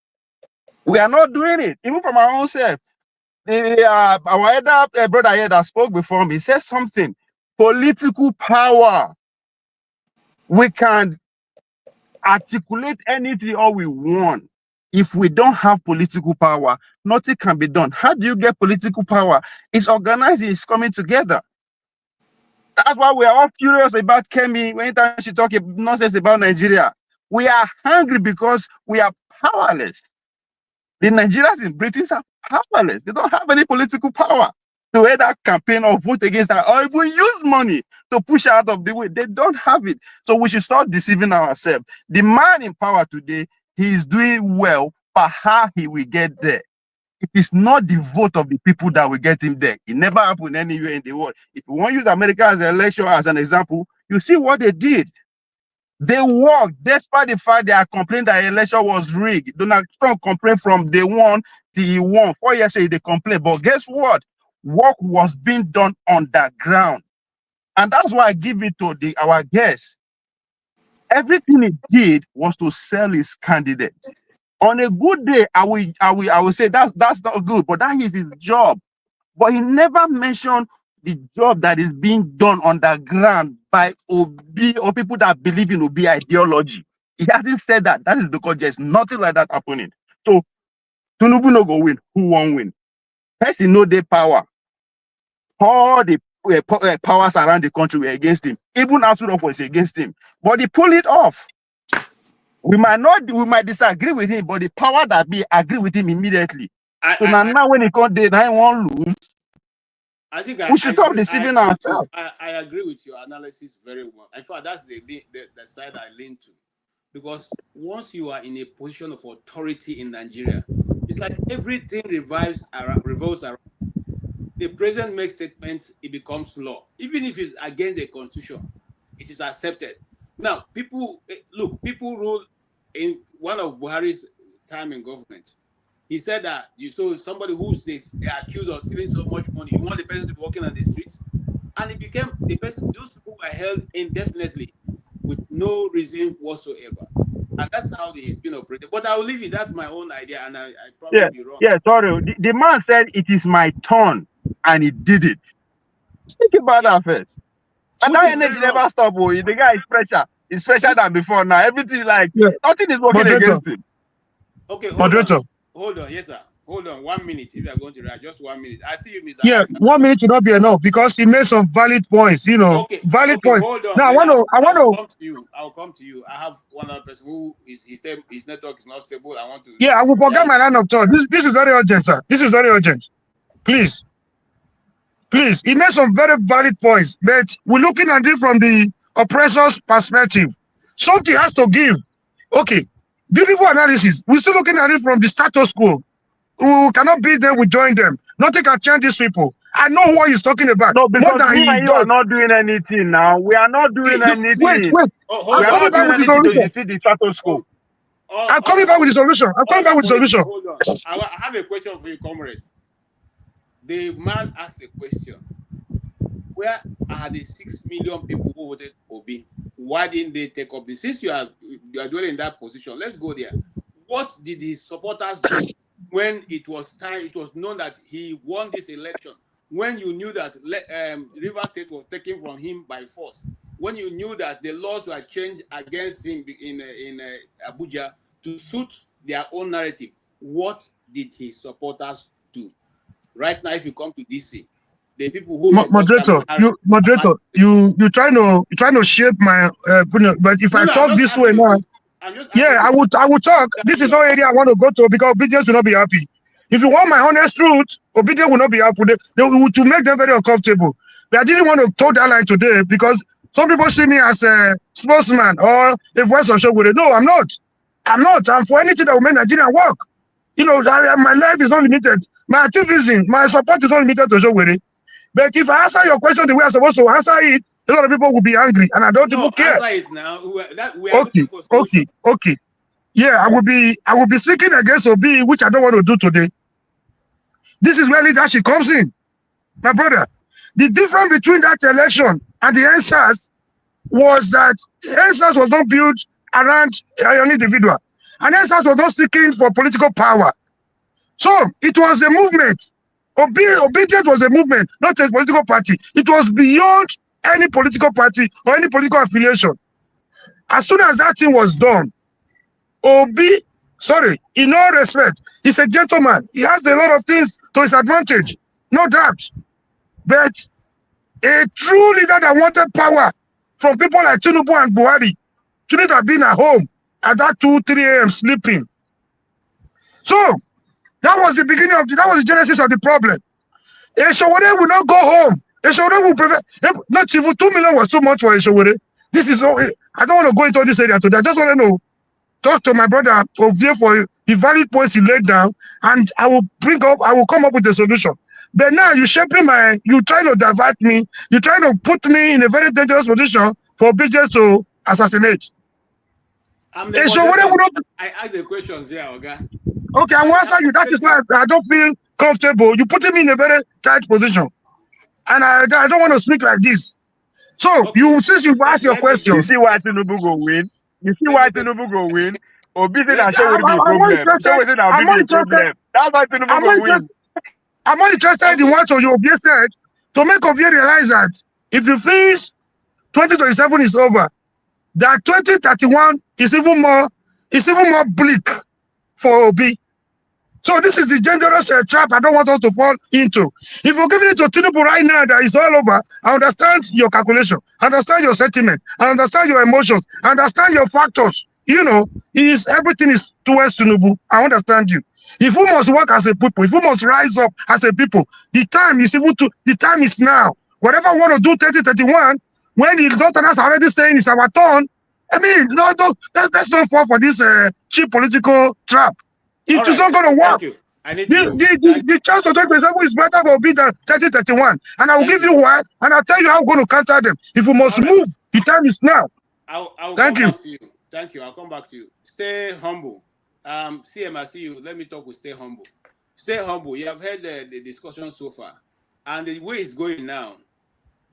we are not doing it, even from our own self. Our elder brother here that spoke before me said something. Political power. We can articulate anything all we want. If we don't have political power, nothing can be done. How do you get political power? It's organizing, it's coming together. That's why we are all curious about Kemi. Anytime she talks nonsense about Nigeria, we are hungry because we are powerless. The Nigerians in Britain are powerless. They don't have any political power to either campaign or vote against that, or even use money to push out of the way. They don't have it. So we should start deceiving ourselves. The man in power today, he is doing well, but how he will get there? It is not the vote of the people that will get him there. It never happened anywhere in the world. If you want to use America as an election as an example, you see what they did. They worked despite the fact they are complaining that the election was rigged. Donald Trump complained from day one till he won. 4 years ago, they complained. But guess what? Work was being done on the ground. And that's why I give it to our guests. Everything he did was to sell his candidate. On a good day, I will say that's not good, but that is his job. But he never mentioned the job that is being done on the ground by Obi or people that believe in Obi ideology. He hasn't said that. That is because there's nothing like that happening. So Tinubu no go win. Who won't win? Person know their power. All the powers around the country were against him. Even outside was against him. But he pulled it off. We might disagree with him, but the power that be agree with him immediately. Now when he come there, now he won't lose. I think we should stop deceiving ourselves. I agree with your analysis very well. In fact, that's the side I lean to. Because once you are in a position of authority in Nigeria, it's like everything revolves around. The president makes statements, it becomes law. Even if it's against the constitution, it is accepted. Now, people rule in one of Buhari's time in government. He said that you saw somebody they accused of stealing so much money. You want the person to be walking on the streets, and it became the person. Those people were held indefinitely with no reason whatsoever, and that's how it's been operated. But I will leave it. That's my own idea, and I probably be wrong. Yeah, sorry. The man said it is my turn, and he did it. Think about that first. And now energy never stop. The guy is fresher. He's fresher than before now. Everything nothing is working against him. Okay, hold on, yes, sir. Hold on 1 minute. If you are going to write, just 1 minute. I see you, Mr. Yeah, 1 minute should not be enough because he made some valid points. Valid points. Hold on. Now I want to come to you. I'll come to you. I have one other person who his network is not stable. I want to. Yeah, I will forget my line of thought. This is very urgent, sir. This is very urgent. Please, he made some very valid points, but we're looking at it from the oppressor's perspective. Something has to give. Okay, beautiful analysis. We're still looking at it from the status quo. We cannot be there, we join them. Nothing can change these people. I know what he's talking about. No, because me and you are not doing anything now. We are not doing anything. Wait. We are not doing anything to defeat the status quo. I'm coming back with the solution. Hold on. I have a question for you, comrade. The man asked a question. Where are the 6 million people who voted Obi? Why didn't they take up this? Since you are dwelling in that position, let's go there. What did his supporters do when it was time? It was known that he won this election. When you knew that River State was taken from him by force. When you knew that the laws were changed against him in Abuja to suit their own narrative. What did his supporters do? Right now, if you come to DC, the people who moderator, you trying to shape my opinion. But if I talk this way now, I would talk. This is not area I want to go to because obedience will not be happy. If you want my honest truth, obedience will not be happy. They will to make them very uncomfortable. But I didn't want to toe that line today because some people see me as a spokesman or a voice of Shogure. No, I'm not. I'm for anything that will make Nigeria work. You know, my life is not limited. My activism, my support is not limited to Shogure. But if I answer your question the way I'm supposed to answer it, a lot of people will be angry, and I don't even care. Answer it now. We are looking for solution. Okay. Yeah, I will be speaking against Obi, which I don't want to do today. This is where leadership comes in, my brother. The difference between that election and the NSAS was that NSAS was not built around an individual, and NSAS was not seeking for political power. So it was a movement. Obedience was a movement, not a political party. It was beyond any political party or any political affiliation. As soon as that thing was done, Obi, in all respect, he's a gentleman. He has a lot of things to his advantage, no doubt. But a true leader that wanted power from people like Tinubu and Buhari shouldn't have been at home at that 2, 3 a.m. sleeping. So that was the beginning of that was the genesis of the problem. Eshowore will not go home. Eshowore will prefer. Not even 2 million was too much for Eshowore. This is all. I don't want to go into this area today. I just want to know. Talk to my brother Ovie for the valid points he laid down, and I will come up with a solution. But now you trying to divert me. You trying to put me in a very dangerous position for obedience to assassinate. I'm the moderator. I ask the questions here, Oga. Okay, I will answer you. That is why I don't feel comfortable. You putting me in a very tight position, and I don't want to speak like this. So since you've asked your question, you see why Tinubu go win. You see why Tinubu go win. Obi say that show will be a problem. Show will say that will be a problem. That's why Tinubu go win. I'm not interested in what Obi said to make Obi realize that if you finish 2027 is over, that 2031 is even more bleak for Obi. So this is the dangerous trap I don't want us to fall into. If you're giving it to Tinubu right now that it's all over, I understand your calculation, I understand your sentiment, I understand your emotions, I understand your factors. You know, everything is towards Tinubu. I understand you. If we must work as a people, if we must rise up as a people, the time is now. Whatever we want to do 2031, when the governors are already saying it's our turn, I mean, let's not fall for this cheap political trap. It is not going to work. The chance of 2027 is better for Obi than 2031. And I will give you why, and I'll tell you how I'm going to counter them. If we must move, the time is now. I'll come back to you. Thank you. I'll come back to you. Stay humble. CM, I see you. Let me talk with Stay Humble. Stay humble. You have heard the discussion so far. And the way it's going now,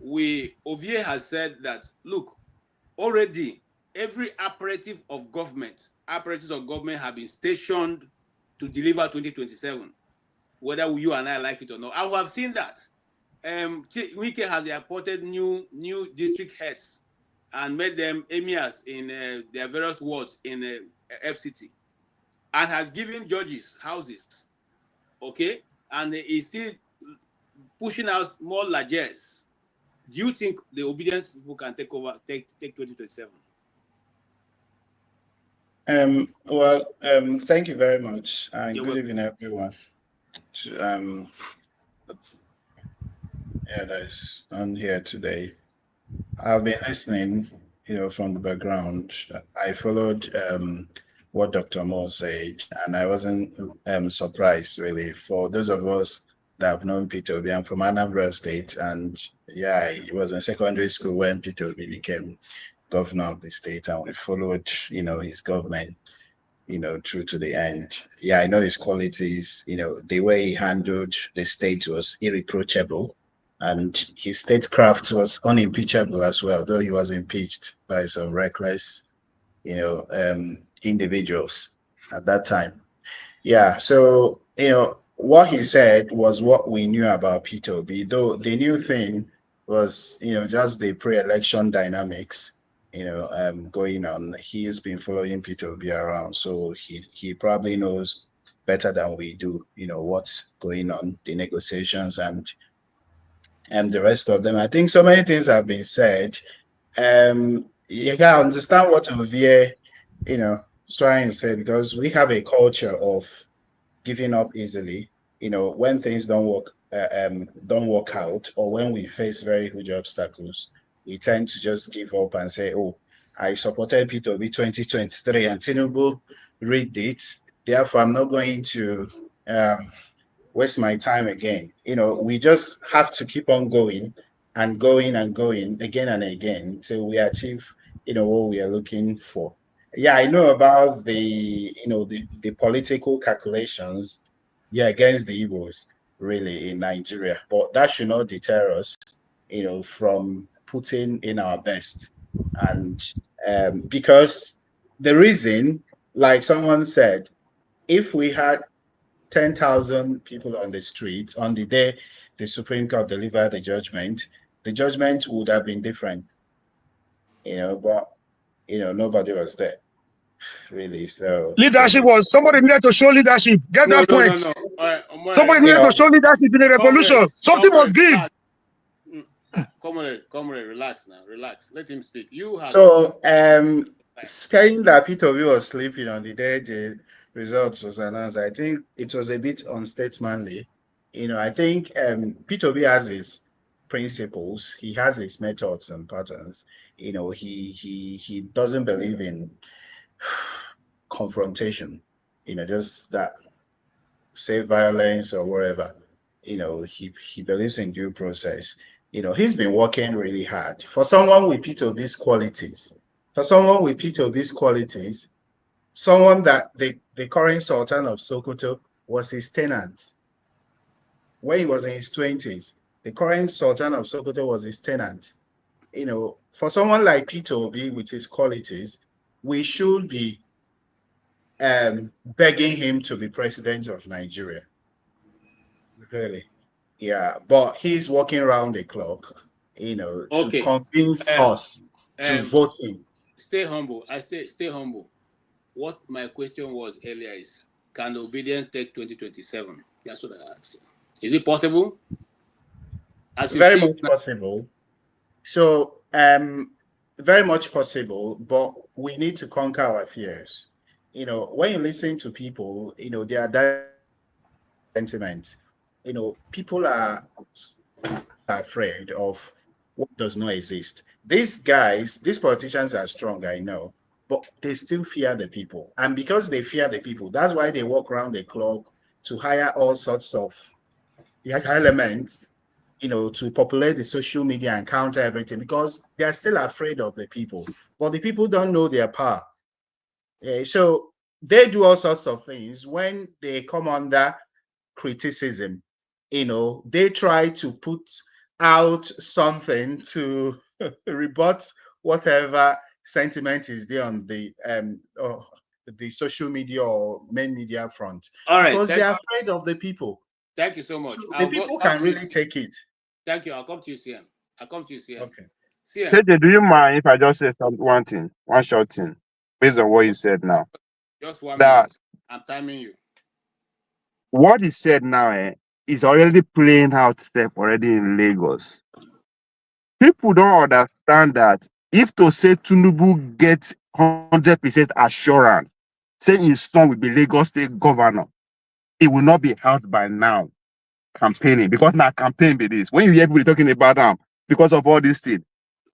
Ovie has said that, look, already every apparatus of government have been stationed to deliver 2027, whether you and I like it or not. I have seen that. Wike has appointed new district heads and made them emirs in their various wards in FCT, and has given judges houses, okay? And is still pushing out more largesse. Do you think the obedience people can take 2027? Thank you very much, and good evening, everyone. That is on here today. I've been listening, from the background. I followed what Dr. Moore said, and I wasn't surprised, really. For those of us that have known Peter Obi, I'm from Anambra State, and he was in secondary school when Peter Obi became governor of the state, and we followed, his government, through to the end. I know his qualities, the way he handled the state was irreproachable. and his statecraft was unimpeachable as well, though he was impeached by some reckless, individuals at that time. Yeah, so what he said was what we knew about Peter Obi, though the new thing was just the pre-election dynamics going on. He's been following Peter Obi around, so he probably knows better than we do, what's going on, the negotiations and the rest of them. I think so many things have been said. You can understand what Olivier, is trying to say, because we have a culture of giving up easily. When things don't work out, or when we face very huge obstacles, we tend to just give up and say, "Oh, I supported Peter Obi 2023, and Tinubu read it. Therefore, I'm not going to waste my time again." We just have to keep on going and going and going again and again till we achieve, what we are looking for. Yeah, I know about the political calculations, yeah, against the Igbos, really, in Nigeria, but that should not deter us, from putting in our best. And because the reason, like someone said, if we had 10,000 people on the street on the day the Supreme Court delivered the judgment would have been different, but, nobody was there, really. So Leadership was somebody needed to show leadership. Get No, that no, no, point. no. Somebody needed to show leadership in a revolution. Something must give. Comrade, relax now. Relax. Let him speak. You have. So, saying that Peter Obi was sleeping on the day the results was announced, I think it was a bit unstatesmanly. I think Peter Obi has his principles, he has his methods and patterns. He doesn't believe in confrontation. Just that, say, violence or whatever. He believes in due process. He's been working really hard. For someone with Peter Obi's qualities, someone that the current Sultan of Sokoto was his tenant when he was in his 20s. The current Sultan of Sokoto was his tenant. For someone like Peter Obi with his qualities, we should be begging him to be president of Nigeria. Really. Yeah, but he's working around the clock, to convince us to vote him. Stay humble. Stay humble. What my question was earlier is, can obedience take 2027? That's what I asked. Is it possible? Very much possible. So, very much possible, but we need to conquer our fears. When you listen to people, their sentiments, people are afraid of what does not exist. These politicians are strong, I know, but they still fear the people. And because they fear the people, that's why they walk around the clock to hire all sorts of elements, to populate the social media and counter everything, because they're still afraid of the people. But the people don't know their power. So they do all sorts of things. When they come under criticism, they try to put out something to rebut whatever sentiment is there on the social media or main media front. All right, because they're afraid of the people. Thank you so much. So the people can really take it. Thank you. I'll come to you, CM. Okay. KJ, do you mind if I just say one short thing, based on what you said now? Just 1 minute. I'm timing you. What he said now is already playing out step already in Lagos. People don't understand that if to say Tinubu gets 100% assurance, saying his son will be Lagos State governor, it will not be out by now campaigning, because now campaign be this. When you hear people talking about them, because of all these things,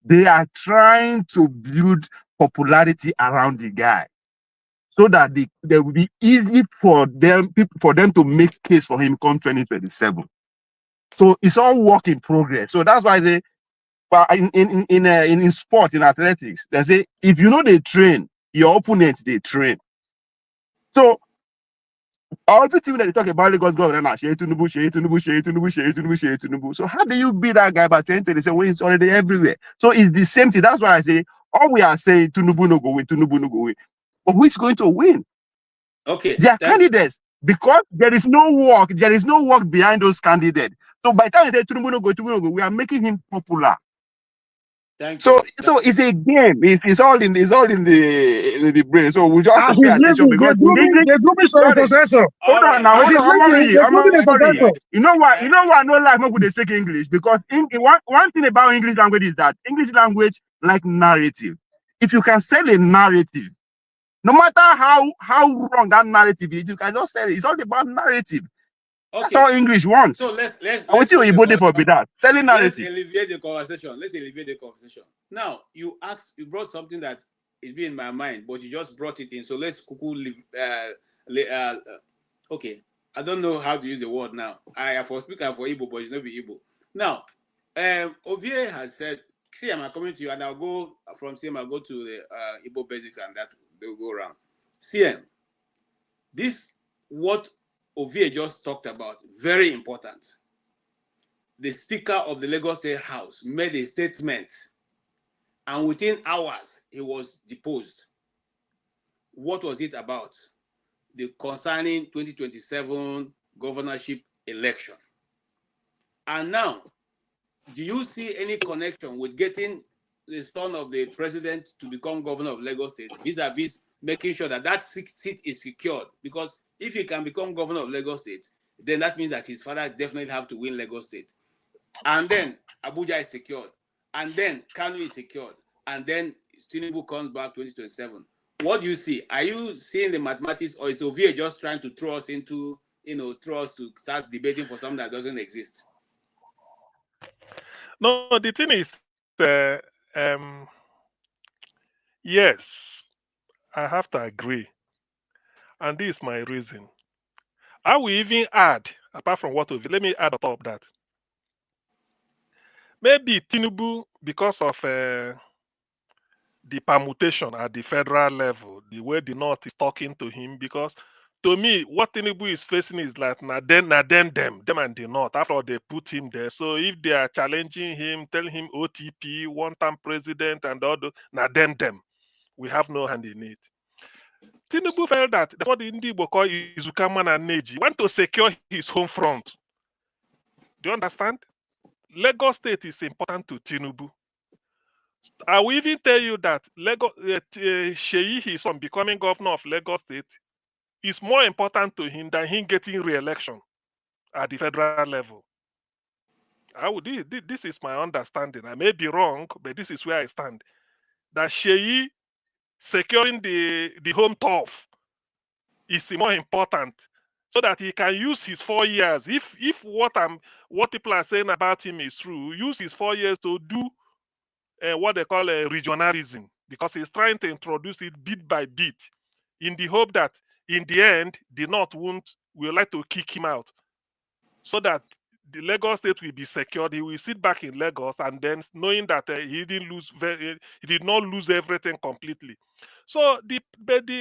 they are trying to build popularity around the guy, so that they will be easy for them to make case for him come 2027. So it's all work in progress. So that's why in sport, in athletics, they say if you know they train, your opponents they train. So All the things that they talk about Lagos governor now, Sheyi Tinubu, Sheyi Tinubu, Sheyi Tinubu, Sheyi Tinubu, Sheyi Tinubu. So how do you be that guy by 2027 when it's already everywhere? So it's the same thing. That's why I say all we are saying Tinubu no go win, Tinubu no go win. But who is going to win? Okay. They are candidates because there is no work behind those candidates. So by the time they Tinubu no go, we are making him popular. Thank So you. so it's a game. It's all in the brain. So we just have As to pay he's attention leaving, because in English, they're grooming for a sorry, successor. hold on now, As hold he's on. leaving, they're grooming a successor. You know what? I don't like when they speak English because one thing about English language is that English language like narrative. If you can sell a narrative, no matter how wrong that narrative is, you can just sell it. It's all about narrative. Okay. That's all English wants. So let's I want you to for that. Selling let's narrative. alleviate the conversation. Now you brought something that is been in my mind, but you just brought it in. So let's okay. I don't know how to use the word now. I have for speaker for Igbo, but it's not be Igbo. Now, Ovie has said, see, I'm coming to you, and I'll go from CM, I'll go to the Igbo basics, and that they'll go around. CM, this what Ovie just talked about, very important. The Speaker of the Lagos State House made a statement, and within hours, he was deposed. What was it about? The concerning 2027 governorship election. And now, do you see any connection with getting the son of the president to become governor of Lagos State, vis-a-vis making sure that that seat is secured? Because if he can become governor of Lagos State, then that means that his father definitely have to win Lagos State. And then Abuja is secured. And then Kano is secured. And then Tinubu comes back 2027. What do you see? Are you seeing the mathematics, or is Ovie just trying to throw us into, throw us to start debating for something that doesn't exist? No, the thing is, yes, I have to agree. And this is my reason. I will even add, apart from what let me add on top of that. Maybe Tinubu, because of the permutation at the federal level, the way the North is talking to him, because to me, what Tinubu is facing is like, them and the North. After all, they put him there. So if they are challenging him, telling him OTP, one-time president, and all those, them. We have no hand in it. Tinubu felt that that's what the Indigo call Izukaman and Neji. Want to secure his home front. Do you understand? Lagos State is important to Tinubu. I will even tell you that Sheyi, his son, becoming governor of Lagos State is more important to him than him getting re-election at the federal level. This is my understanding. I may be wrong, but this is where I stand. That Sheyi securing the home turf is more important, so that he can use his 4 years. If what people are saying about him is true, use his 4 years to do what they call a regionalism, because he's trying to introduce it bit by bit, in the hope that in the end the North will like to kick him out, so that the Lagos State will be secured. He will sit back in Lagos, and then knowing that he did not lose everything completely. So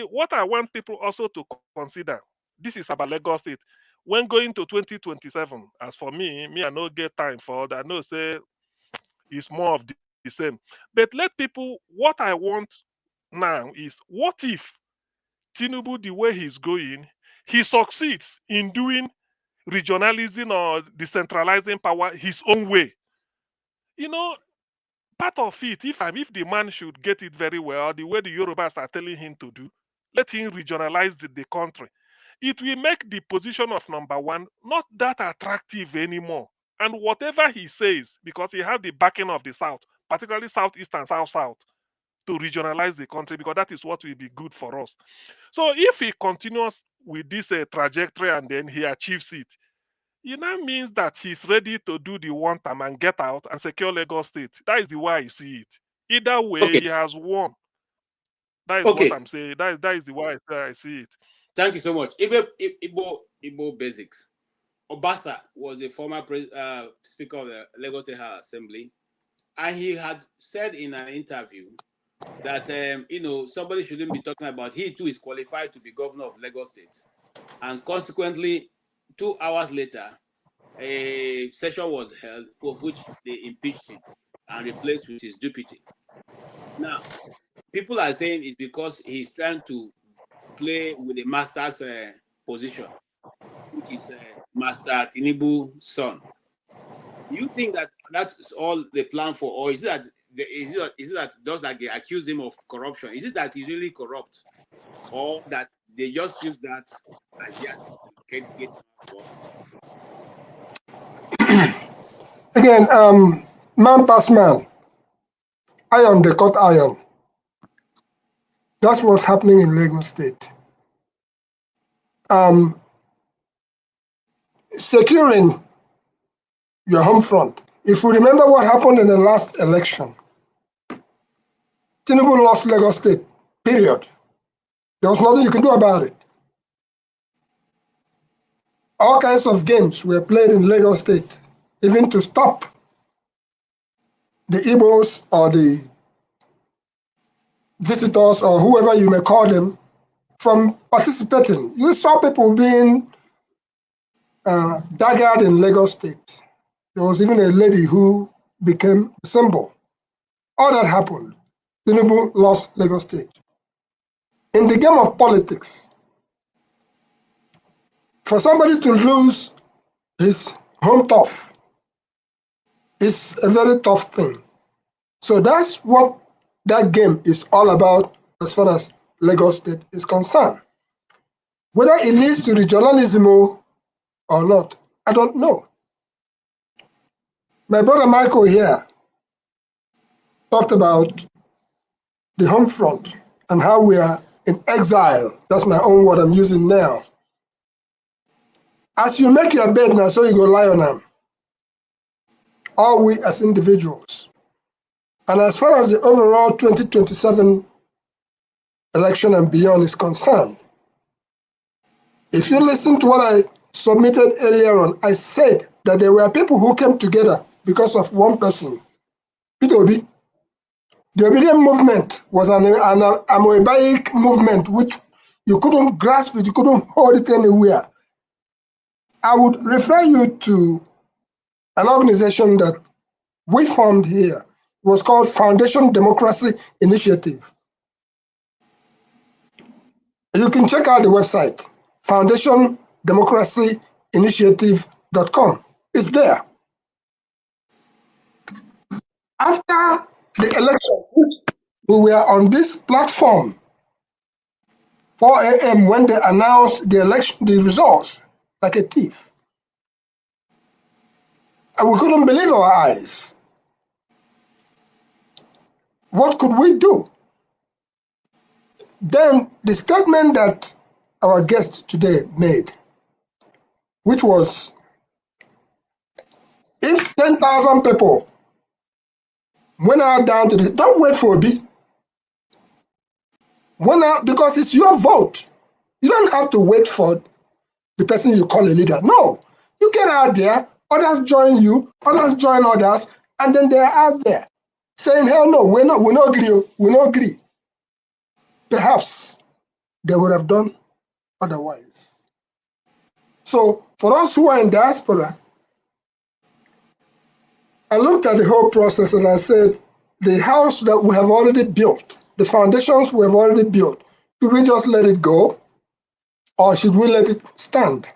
what I want people also to consider, this is about Lagos State. When going to 2027, as for me, I no get time for that. I know say it's more of the same. But let people, what I want now is, what if Tinubu, the way he's going, he succeeds in doing regionalism or decentralizing power his own way? Part of it, if the man should get it very well, the way the Yorubas are telling him to do, let him regionalize the country. It will make the position of number one not that attractive anymore. And whatever he says, because he has the backing of the South, particularly Southeast and South, to regionalize the country, because that is what will be good for us. So if he continues with this trajectory and then he achieves it, it now means that he's ready to do the one time and get out and secure Lagos State. That is the way I see it. Either way, he has won. That is what I'm saying. That is the way I see it. Thank you so much. Igbo basics. Obasa was the former Speaker of the Lagos State House Assembly, and he had said in an interview that somebody shouldn't be talking about he too is qualified to be governor of Lagos State. And consequently, 2 hours later, a session was held of which they impeached him and replaced with his deputy. Now, people are saying it's because he's trying to play with the master's position, which is Master Tinubu's son. Do you think that that's all they plan for, or is it that just that they accuse him of corruption? Is it that he's really corrupt, or that they just use that as just get him out of office? Again, man pass man, iron they cut iron. That's what's happening in Lagos State. Securing your home front. If we remember what happened in the last election, Tinubu lost Lagos State, period. There was nothing you can do about it. All kinds of games were played in Lagos State, even to stop the Igbos or the visitors or whoever you may call them from participating. You saw people being daggered in Lagos State. There was even a lady who became a symbol. All that happened. Tinubu lost Lagos State. In the game of politics, for somebody to lose his home turf is a very tough thing. So that's what that game is all about as far as Lagos State is concerned. Whether it leads to regionalism or not, I don't know. My brother Michael here talked about the home front and how we are in exile. That's my own word I'm using now. As you make your bed now, so you go lie on them. All we as individuals. And as far as the overall 2027 election and beyond is concerned, if you listen to what I submitted earlier on, I said that there were people who came together because of one person, Peter Obi. The Obedient movement was an amoebic movement which you couldn't grasp it, you couldn't hold it anywhere. I would refer you to an organization that we formed here. It was called Foundation Democracy Initiative. You can check out the website, foundationdemocracyinitiative.com. It's there. After the election, we were on this platform 4 a.m. when they announced the election, the results, like a thief. And we couldn't believe our eyes. What could we do? Then the statement that our guest today made, which was, if 10,000 people went out down to the, don't wait for Obi. Went out because it's your vote. You don't have to wait for the person you call a leader. No, you get out there, others join you, others join others, and then they're out there saying, hell no, we not agree. Perhaps they would have done otherwise. So for us who are in diaspora, I looked at the whole process and I said, the house that we have already built, the foundations we have already built, should we just let it go or should we let it stand?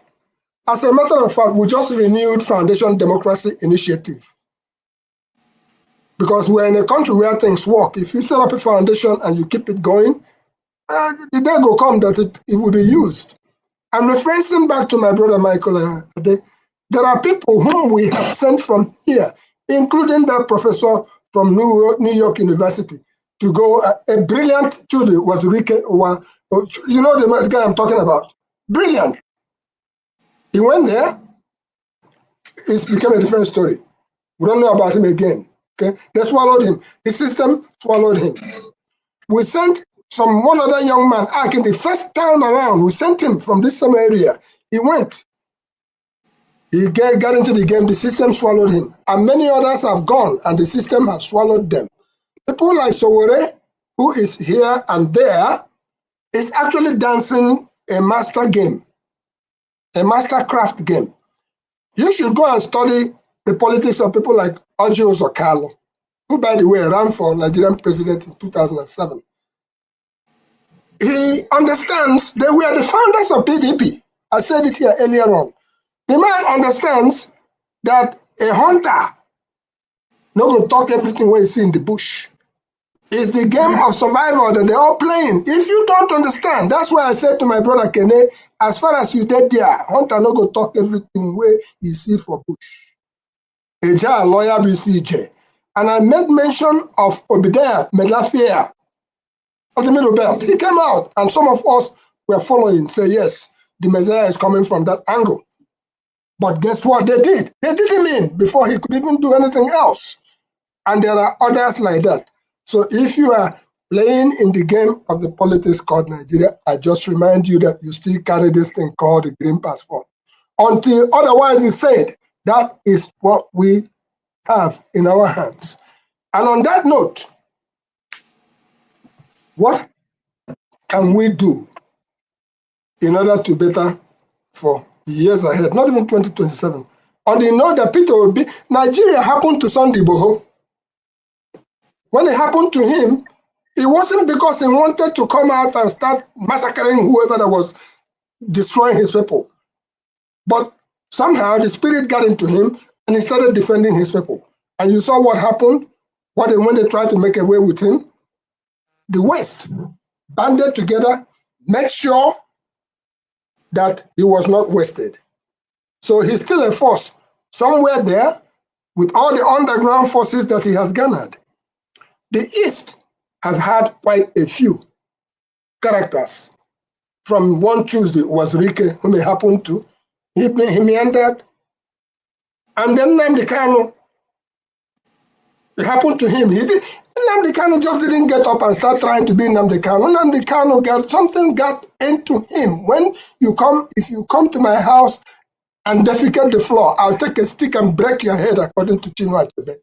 As a matter of fact, we just renewed Foundation Democracy Initiative because we're in a country where things work. If you set up a foundation and you keep it going, the day will come that it will be used. I'm referencing back to my brother Michael. There are people whom we have sent from here, including that professor from New York University, to go. A brilliant Judy was wicked. You know the guy I'm talking about. Brilliant. He went there. It became a different story. We don't know about him again. Okay, they swallowed him. The system swallowed him. We sent one other young man, Akin, the first time around, we sent him from this same area. He went. He got into the game, the system swallowed him. And many others have gone, and the system has swallowed them. People like Sowore, who is here and there, is actually dancing a master game. a mastercraft game. You should go and study the politics of people like Ojo Zokalo, who, by the way, ran for Nigerian president in 2007. He understands they were the founders of PDP. I said it here earlier on. The man understands that a hunter not going to talk everything what you see in the bush. It's the game of survival that they're all playing. If you don't understand, that's why I said to my brother Kene, as far as you did there, hunter not going to talk everything where you see for bush. Eja lawyer BCJ. And I made mention of Obadiah Medlafia of the Middle Belt. He came out and some of us were following, say yes, the Messiah is coming from that angle. But guess what they did? They did him in before he could even do anything else. And there are others like that. So if you are playing in the game of the politics called Nigeria, I just remind you that you still carry this thing called the green passport. Until otherwise is said, that is what we have in our hands. And on that note, what can we do in order to better for years ahead, not even 2027? On the note that Peter Obi, Nigeria happened to Sunday Boho. When it happened to him, it wasn't because he wanted to come out and start massacring whoever that was destroying his people. But somehow the spirit got into him and he started defending his people. And you saw what happened when they tried to make away with him. The West banded together, made sure that he was not wasted. So he's still a force somewhere there with all the underground forces that he has garnered. The East has had quite a few characters. From one Tuesday was Rike, whom it happened to. He meandered. And then Nnamdi Kanu, it happened to him. Nnamdi Kanu just didn't get up and start trying to be Nnamdi Kanu. Nnamdi Kanu something got into him. If you come to my house and defecate the floor, I'll take a stick and break your head, according to Chinua Achebe.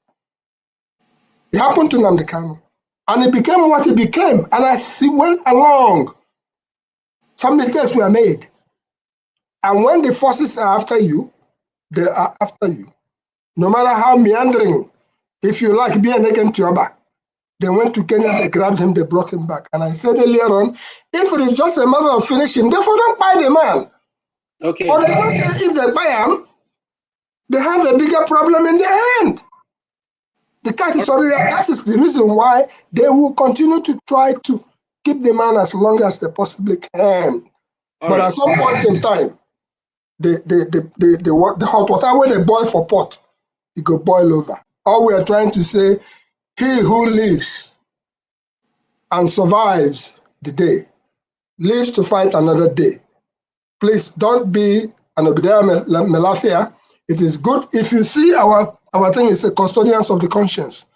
It happened to Nnamdi Kanu. And it became what it became. And as he went along, some mistakes were made. And when the forces are after you, they are after you. No matter how meandering, if you like being again to your back. They went to Kenya, they grabbed him, they brought him back. And I said earlier on, if it is just a matter of finishing, therefore don't buy the man. Okay. Or they don't say if they buy him, they have a bigger problem in their hand. The cat is already, that is the reason why they will continue to try to keep the man as long as they possibly can. But at some point in time, the hot water where they boil for pot, it go boil over. All we are trying to say, he who lives and survives the day lives to fight another day. Please don't be an Obadiah Melafia. It is good if you see our thing is a custodians of the conscience.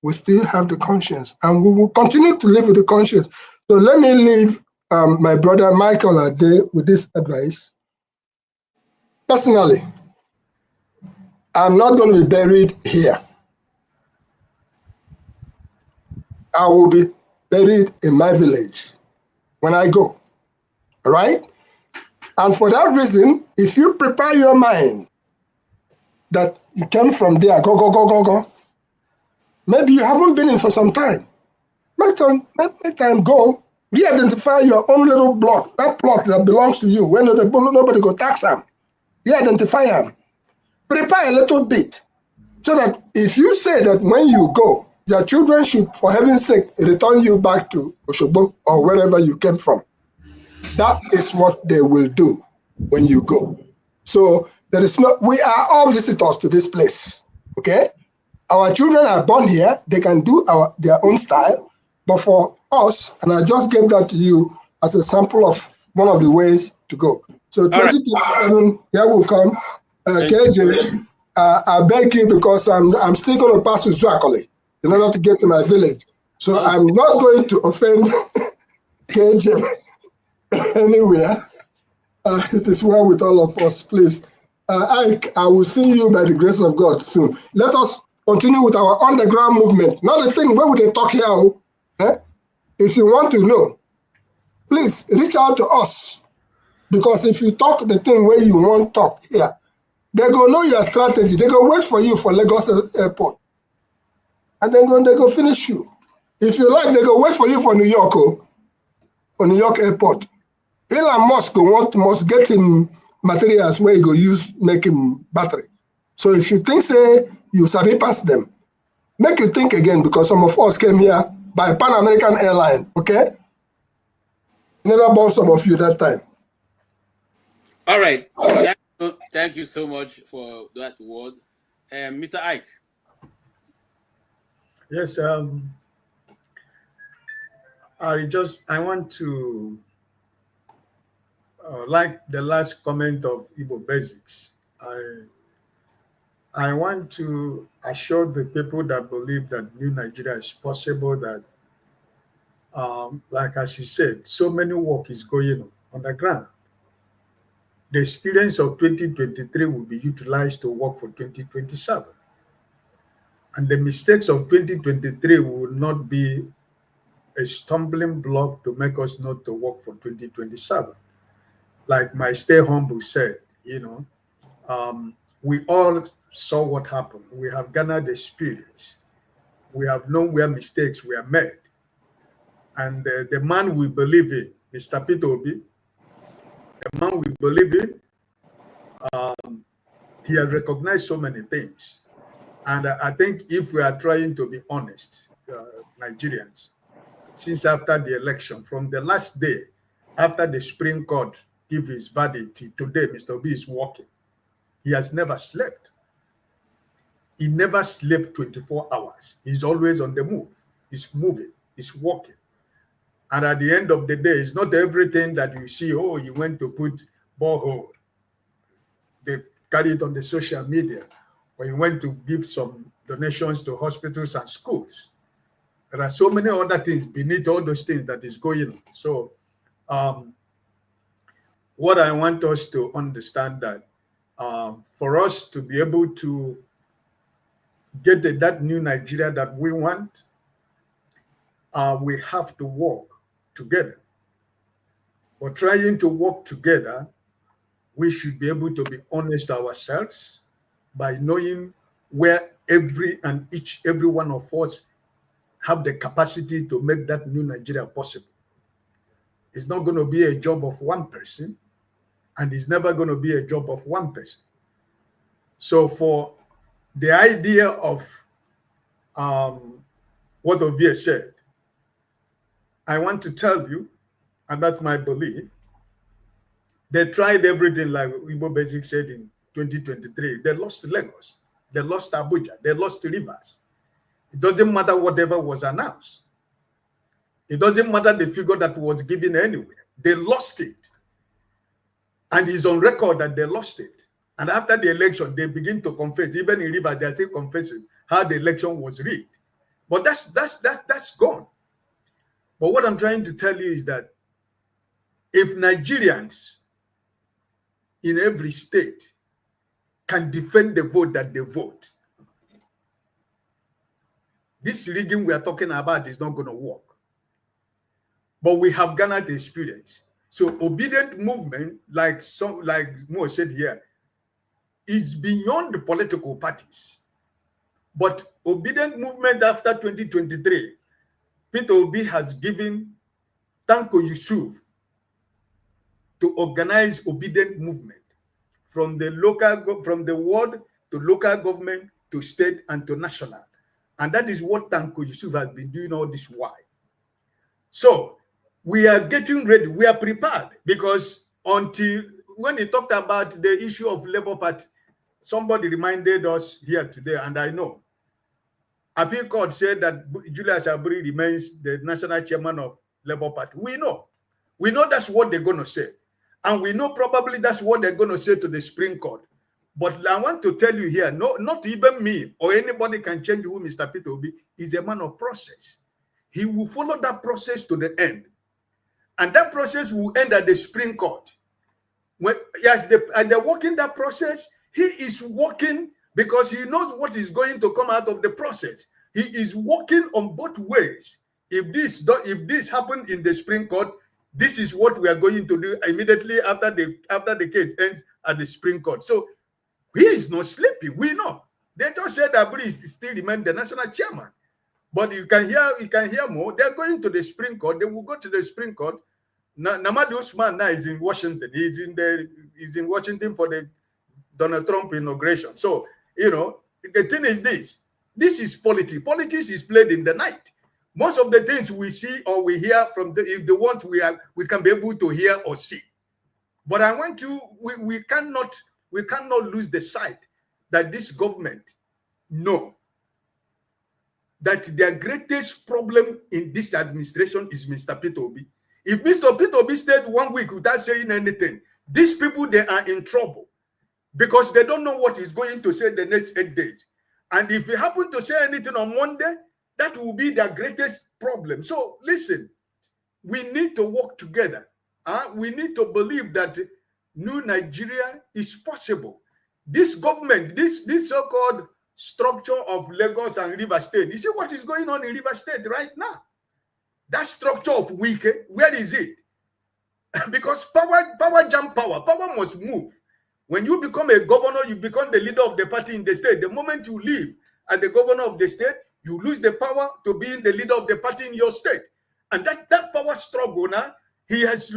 We still have the conscience and we will continue to live with the conscience. So let me leave my brother Michael Ade with this advice. Personally, I'm not going to be buried here. I will be buried in my village when I go, all right? And for that reason, if you prepare your mind that you came from there, go, maybe you haven't been in for some time. Make time go, re-identify your own little block, that plot that belongs to you, when nobody go tax them. Re-identify them. Prepare a little bit, so that if you say that when you go, your children should, for heaven's sake, return you back to Oshobo or wherever you came from. That is what they will do when you go. So there is we are all visitors to this place, okay? Our children are born here, they can do their own style, but for us, and I just gave that to you as a sample of one of the ways to go. So 2027, here will come. KJ, I beg you, because I'm still going to pass with Zuakoli in order to get to my village. So I'm not going to offend KJ anywhere. It is well with all of us, please. I will see you by the grace of God soon. Let us continue with our underground movement. Not the thing where would they talk here. Eh? If you want to know, please reach out to us. Because if you talk the thing where you want talk here, they go know your strategy. They go wait for you for Lagos Airport. And then they go finish you. If you like, they go wait for you for New York, for New York Airport. Elon Musk must get him materials where he go use make him battery. So if you think say you sabi pass them, make you think again, because some of us came here by Pan American airline, okay? Never born some of you that time. All right. Thank you so much for that word. Mr. Ike. Yes, I want to, like the last comment of Igbo Basics, I want to assure the people that believe that New Nigeria is possible that, like as you said, so many work is going on the ground. The experience of 2023 will be utilized to work for 2027. And the mistakes of 2023 will not be a stumbling block to make us not to work for 2027. Like my Stay Humble said, we all saw what happened. We have garnered experience. We have known where mistakes were made. And the man we believe in, Mr. Peter Obi, the man we believe in, he has recognized so many things. And I think if we are trying to be honest, Nigerians, since after the election, from the last day, after the Supreme Court gave his verdict, today Mr. Obi is working. He has never slept. He never slept 24 hours. He's always on the move. He's moving. He's working. And at the end of the day, it's not everything that you see, oh, you went to put borehole. They carry it on the social media, or you went to give some donations to hospitals and schools. There are so many other things beneath all those things that is going on. So what I want us to understand that for us to be able to get that new Nigeria that we want, we have to work together. For trying to work together, we should be able to be honest ourselves by knowing where every one of us have the capacity to make that new Nigeria possible. It's not going to be a job of one person, and it's never going to be a job of one person. So for the idea of what Ovie said, I want to tell you, and that's my belief, they tried everything like Igbo Basic said in 2023. They lost Lagos, they lost Abuja, they lost Rivers. It doesn't matter whatever was announced. It doesn't matter the figure that was given anywhere. They lost it. And it's on record that they lost it. And after the election, they begin to confess. Even in Rivers, they're still confessing how the election was rigged. But that's gone. But what I'm trying to tell you is that if Nigerians in every state can defend the vote that they vote, this rigging we are talking about is not going to work. But we have garnered the experience. So obedient movement, like Mo said here, is beyond the political parties. But obedient movement after 2023, Peter Obi has given Tanko Yusuf to organize obedient movement from the ward to local government to state and to national. And that is what Tanko Yusuf has been doing all this while. So we are getting ready. We are prepared, because until when he talked about the issue of Labour Party, somebody reminded us here today, and I know. Appeal Court said that Julius Aburi remains the national chairman of Labour Party. We know. We know that's what they're going to say. And we know probably that's what they're going to say to the Supreme Court. But I want to tell you here, no, not even me or anybody can change who Mr. Peter Obi is a man of process. He will follow that process to the end. And that process will end at the Supreme Court. And they're working that process. He is working because he knows what is going to come out of the process. He is working on both ways. If this happened in the Supreme Court, This is what we are going to do immediately after the case ends at the Supreme Court. So he is not sleeping. We know. They just said that Aburi still remain the national chairman. But you can hear more. They're going to the Supreme Court. They will go to the Supreme Court. Namadi Usman now is in Washington. He's in Washington for the Donald Trump inauguration. So, the thing is this. This is politics. Politics is played in the night. Most of the things we see or we hear from the ones we can be able to hear or see. But I want to, we cannot lose the sight that this government know that their greatest problem in this administration is Mr. Peter Obi. If Mr. Peter Obi stayed 1 week without saying anything, these people, they are in trouble because they don't know what he's going to say the next 8 days. And if he happen to say anything on Monday, that will be their greatest problem. So listen, we need to work together. We need to believe that new Nigeria is possible. This government, this so-called structure of Lagos and River State, you see what is going on in River State right now? That structure of Wike, where is it? Because power jam power must move. When you become a governor, you become the leader of the party in the state. The moment you leave as the governor of the state, you lose the power to be the leader of the party in your state. And that power struggle now, he is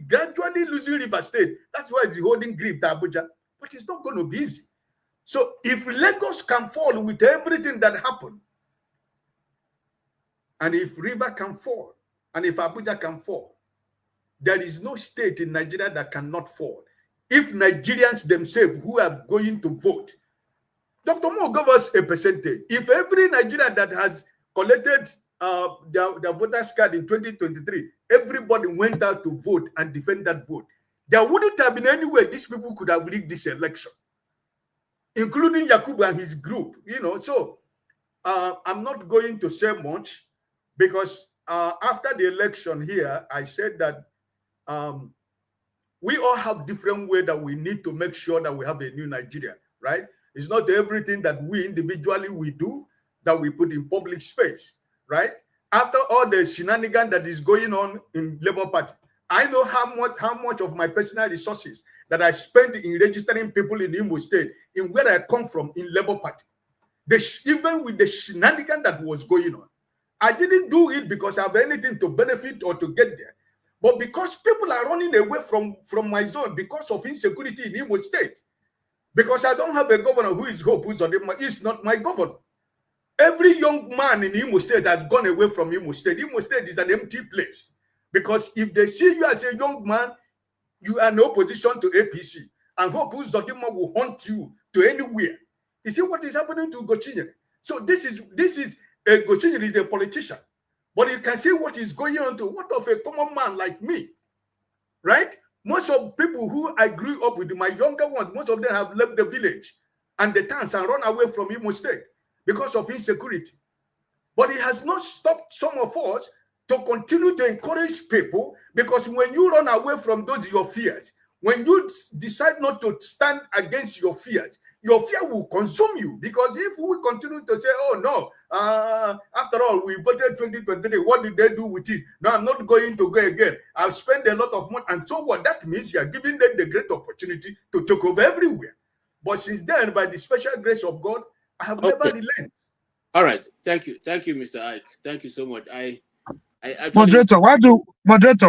gradually losing River State. That's why he's holding grip to Abuja. But it's not going to be easy. So if Lagos can fall with everything that happened, and if River can fall, and if Abuja can fall, there is no state in Nigeria that cannot fall. If Nigerians themselves who are going to vote, Dr. Mo gave us a percentage. If every Nigerian that has collected their voters card in 2023, everybody went out to vote and defend that vote, there wouldn't have been any way these people could have rigged this election, including Yakubu and his group. So I'm not going to say much because after the election here, I said that we all have different ways that we need to make sure that we have a new Nigeria, right? It's not everything that we individually we do that we put in public space, right? After all the shenanigans that is going on in Labour Party, I know how much of my personal resources that I spent in registering people in Imo State, in where I come from in Labour Party. Even with the shenanigans that was going on, I didn't do it because I have anything to benefit or to get there, but because people are running away from my zone because of insecurity in Imo State. Because I don't have a governor who is hope, is not my governor. Every young man in Imo State has gone away from Imo State. Imo State is an empty place. Because if they see you as a young man, you are in opposition to APC. And Hope Uzodinma will hunt you to anywhere. You see what is happening to Gochinyere? So this is Gochinyere is a politician. But you can see what is going on to what of a common man like me, right? Most of people who I grew up with, my younger ones, most of them have left the village and the towns and run away from Imo State because of insecurity. But it has not stopped some of us to continue to encourage people, because when you run away from those your fears, when you decide not to stand against your fear will consume you. Because if we continue to say, oh no, after all, we voted 2023, what did they do with it? No, I'm not going to go again. I've spent a lot of money. And so what that means, you are giving them the great opportunity to take over everywhere. But since then, by the special grace of God, I have never relented. All right. Thank you. Thank you, Mr. Ike. Thank you so much. I actually... Moderator,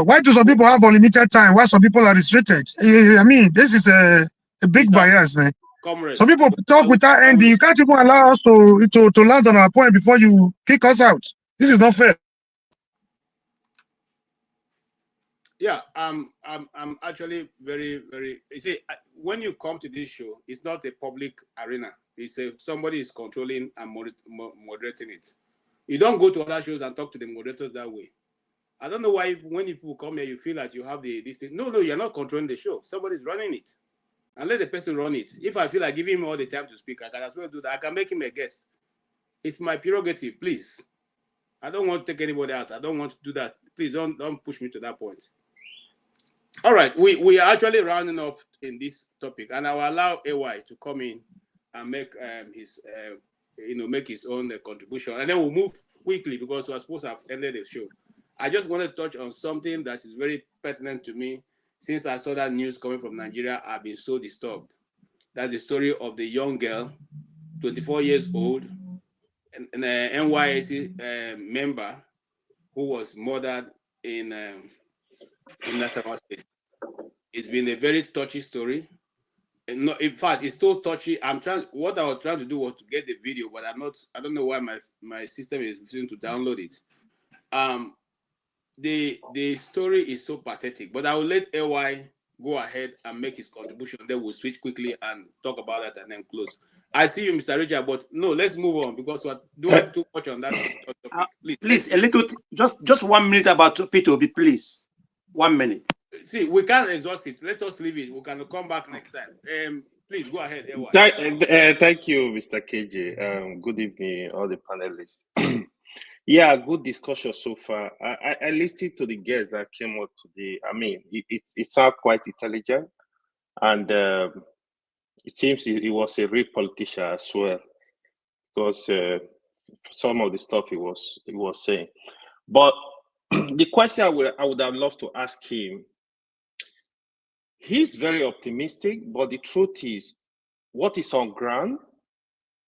why do some people have unlimited time while some people are restricted? I mean, this is a big bias, man. Comrade, Some people talk without ending. You can't even allow us to land on our point before you kick us out. This is not fair. Yeah, I'm actually very, very. You see, when you come to this show, it's not a public arena. It's somebody is controlling and moderating it. You don't go to other shows and talk to the moderators that way. I don't know why when people come here, you feel like you have this thing. No, you're not controlling the show. Somebody's running it. And let the person run it. If I feel like giving him all the time to speak, I can as well do that. I can make him a guest. It's my prerogative, please. I don't want to take anybody out. I don't want to do that. Please don't push me to that point. All right, we are actually rounding up in this topic, and I will allow AY to come in and make make his own contribution, and then we'll move quickly because we're supposed to have ended the show. I just want to touch on something that is very pertinent to me. Since I saw that news coming from Nigeria, I've been so disturbed. That's the story of the young girl, 24 years old, an NYSC member who was murdered in Anambra State. It's been a very touchy story. And no, in fact, it's so touchy. What I was trying to do was to get the video, but I don't know why my system is refusing to download it. The story is so pathetic, but I will let AY go ahead and make his contribution. Then we'll switch quickly and talk about that and then close. I see you, Mr. Richard, but no, let's move on because we're doing too much on that topic. Please, a little, just 1 minute about Peter Obi, please. 1 minute. See, we can't exhaust it. Let us leave it. We can come back next time. Please go ahead, AY. Thank you, Mr. KJ. Good evening, all the panelists. Yeah, good discussion so far. I listened to the guests that came up today. I mean, it sounds quite intelligent, and it seems he was a real politician as well, because some of the stuff he was saying. But the question I would have loved to ask him, he's very optimistic, but the truth is, what is on ground,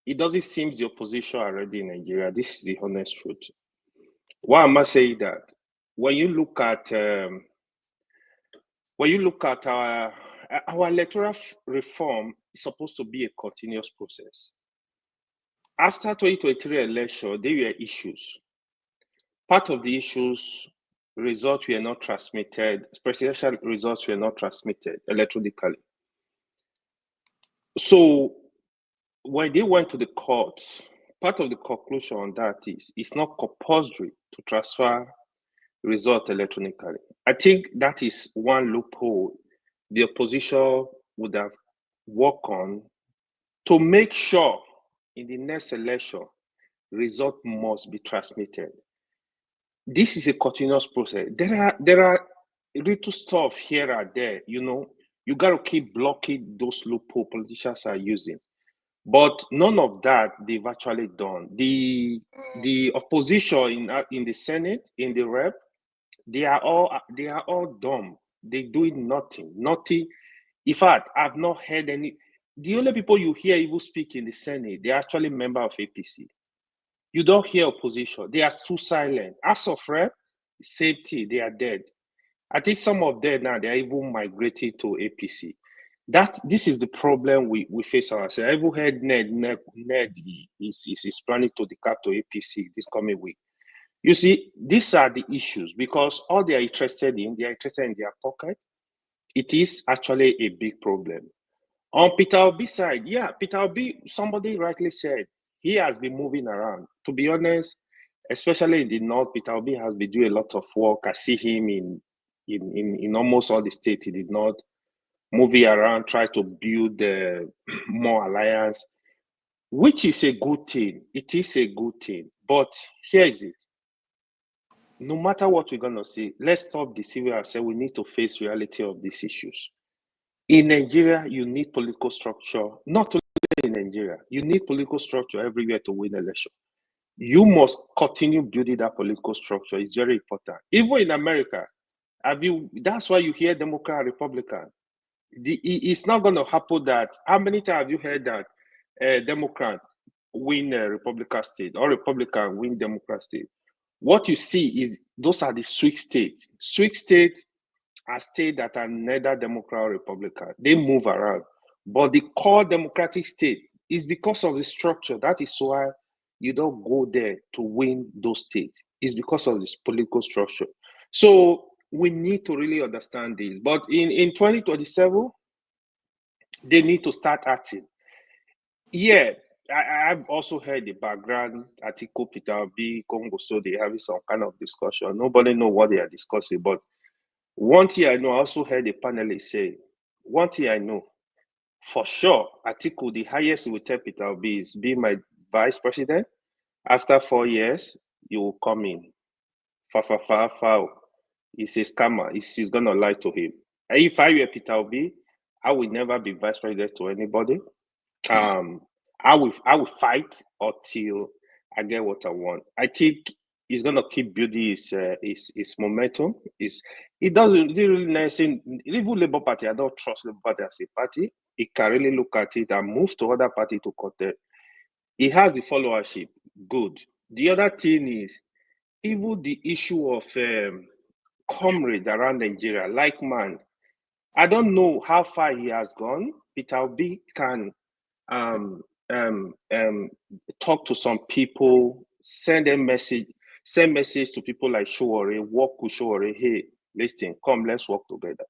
it doesn't seem the opposition are ready in Nigeria. This is the honest truth. Why am I saying that? When you look at our electoral reform, is supposed to be a continuous process. After 2023 election, there were issues. Part of the issues, results were not transmitted, presidential results were not transmitted electronically. So when they went to the courts, part of the conclusion on that is it's not compulsory to transfer result electronically. I think that is one loophole the opposition would have worked on to make sure in the next election, result must be transmitted. This is a continuous process. There are little stuff here and there, you got to keep blocking those loopholes politicians are using. But none of that they've actually done. The opposition in the Senate, in the Rep, they are all dumb. They're doing nothing. In fact, I've not heard any. The only people you hear even speak in the Senate, they're actually members of APC. You don't hear opposition. They are too silent. As of Rep, safety, they are dead. I think some of them now, they are even migrating to APC. This is the problem we face ourselves. I even heard Ned is planning to declare to APC this coming week. You see, these are the issues because all they are interested in their pocket. It is actually a big problem. On Peter Obi's side, Peter Obi, somebody rightly said, he has been moving around. To be honest, especially in the North, Peter Obi has been doing a lot of work. I see him in almost all the states. He did not moving around, try to build more alliance, which is a good thing. It is a good thing. But here is it. No matter what we're going to see, let's stop deceiving ourselves. We need to face reality of these issues. In Nigeria, you need political structure. Not only in Nigeria, you need political structure everywhere to win election. You must continue building that political structure. It's very important. Even in America, that's why you hear Democrat, Republican. It's not going to happen that. How many times have you heard that Democrat win a Republican state or Republican win Democrat state? What you see is those are the swing states. Swing states are states that are neither Democrat or Republican. They move around. But the core Democratic state is because of the structure. That is why you don't go there to win those states. It's because of this political structure. So we need to really understand this. But in 2027, they need to start acting. Yeah, I've also heard the background article, Peter Obi, Congo, so they're having some kind of discussion. Nobody knows what they are discussing. But one thing I know, I also heard the panelists say, one thing I know, for sure, Atiku, the highest will tell Peter Obi is be my vice president. After 4 years, you will come in. Foul. He's a scammer. He's going to lie to him. If I were Peter Obi, I will never be vice president to anybody. I will fight until I get what I want. I think he's gonna keep building his momentum. It doesn't really necessarily even Labour Party. I don't trust Labour Party as a party. He can really look at it and move to other party to contest. He has the followership. Good. The other thing is even the issue of comrade around Nigeria, like man. I don't know how far he has gone. Peter Obi can talk to some people, send message to people like Showore, work with Showore. Hey, listen, come, let's work together.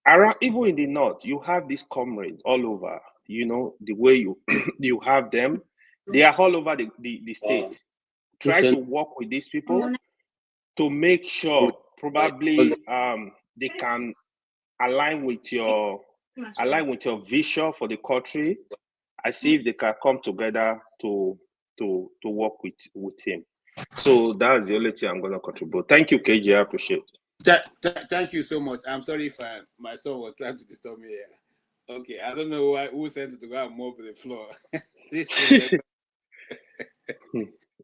Around, even in the north, you have these comrades all over. You know the way you you have them. They are all over the state. Try to work with these people to make sure probably they can align with your vision for the country. I see if they can come together to work with him. So that's the only thing I'm going to contribute. Thank you, KJ. I appreciate it. Thank you so much. I'm sorry if my son was trying to disturb me here. Okay, I don't know who sent it to go and mop the floor.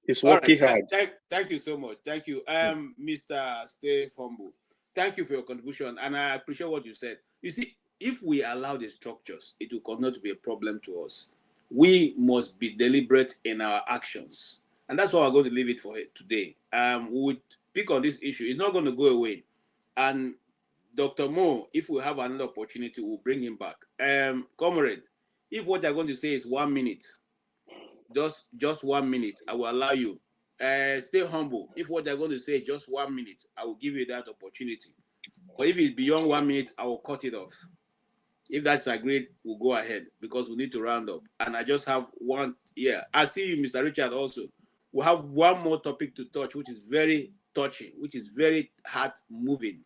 It's working hard. Thank you so much. Thank you, Mr. Stay Humble. Thank you for your contribution, and I appreciate what you said. You see, if we allow the structures, it will continue to be a problem to us. We must be deliberate in our actions, and that's why we're going to leave it for today. We would pick on this issue. It's not going to go away, and Dr. Mo, if we have another opportunity, we'll bring him back. Comrade, if what you're going to say is 1 minute, just 1 minute, I will allow you. Stay humble. If what they're going to say is just 1 minute, I will give you that opportunity. But if it's beyond 1 minute, I will cut it off. If that's agreed, we'll go ahead because we need to round up. And I just have one. Yeah, I see you, Mr. Richard. Also, we have one more topic to touch, which is very touching, which is very heart moving.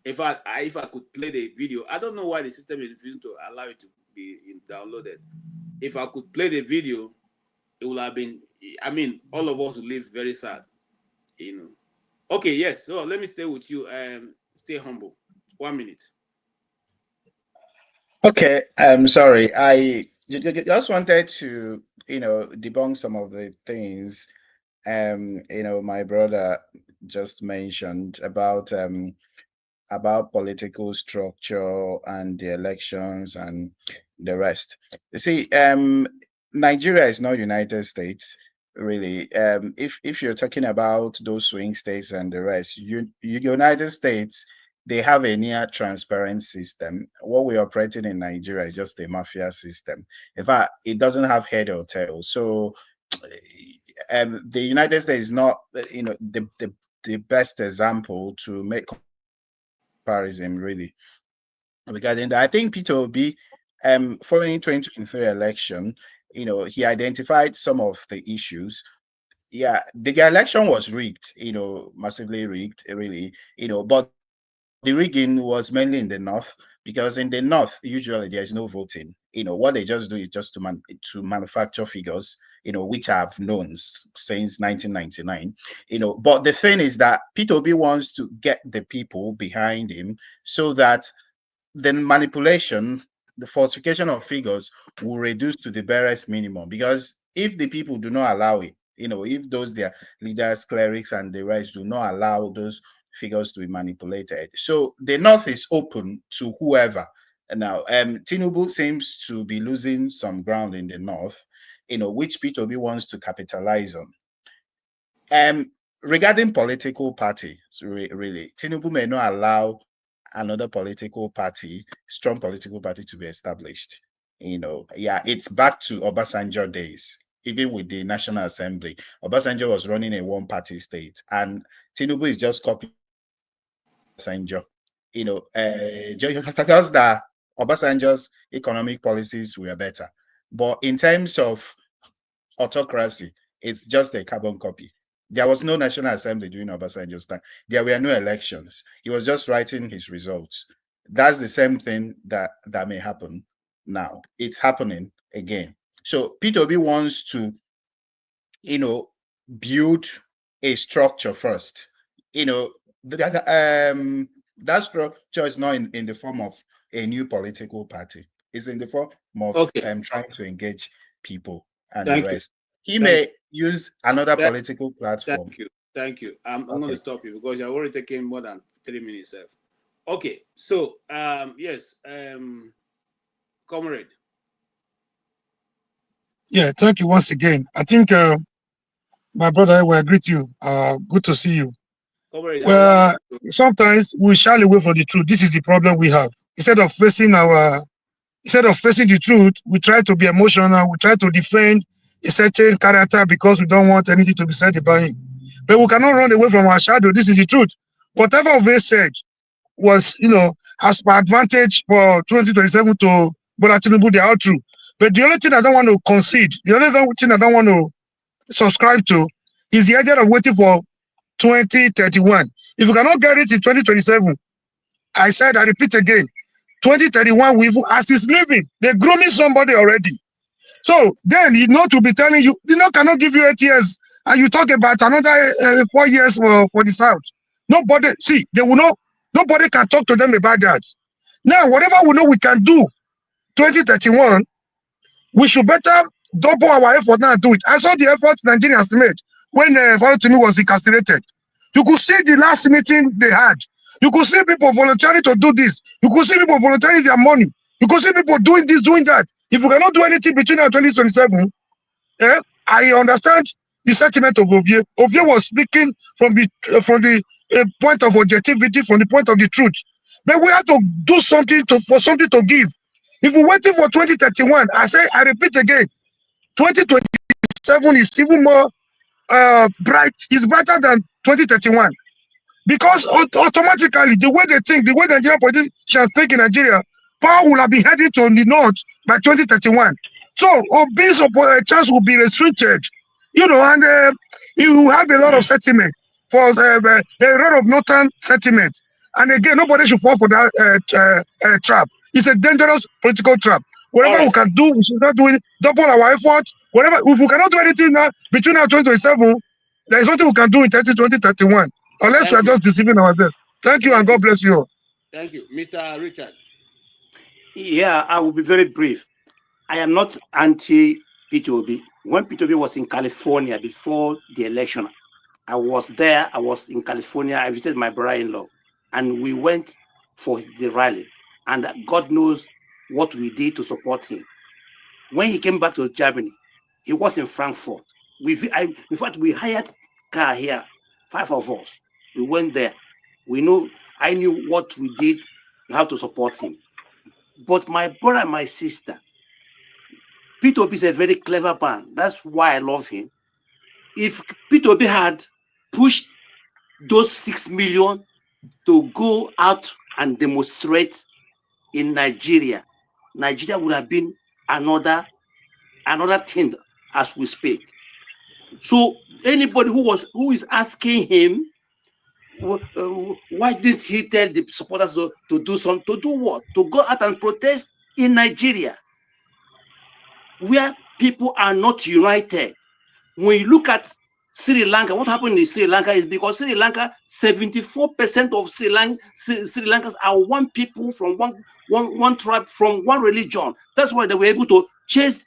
In fact, if I could play the video, I don't know why the system is refusing to allow it to be downloaded. If I could play the video, it would have been, I mean, all of us would live very sad, you know. Okay, yes. So let me stay with you. Stay humble. 1 minute. Okay, I'm sorry. I just wanted to, debunk some of the things, my brother just mentioned about political structure and the elections and the rest. You see, Nigeria is not United States, really. If you're talking about those swing states and the rest, United States, they have a near transparent system. What we're operating in Nigeria is just a mafia system. In fact, it doesn't have head or tail. So the United States is not, the best example to make comparison, really. Regarding that, I think Peter Obi, following 2023 election, he identified some of the issues. Yeah, the election was rigged, massively rigged, really, but the rigging was mainly in the north, because in the north, usually there is no voting. What they just do is just to manufacture figures, which I've known since 1999. But the thing is that Peter Obi wants to get the people behind him so that the manipulation, the falsification of figures will reduce to the barest minimum. Because if the people do not allow it, if those their leaders, clerics, and the rest do not allow those figures to be manipulated, so the north is open to whoever. Now, Tinubu seems to be losing some ground in the north, which Peter Obi wants to capitalize on. Regarding political parties, really, Tinubu may not allow another strong political party to be established. It's back to Obasanjo days. Even with the National Assembly, Obasanjo was running a one-party state, and Tinubu is just copying Obasanjo. Just that Obasanjo's economic policies were better, but in terms of autocracy, it's just a carbon copy. There was no National Assembly during Obasanjo's time. There were no elections. He was just writing his results. That's the same thing that may happen now. It's happening again. So Peter Obi wants to, build a structure first. That structure is not in the form of a new political party. It's in the form of trying to engage people and the rest. He may use another political platform Thank you. I'm going to stop you because you're already taking more than 3 minutes. Okay, so yes, comrade. Yeah, thank you once again. I think my brother, I will agree with you. Good to see you. Comrade, Well, sometimes we shy away from the truth. This is the problem we have. Instead of facing the truth, we try to be emotional. We try to defend a certain character because we don't want anything to be said about him. But we cannot run away from our shadow. This is the truth. Whatever we said was, has per advantage for 2027 to Bola Tinubu, they are all true. But the only thing I don't want to concede, the only thing I don't want to subscribe to is the idea of waiting for 2031. If you cannot get it in 2027, I repeat again, 2031, as he's leaving, they're grooming somebody already. So then he not to be telling you, cannot give you 8 years, and you talk about another 4 years for the South. Nobody can talk to them about that. Now, whatever we know we can do, 2031, we should better double our effort now and do it. I saw the effort Nigerians made when Valentini was incarcerated. You could see the last meeting they had. You could see people volunteering to do this. You could see people volunteering their money. You could see people doing this, doing that. If we cannot do anything between now and 2027, I understand the sentiment of Ovie. Ovie was speaking from the point of objectivity, from the point of the truth. But we have to do something for something to give. If we're waiting for 2031, I repeat again, 2027 is even more bright. It's brighter than 2031. Because automatically, the way they think, the way the Nigerian politicians think in Nigeria, power will have been heading to the north by 2031. So Obi's chance will be restricted, and you will have a lot of sentiment for a lot of northern sentiment. And again, nobody should fall for that trap. It's a dangerous political trap. Whatever we can do, we should not do it. Double our effort. Whatever, if we cannot do anything now between now 2027, there is nothing we can do in 2031. Unless we are just deceiving ourselves. Thank you, and God bless you all. Thank you. Mr. Richard. Yeah, I will be very brief. I am not anti-Peter Obi. When Peter Obi was in California before the election, I was there. I was in California. I visited my brother-in-law, and we went for the rally. And God knows what we did to support him. When he came back to Germany, he was in Frankfurt. In fact, we hired a car here, 5 of us. We went there. I knew what we did, how to support him. But my brother and my sister, Peter Obi is a very clever man. That's why I love him. If Peter Obi had pushed those 6 million to go out and demonstrate in Nigeria, Nigeria would have been another thing as we speak. So anybody who is asking him, why didn't he tell the supporters to do something? To do what? To go out and protest in Nigeria, where people are not united. When you look at Sri Lanka, what happened in Sri Lanka is because Sri Lanka, 74% of Sri Lankans are one people from one tribe, from one religion. That's why they were able to chase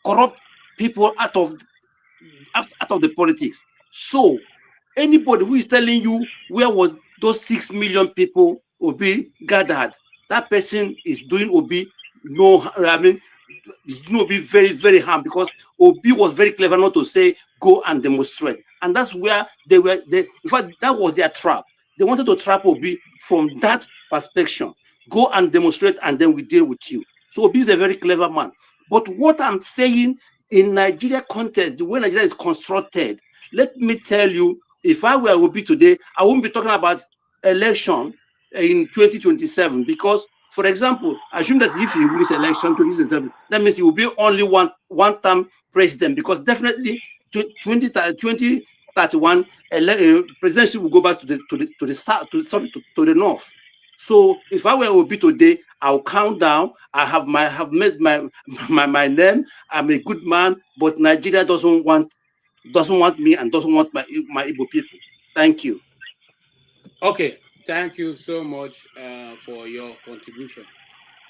corrupt people out of the politics. So anybody who is telling you where was those 6 million people Obi gathered, that person is doing Obi Obi very, very harm, because Obi was very clever not to say go and demonstrate. And that's where in fact, that was their trap. They wanted to trap Obi from that perspective. Go and demonstrate, and then we deal with you. So Obi is a very clever man. But what I'm saying, in Nigeria context, the way Nigeria is constructed, let me tell you, if I were Obi today, I wouldn't be talking about election in 2027, because, for example, assume that if he wins election 2027, that means he will be only one-term president, because definitely 2031 presidency will go back to the south, to the north. So if I were Obi today, I'll count down. I have made my name. I'm a good man, but Nigeria doesn't want me and doesn't want my Igbo people. Thank you. Okay, thank you so much for your contribution.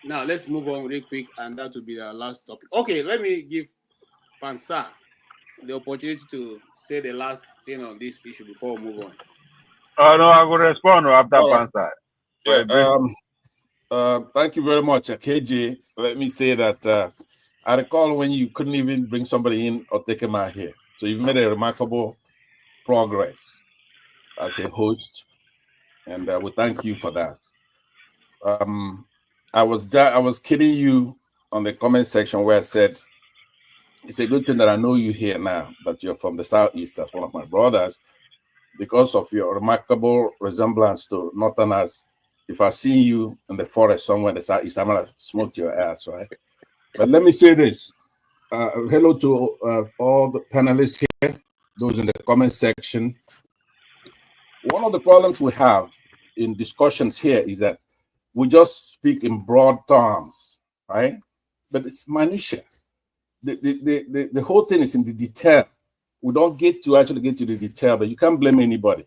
Now let's move on real quick, and that will be the last topic. Okay, let me give Pansa the opportunity to say the last thing on this issue before we move on. No, I will respond after All right. Pansa. Thank you very much, KJ. Let me say that I recall when you couldn't even bring somebody in or take him out here. So you've made a remarkable progress as a host, and we thank you for that. I was kidding you on the comment section where I said it's a good thing that I know you here now, that you're from the Southeast as one of my brothers, because of your remarkable resemblance to Northerners. If I see you in the forest somewhere in the Southeast, I'm gonna smoke your ass, right? But let me say this. Hello to all the panelists here, those in the comment section. One of the problems we have in discussions here is that we just speak in broad terms, right? But it's minutiae. The whole thing is in the detail. We don't get to actually get to the detail, but you can't blame anybody.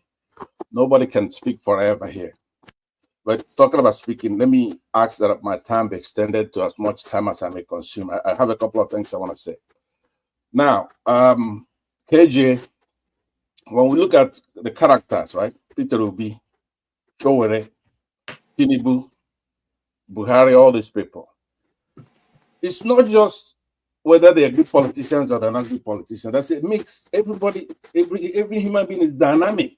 Nobody can speak forever here. But talking about speaking, let me ask that my time be extended to as much time as I may consume. I have a couple of things I want to say. Now, KJ, when we look at the characters, right? Peter Obi, Showere, Tinubu, Buhari, all these people. It's not just whether they're good politicians or they're not good politicians. That's a mix. Everybody, every human being is dynamic,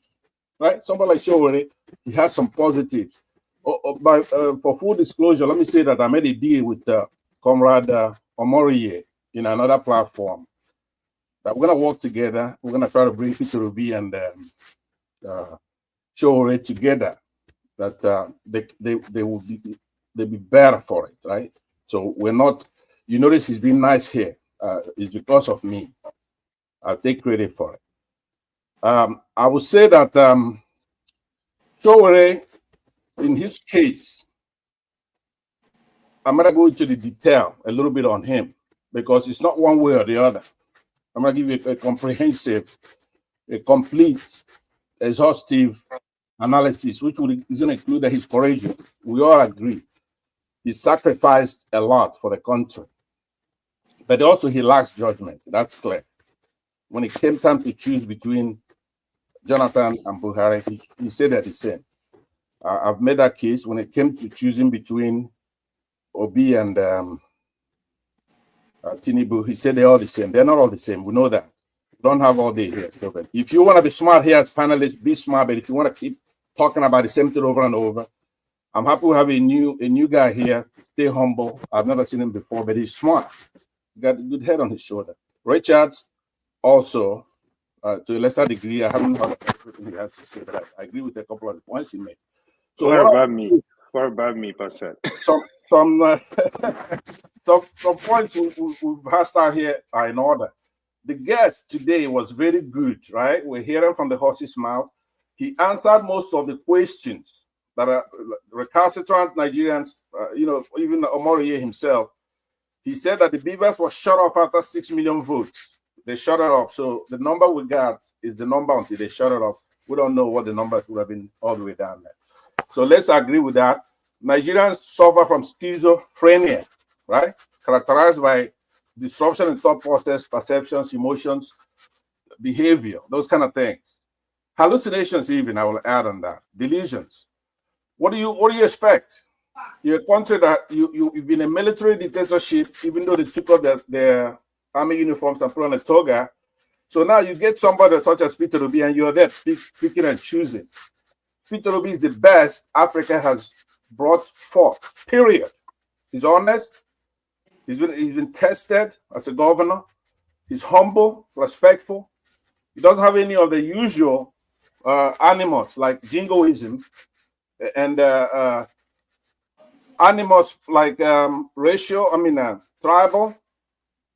right? Somebody like Showere, he has some positives. For full disclosure, let me say that I made a deal with Comrade Omoriye in another platform. That we're going to work together. We're going to try to bring Peter Obi and Showere together. That they will be better for it, right? So we're not. You notice he's been nice here. It's because of me. I'll take credit for it. I would say that Showere, in his case, I'm going to go into the detail a little bit on him because it's not one way or the other. I'm going to give you a comprehensive, a complete, exhaustive analysis, which is going to include that he's courageous. We all agree. He sacrificed a lot for the country. But also he lacks judgment. That's clear. When it came time to choose between Jonathan and Buhari, he said that the same. I've made that case when it came to choosing between Obi and Tinubu. He said they're all the same. They're not all the same. We know that. We don't have all day here. If you want to be smart here as panelists, be smart. But if you want to keep talking about the same thing over and over, I'm happy to have a new guy here. Stay humble. I've never seen him before, but he's smart. He got a good head on his shoulder. Richards also, to a lesser degree, I haven't heard everything he has to say, but I agree with a couple of the points he made. So what about me? What about me, Pastor? Some points we've hashed out here are in order. The guest today was very good, right? We're hearing from the horse's mouth. He answered most of the questions that are recalcitrant Nigerians, even Omoriye himself. He said that the Beavers was shut off after 6 million votes. They shut it off. So the number we got is the number until they shut it off. We don't know what the numbers would have been all the way down there. So let's agree with that. Nigerians suffer from schizophrenia, right? Characterized by disruption in thought process, perceptions, emotions, behavior, those kind of things. Hallucinations, even, I will add on that. Delusions. What do you expect? You're a country that you've been a military dictatorship, even though they took off their army uniforms and put on a toga. So now you get somebody such as Peter Obi, and you're there picking and choosing. Peter Obi is the best Africa has brought forth, period. He's honest. He's been tested as a governor. He's humble, respectful. He doesn't have any of the usual animals like jingoism and animals like tribal,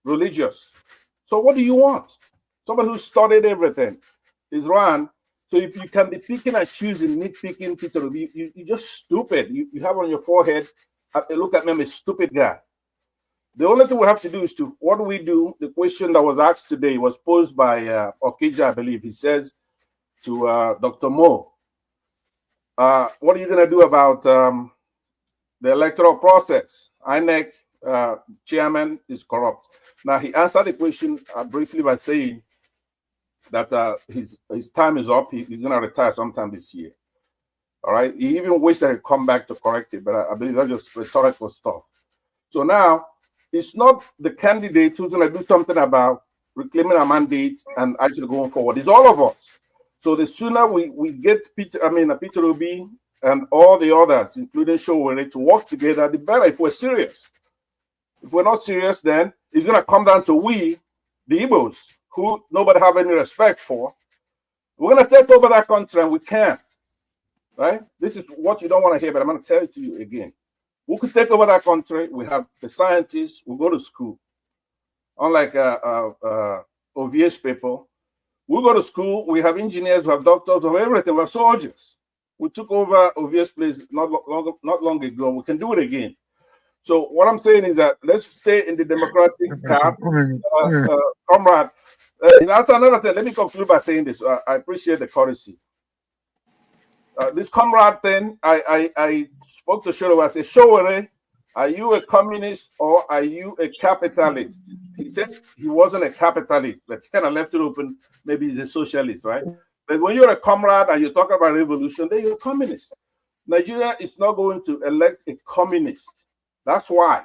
religious. So what do you want? Somebody who studied everything. He's run. So if you can be picking and choosing, nitpicking Peter Obi, you're just stupid. You have on your forehead, look at me, I'm a stupid guy. The only thing we have to do is what do we do? The question that was asked today was posed by Okija, I believe. He says to Dr. Mo, what are you going to do about the electoral process? INEC chairman is corrupt. Now, he answered the question briefly by saying that his time is up. He's going to retire sometime this year. All right. He even wished that he'd come back to correct it, but I believe that's just rhetorical stuff. So now it's not the candidate who's going to do something about reclaiming a mandate and actually going forward. It's all of us. So the sooner we get Peter Obi and all the others, including Showore, to work together, the better if we're serious. If we're not serious, then it's going to come down to we, the Igbos, who nobody have any respect for. We're going to take over that country, and we can. Right? This is what you don't want to hear, but I'm going to tell it to you again. We could take over that country. We have the scientists who go to school. Unlike OVS people, we go to school. We have engineers, we have doctors, we have everything. We have soldiers. We took over OVS place not long ago. We can do it again. So what I'm saying is that let's stay in the democratic path. Comrade, that's another thing. Let me conclude by saying this. I appreciate the courtesy. This comrade thing, I spoke to Showore. I said, Showore, are you a communist or are you a capitalist? He said he wasn't a capitalist, but he kind of left it open. Maybe he's a socialist, right? But when you're a comrade and you're talking about revolution, then you're a communist. Nigeria is not going to elect a communist. That's why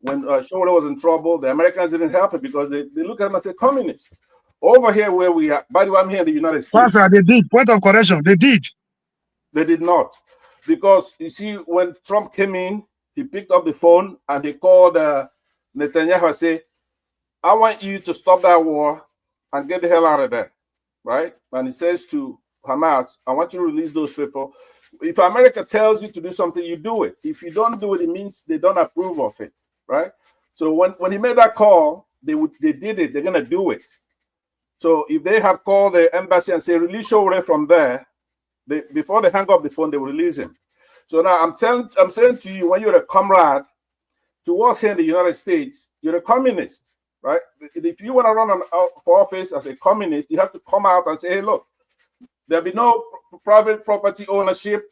when Showore was in trouble, the Americans didn't help him because they look at him as a communist. Over here where we are, by the way, I'm here in the United States. Pastor, they did. Point of correction, they did. They did not. Because you see, when Trump came in, he picked up the phone and he called Netanyahu and said, I want you to stop that war and get the hell out of there. Right? And he says to Hamas, I want you to release those people. If America tells you to do something, you do it. If you don't do it, it means they don't approve of it. Right? So when he made that call, they did it. They're going to do it. So if they had called the embassy and say, release Showore from there, before they hang up the phone, they will release him. So now I'm saying to you, when you're a comrade, to us here in the United States, you're a communist, right? If you want to run for office as a communist, you have to come out and say, hey, look, there'll be no private property ownership.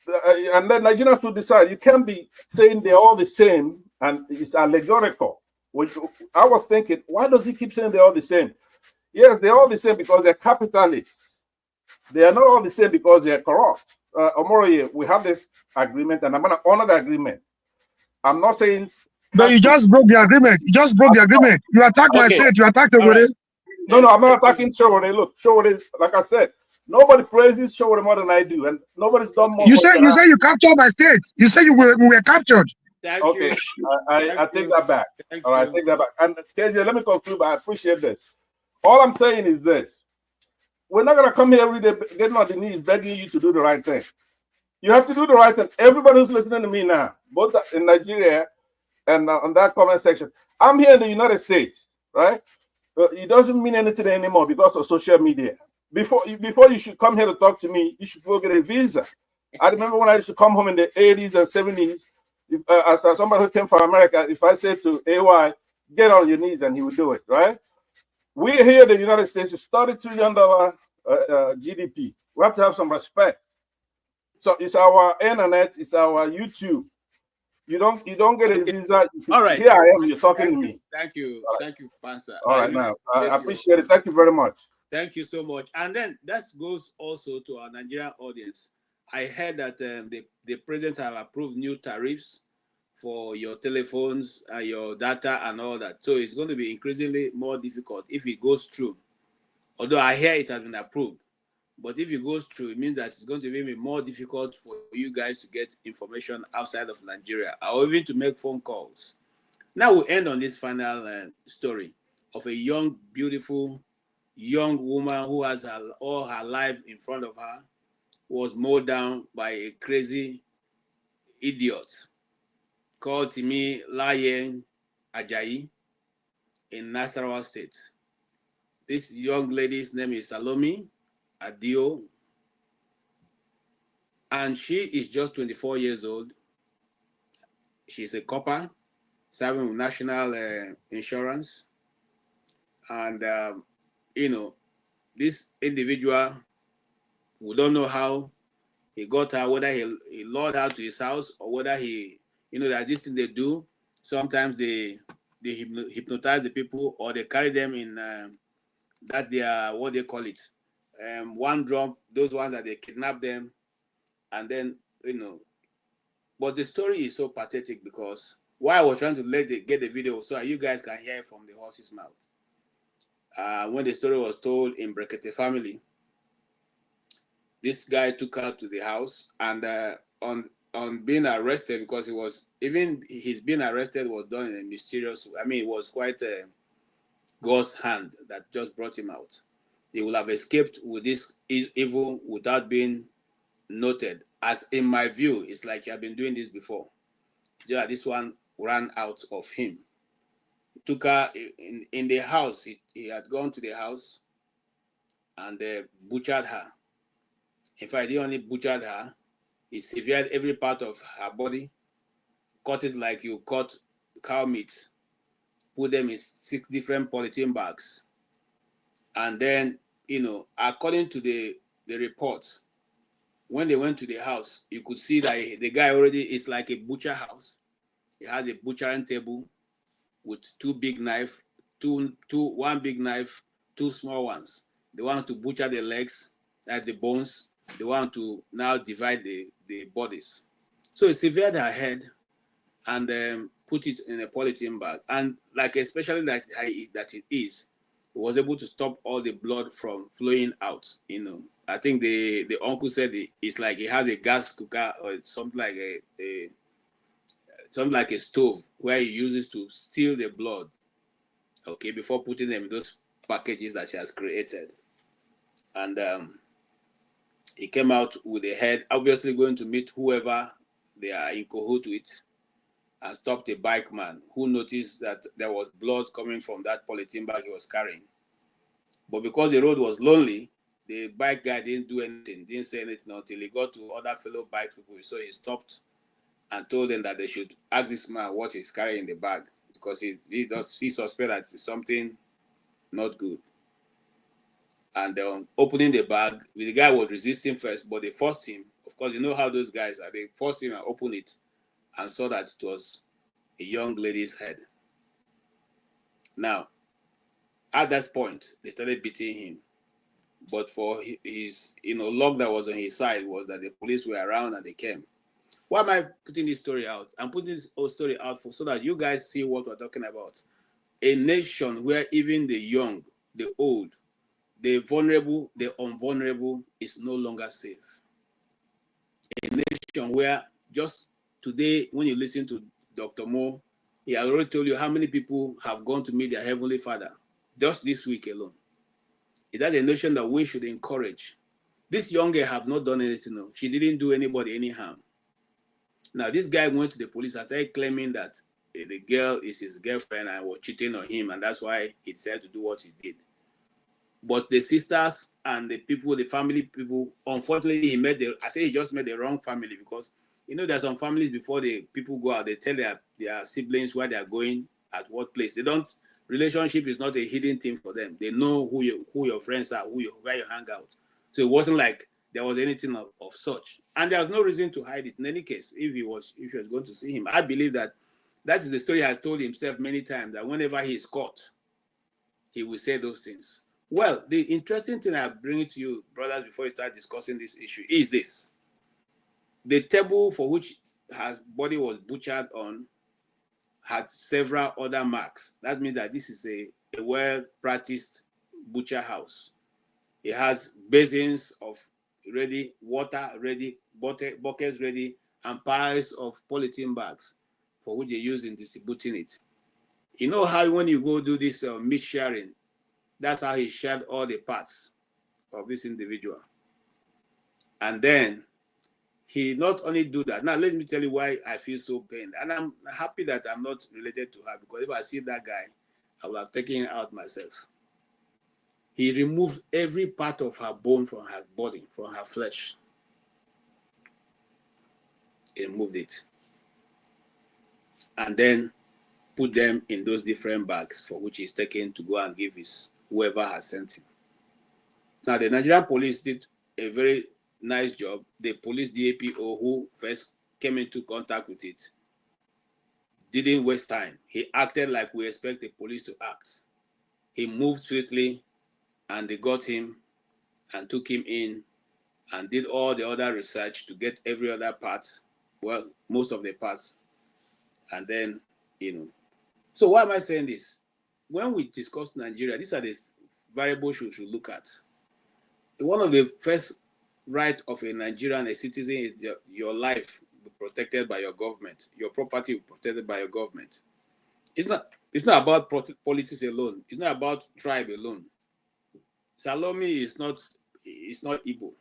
And then Nigerians will decide. You can't be saying they're all the same and it's allegorical. Which I was thinking, why does he keep saying they're all the same? Yes, they're all the same because they're capitalists. They are not all the same because they are corrupt. Omoroye, we have this agreement and I'm going to honor the agreement. I'm not saying... But you just broke the agreement. You just broke the agreement. You attacked my state. You attacked Showore. Right. No, I'm not attacking Showore. Look, Showore, like I said, nobody praises Showore more than I do. And nobody's done more. You said you captured my state. You said we were captured. Okay, I take that back. All right, I take that back. And KJ, let me conclude. I appreciate this. All I'm saying is this. We're not going to come here every day getting on the knees begging you to do the right thing. You have to do the right thing. Everybody who's listening to me now, both in Nigeria and on that comment section, I'm here in the United States, right? It doesn't mean anything anymore because of social media. Before you should come here to talk to me, you should go get a visa. I remember when I used to come home in the 80s and 70s, as somebody who came from America, if I said to AY, get on your knees, and he would do it, right? We're here in the United States, it's $32 billion GDP. We have to have some respect. So it's our internet, it's our YouTube. You don't get a visa. All right. Here I am, you're talking to me. Thank you. Thank you, Pansa. All right, now, I appreciate it. Thank you very much. Thank you so much. And then that goes also to our Nigerian audience. I heard that the president have approved new tariffs for your telephones and your data and all that. So it's going to be increasingly more difficult if it goes through. Although I hear it has been approved. But if it goes through, it means that it's going to be even more difficult for you guys to get information outside of Nigeria or even to make phone calls. Now we'll end on this final story of a young, beautiful, young woman who has all her life in front of her, was mowed down by a crazy idiot called Timi Layen Ajayi in Nasarawa State. This young lady's name is Salome Adio, and she is just 24 years old. She's a copper serving with national insurance, and this individual, we don't know how he got her, whether he lured her to his house or whether that this thing they do, sometimes they hypnotize the people or they carry them in that they are, what they call it, one drop, those ones that they kidnap them, and then, but the story is so pathetic because why I was trying to get the video so that you guys can hear it from the horse's mouth. When the story was told in Brekete family, this guy took her to the house, and on being arrested, because his being arrested was done in a mysterious, it was quite God's hand that just brought him out. He would have escaped with this evil without being noted. As in my view, it's like he had been doing this before. Yeah, this one ran out of him. Took her in the house. He had gone to the house and butchered her. In fact, he only butchered her. He severed every part of her body, cut it like you cut cow meat, put them in 6 different polythene bags. And then, according to the report, when they went to the house, you could see that the guy already is like a butcher house. He has a butchering table with 2 big knives, one big knife, 2 small ones. They want to butcher the legs, the bones. They want to now divide the bodies. So he severed her head and put it in a polythene bag. And especially that it is, he was able to stop all the blood from flowing out. I think the uncle said it's like he has a gas cooker or something like a stove where he uses to steal the blood, before putting them in those packages that she has created. And he came out with a head, obviously going to meet whoever they are in cahoot with, and stopped a bike man who noticed that there was blood coming from that polythene bag he was carrying. But because the road was lonely, the bike guy didn't do anything, didn't say anything until he got to other fellow bike people. So he stopped and told them that they should ask this man what he's carrying in the bag, because he suspects that it's something not good. And opening the bag, the guy was resisting first, but they forced him. Of course, you know how those guys are. They forced him and opened it and saw that it was a young lady's head. Now, at that point, they started beating him. But for his, luck that was on his side was that the police were around and they came. Why am I putting this story out? I'm putting this whole story out so that you guys see what we're talking about. A nation where even the young, the old, the vulnerable, the unvulnerable is no longer safe. A nation where just today, when you listen to Dr. Mo, he has already told you how many people have gone to meet their Heavenly Father just this week alone. Is that a nation that we should encourage? This young girl have not done anything. No. She didn't do anybody any harm. Now, this guy went to the police and started claiming that the girl is his girlfriend and was cheating on him, and that's why he decided to do what he did. But the sisters and the people, the family people, unfortunately, he just met the wrong family, because there's some families before the people go out, they tell their siblings where they are going, at what place. Relationship is not a hidden thing for them. They know who your friends are, where you hang out. So it wasn't like there was anything of such. And there was no reason to hide it in any case if he was going to see him. I believe that is the story he has told himself many times, that whenever he is caught, he will say those things. Well, the interesting thing I bring to you, brothers, before we start discussing this issue, is this. The table for which her body was butchered on had several other marks. That means that this is a well-practiced butcher house. It has basins of ready, water ready, buckets ready, and piles of polythene bags for which they use in distributing it. You know how when you go do this meat sharing, that's how he shared all the parts of this individual. And then he not only do that. Now, let me tell you why I feel so pained. And I'm happy that I'm not related to her, because if I see that guy, I would have taken him out myself. He removed every part of her bone from her body, from her flesh. He removed it. And then put them in those different bags for which he's taken to go and give whoever has sent him. Now, the Nigerian police did a very nice job. The police DAPO who first came into contact with it didn't waste time. He acted like we expect the police to act. He moved swiftly and they got him and took him in and did all the other research to get every other part, well, most of the parts, and then, So why am I saying this? When we discuss Nigeria, these are the variables you should look at. One of the first right of a Nigerian, a citizen, is your life protected by your government, your property protected by your government. It's not about politics alone. It's not about tribe alone. Salome is not Igbo.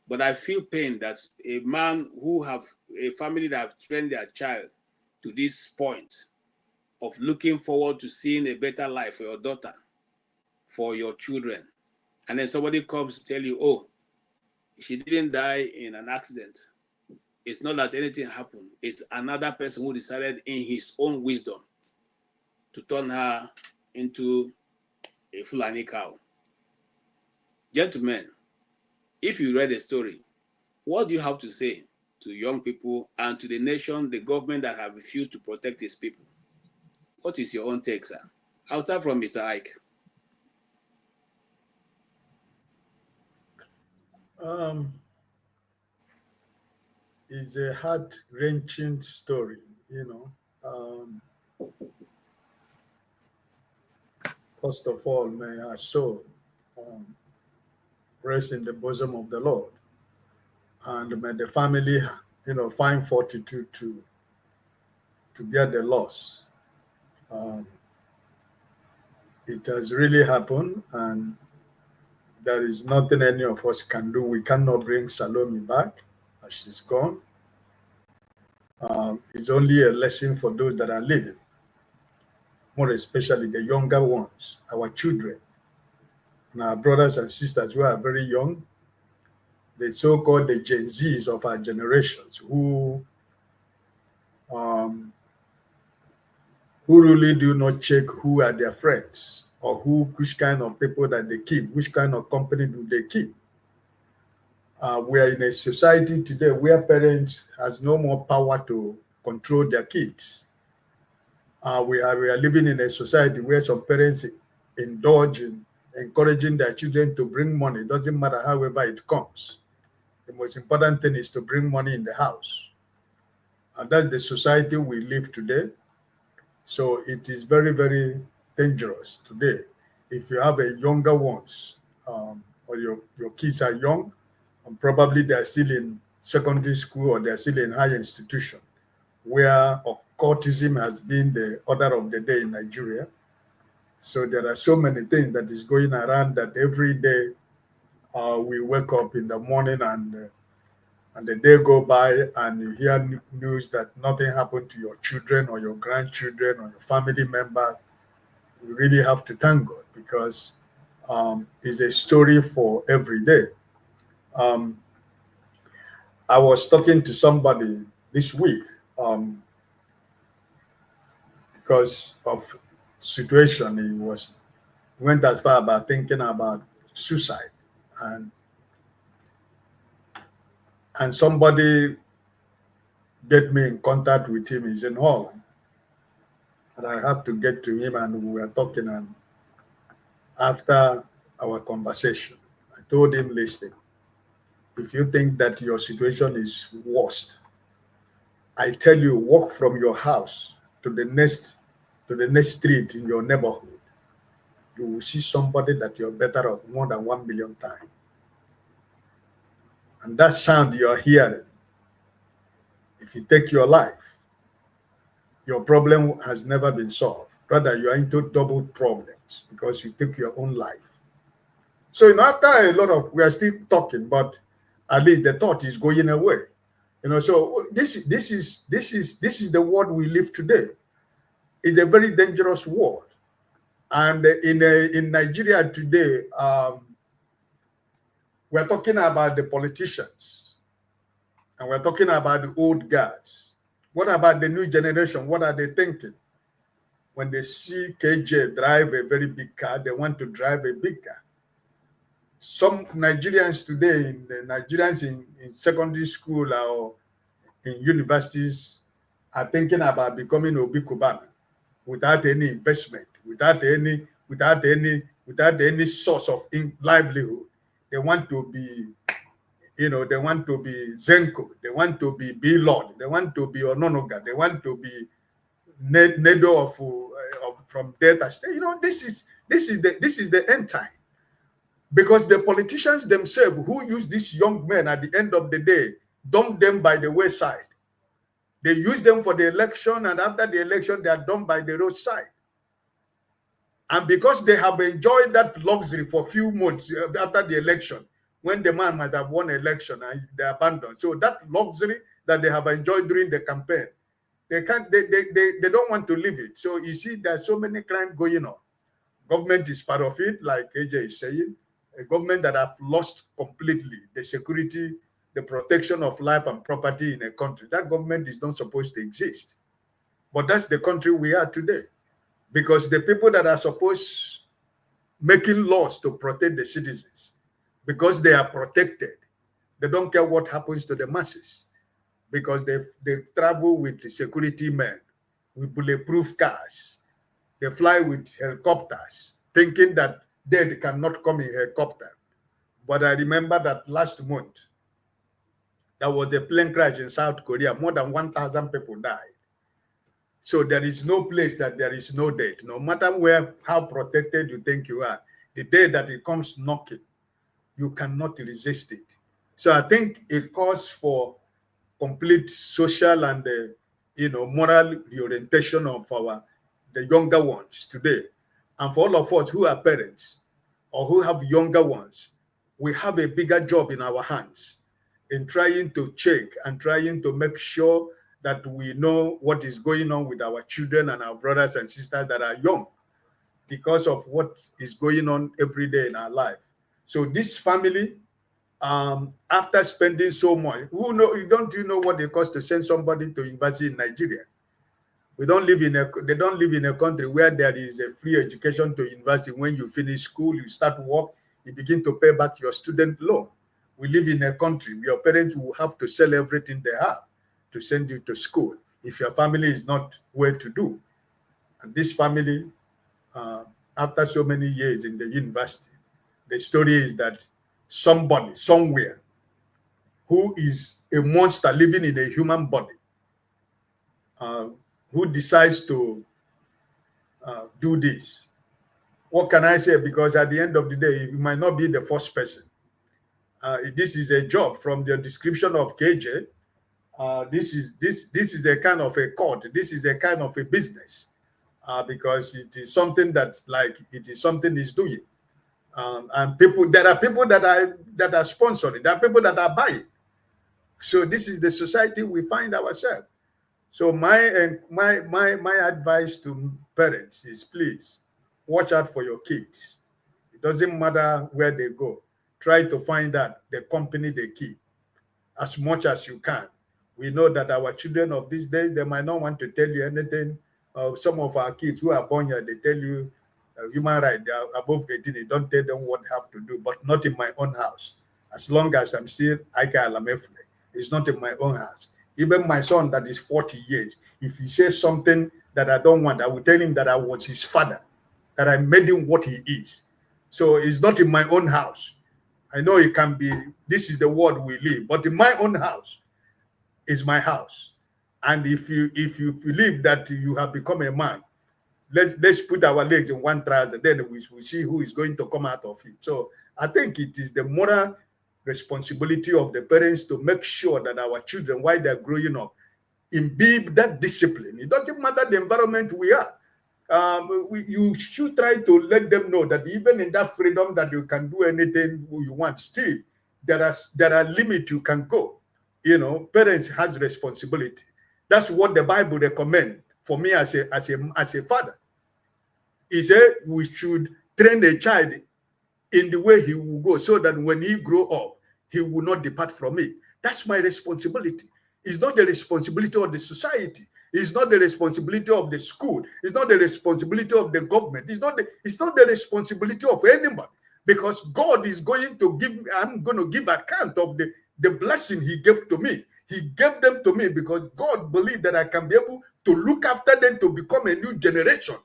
But I feel pain that a man who have a family that have trained their child to this point of looking forward to seeing a better life for your daughter, for your children, and then somebody comes to tell you, oh, she didn't die in an accident. It's not that anything happened. It's another person who decided in his own wisdom to turn her into a Fulani cow. Gentlemen, if you read the story, what do you have to say to young people and to the nation, the government that have refused to protect its people? What is your own take, sir? I'll start from Mr. Ike. It's a heart-wrenching story, First of all, may our soul rest in the bosom of the Lord, and may the family, find fortitude to bear the loss. It has really happened, and there is nothing any of us can do. We cannot bring Salome back as she's gone. It's only a lesson for those that are living, more especially the younger ones, our children, and our brothers and sisters who are very young, the so-called the Gen Zs of our generations, who really do not check who are their friends or which kind of people that they keep, which kind of company do they keep. We are in a society today where parents has no more power to control their kids. We are living in a society where some parents indulge in encouraging their children to bring money. It doesn't matter however it comes. The most important thing is to bring money in the house. And that's the society we live today. So it is very, very dangerous today. If you have a younger ones, or your kids are young, and probably they're still in secondary school or they're still in higher institution, where occultism has been the order of the day in Nigeria. So there are so many things that is going around that every day we wake up in the morning and the day go by and you hear news that nothing happened to your children or your grandchildren or your family members. We really have to thank God, because it's a story for every day. I was talking to somebody this week because of situation. He went as far about thinking about suicide, and somebody get me in contact with him. He's in Holland, and I have to get to him, and we were talking, and after our conversation, I told him, listen, if you think that your situation is worst, I tell you, walk from your house to the next street in your neighborhood. You will see somebody that you're better off more than 1 million times. And that sound you're hearing, if you take your life, your problem has never been solved. Rather, you are into double problems because you take your own life. So, after a lot of, we are still talking, but at least the thought is going away. So this is the world we live today. It's a very dangerous world. And in Nigeria today, we're talking about the politicians, and we're talking about the old guards. What about the new generation? What are they thinking? When they see KJ drive a very big car, they want to drive a big car. Some Nigerians today, in secondary school or in universities, are thinking about becoming Obi Kubana without any investment, without any without any source of livelihood. They want to be, they want to be Zenko, they want to be Lord, they want to be Ononoga, they want to be Nedo of from death. This is the end time. Because the politicians themselves who use these young men at the end of the day, dump them by the wayside. They use them for the election, and after the election, they are dumped by the roadside. And because they have enjoyed that luxury for a few months after the election, when the man might have won an election and they abandoned. So that luxury that they have enjoyed during the campaign, they don't want to leave it. So you see, there's so many crimes going on. Government is part of it, like AJ is saying. A government that have lost completely the security, the protection of life and property in a country. That government is not supposed to exist. But that's the country we are today. Because the people that are supposed making laws to protect the citizens, because they are protected, they don't care what happens to the masses. Because they travel with the security men, with bulletproof cars. They fly with helicopters, thinking that dead cannot come in helicopter. But I remember that last month, there was a plane crash in South Korea. More than 1,000 people died. So there is no place that there is no death. No matter how protected you think you are, the day that it comes knocking, you cannot resist it. So I think it calls for complete social and moral reorientation of the younger ones today. And for all of us who are parents or who have younger ones, we have a bigger job in our hands in trying to check and trying to make sure that we know what is going on with our children and our brothers and sisters that are young because of what is going on every day in our life. So this family, after spending so much, don't you know what it costs to send somebody to university in Nigeria? They don't live in a country where there is a free education to university. When you finish school, you start work, you begin to pay back your student loan. We live in a country where your parents will have to sell everything they have to send you to school if your family is not well to do. And this family, after so many years in the university, the story is that somebody, somewhere, who is a monster living in a human body, who decides to do this. What can I say? Because at the end of the day, you might not be the first person. This is a job from the description of KJ. This is a kind of a court. This is a kind of a business because it is something that he's doing. And there are people that are sponsoring. There are people that are buying. So this is the society we find ourselves. So my advice to parents is, please watch out for your kids. It doesn't matter where they go. Try to find out the company they keep as much as you can. We know that our children of these days, they might not want to tell you anything. Some of our kids who are born here, they tell you human rights, they are above 18. You don't tell them what they have to do, but not in my own house. As long as I'm still Ike Alamefle, it's not in my own house. Even my son that is 40 years, if he says something that I don't want, I will tell him that I was his father, that I made him what he is. So it's not in my own house. I know it can be, this is the world we live, but in my own house is my house. And if you believe that you have become a man, let's put our legs in one trouser, then we see who is going to come out of it. So I think it is the moral responsibility of the parents to make sure that our children, while they're growing up, imbibe that discipline. It doesn't matter the environment we are. You should try to let them know that even in that freedom that you can do anything you want, still there are limits you can go. Parents has responsibility. That's what the Bible recommends for me as a father. He said we should train a child in the way he will go, so that when he grow up, he will not depart from it. That's my responsibility. It's not the responsibility of the society. It's not the responsibility of the school. It's not the responsibility of the government. It's not the responsibility of anybody, because God is going to give. I'm going to give account of the blessing He gave to me. He gave them to me because God believed that I can be able to look after them to become a new generation,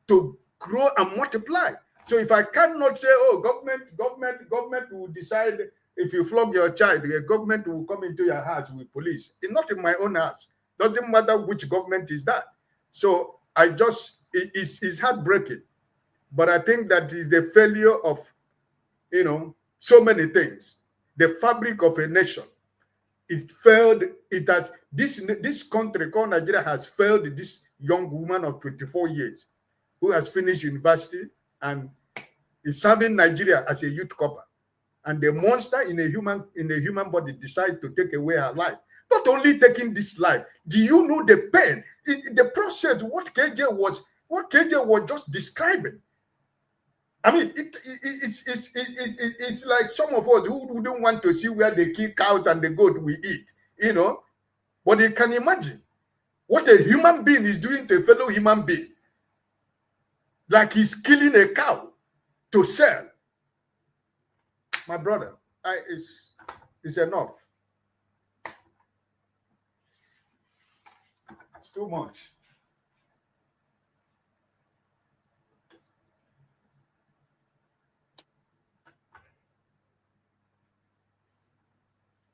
to grow and multiply. So if I cannot say, oh, government will decide if you flog your child, the government will come into your house with police. It's not in my own house. Doesn't matter which government is that. So I just, it's heartbreaking. But I think that is the failure of, you know, so many things. The fabric of a nation. It failed. It has, this country called Nigeria has failed this young woman of 24 years who has finished university and is serving Nigeria as a youth corper. And the monster in a human body decide to take away her life. Not only taking this life, do you know the pain? The process, what KJ was just describing. I mean, it's like some of us who wouldn't want to see where they kill cows and the goat we eat, you know. But you can imagine what a human being is doing to a fellow human being. Like he's killing a cow to sell. My brother, it's enough. It's too much.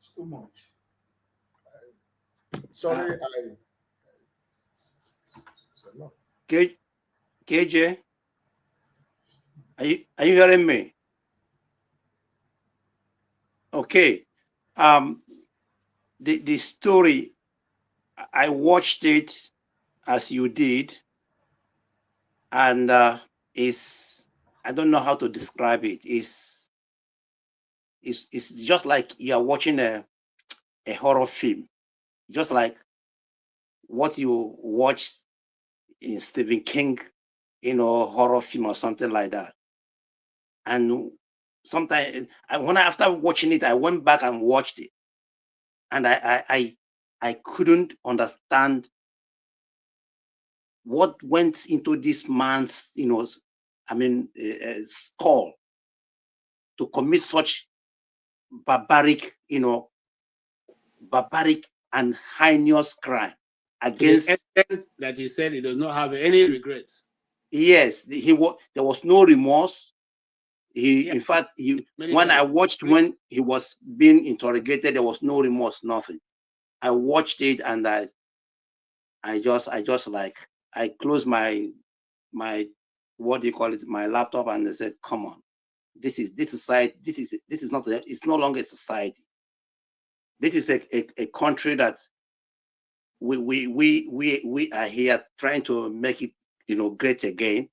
It's too much. Sorry, it's a lot. KJ, are you hearing me? Okay. The story, I watched it as you did, and is, I don't know how to describe it. It's just like you are watching a horror film, just like what you watch in Stephen King, you know, horror film or something like that. And sometimes after watching it, I went back and watched it, and I couldn't understand what went into this man's, you know, I mean, skull to commit such barbaric, you know, barbaric and heinous crime against. That he said he does not have any regrets. Yes, there was no remorse. In fact, when I watched when he was being interrogated, there was no remorse, nothing. I watched it and I just like, I closed my what do you call it, my laptop, and I said, come on, this society, this is not, it's no longer a society. This is a country that we are here trying to make it, you know, great again,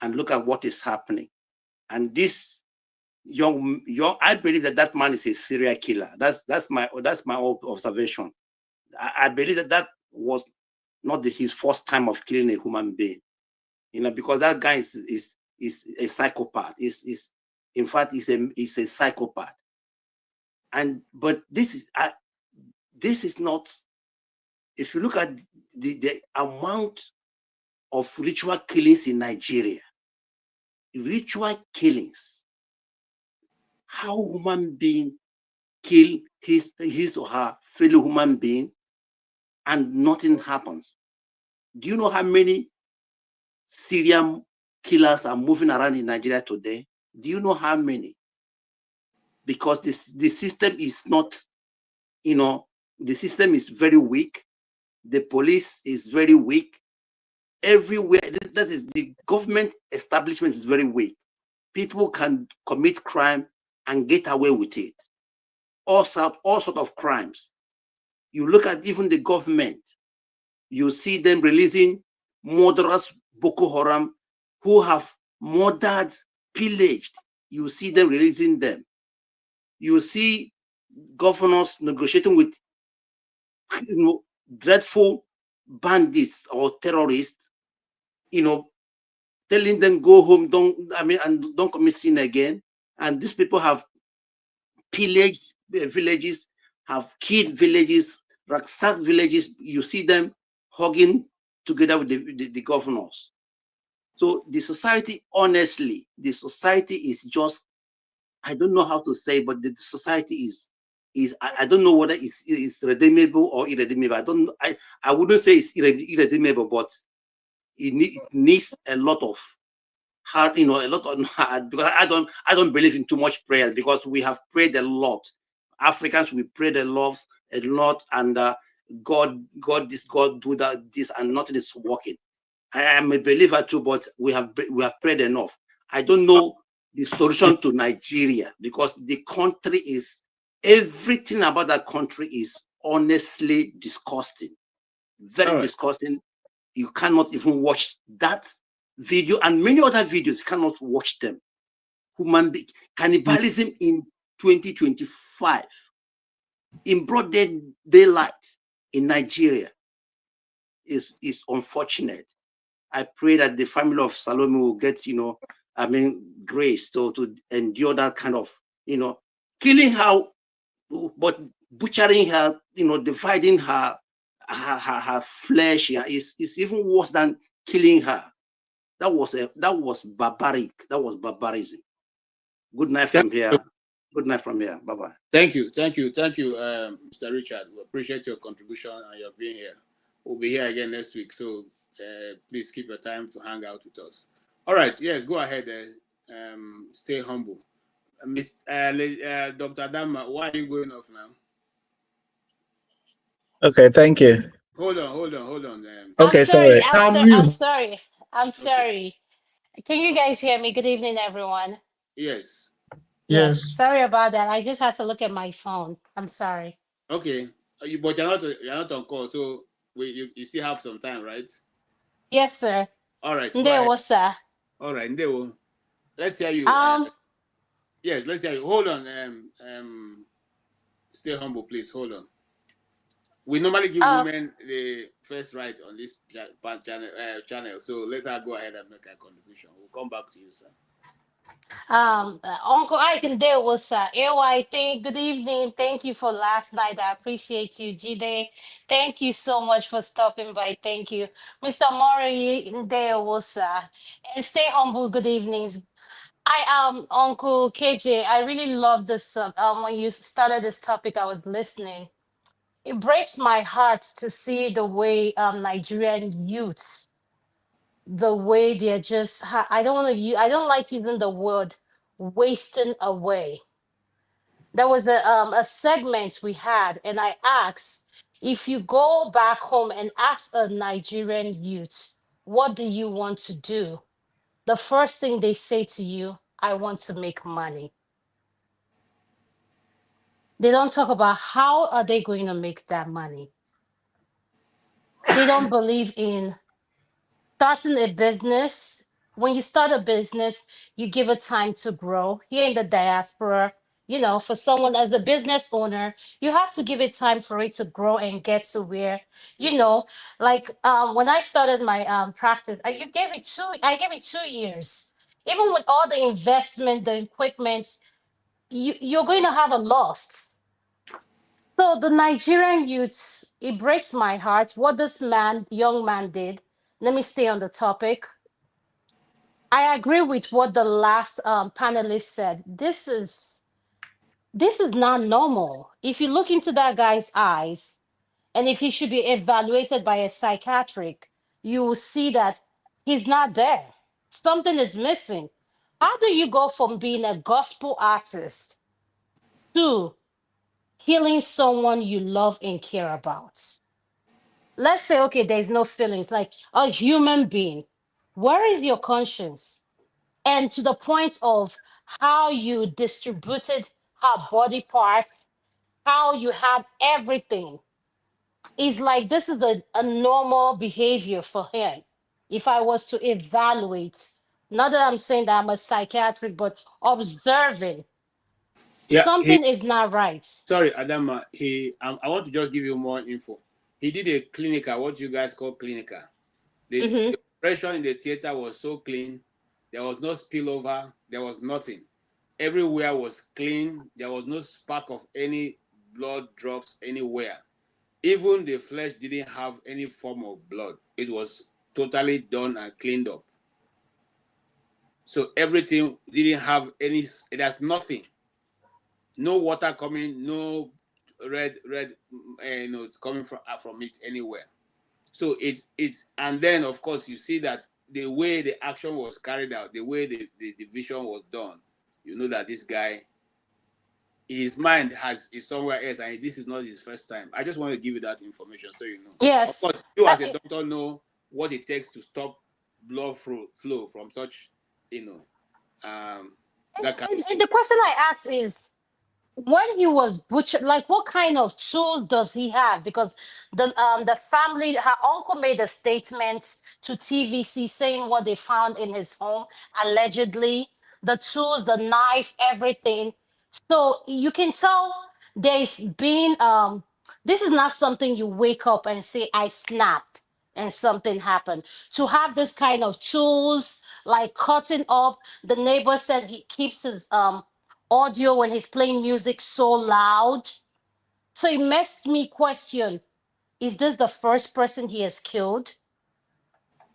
and look at what is happening. And this young, I believe that man is a serial killer. That's my observation. I believe that was not his first time of killing a human being, you know, because that guy is a psychopath. In fact, he's a psychopath. But this is not. If you look at the amount of ritual killings in Nigeria, ritual killings, how human being kill his or her fellow human being and nothing happens. Do you know how many serial killers are moving around in Nigeria today? Do you know how many? Because the system is not, you know, the system is very weak. The police is very weak. Everywhere, that is, the government establishment is very weak. People can commit crime and get away with it. All sort of crimes. You look at even the government, you see them releasing murderers, Boko Haram, who have murdered, pillaged. You see them releasing them. You see governors negotiating with, you know, dreadful bandits or terrorists, you know, telling them go home, and don't commit sin again. And these people have pillaged villages, have killed villages, ransacked villages. You see them hugging together with the governors. So the society, honestly, the society is just, I don't know how to say, but the society is I don't know whether it's redeemable or irredeemable. I wouldn't say it's irredeemable, but it needs a lot of hard, a lot of because I don't believe in too much prayer, because we have prayed a lot. Africans, we prayed a lot, and God do that, this, and nothing is working. I am a believer too, but we have prayed enough. I don't know the solution to Nigeria, because the country is, everything about that country is honestly disgusting, very disgusting. You cannot even watch that video and many other videos. You cannot watch them. Human being cannibalism in 2025 in broad daylight in Nigeria is unfortunate. I pray that the family of Salome will get, grace to endure that kind of, killing her, but butchering her, dividing her flesh is even worse than killing her. That was barbaric. That was barbarism. Good night from here. Good night from here. Bye-bye. Thank you, Mr. Richard. We appreciate your contribution and your being here. We'll be here again next week, so please keep your time to hang out with us. All right, yes, go ahead. Stay humble. Dr. Adama, why are you going off now? Okay, thank you. Hold on. Okay, sorry. I'm sorry. Can you guys hear me? Good evening, everyone. Yes. Yes. Sorry about that. I just had to look at my phone. I'm sorry. Okay. But you're not on call, so you still have some time, right? Yes, sir. All right. What's that? All right. Let's hear you. Yes, let's hear you. Hold on. Stay humble, please. Hold on. We normally give women the first right on this channel, so let her go ahead and make a contribution. We'll come back to you, sir. Uncle Ike and there was AYT. Good evening. Thank you for last night. I appreciate you, Jide. Thank you so much for stopping by. Thank you, Mr. Mori. There was and stay humble. Good evenings. Uncle KJ. I really love this. When you started this topic, I was listening. It breaks my heart to see the way Nigerian youths, the way they're just, I don't want to use, I don't like using the word wasting away. There was a segment we had, and I asked, if you go back home and ask a Nigerian youth, what do you want to do? The first thing they say to you, I want to make money. They don't talk about how are they going to make that money. They don't believe in starting a business. When you start a business, you give it time to grow. Here in the diaspora, for someone as a business owner, you have to give it time for it to grow and get to where, when I started my practice, I gave it 2 years. Even with all the investment, the equipment, you're going to have a loss. So the Nigerian youths, it breaks my heart what this young man did. Let me stay on the topic. I agree with what the last panelist said. This is not normal. If you look into that guy's eyes, and if he should be evaluated by a psychiatric, you will see that he's not there. Something is missing. How do you go from being a gospel artist to healing someone you love and care about? Let's say, okay, there's no feelings, like a human being. Where is your conscience? And to the point of how you distributed her body parts, how you have everything. It's like this is a normal behavior for him. If I was to evaluate, not that I'm saying that I'm a psychiatric, but observing, something is not right. Sorry, Adama. I want to just give you more info. He did a clinical, what you guys call clinical. The operation in the theater was so clean. There was no spillover. There was nothing. Everywhere was clean. There was no spark of any blood drops anywhere. Even the flesh didn't have any form of blood. It was totally done and cleaned up. So everything didn't have any, there's nothing. No water coming, no red, it's coming from it anywhere. So it's and then of course you see that the way the action was carried out, the way the division was done, you know that this guy, his mind is somewhere else, and this is not his first time. I just want to give you that information so you know. Yes. Of course, you as a doctor know what it takes to stop blood flow from such, you know, that kind of And the question I ask is, when he was butchered, like what kind of tools does he have? Because the family, her uncle made a statement to TVC saying what they found in his home, allegedly, the tools, the knife, everything. So you can tell there's been this is not something you wake up and say, I snapped and something happened. To have this kind of tools, like cutting up, the neighbor said he keeps his audio when he's playing music so loud. So it makes me question, is this the first person he has killed?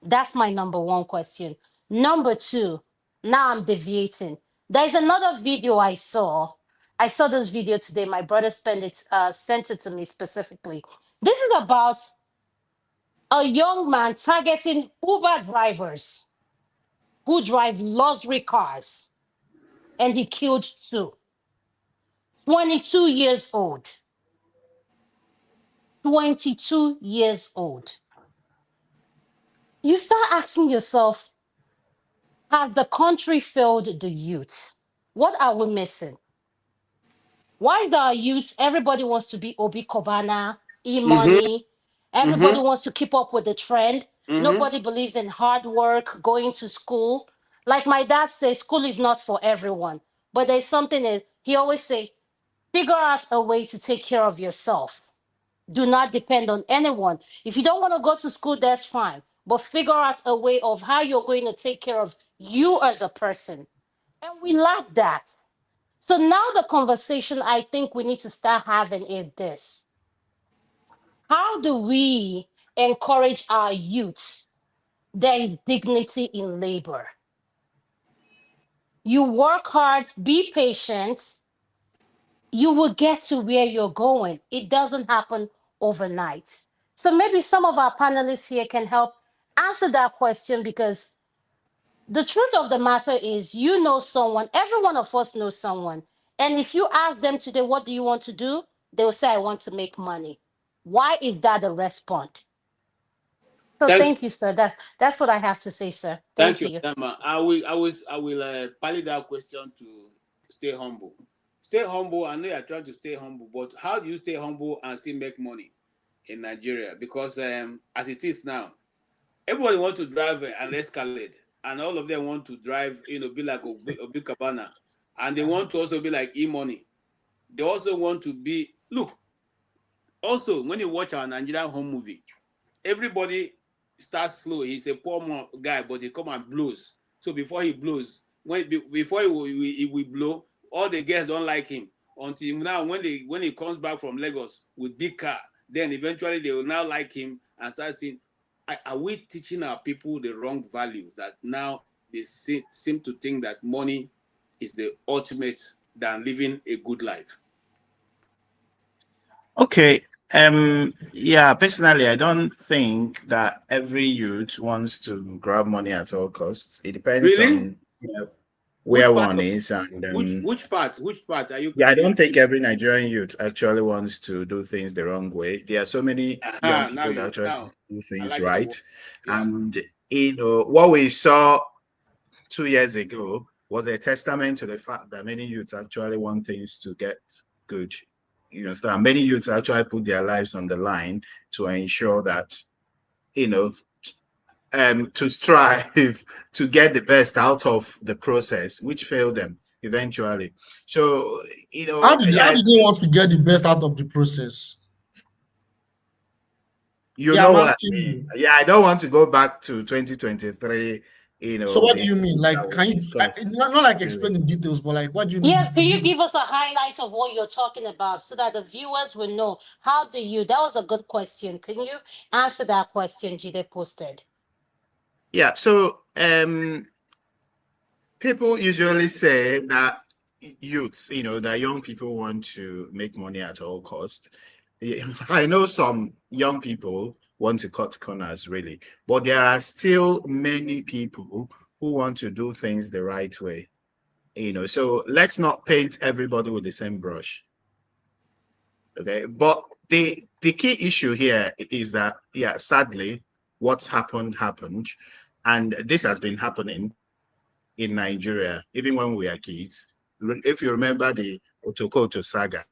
That's my number one question. Number two, now I'm deviating. There's another video I saw. I saw this video today. My brother sent it to me specifically. This is about a young man targeting Uber drivers who drive luxury cars, and he killed two. 22 years old. 22 years old. You start asking yourself, has the country failed the youth? What are we missing? Why is our youth, everybody wants to be Obi Kobana, e-money, everybody wants to keep up with the trend. Nobody believes in hard work, going to school. Like my dad says, school is not for everyone. But there's something that he always say, figure out a way to take care of yourself. Do not depend on anyone. If you don't want to go to school, that's fine. But figure out a way of how you're going to take care of you as a person. And we lack that. So now the conversation I think we need to start having is this. How do we encourage our youth? There is dignity in labor. You work hard, be patient, you will get to where you're going. It doesn't happen overnight. So maybe some of our panelists here can help answer that question, because the truth of the matter is, you know someone, every one of us knows someone. And if you ask them today, what do you want to do? They will say, I want to make money. Why is that a response? So thank you, sir. That's what I have to say, sir. Thank you, Dama. I will pally that question to stay humble. Stay humble. I know you're trying to stay humble, but how do you stay humble and still make money in Nigeria? Because as it is now, everybody wants to drive an Escalade, and all of them want to drive, be like a big cabana, and they want to also be like e-money. They also want to be, look, also when you watch our Nigerian home movie, everybody starts slow. He's a poor guy, but he come and blows. So before he blows, before he will blow, all the girls don't like him. Until now, when he comes back from Lagos with big car, then eventually they will now like him and start saying, are we teaching our people the wrong value? That now they seem to think that money is the ultimate than living a good life. Okay. Yeah, personally, I don't think that every youth wants to grab money at all costs. It depends on where one is and which part are you? Yeah, I don't think every Nigerian youth actually wants to do things the wrong way. There are so many young people that actually do things right. And what we saw 2 years ago was a testament to the fact that many youths actually want things to get good. So many youths actually put their lives on the line to ensure that, to strive to get the best out of the process, which failed them eventually. So, how did they want to get the best out of the process? Know what I mean? Yeah, I don't want to go back to 2023. So what do you mean? Like, can you not like explain in details, but like, what do you mean? Yeah, can you give us a highlight of what you're talking about so that the viewers will know? That was a good question. Can you answer that question Jide posted? Yeah, so people usually say that youths, that young people want to make money at all costs. I know some young people want to cut corners, really, but there are still many people who want to do things the right way. So let's not paint everybody with the same brush. Okay, but the key issue here is that, yeah, sadly, what's happened, and this has been happening in Nigeria even when we were kids. If you remember the Otokoto saga,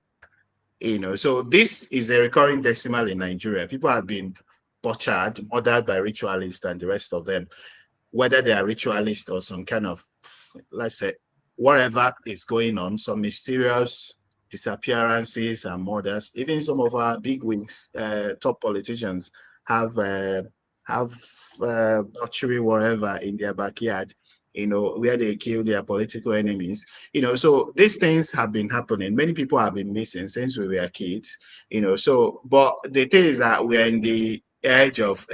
so this is a recurring decimal in Nigeria. People have been butchered, murdered by ritualists and the rest of them, whether they are ritualists or some kind of, let's say, whatever is going on, some mysterious disappearances and murders. Even some of our big wigs, top politicians, have butchery whatever in their backyard, where they kill their political enemies. So these things have been happening. Many people have been missing since we were kids. So, but the thing is that we're in the edge of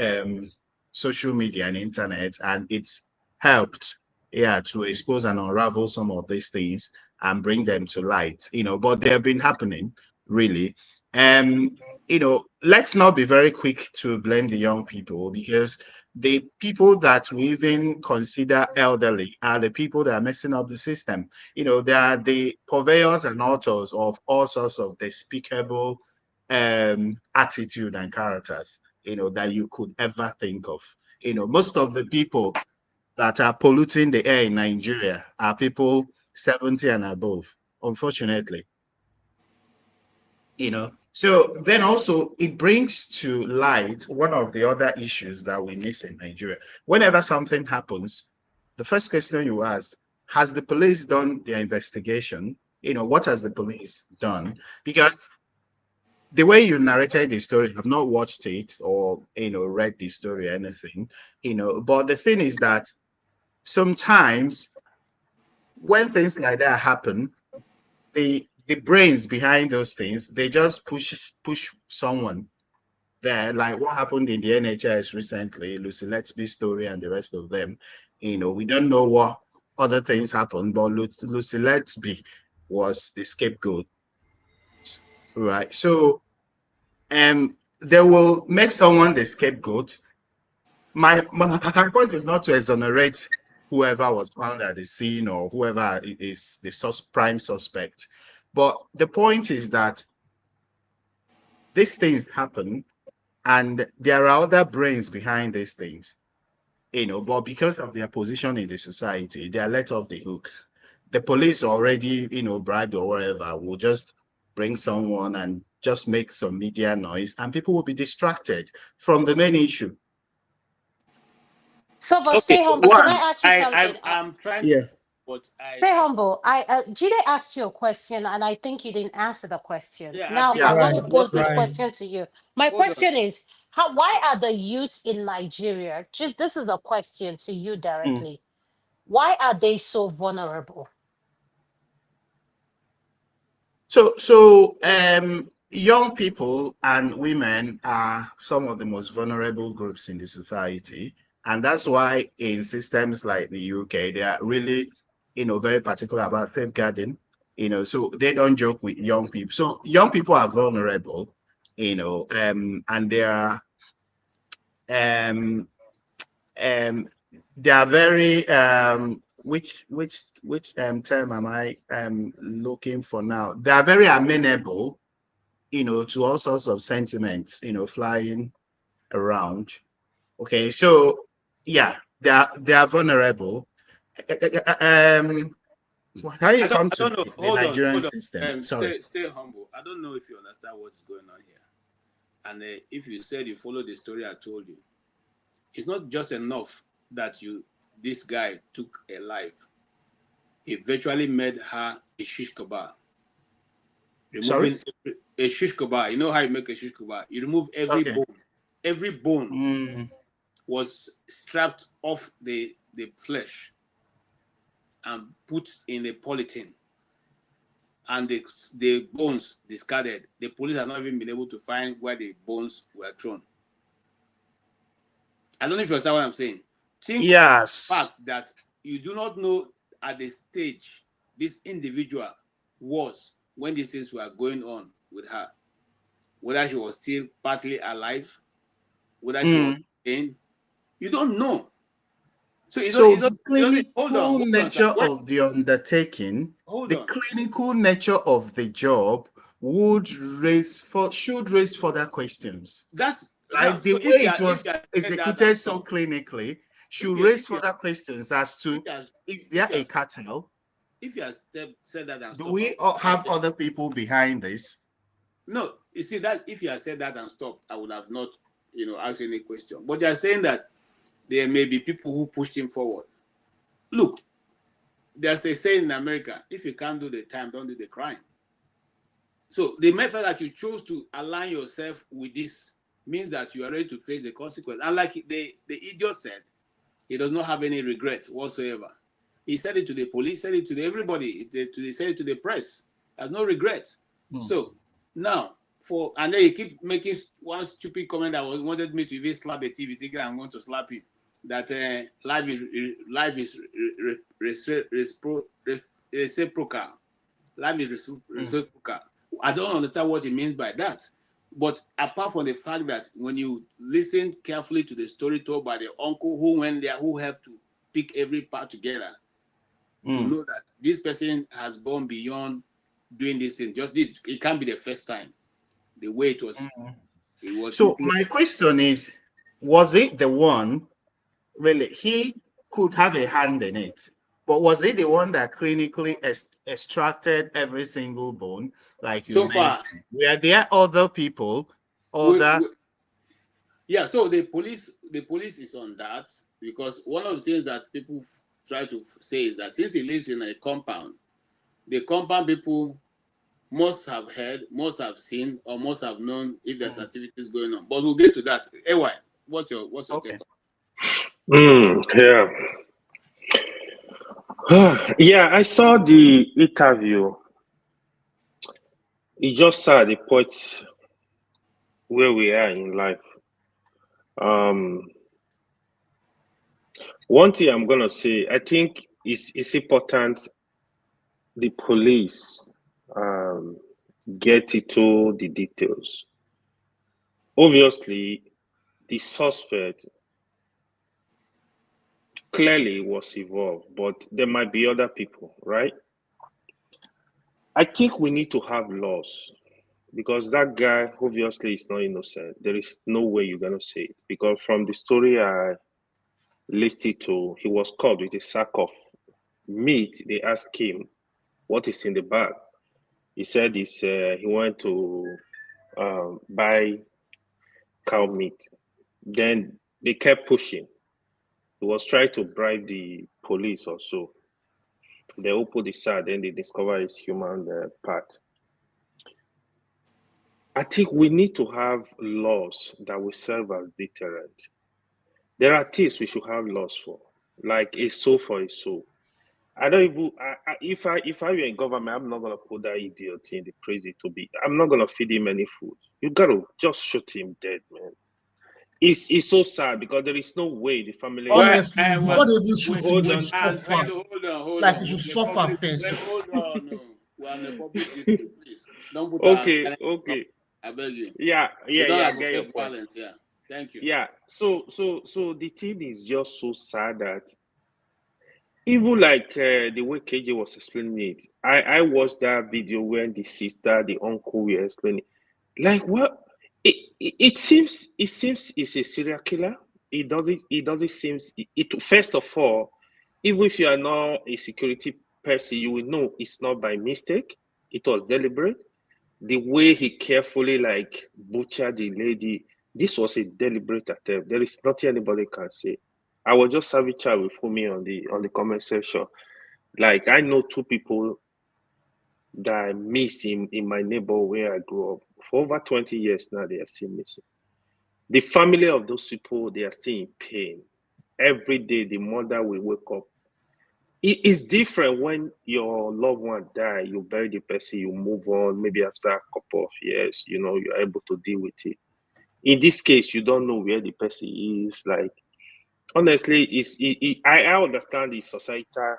social media and internet, and it's helped, yeah, to expose and unravel some of these things and bring them to light. But they've been happening, really. Let's not be very quick to blame the young people, because the people that we even consider elderly are the people that are messing up the system. They are the purveyors and authors of all sorts of despicable attitude and characters, that you could ever think of. Most of the people that are polluting the air in Nigeria are people 70 and above, unfortunately. So then also it brings to light one of the other issues that we miss in Nigeria. Whenever something happens, the first question you ask, has the police done their investigation? What has the police done? Because the way you narrated the story, I've not watched it or read the story or anything, but the thing is that sometimes when things like that happen, the brains behind those things, they just push someone there, like what happened in the NHS recently, Lucy Let's-Be story and the rest of them. We don't know what other things happened, but Lucy Let's-Be was the scapegoat, right? So they will make someone the scapegoat. My point is not to exonerate whoever was found at the scene or whoever is the prime suspect, but the point is that these things happen, and there are other brains behind these things, but because of their position in the society, they are let off the hook. The police already, bribed or whatever, will just bring someone and just make some media noise, and people will be distracted from the main issue. So, but Okay, stay humble. Can I ask you something? I'm trying Yeah. to, but Stay humble. Jide asked you a question, and I think you didn't answer the question. yeah, I Now, think I want what to what pose this I question to you. My hold on. question is, why are the youths in Nigeria, just this is a question to you directly, why are they so vulnerable? So young people and women are some of the most vulnerable groups in the society. And that's why in systems like the UK, they are really, very particular about safeguarding, so they don't joke with young people. So young people are vulnerable, and they are, um, um, they are very, which term am I looking for now? They are very amenable, to all sorts of sentiments, flying around. Okay, so yeah, they are vulnerable. How you come I to don't know. the Hold Nigerian on. system? Sorry. Stay humble. I don't know if you understand what is going on here. And if you said you follow the story I told you, it's not just enough that this guy took a life. He virtually made her a shish kebab. Sorry. Removing a shish kebab. You know how you make a shish kebab? You remove every Okay. bone. Every bone was strapped off the flesh and put in a polythene. And the bones discarded. The police have not even been able to find where the bones were thrown. I don't know if you understand what I'm saying. Think Yes. of the fact that you do not know at the stage this individual was when these things were going on with her. whether she was still partly alive, whether she was in. You don't know. So you don't. So You the don't. Hold clinical on, sir. nature of the undertaking, the clinical nature of the job should raise further questions. That's Like the so way if it you was said that and executed so stop, clinically should if raise you further questions as to if they are a cartel. if you have said that and Do stop, we have other people behind this? no, you see that if you had said that and stopped, I would have not, asked any question. But you are saying that there may be people who pushed him forward. Look, there's a saying in America: if you can't do the time, don't do the crime. So the method that you chose to align yourself with this means that you are ready to face the consequence. And like the idiot said, he does not have any regret whatsoever. He said it to the police, said it to everybody, said it to the press. Has no regret. So now, and then he keep making one stupid comment that wanted me to even slap a TV, thinking I'm going to slap him. That life is reciprocal. Life is reciprocal. I don't understand what he means by that. But apart from the fact that when you listen carefully to the story told by the uncle who went there, who helped to pick every part together, to know that this person has gone beyond doing this thing. Just this, it can't be the first time. The way it was. So my question is, was it the one, really, he could have a hand in it, but was it the one that clinically extracted every single bone, like you so mentioned? far, Were there other people, yeah, so the police is on that, because one of the things that people try to say is that since he lives in a compound, the compound people must have heard, must have seen, or must have known if there's activities going on. But we'll get to that. Anyway, what's your take on? Yeah. Yeah, I saw the interview. It just saw the point where we are in life. One thing I'm gonna say, I think it's important the police get into the details. Obviously, the suspect clearly was involved, but there might be other people, right? I think we need to have laws, because that guy obviously is not innocent. There is no way you're gonna say it, because from the story I listened to, he was caught with a sack of meat. They asked him what is in the bag. He said he went to buy cow meat. Then they kept pushing. He was trying to bribe the police or so. They opened the sack, then they discover his human part. I think we need to have laws that will serve as deterrent. There are things we should have laws for, like a soul for a soul. I don't even. If I were in government, I'm not gonna put that idiot in the prison to be. I'm not gonna feed him any food. You gotta just shoot him dead, man. It's so sad, because there is no way the family. Honestly, before they even shoot him, they should suffer. Hold Like on. you should suffer first. Hold on. No. We're on the public district, please. Don't put Okay. I beg you. Yeah. We don't I get your advocate point. violence. Yeah. Thank you. Yeah. So the thing is just so sad that even like the way KJ was explaining it, I watched that video when the sister, the uncle were explaining. Like what? It seems it's a serial killer. It doesn't seem it. First of all, even if you are not a security person, you will know it's not by mistake. It was deliberate. The way he carefully like butchered the lady, this was a deliberate attempt. There is nothing anybody can say. I was just having chat with Fumi on the comment section. Like I know two people that I miss in my neighborhood where I grew up. For over 20 years now, they are still missing. The family of those people, they are still in pain. Every day, the mother will wake up. It's different when your loved one die, you bury the person, you move on, maybe after a couple of years, you're able to deal with it. In this case, you don't know where the person is. Like, honestly, I understand the societal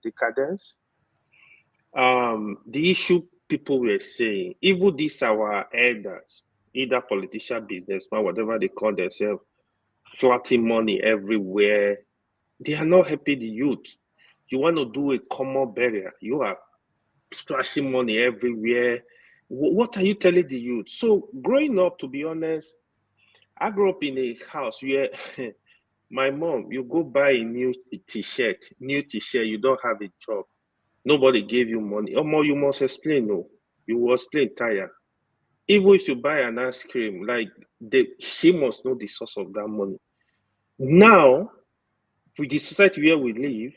decadence. The issue people were saying, even these our elders, either politician, businessman, whatever they call themselves, flouting money everywhere. They are not helping the youth. You want to do a common barrier, you are splashing money everywhere. What are you telling the youth? So growing up, to be honest, I grew up in a house where my mom, you go buy a new t-shirt, you don't have a job. Nobody gave you money. Or more, you must explain, no. You will explain tire. Even if you buy an ice cream, like she must know the source of that money. Now, with the society where we live,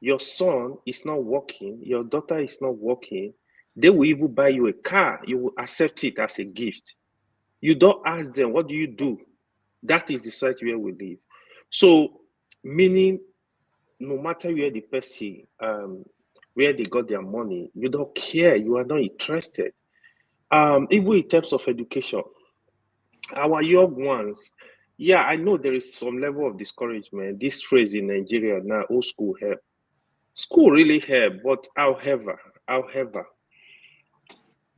your son is not working, your daughter is not working, they will even buy you a car. You will accept it as a gift. You don't ask them, what do you do? That is the society where we live. So, meaning, no matter where the person, where they got their money, you don't care, you are not interested. Even in terms of education, our young ones, yeah, I know there is some level of discouragement. This phrase in Nigeria now, old school help. School really help, but however,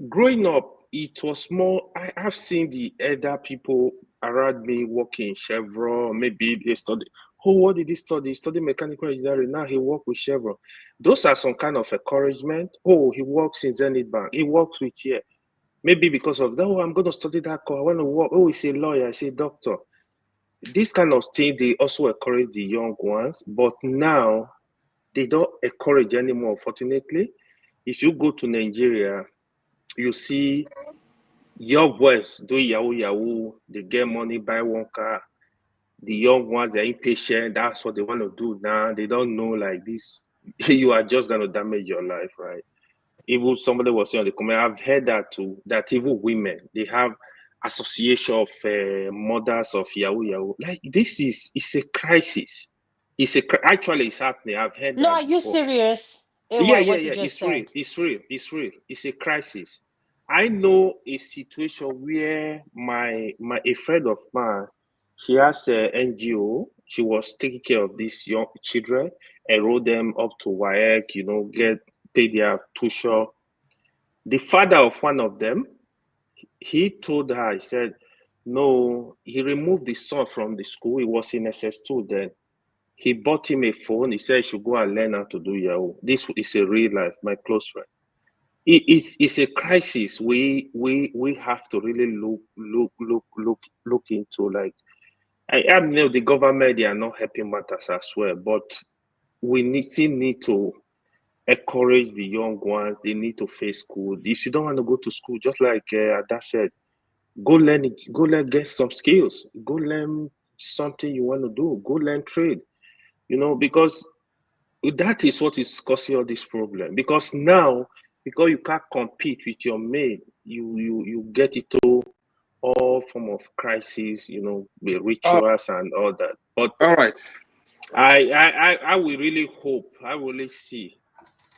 growing up, it was more, I've seen the elder people around me working in Chevron, maybe they study. Oh, what did he study? He studied mechanical engineering. Now he works with Chevron. Those are some kind of encouragement. Oh, he works in Zenith Bank. He works with here. Maybe because of that, oh, I'm going to study that course. I want to work. Oh, he's a lawyer. He's a doctor. This kind of thing, they also encourage the young ones. But now, they don't encourage anymore, unfortunately. If you go to Nigeria, you see young boys do yahoo, they get money, buy one car. The young ones, they're impatient. That's what they want to do now. They don't know like this. You are just going to damage your life, right? Even somebody was saying on the comment, I've heard that too, that even women, they have association of mothers of yahoo. Like this it's a crisis. Actually, it's happening. I've heard No, that are you before. serious? Yeah. What you just It's real. said. It's real. It's a crisis. I know a situation where a friend of mine, she has an NGO. She was taking care of these young children, enroll them up to WAEC, pay their tuition. The father of one of them, he told her, he said, no, he removed the son from the school. He was in SS2 then. He bought him a phone. He said he should go and learn how to do Yahoo. This is a real life, my close friend. It's a crisis. We have to really look into. Like, I know the government, they are not helping matters as well, but we still need to encourage the young ones. They need to face school. If you don't want to go to school, just like Ada said, go learn, get some skills. Go learn something you want to do. Go learn trade. Because that is what is causing all this problem. Because now, because you can't compete with your mate, you get into all form of crisis, the rituals and all that. But all right, I will really hope, I will really see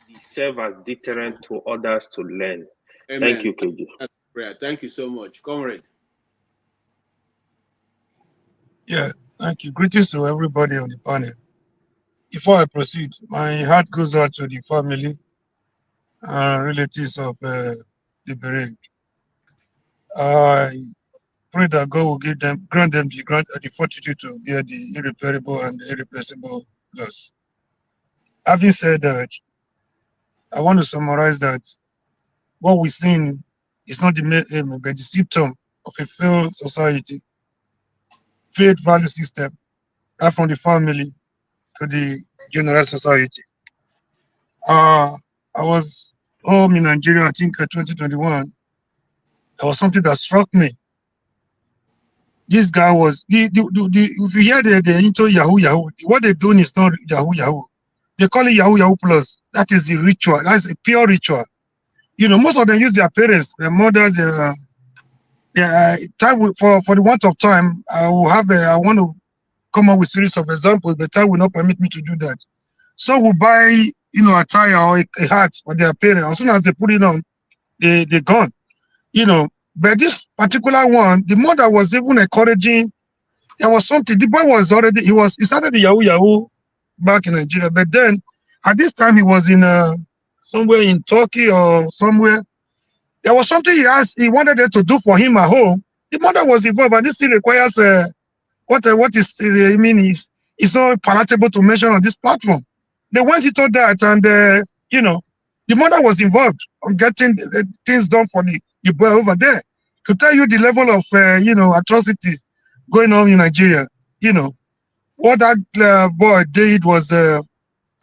it serve as deterrent to others to learn. Amen. Thank you, KJ. That's prayer. Thank you so much, comrade. Yeah, thank you. Greetings to everybody on the panel. Before I proceed, my heart goes out to the family and relatives of the bereaved. I pray that God will grant them the fortitude to bear the irreparable and the irreplaceable loss. Having said that, I want to summarize that what we're seeing is not the main aim, but the symptom of a failed society, failed value system, right from the family to the general society. I was home in Nigeria, I think 2021. There was something that struck me. This guy was, if you hear the into Yahoo, what they're doing is not Yahoo. They call it Yahoo Plus. That is the ritual. That's a pure ritual. Most of them use their parents, their mothers, time for the want of time. I want to come up with series of examples, but time will not permit me to do that. Some will buy, attire or a hat for their parents. As soon as they put it on, they're gone. But this particular one, the mother was even encouraging. There was something. The boy was already. He started the Yahoo back in Nigeria, but then at this time he was in somewhere in Turkey or somewhere. There was something he wanted them to do for him at home. The mother was involved, and this still requires what is I mean is so palatable to mention on this platform. They went into that, and the mother was involved on getting things done for the boy over there. To tell you the level of atrocities going on in Nigeria, what that boy did was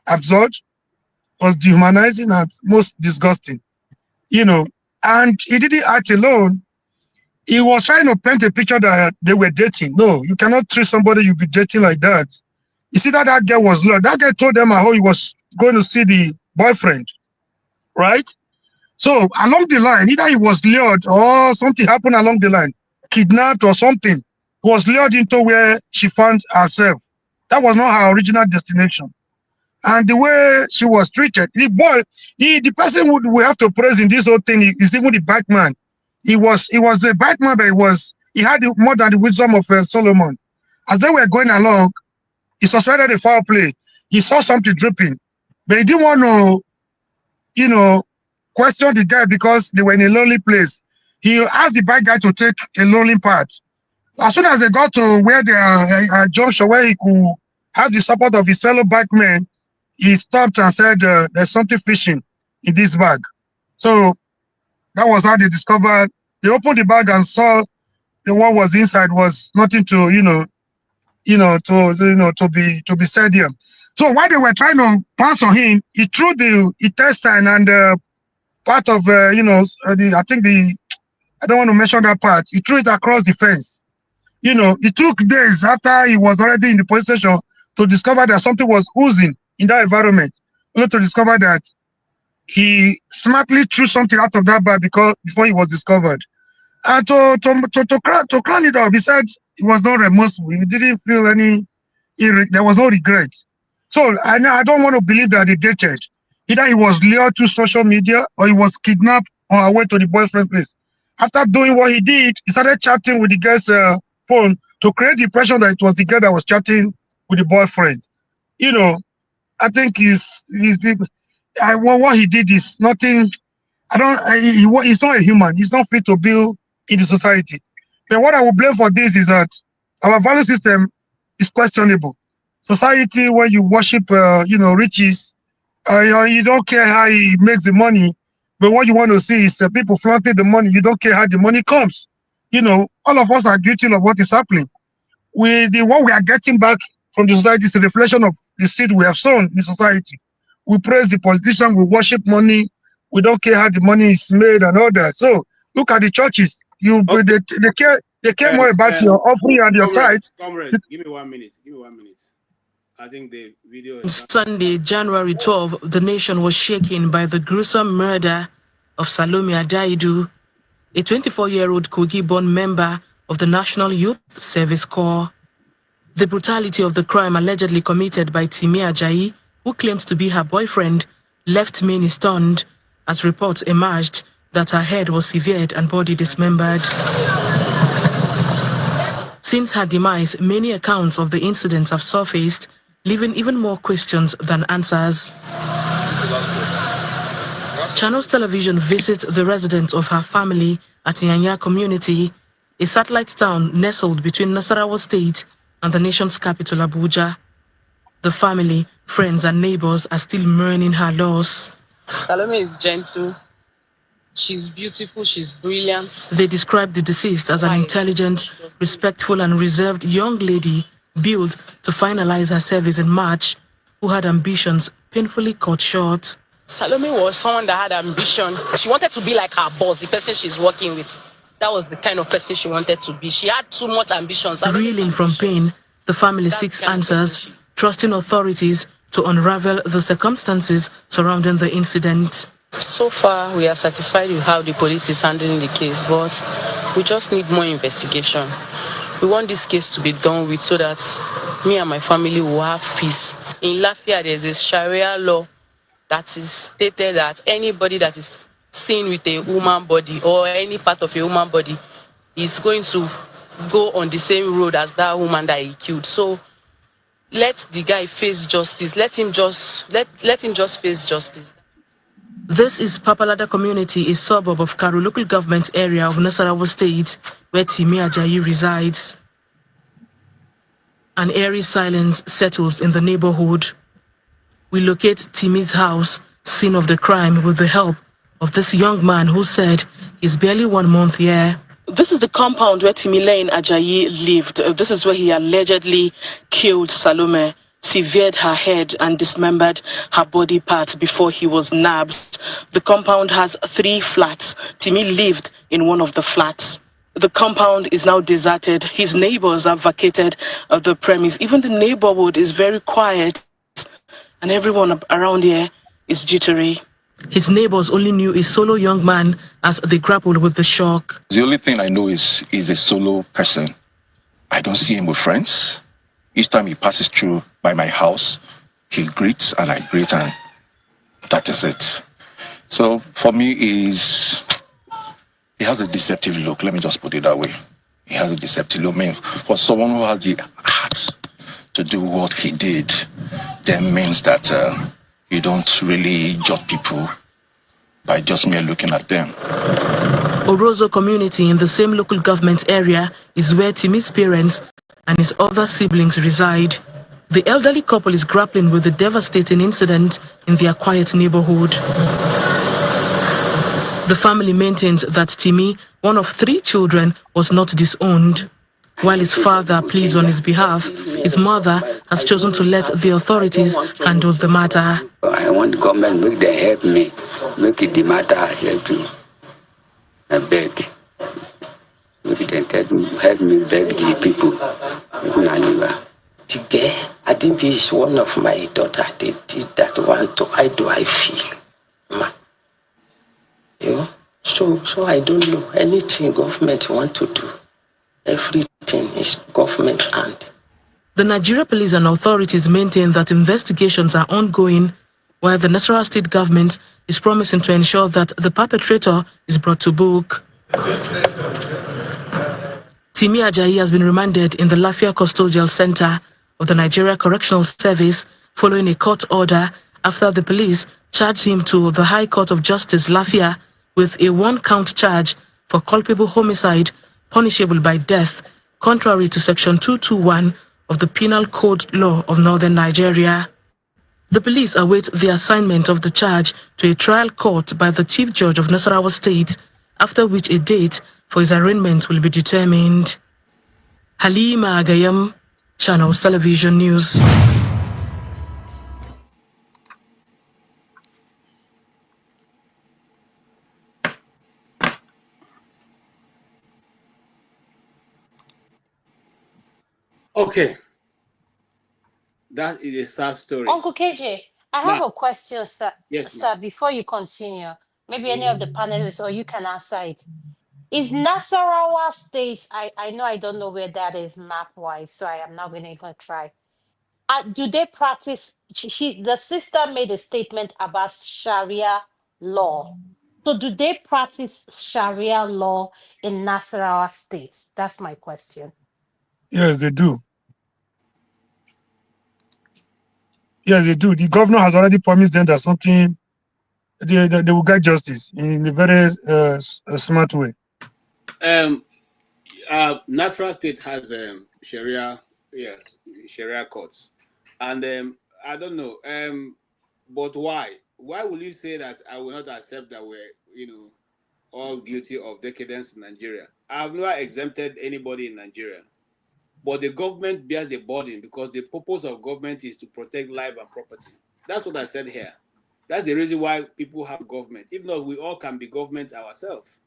absurd, was dehumanizing, and most disgusting. And he didn't act alone. He was trying to paint a picture that they were dating. No, you cannot treat somebody you be dating like that. You see that girl was lured. That girl told them how he was going to see the boyfriend, right? So along the line, either he was lured or something happened along the line, kidnapped or something, was lured into where she found herself. That was not her original destination. And the way she was treated, the boy, the person we have to praise in this whole thing is even the bad man. He was a bad man, but he had more than the wisdom of Solomon. As they were going along, he suspected a foul play. He saw something dripping, but he didn't want to, question the guy because they were in a lonely place. He asked the bad guy to take a lonely path. As soon as they got to where they are at junction where he could have the support of his fellow bike men, he stopped and said, there's something fishing in this bag. So that was how they discovered. They opened the bag and saw the one was inside was nothing to be said here. So while they were trying to pounce on him, he threw the intestine and part of I don't want to mention that part. He threw it across the fence. It took days after he was already in the police station to discover that something was oozing in that environment. Only to discover that he smartly threw something out of that bag before he was discovered. And to crown it up, he said he was not remorseful. He didn't feel there was no regret. So I don't want to believe that they dated. Either he was lured to social media or he was kidnapped on our way to the boyfriend place. After doing what he did, he started chatting with the girl's phone to create the impression that it was the girl that was chatting with the boyfriend. I think what he did is nothing. He's not a human. He's not fit to build in the society. But what I will blame for this is that our value system is questionable. Society where you worship, riches, you don't care how he makes the money, but what you want to see is people flaunting the money. You don't care how the money comes. All of us are guilty of what is happening. What we are getting back from the society is a reflection of the seed we have sown in society. We praise the politician, we worship money, we don't care how the money is made and all that. So look at the churches. They care more about your offering and your tithes. Comrade, give me 1 minute. I think the video is... Sunday, January 12, the nation was shaken by the gruesome murder of Salome Adaidu, a 24-year-old Kogi-born member of the National Youth Service Corps. The brutality of the crime allegedly committed by Timi Ajayi, who claimed to be her boyfriend, left many stunned as reports emerged that her head was severed and body dismembered. Since her demise, many accounts of the incidents have surfaced, leaving even more questions than answers. Channels Television visits the residence of her family at Nyanya community, a satellite town nestled between Nasarawa State and the nation's capital, Abuja. The family, friends, and neighbors are still mourning her loss. Salome is gentle. She's beautiful. She's brilliant. They describe the deceased as an intelligent, respectful, and reserved young lady built to finalize her service in March, who had ambitions painfully cut short. Salome was someone that had ambition. She wanted to be like her boss, the person she's working with. That was the kind of person she wanted to be. She had too much ambitions. Reeling from pain, the family seeks answers, trusting authorities to unravel the circumstances surrounding the incident. So far, we are satisfied with how the police is handling the case, but we just need more investigation. We want this case to be done with so that me and my family will have peace. In Lafayette, there's a Sharia law that is stated that anybody that is seen with a woman body or any part of a woman body is going to go on the same road as that woman that he killed. So let the guy face justice. Let him just face justice. This is Papalada community, a suburb of Karu local government area of Nasarawa State, where Timi Ajayi resides. An eerie silence settles in the neighborhood. We locate Timi's house, scene of the crime, with the help of this young man who said he's barely 1 month here. This is the compound where Timilein Ajayi lived. This is where he allegedly killed Salome, severed her head and dismembered her body parts before he was nabbed. The compound has 3 flats. Timi lived in one of the flats. The compound is now deserted. His neighbors have vacated the premise. Even the neighborhood is very quiet, and everyone around here is jittery. His neighbors only knew a solo young man as they grappled with the shock. The only thing I know is he's a solo person. I don't see him with friends. Each time he passes through by my house, he greets and I greet, and that is it. So for me, he has a deceptive look. Let me just put it that way. He has a deceptive look. I mean, for someone who has the heart to do what he did, then means that you don't really judge people by just mere looking at them. Orozo community in the same local government area is where Timi's parents and his other siblings reside. The elderly couple is grappling with the devastating incident in their quiet neighborhood. The family maintains that Timi, one of 3 children, was not disowned. While his father pleads on his behalf, his mother has chosen to let the authorities handle the matter. I want the government make them help me, make it the matter help me. I beg. Maybe they can help me beg the people. I think it's one of my daughter. They did that one to how do I feel? You know? So I don't know anything government want to do. Everything is government hand. The Nigeria police and authorities maintain that investigations are ongoing, while the Nasarawa state government is promising to ensure that the perpetrator is brought to book. Timi Ajayi has been remanded in the Lafia Custodial Center of the Nigeria Correctional Service following a court order after the police charged him to the High Court of Justice Lafia with a 1-count charge for culpable homicide punishable by death, contrary to Section 221 of the Penal Code Law of Northern Nigeria. The police await the assignment of the charge to a trial court by the Chief Judge of Nasarawa State, after which a date for his arraignment will be determined. Halima Agayam, Channels Television News. Okay. That is a sad story. Uncle KJ, I have a question, sir. Yes, Sir, before you continue, maybe any of the panelists or you can answer it. Is Nasarawa State, I know I don't know where that is map-wise, so I am not going to even try. Do they practice, the sister made a statement about Sharia law. So do they practice Sharia law in Nasarawa State? That's my question. Yes, they do. Yes, they do. The governor has already promised them that something, they will get justice in a very smart way. Nasarawa State has Sharia, yes, Sharia courts, and I don't know, but why? Why will you say that I will not accept that we're, all guilty of decadence in Nigeria? I have never exempted anybody in Nigeria, but the government bears the burden because the purpose of government is to protect life and property. That's what I said here. That's the reason why people have government. If not, we all can be government ourselves.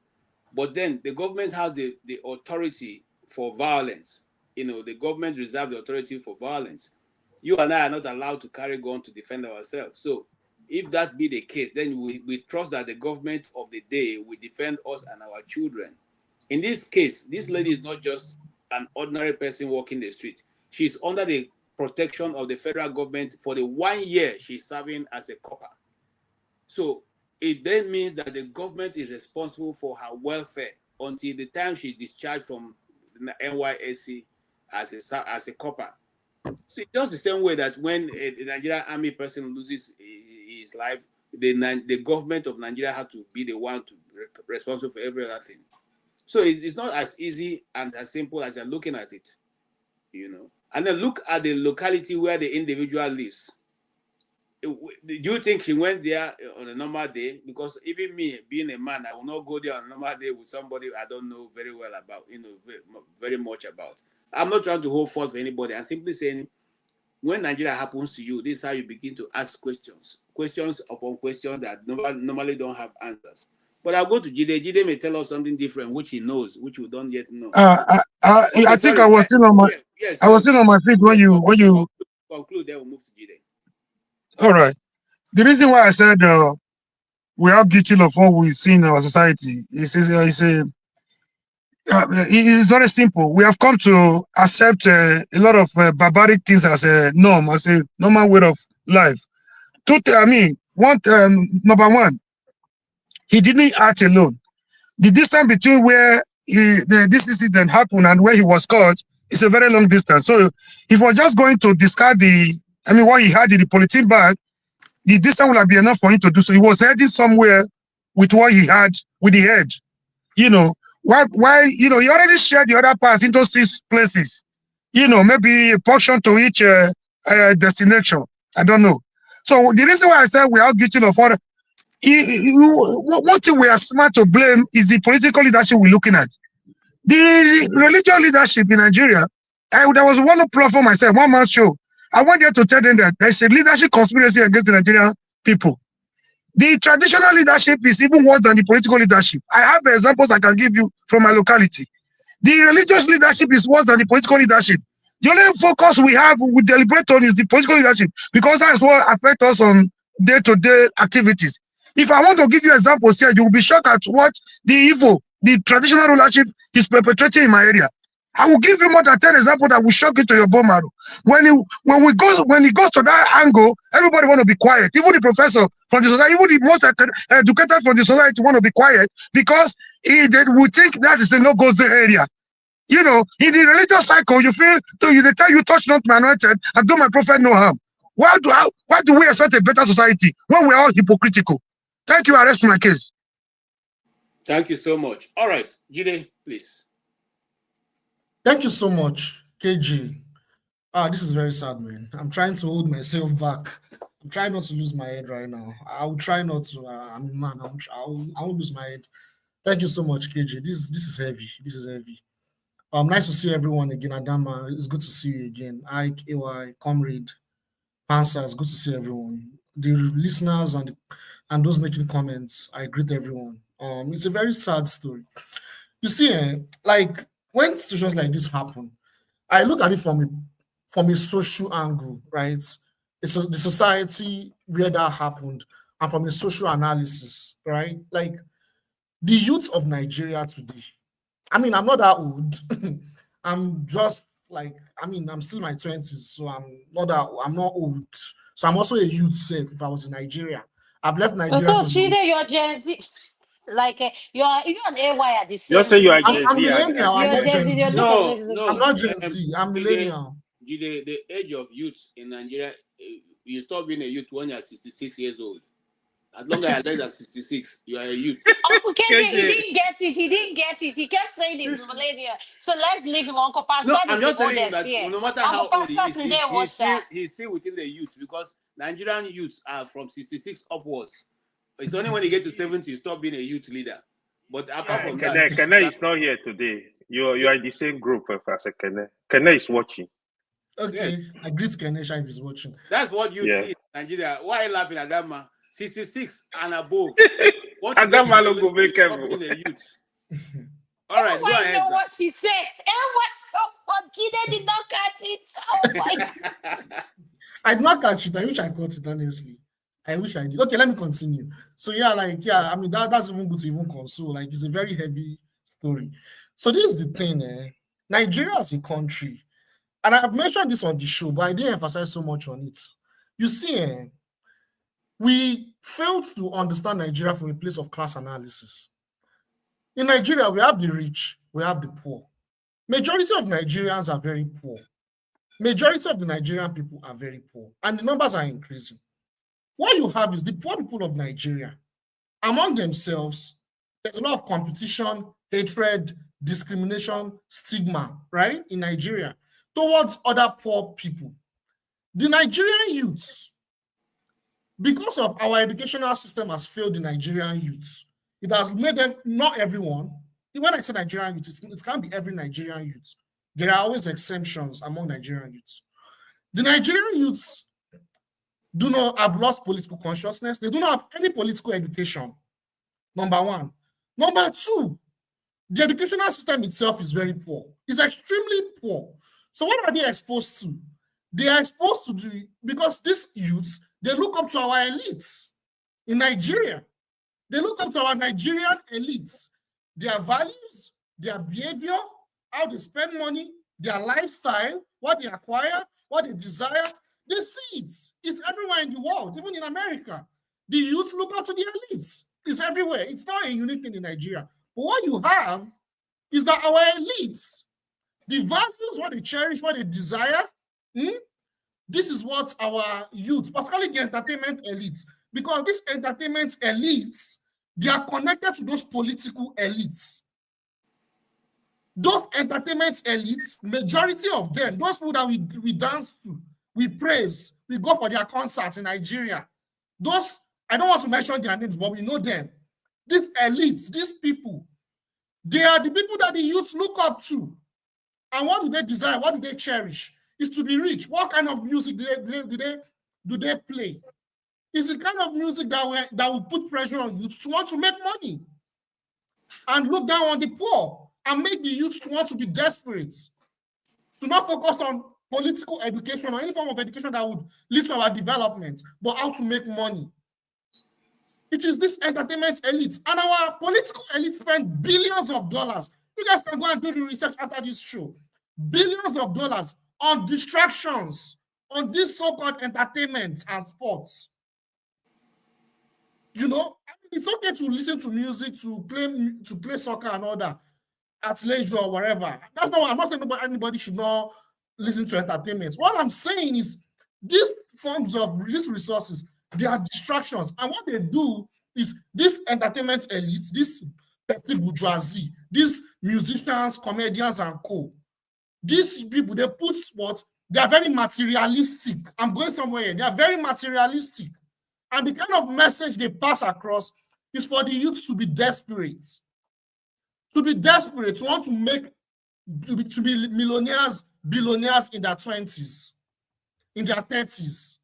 But then the government has the authority for violence. The government reserves the authority for violence. You and I are not allowed to carry gun to defend ourselves. So if that be the case, then we trust that the government of the day will defend us and our children. In this case, this lady is not just an ordinary person walking the street. She's under the protection of the federal government for the 1 year she's serving as a copper. So it then means that the government is responsible for her welfare until the time she's discharged from the NYSC as a copper. So it's just the same way that when a Nigerian army person loses his life the government of Nigeria had to be the one to be responsible for every other thing. So it's not as easy and as simple as you're looking at it, And then look at the locality where the individual lives. Do you think she went there on a normal day? Because even me, being a man, I will not go there on a normal day with somebody I don't know very well about, very much about. I'm not trying to hold fault for anybody. I'm simply saying, when Nigeria happens to you, this is how you begin to ask questions upon questions that normally don't have answers. But I'll go to Jide. Jide may tell us something different, which he knows, which we don't yet know. I think I was still on my I was still on my feet when you conclude. Then we'll move to Jide. All right. The reason why I said we are guilty of what we see in our society is very simple. We have come to accept a lot of barbaric things as a norm, as a normal way of life. Number one, he didn't act alone. The distance between where this incident happened and where he was caught is a very long distance. So if we're just going to discard what he had in the polythene bag, the distance will be enough for him to do so. He was heading somewhere with what he had with the head. Why he already shared the other parts into 6 places. Maybe a portion to each destination. I don't know. So the reason why I said we are guilty of what one thing we are smart to blame is the political leadership we're looking at. The religious leadership in Nigeria, there was one platform I said, one man show. I went there to tell them that there's a leadership conspiracy against the Nigerian people. The traditional leadership is even worse than the political leadership. I have examples I can give you from my locality. The religious leadership is worse than the political leadership. The only focus we deliberate on is the political leadership, because that's what affects us on day-to-day activities. If I want to give you examples here, you will be shocked at what the traditional rulership is perpetrating in my area. I will give you more than 10 examples that will shock you to your bone marrow. When it goes to that angle, everybody want to be quiet. Even the professor from the society, even the most educated from the society want to be quiet, because they will think that is a no-go area. In the religious cycle, you feel they tell you touch not my anointed and do my prophet no harm. Why do we expect a better society when we're all hypocritical? Thank you. I rest my case. Thank you so much. All right, Jide, please. Thank you so much, KG. This is very sad, man. I'm trying to hold myself back. I'm trying not to lose my head right now. I will try not to. I'm a man. I won't lose my head. Thank you so much, KG. This is heavy. This is heavy. Nice to see everyone again. Adama, it's good to see you again. Ike, AY, Comrade, Pansa, it's good to see everyone. The listeners and those making comments, I greet everyone. It's a very sad story. You see, when situations like this happen, I look at it from a social angle, right? It's the society where that happened, and from a social analysis, right? Like the youth of Nigeria today. I'm not that old. I'm just I'm still in my 20s, so I'm not old. So I'm also a youth self. If I was in Nigeria, I've left Nigeria. So Chide, you're Gen Z. You're an AY at the same. Just say you are I'm millennial. I'm not Gen Z. No, I'm not Gen Z. I'm millennial. The age of youth in Nigeria, you stop being a youth when you're 66 years old. As long as you're less than 66, you are a youth. Uncle KJ, he didn't get it. He kept saying he's millennial. So let's leave him. Uncle Pastor I'm just telling you that no matter how old he is, he's still within the youth, because Nigerian youths are from 66 upwards. It's only when you get to 70 you stop being a youth leader. But apart from that, Kene is not here today. You are in the same group as Kene. Kene is watching. Okay, I greet Kene if he's watching. That's what youth is in Nigeria. Why are you laughing at that man? 66 and above. And that man will make youth. All right, go ahead. I know what he said. What Kide did not catch it. Oh my God. I did not catch it. I wish I caught it, honestly. I wish I did. Okay, let me continue. So that's even good to even console. It's a very heavy story. So this is the thing. Nigeria as a country, and I've mentioned this on the show, but I didn't emphasize so much on it. You see, we failed to understand Nigeria from a place of class analysis. In Nigeria, we have the rich, we have the poor. Majority of Nigerians are very poor. Majority of the Nigerian people are very poor, and the numbers are increasing. What you have is the poor people of Nigeria, among themselves, there's a lot of competition, hatred, discrimination, stigma, right, in Nigeria towards other poor people. The Nigerian youths, because of our educational system has failed the Nigerian youths, it has made them, not everyone, when I say Nigerian youth, it can't be every Nigerian youth. There are always exemptions among Nigerian youths. The Nigerian youths do not have lost political consciousness. They do not have any political education, number one. Number two, the educational system itself is very poor. It's extremely poor. So what are they exposed to? They are exposed to because these youths, they look up to our elites in Nigeria. They look up to our Nigerian elites. Their values, their behavior, how they spend money, their lifestyle, what they acquire, what they desire, they see it. It's everywhere in the world, even in America. The youth look up to the elites. It's everywhere. It's not a unique thing in Nigeria. But what you have is that our elites, the values, what they cherish, what they desire, this is what our youth, particularly the entertainment elites, because these entertainment elites, they are connected to those political elites. Those entertainment elites, majority of them, those people that we dance to, we praise, we go for their concerts in Nigeria. Those, I don't want to mention their names, but we know them. These elites, these people, they are the people that the youth look up to. And what do they desire? What do they cherish? Is to be rich. What kind of music do they play? It's the kind of music that will put pressure on youth to want to make money and look down on the poor and make the youth to want to be desperate, to not focus on political education or any form of education that would lead to our development, but how to make money. It is this entertainment elite, and our political elite spend billions of dollars. You guys can go and do the research after this show. Billions of dollars on distractions, on this so-called entertainment and sports. You know, I mean, it's okay to listen to music, to play soccer and all that at leisure or wherever. That's not what I'm not saying. Anybody should not listen to entertainment. What I'm saying is these forms of these resources, they are distractions, and what they do is this entertainment elites, this petty bourgeoisie, these musicians, comedians, and co. These people, they put what? They are very materialistic. I'm going somewhere here. They are very materialistic. And the kind of message they pass across is for the youth to be desperate. To be desperate, to want to be millionaires, billionaires in their 20s, in their 30s.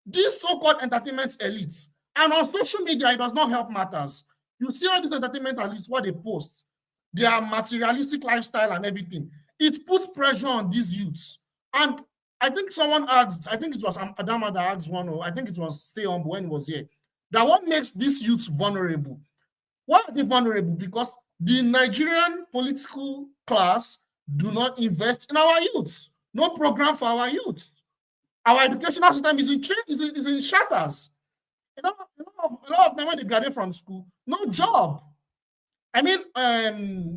These so-called entertainment elites, and on social media, it does not help matters. You see all these entertainment elites, what they post, their materialistic lifestyle and everything. It puts pressure on these youths. And I think someone asked, I think it was Adama that asked one, or I think it was Stay On when he was here, that what makes these youths vulnerable? Why are they vulnerable? Because the Nigerian political class do not invest in our youths. No program for our youth. Our educational system is in shatters. A lot of them, when they graduate from school, no job. I mean,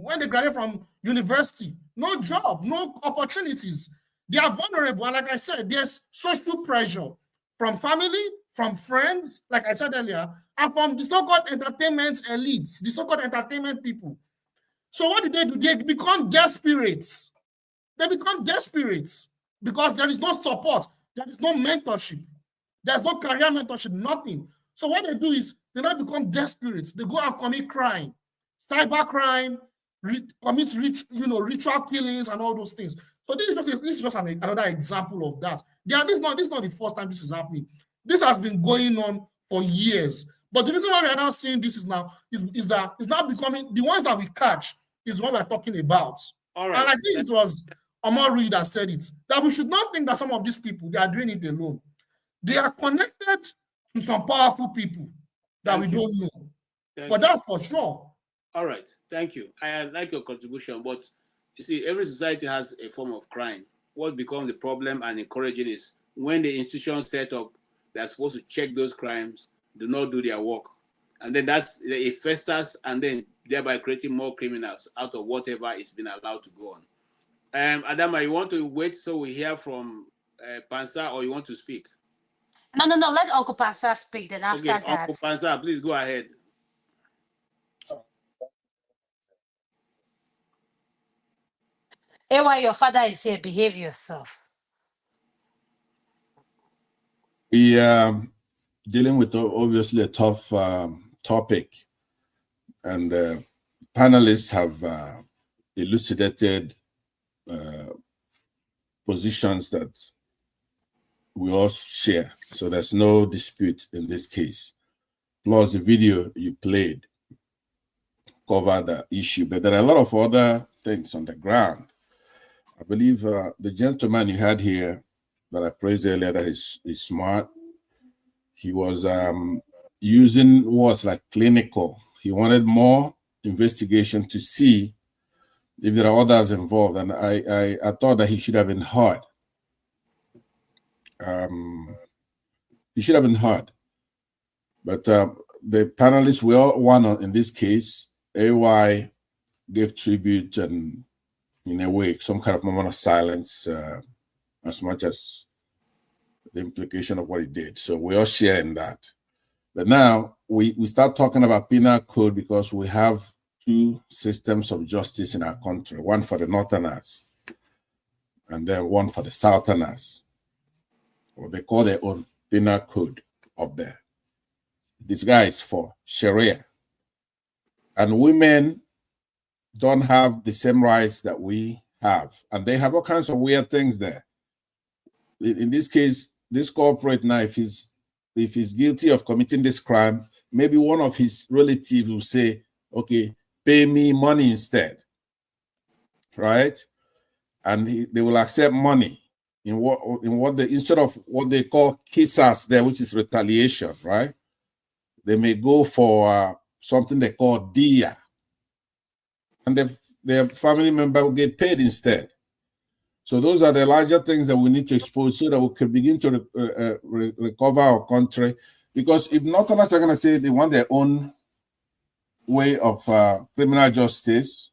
when they graduate from university, no job, no opportunities. They are vulnerable. And like I said, there's social pressure from family, from friends, like I said earlier, and from the so-called entertainment elites, the so-called entertainment people. So what do? They become desperate. They become desperate because there is no support. There is no mentorship. There's no career mentorship, nothing. So what they do is they now become desperate. They go and commit crime, cyber crime, commit ritual killings and all those things. So this is just another example of that. This is not the first time this is happening. This has been going on for years. But the reason why we are now seeing this is that it's now becoming, the ones that we catch is what we're talking about. All right. And I think it was Omar Reed that said it, that we should not think that some of these people, they are doing it alone. They are connected to some powerful people that we don't know. But that's for sure. All right. Thank you. I like your contribution, but you see, every society has a form of crime. What becomes the problem and encouraging is when the institutions set up, they're supposed to check those crimes, do not do their work. And then it festers, and then thereby creating more criminals out of whatever is been allowed to go on. Adama, you want to wait so we hear from Pansa, or you want to speak? No. Let Uncle Pastor speak. Then after Okay, that, Uncle Panza, please go ahead. hey, while your father is here, behave yourself. We dealing with obviously a tough topic, and panelists have elucidated positions that we all share. So there's no dispute in this case. Plus, the video you played covered the issue, but there are a lot of other things on the ground. I believe the gentleman you had here that I praised earlier, that is smart. He was using words like clinical. He wanted more investigation to see if there are others involved, and I thought that he should have been heard. He should have been heard. But the panelists were all one in this case. AY gave tribute and, in a way, some kind of moment of silence, as much as the implication of what he did. So we all share in that. But now we start talking about penal code because we have two systems of justice in our country, one for the Northerners and then one for the Southerners. What they call their own penal code up there. This guy is for Sharia. And women don't have the same rights that we have. And they have all kinds of weird things there. In this case, this corporate now, if he's guilty of committing this crime, maybe one of his relatives will say, okay, pay me money instead, right? And they will accept money in what they, instead of what they call kisas there, which is retaliation, right? They may go for something they call dia, and their family member will get paid instead. So those are the larger things that we need to expose so that we can begin to recover our country. Because if Northerners are going to say they want their own way of criminal justice,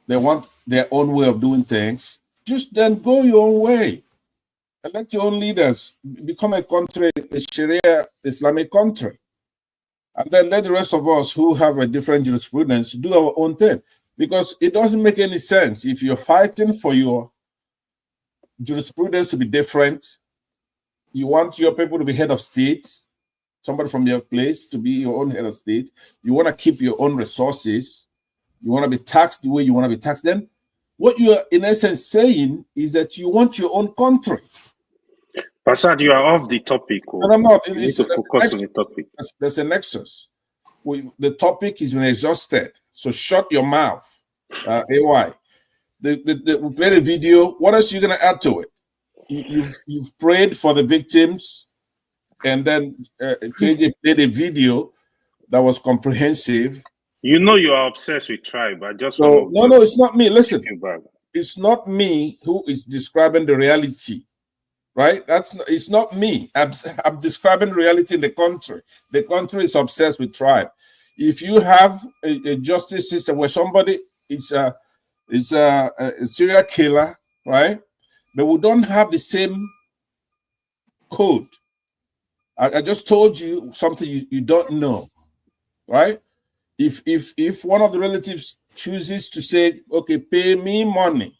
they want their own way of doing things, just then go your own way. And let your own leaders become a country, a Sharia Islamic country. And then let the rest of us who have a different jurisprudence do our own thing. Because it doesn't make any sense if you're fighting for your jurisprudence to be different. You want your people to be head of state, somebody from your place to be your own head of state. You want to keep your own resources. You want to be taxed the way you want to be taxed. Then what you are in essence saying is that you want your own country. Prasad, you are off the topic. And I'm not. You need to focus on the topic. There's a nexus. The topic is been exhausted. So shut your mouth, AY. We played a video. What else are you going to add to it? You've prayed for the victims, and then KJ played a video that was comprehensive. You know you are obsessed with tribe. I just no, it's not me. Listen, it's not me who is describing the reality, right? It's not me. I'm describing reality in the country. The country is obsessed with tribe. If you have a justice system where somebody is a serial killer, right? But we don't have the same code. I just told you something you don't know, right? If one of the relatives chooses to say, okay, pay me money.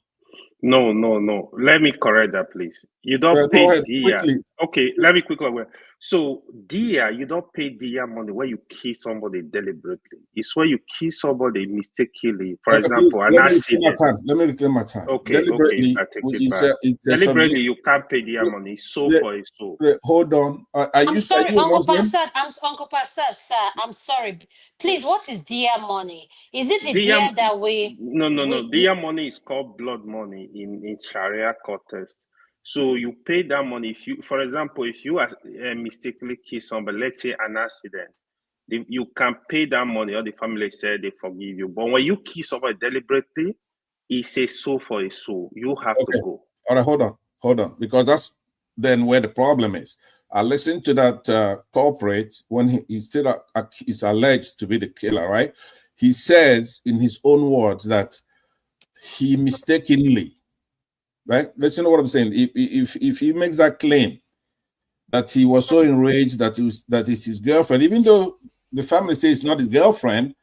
No. Let me correct that, please. You don't pay dia. Okay, let me quickly. So dia, you don't pay dia money when you kill somebody deliberately. It's when you kill somebody mistakenly. For example, an accident. Let me reclaim my time. Okay, deliberately, I take it back. Deliberately, you can't pay dia money. It's soul for a soul. Hold on. I'm sorry, Uncle Pasad. Uncle Pasad, sir. I'm sorry. Please, what is dia money? Is it the dia that we? No. Dia money is called blood money in Sharia context. So you pay that money if you, for example, if you mistakenly kill somebody, let's say an accident, you can pay that money, or the family said they forgive you. But when you kill somebody deliberately, it's a soul for a soul. You have to go. All right, hold on, because that's then where the problem is. I listened to that corporate when he still is alleged to be the killer, right? He says in his own words that he mistakenly, right? Listen to what I'm saying. If he makes that claim, that he was so enraged that is his girlfriend, even though the family says it's not his girlfriend.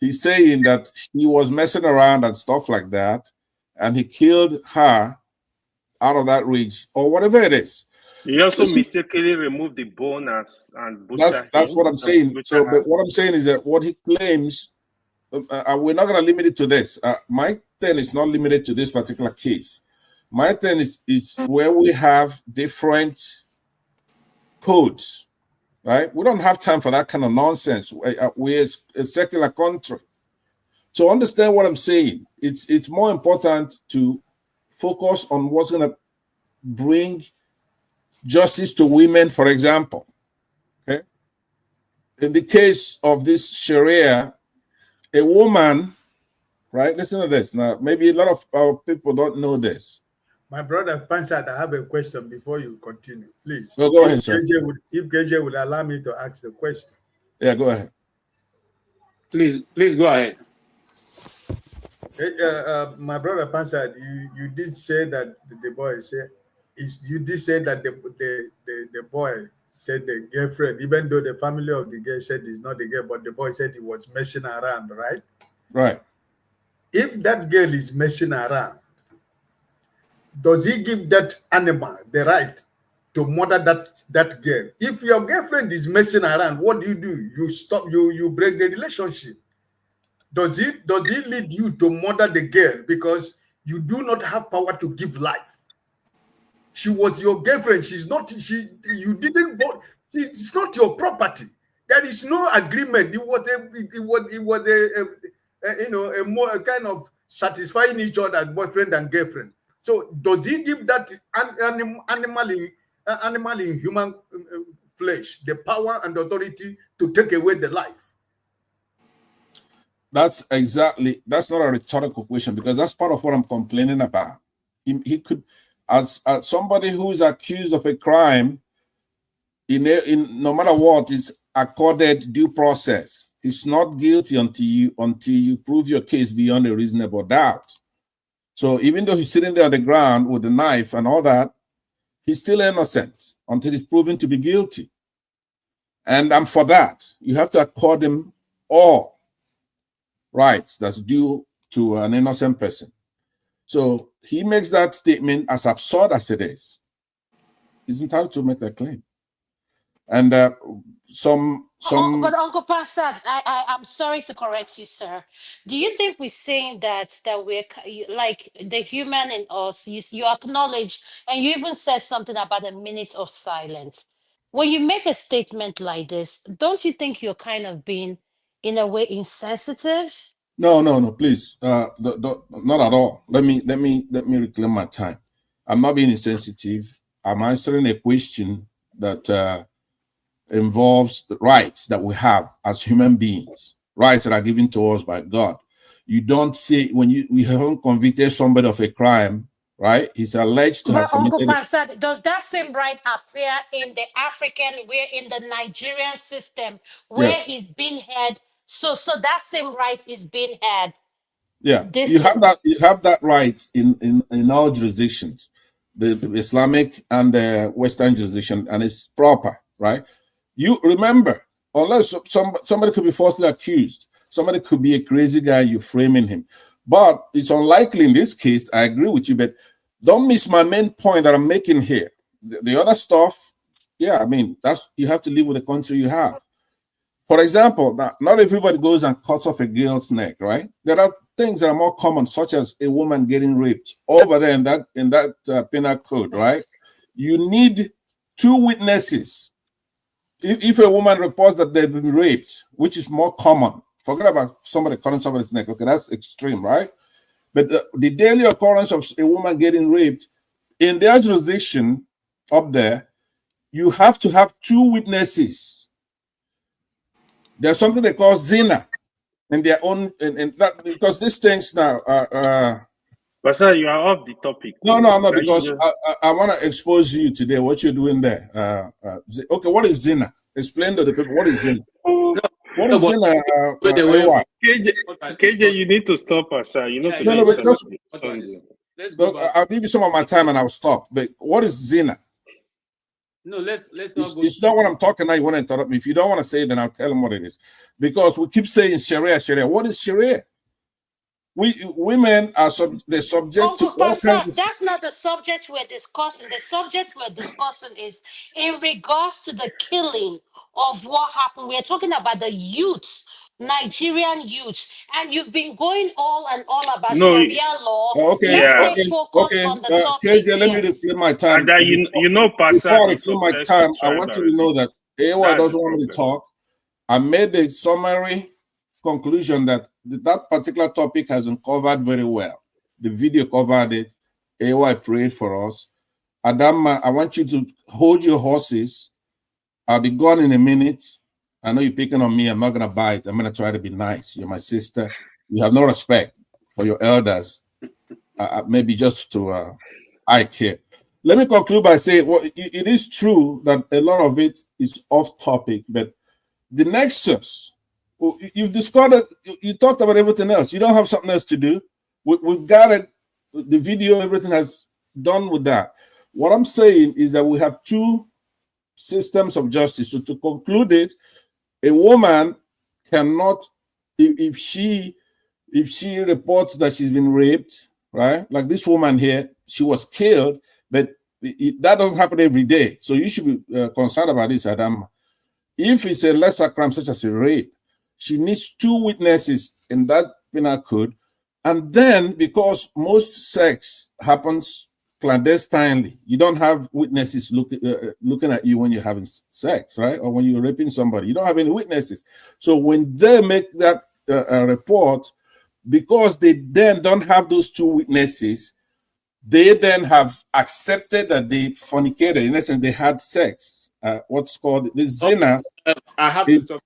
He's saying that he was messing around and stuff like that, and he killed her out of that ridge or whatever it is. He also mistakenly removed the bone and butchered that's him. what I'm saying. So, but what I'm saying is that what he claims, we're not going to limit it to this. My thing is not limited to this particular case. My thing is where we have different codes, right? We don't have time for that kind of nonsense. We're a secular country. So understand what I'm saying. It's more important to focus on what's going to bring justice to women, for example. Okay. In the case of this Sharia, a woman, right? Listen to this. Now, maybe a lot of our people don't know this. My brother Panchad, I have a question before you continue, please. Go ahead, sir. If KJ would allow me to ask the question. Yeah, go ahead. Please go ahead. My brother Panchad, you did say that the boy said, you did say that the boy said the girlfriend, even though the family of the girl said it's not the girl, but the boy said he was messing around, right? Right. If that girl is messing around, does he give that animal the right to murder that girl? If your girlfriend is messing around, what do? You stop, you break the relationship. Does he lead you to murder the girl because you do not have power to give life? She was your girlfriend. She's not. You didn't vote. It's not your property. There is no agreement. It was a more kind of satisfying each other as boyfriend and girlfriend. So does he give that animal in human flesh the power and authority to take away the life? That's not a rhetorical question, because that's part of what I'm complaining about. He could, as somebody who is accused of a crime, in no matter what, is accorded due process. He's not guilty until you prove your case beyond a reasonable doubt. So even though he's sitting there on the ground with the knife and all that, he's still innocent until he's proven to be guilty. And I'm for that. You have to accord him all rights that's due to an innocent person. So he makes that statement, as absurd as it is. He's entitled to make that claim. And But Uncle Pastor, I'm sorry to correct you, sir. Do you think we're saying that we're like the human in us? You acknowledge, and you even said something about a minute of silence. When you make a statement like this, don't you think you're kind of being, in a way, insensitive? No, please, not at all. Let me reclaim my time. I'm not being insensitive. I'm answering a question that involves the rights that we have as human beings, rights that are given to us by God. You don't say, when we haven't convicted somebody of a crime, right? He's alleged to have committed. Uncle Pastor, does that same right appear in the African, in the Nigerian system, where Yes. he's being had? So that same right is being had. Yeah, you have that right in all jurisdictions, the Islamic and the Western jurisdiction, and it's proper, right? You remember, unless somebody could be falsely accused, somebody could be a crazy guy, you're framing him. But it's unlikely in this case. I agree with you, but don't miss my main point that I'm making here. The other stuff, yeah, I mean, you have to live with the country you have. For example, not everybody goes and cuts off a girl's neck, right? There are things that are more common, such as a woman getting raped. Over there in that penal code, right? You need 2 witnesses. If a woman reports that they've been raped, which is more common, forget about somebody cutting somebody's neck. Okay, that's extreme, right? But the daily occurrence of a woman getting raped, in their jurisdiction up there, you have to have 2 witnesses. There's something they call zina in their own, and that, because these things now are. But sir, you are off the topic. No, I'm not, because I want to expose you today, what you're doing there. Okay, what is zina? Explain to the people, what is zina? What is zina? KJ, you need to stop us, sir. You know. No, but just, I'll give you some of my time and I'll stop. But what is zina? No, let's not go. It's not what I'm talking now. You want to interrupt me. If you don't want to say it, then I'll tell them what it is. Because we keep saying Sharia, Sharia. What is Sharia? Women are they're subject to all kinds of... That's not the subject we're discussing. The subject we're discussing is in regards to the killing of what happened. We're talking about the youths, Nigerian youths, and you've been going all about Sharia law. Okay, Let's stay focused on the topic. KJ, let me reclaim my time. And Before I is reclaim my obsessed time, with I want you to tribalism. know that AY That's doesn't the want me to problem. talk. I made the summary conclusion that that particular topic has been covered very well. The video covered it. AY prayed for us. Adama, I want you to hold your horses. I'll be gone in a minute. I know you're picking on me. I'm not going to bite. I'm going to try to be nice. You're my sister. You have no respect for your elders. Maybe just to Ike here. Let me conclude by saying, well, it is true that a lot of it is off topic, but the nexus, you've discovered, you talked about everything else. You don't have something else to do. We've got it, the video, everything has done with that. What I'm saying is that we have two systems of justice. So to conclude it, a woman cannot, if she reports that she's been raped, right? Like this woman here, she was killed, but that doesn't happen every day. So you should be concerned about this, Adam. If it's a lesser crime such as a rape, she needs 2 witnesses in that penal code. And then because most sex happens clandestinely, you don't have witnesses looking at you when you're having sex, right? Or when you're raping somebody, you don't have any witnesses. So when they make that report, because they then don't have those 2 witnesses, they then have accepted that they fornicated. In essence, they had sex. What's called the zinas. I have to stop,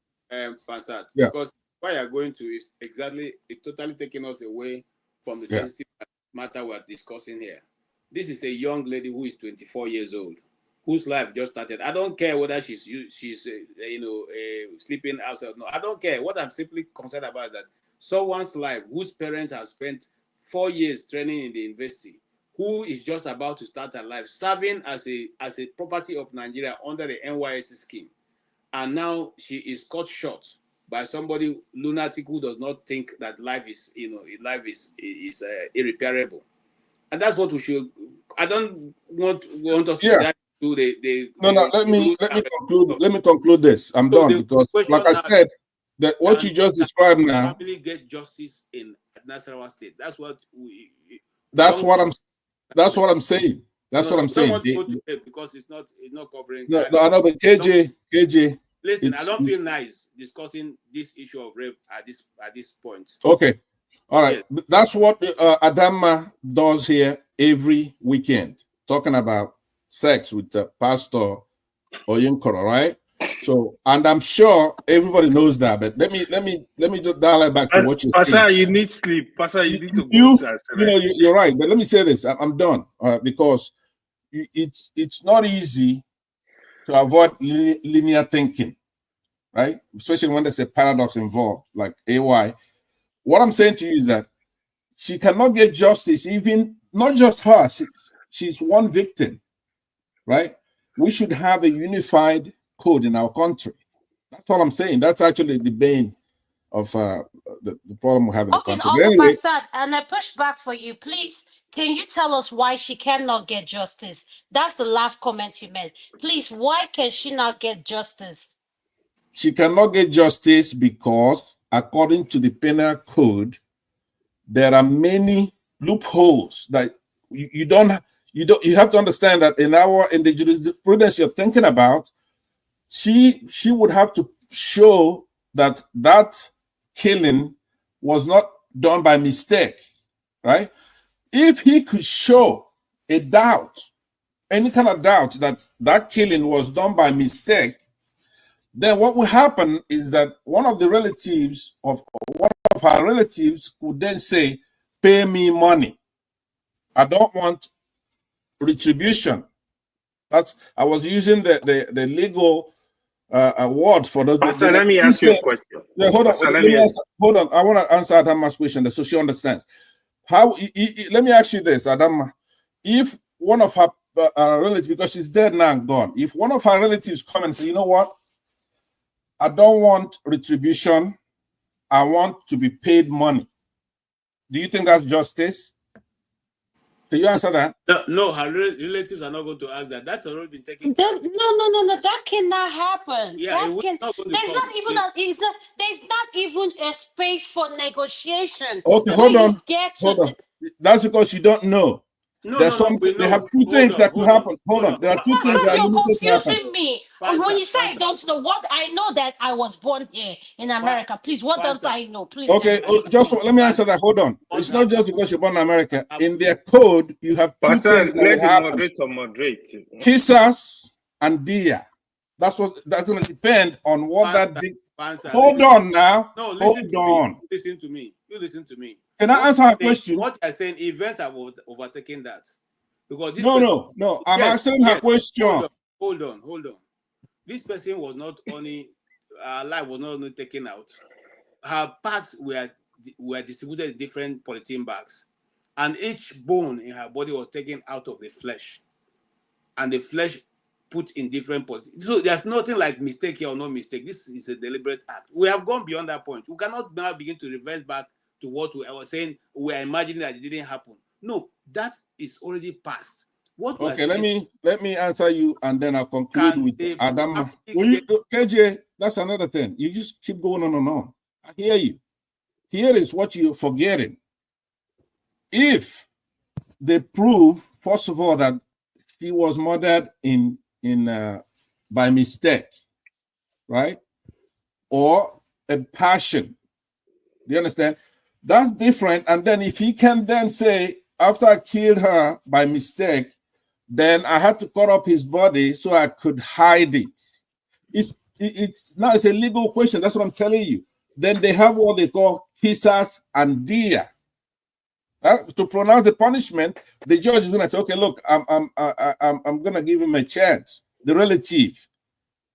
Pasad, yeah. Because what you're going to is exactly, it's totally taking us away from the sensitive matter we're discussing here. This is a young lady who is 24 years old, whose life just started. I don't care whether she's sleeping outside. No, I don't care. What I'm simply concerned about is that someone's life whose parents have spent 4 years training in the university, who is just about to start her life, serving as a property of Nigeria under the NYSC scheme, and now she is cut short by somebody lunatic who does not think that life is irreparable, and that's what we should. I don't want us to do the. No. Let me conclude this. I'm done because, like I said, that what you just described now. Family get justice in Anambra State. That's what we. That's what I'm saying. That's what I'm saying. Want to go to it because it's not covering. No, I know, but KJ. Listen, I don't feel nice discussing this issue of rape at this point. Okay, all right. Yes. That's what Adama does here every weekend, talking about sex with Pastor Oyenkoro, right? So, and I'm sure everybody knows that, but let me just dial it back to what you're saying. Pastor, you need sleep. Pastor, you need to go. You're right, but let me say this. I'm done because it's not easy to avoid linear thinking, right? Especially when there's a paradox involved, like AY. What I'm saying to you is that she cannot get justice, even not just her. She's one victim, right? We should have a unified code in our country. That's all I'm saying. That's actually the bane of the problem we have in the country. Okay, anyway, and I push back for you, please. Can you tell us why she cannot get justice? That's the last comment you made. Please, why can she not get justice? She cannot get justice because, according to the penal code, there are many loopholes that you have to understand that in the jurisprudence you're thinking about, she would have to show that killing was not done by mistake, right? If he could show a doubt, any kind of doubt that killing was done by mistake, then what will happen is that one of her relatives would then say, pay me money. I don't want retribution. I was using the legal words for the. Pastor, let me ask you a question. Yeah, hold on. Hold on. I want to answer Adama's question so she understands. Let me ask you this, Adama. If one of relative, because she's dead now and gone. If one of her relatives come and say, you know what, I don't want retribution, I want to be paid money, do you think that's justice? Can you answer that? No, her relatives are not going to ask that. That's already been taken care of. No. That cannot happen. Yeah, That can. There's not even there's not even a space for negotiation. Okay, hold on. That's because you don't know. They have two things that could happen. Hold on. There are two things that are You're limited to happen. confusing me. When you say I don't know, what I know that I was born here in America. Please, what don't I know? Please. Okay, just let me answer that. Hold on. It's not just because you're born in America. In their code, you have two things that will happen. Moderate. Kisas and dia. That's going to depend on what that. Hold on now. No, hold on. Listen to me. You listen to me. Can I answer her question? What you're saying, events have overtaken that. Because this no. I'm answering her question. Hold on. This person was not only her life was not only taken out. Her parts were distributed in different polythene bags, and each bone in her body was taken out of the flesh, and the flesh put in different polythene. So there's nothing like mistake here or no mistake. This is a deliberate act. We have gone beyond that point. We cannot now begin to reverse back to what we were saying. We are imagining that it didn't happen. No, that is already past. Okay, let me answer you, and then I'll conclude with Adam. KJ, that's another thing. You just keep going on and on. I hear you. Here is what you're forgetting. If they prove, first of all, that he was murdered by mistake, right, or a passion, do you understand? That's different. And then if he can then say, after I killed her by mistake, then I had to cut up his body so I could hide it. It's a legal question. That's what I'm telling you. Then they have what they call kisas and dia. To pronounce the punishment, the judge is going to say, "Okay, look, I'm going to give him a chance." The relative,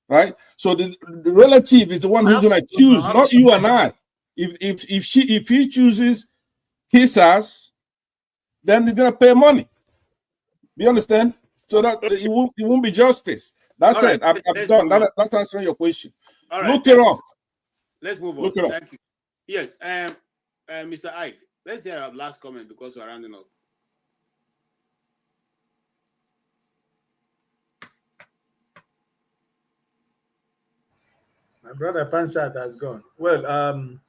right? So the relative is the one who's going to choose, not you and I. If he chooses kisas, then they're going to pay money. Do you understand? So that it won't be justice. That's it. I'm done. That's answering your question. Look it up. Let's move on. Thank you. Yes, Mr. Ike, let's hear our last comment because we're rounding up. My brother Pansat has gone. Well,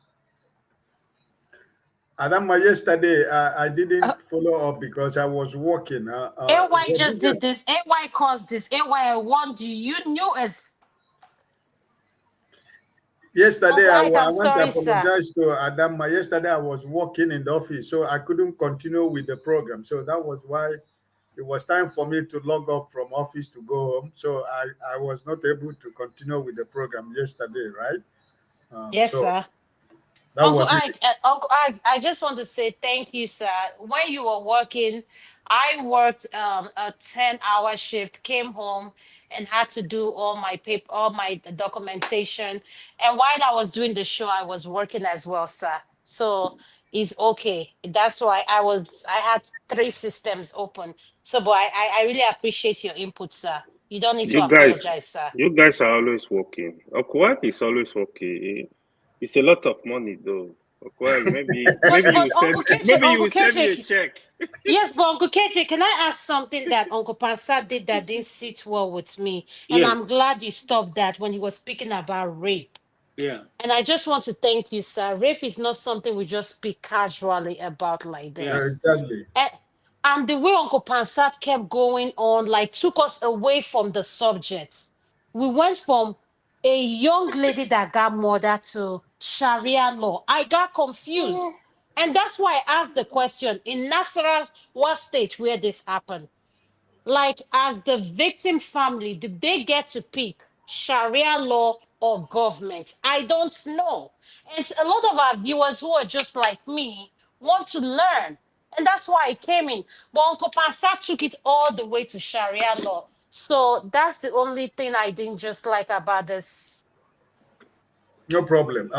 Adama, yesterday I didn't follow up because I was working. AY just did this. AY caused this. AY, I warned you. You knew as. Yesterday, I want to apologize to Adama. Yesterday, I was working in the office, so I couldn't continue with the program. So that was why it was time for me to log off from office to go home. So I was not able to continue with the program yesterday, right? Yes, sir. Uncle Ike, I just want to say thank you, sir. When you were working, I worked a 10-hour shift, came home and had to do all my documentation. And while I was doing the show, I was working as well, sir. So it's okay. That's why I had 3 systems open. So, but I really appreciate your input, sir. You don't need to apologize, sir. You guys are always working. Okwa is always working. It's a lot of money, though. Well, maybe you will send me a check. Yes, but Uncle KJ, can I ask something that Uncle Pansat did that didn't sit well with me? And yes. I'm glad you stopped that when he was speaking about rape. Yeah. And I just want to thank you, sir. Rape is not something we just speak casually about like this. Yeah, exactly. And the way Uncle Pansat kept going on, like, took us away from the subjects. We went from a young lady that got murdered to Sharia law. I got confused. And that's why I asked the question, in Nasarawa, what state where this happened? Like, as the victim family, did they get to pick Sharia law or government? I don't know. And a lot of our viewers who are just like me want to learn. And that's why I came in. But Uncle Pansat took it all the way to Sharia law. So that's the only thing I didn't just like about this. No problem.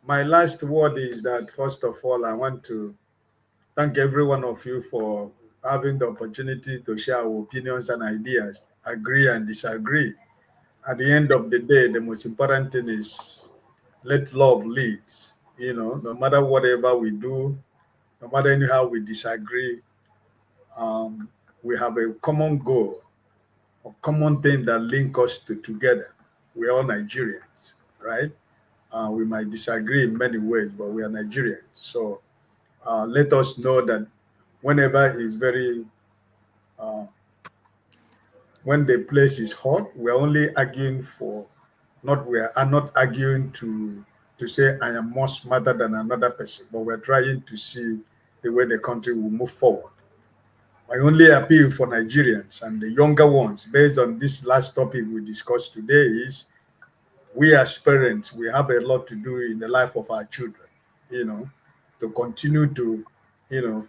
My last word is that, first of all, I want to thank every one of you for having the opportunity to share our opinions and ideas, agree and disagree. At the end of the day, the most important thing is let love lead. No matter whatever we do, no matter anyhow we disagree, um, we have a common goal, a common thing that link us together. We're all Nigerians, right? We might disagree in many ways, but we are Nigerians. So let us know that whenever it's very uh, when the place is hot, we're only arguing for not we are not arguing to say I am more smarter than another person, but we're trying to see the way the country will move forward. I only appeal for Nigerians and the younger ones, based on this last topic we discussed today, is we as parents, we have a lot to do in the life of our children, to continue to,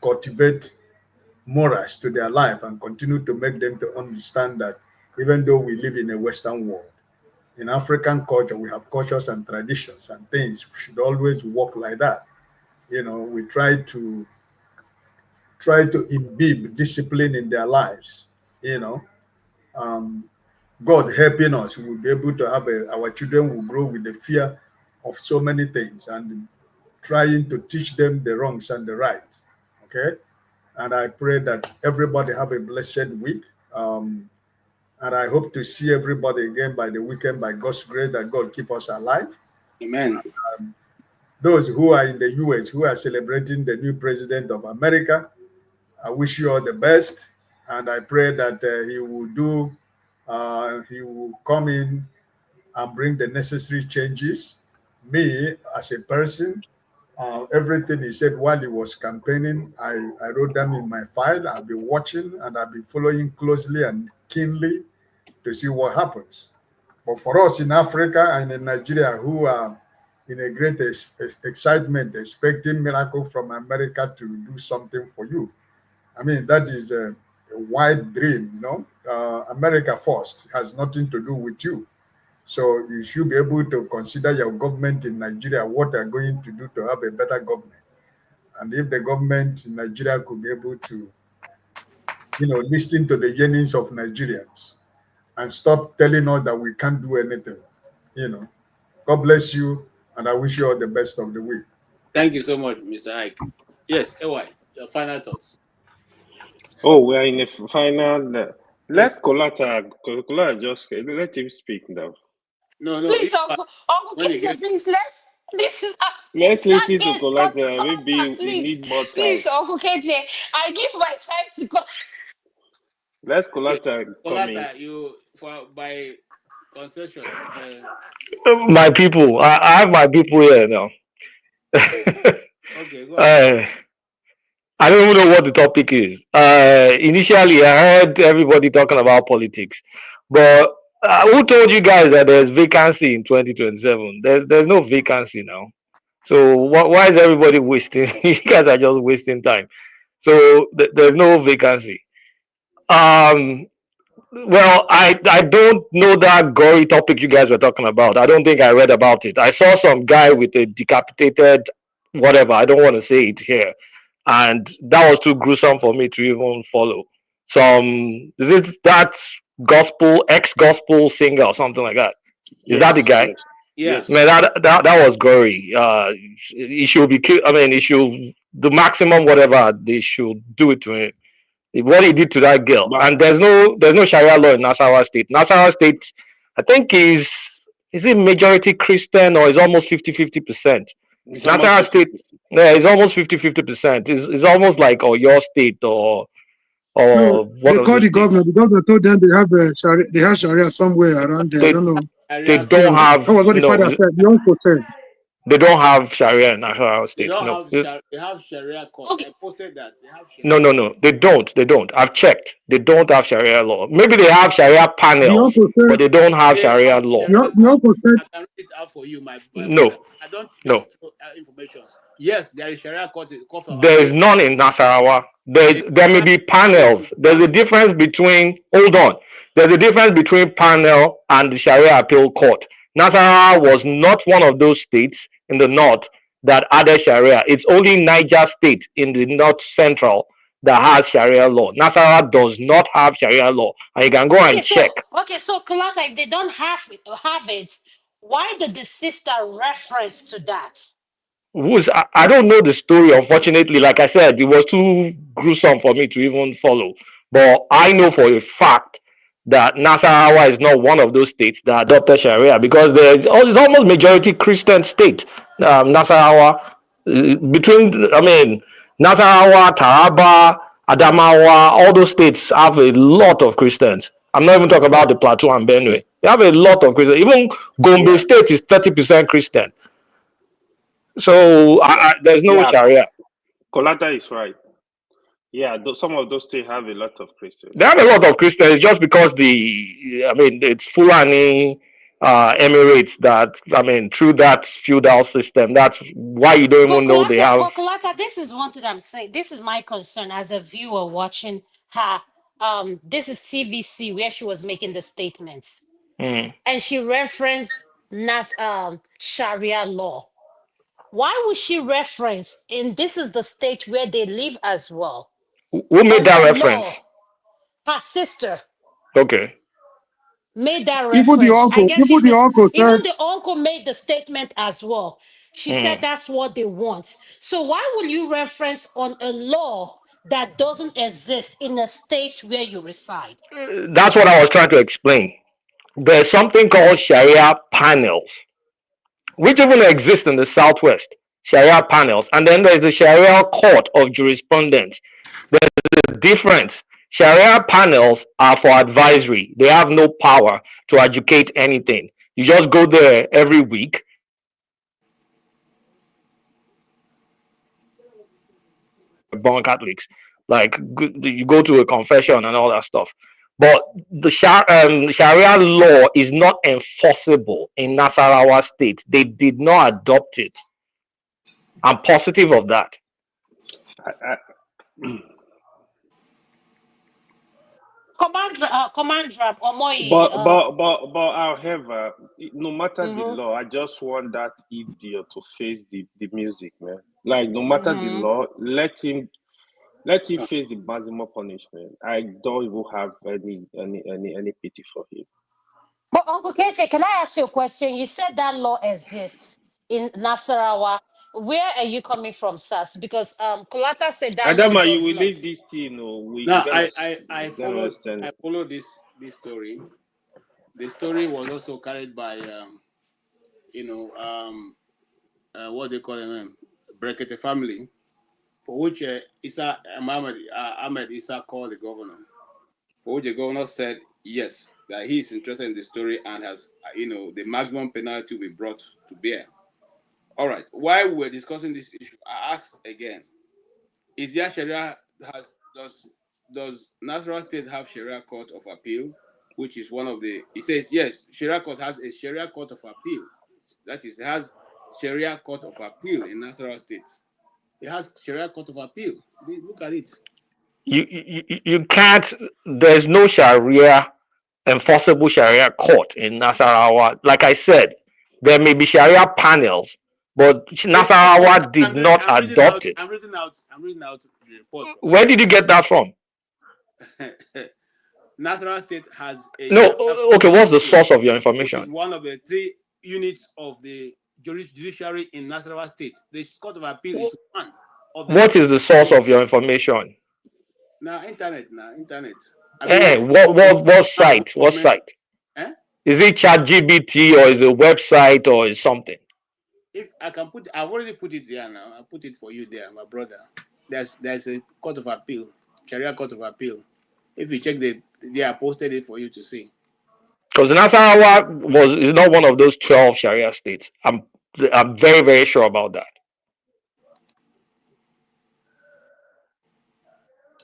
cultivate morals to their life and continue to make them to understand that even though we live in a Western world, in African culture, we have cultures and traditions and things should always work like that. We try to imbibe discipline in their lives. You know, um, God helping us, we'll be able to have our children will grow with the fear of so many things and trying to teach them the wrongs and the right. Okay, and I pray that everybody have a blessed week. And I hope to see everybody again by the weekend by God's grace, that God keep us alive. Amen. Those who are in the US who are celebrating the new president of America, I wish you all the best. And I pray that he will come in and bring the necessary changes. Me, as a person, everything he said while he was campaigning, I wrote them in my file. I'll be watching and I'll be following closely and keenly to see what happens. But for us in Africa and in Nigeria, who are in a great excitement, expecting miracle from America to do something for you, I mean, that is a wide dream, America first has nothing to do with you. So you should be able to consider your government in Nigeria, what they're going to do to have a better government. And if the government in Nigeria could be able to, listen to the yearnings of Nigerians and stop telling us that we can't do anything, God bless you, and I wish you all the best of the week. Thank you so much, Mr. Ike. Yes, AY, your final thoughts. Oh, we are in the final. Let Colata just let him speak now. No, please, Uncle Peter, please let's listen to Colata. Maybe we need more time. Please, Uncle Ketle, I give my time to go. Let's Colata come in. You by concessions. My people, I have my people here now. Okay, go ahead. I don't even know what the topic is. Initially, I heard everybody talking about politics, but who told you guys that there's vacancy in 2027? There's no vacancy now. So why is everybody wasting? You guys are just wasting time. So there's no vacancy. Well, I don't know that gory topic you guys were talking about. I don't think I read about it. I saw some guy with a decapitated whatever. I don't want to say it here, and that was too gruesome for me to even follow. Some is it that gospel ex-gospel singer or something like that? Is that the guy? Yes. Man, that was gory. He should be killed. I mean, he should the maximum whatever they should do it to him. What he did to that girl, and there's no Sharia law in Nasarawa State. Nasarawa State, I think is it majority Christian or is almost 50-50%. Nasarawa State, yeah, it's almost 50-50%. It's almost like your state or No, one they of called those the states. governor. The governor told them they have Sharia somewhere around there. I don't know. They don't have. That was what the father said. The uncle said. They don't have Sharia in Nasarawa State. They don't No. they have Sharia court. I posted that. They have Sharia. No. They don't. I've checked. They don't have Sharia law. Maybe they have Sharia panels, but they don't have Sharia law. The uncle said. I can read it out for you, my No. brother. I don't just throw information. Yes, there is Sharia court. There is none in Nasarawa. There may be panels. There's a difference between. Hold on. There's a difference between panel and the Sharia appeal court. Nasarawa was not one of those states in the north that added Sharia. It's only Niger State in the north central that has Sharia law. Nasarawa does not have Sharia law, and you can go Okay, and check. so Kulaka, if they don't have it, why did the sister reference to that? I don't know the story, unfortunately. Like I said, it was too gruesome for me to even follow. But I know for a fact that Nasarawa is not one of those states that adopted Sharia, because it's almost majority Christian state. Nasarawa, Nasarawa, Taraba, Adamawa, all those states have a lot of Christians. I'm not even talking about the Plateau and Benue. They have a lot of Christians. Even Gombe Yeah, State is 30% Christian. So yeah, there's no yeah. Sharia. Kolata is right. Yeah, some of those states have a lot of Christians. They have a lot of Christians just because it's Fulani Emirates that, through that feudal system. That's why you don't even know they have. But Kulaka, this is one thing I'm saying. This is my concern as a viewer watching her. This is TVC where she was making the statements, Mm. and she referenced Sharia law. Why would she reference? And this is the state where they live as well. Who made On that a reference? law, her sister Okay. made that Even the reference. I uncle, guess even the uncle even said, the uncle made the statement as well. She said Mm. that's what they want. So why will you reference on a law that doesn't exist in a state where you reside? That's what I was trying to explain. There's something called Sharia panels, which even exist in the Southwest. Sharia panels. And then there's the Sharia Court of Jurisprudence. There's a difference. Sharia panels are for advisory. They have no power to educate anything. You just go there every week. Born Catholics, like you go to a confession and all that stuff. But the Sharia law is not enforceable in Nasarawa state. They did not adopt it. I'm positive of that. Commander Omoyi. However, no matter the Mhm, law, I just want that idiot to face the music, man. Like, no matter the mhm. law, let him face the maximum punishment. I don't even have any pity for him. But Uncle KJ, can I ask you a question? You said that law exists in Nasarawa. Where are you coming from, Sas? Because Kulata said that law Adama, you does will not. leave this thing. Now We're I gonna followed extend. this story. The story was also carried by what they call them, Brekete family, for which Ahmed Issa called the governor. For which the governor said yes, that he is interested in the story and has the maximum penalty will be brought to bear. All right. While we were discussing this issue, I asked again: is there Sharia does Nasarawa State have Sharia Court of Appeal, which is one of the? He says yes. Sharia Court has a Sharia Court of Appeal. That is, it has Sharia Court of Appeal in Nasarawa State. It has Sharia Court of Appeal. Look at it. You can't. There's no Sharia enforceable Sharia court in Nasarawa. Like I said, there may be Sharia panels, but Nasarawa did not adopt it. I'm reading out the report from Where did you get that from? Nasarawa State has a No, Sharia Court okay, of what's the Appeal, source of your which is information? one of the 3 units of the judiciary in Nasarawa State. The Court of Appeal is one of the. What is the source of your information? Now, internet. I mean, What site? What government. site? Is it ChatGPT or is it a website or is something? If I can I've already put it there now. I put it for you there, my brother. There's a Court of Appeal, Sharia Court of Appeal. If you check I posted it for you to see. Because Nasarawa is not one of those 12 Sharia states. I'm very, very sure about that.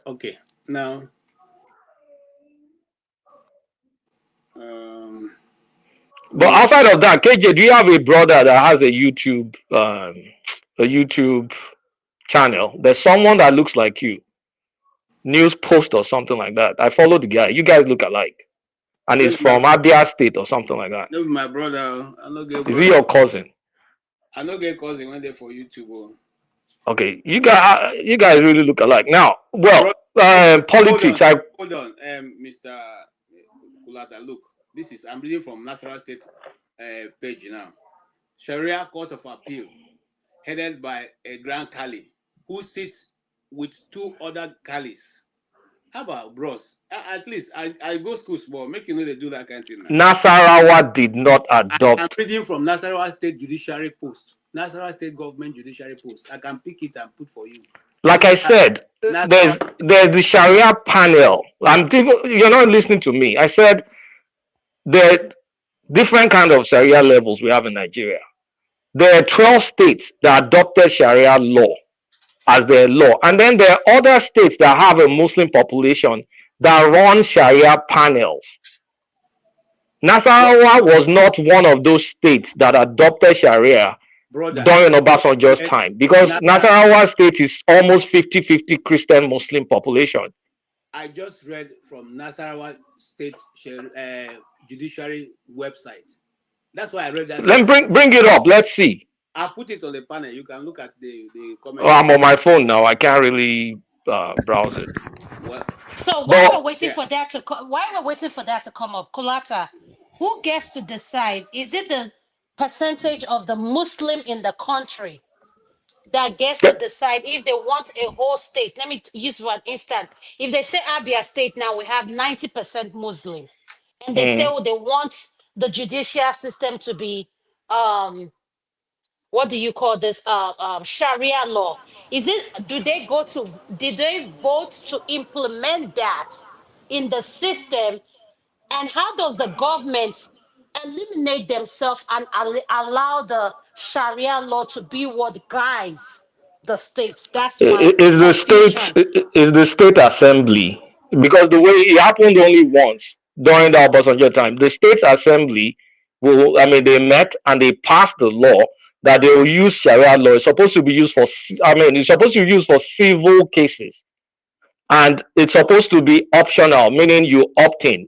Okay, now but outside of that, KJ, do you have a brother that has a YouTube channel? There's someone that looks like you, news post or something like that. I follow the guy. You guys look alike, and he's from Abia State or something like that. No, my brother. I no get. Is he your cousin? I no get cousin when they for YouTube. Okay, you guys really look alike. Now, Bro, well, hold on, politics. hold on, Mr. Kulata. Look, I'm reading from National State page now. Sharia Court of Appeal, headed by a Grand Kali, who sits with two other Kalis. How about bros? At least I go school small. Make you know they do that kind of thing now. Nasarawa did not I'm adopt. reading from Nasarawa State Judiciary Post. Nasarawa State Government Judiciary Post. I can pick it and put for you. Like I said, Nasarawa. there's the Sharia panel. You're not listening to me. I said there are different kind of Sharia levels we have in Nigeria. There are 12 states that adopted Sharia law as their law, and then there are other states that have a Muslim population that run Sharia panels. Nasarawa was not one of those states that adopted Sharia during Obasanjo's time, because Nasarawa state is almost 50-50 Christian Muslim population. I just read from Nasarawa State Judiciary website. That's why I read that. Let me bring it up. Let's see. I'll put it on the panel. You can look at the comment. Oh, I'm on my phone now. I can't really browse it. What? So while we're waiting for that to come up, Kulata, who gets to decide? Is it the percentage of the Muslim in the country that gets to decide if they want a whole state? Let me use for an instance. If they say Abia State now, we have 90% Muslim, and they say they want the judicial system to be what do you call this Sharia law? Did they vote to implement that in the system? And how does the government eliminate themselves and allow the Sharia law to be what guides the states? That's my confusion. Is the state assembly, because the way it happened only once during the Obasanjo time. The state assembly they met and they passed the law that they will use Sharia law. It's supposed to be used for it's supposed to be used for civil cases, and it's supposed to be optional, meaning you opt in.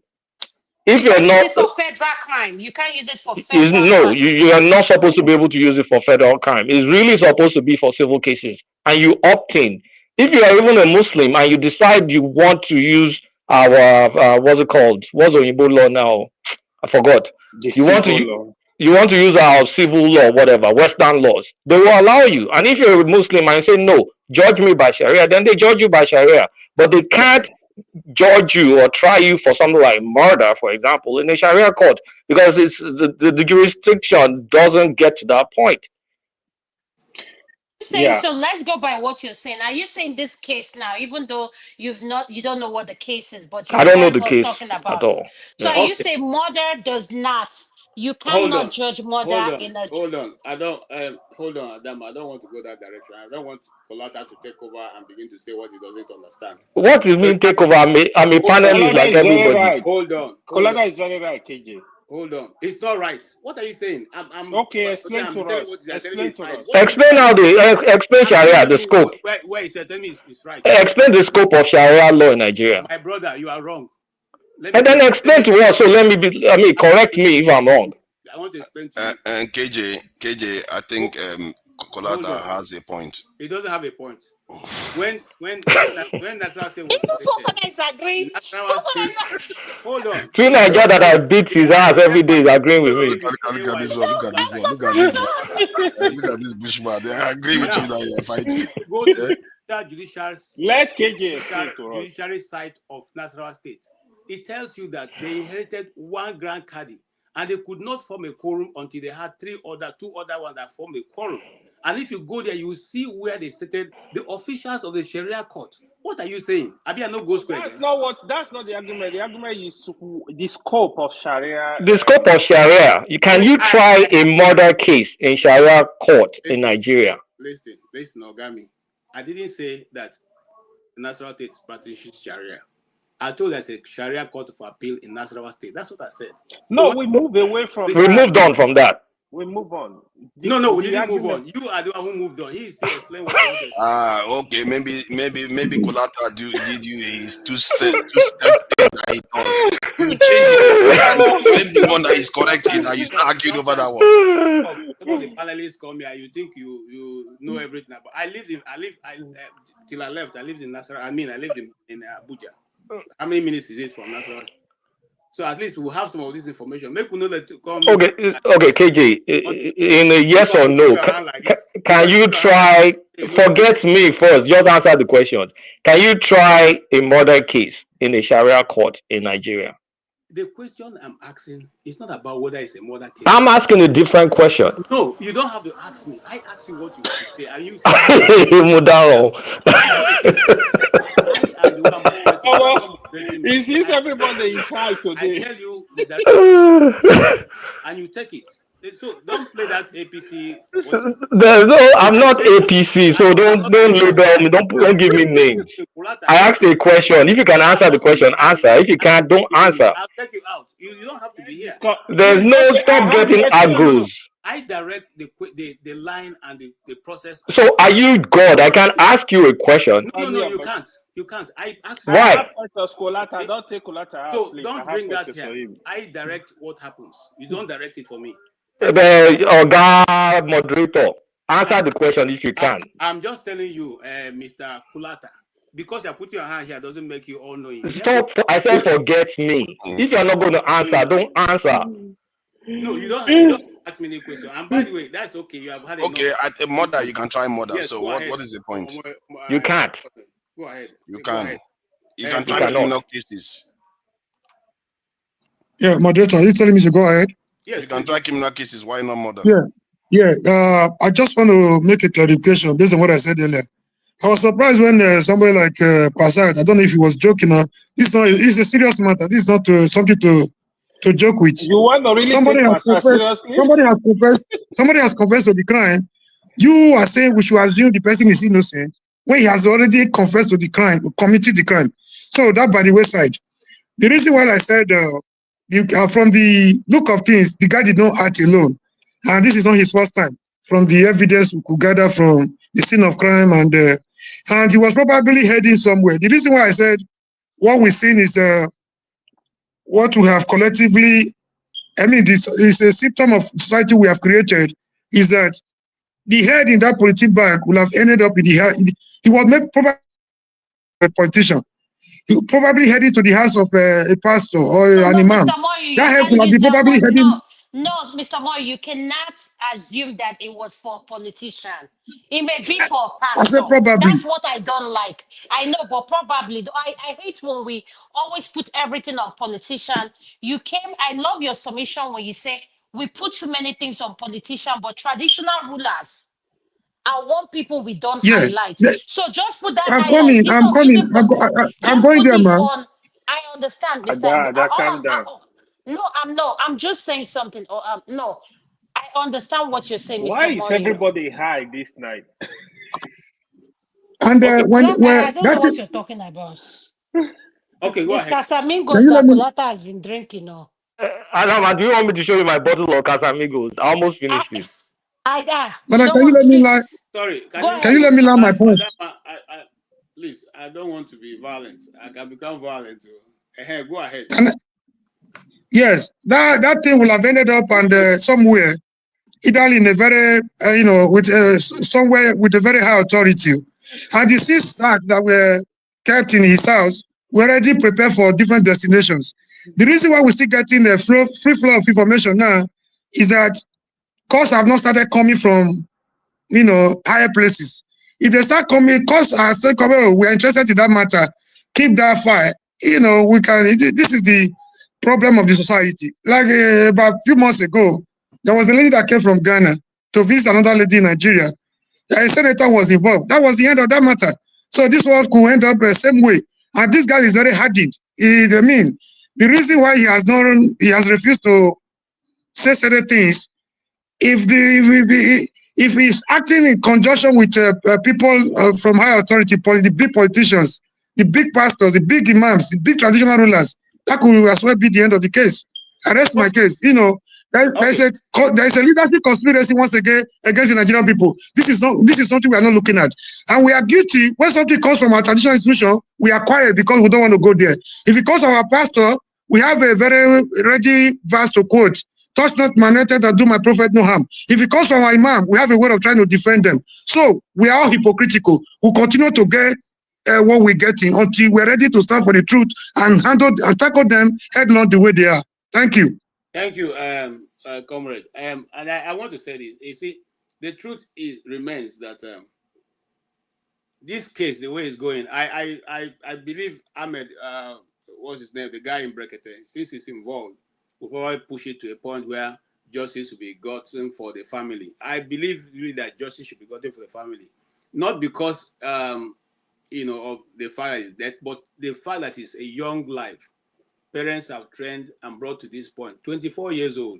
If you you're can not use it for federal crime. You can't use it for federal no, crime. you are not supposed to be able to use it for federal crime. It's really supposed to be for civil cases, and you opt in. If you are even a Muslim and you decide you want to use our what's it called? What's Oyinbo law now? I forgot. You want to use our civil law, whatever, Western laws. They will allow you. And if you're a Muslim and you say no, judge me by Sharia, then they judge you by Sharia. But they can't judge you or try you for something like murder, for example, in a Sharia court, because it's the jurisdiction doesn't get to that point. So let's go by what you're saying. Are you saying this case now, even though you don't know what the case is, but you I don't know heard the us case talking about? at all. So are you saying murder does not? You cannot judge murder in a. Hold on. I don't. Hold on, Adam. I don't want to go that direction. I don't want Kolata to take over and begin to say what he doesn't understand. What do you mean take over? I'm a panelist like everybody. Right. Hold on. Kolata is very right, KJ. Hold on. It's not right. What are you saying? I'm okay. Explain to us. Explain how they explain Sharia, the scope. Where is it? Tell me it's right. Explain the scope of Sharia law in Nigeria. My brother, you are wrong. And then explain to us. So let me correct me if I'm wrong. I want to explain to you. And KJ, I think Kolata has a point. He doesn't have a point. When National State was hold on. Two Nigerians that I beat his ass every day is agreeing with me. Look at this one. Look at this Bushman. They agree with you that you're fighting. Go to the judiciary site of Nasarawa State. It tells you that they inherited one Grand Kadi, and they could not form a quorum until they had two other ones that formed a quorum. And if you go there, you will see where they stated the officials of the Sharia court. What are you saying? Abia no go square. That's not the argument. The argument is the scope of Sharia. The scope of Sharia. Can you try a murder case in Sharia court in Nigeria? Listen, Ogami. I didn't say that Nasarawa State practices Sharia. I told there's a Sharia court of appeal in Nasarawa State. That's what I said. No, we moved away from We moved on from that. We move on. No, we didn't move on. You are the one who moved on. He still explain what he wanted to say. Okay. Maybe Kolata did you his two-step thing that he does. You change it. Blame the one that is correct and you start arguing over that one. Some of the panelists come here, you think you know everything about. Till I left, I lived in Nasarawa. I lived in Abuja. How many minutes is it from Nasarawa? So at least we'll have some of this information. Maybe we know that to come. Okay, KJ, in a yes or no, can you try, forget me first, just answer the question. Can you try a murder case in a Sharia court in Nigeria? The question I'm asking is not about whether it's a murder case. I'm asking a different question. No, you don't have to ask me. I ask you what you want to say. And you say, I am the one. It seems everybody is high today. I tell you the direction, and you take it. So don't play that APC. I'm not APC, so don't label me. Don't give me names. I asked a question. If you can answer the question, answer. If you can't, don't answer. I'll take you out. You don't have to be here. There's no stop getting aggros. I direct the line and the process. So are you God? I can ask you a question. No, you can't. You can't. I ask. Why? Don't take Kolata out. So don't bring that here. I direct what happens. You don't direct it for me. The moderator, answer the question if you can. I'm just telling you, Mr. Kulata, because you're putting your hand here doesn't make you all knowing. Stop! I said forget me. If you're not going to answer, don't answer. No, you don't ask me any question. And by the way, that's okay. You have had at a murder, you can try murder. Yes, so what is the point? You can't. Go ahead. You can. You can try criminal cases. Yeah, moderator, are you telling me to go ahead? Yes, you can try criminal cases. Why not murder? Yeah. I just want to make a clarification based on what I said earlier. I was surprised when somebody like Passaret, I don't know if he was joking or it's a serious matter. This is not something to joke with. You want to really take Passaret seriously? Somebody has confessed to the crime. You are saying we should assume the person is innocent when he has already confessed to the crime, committed the crime. So that by the wayside. The reason why I said from the look of things, the guy did not act alone. And this is not his first time. From the evidence we could gather from the scene of crime, and he was probably heading somewhere. The reason why I said what we've seen is what we have collectively, this is a symptom of society we have created, is that the head in that politic bag will have ended up in the head. He was probably a politician. He probably headed to the house of a pastor or an imam. That head will have been probably heading. No, Mr. Moy, you cannot assume that it was for a politician. It may be for a pastor. I said probably. That's what I don't like. I know, but probably. I hate when we always put everything on politician. I love your submission when you say we put too many things on politician, but traditional rulers are one people we don't highlight. Yeah. So just put that I'm highlight. coming. I'm going there, man. I understand, Mr. Calm down. No, I'm just saying something. No, I understand what you're saying, Mr. Why is Moyo. everybody high this night? And I don't know what you're talking about. Okay, go ahead. Casamigos that Kulata has been drinking. Alama, do you want me to show you my bottle of Casamigos? I almost finished it. But can you let me line? Sorry, can you let me line my point? Please, I don't want to be violent. I can become violent too. Go ahead. Yes, that thing will have ended up and somewhere, either in a very, with somewhere with a very high authority. And the 6 sacks that were kept in his house were already prepared for different destinations. The reason why we're still getting a free flow of information now is that costs have not started coming from, higher places. If they start coming, costs are still coming. We're interested in that matter. Keep that fire. We can. This is the problem of the society. Like about a few months ago, there was a lady that came from Ghana to visit another lady in Nigeria. A senator was involved. That was the end of that matter. So this one could end up the same way. And this guy is very hardened. The reason why he has refused to say certain things, if he's acting in conjunction with people from high authority, the big politicians, the big pastors, the big imams, the big traditional rulers, that could as well be the end of the case. I rest my case. There's a leadership conspiracy once again against the Nigerian people. This is something we are not looking at, and we are guilty when something comes from our traditional institution. We are quiet because we don't want to go there. If it comes from our pastor, we have a very ready verse to quote. touch not my anointed and do my prophet no harm. If it comes from our imam, we have a way of trying to defend them. So we are all hypocritical. We'll continue to get what we're getting until we're ready to stand for the truth and tackle them headlong the way they are. Thank you. Thank you, comrade. And I want to say this. You see, the truth remains that this case, the way it's going, I believe Ahmed, what's his name, the guy in Brekete, since he's involved, will probably push it to a point where justice will be gotten for the family. I believe really that justice should be gotten for the family, not because you know, of the father is dead, but the fact that it's a young life. Parents have trained and brought to this point. 24 years old.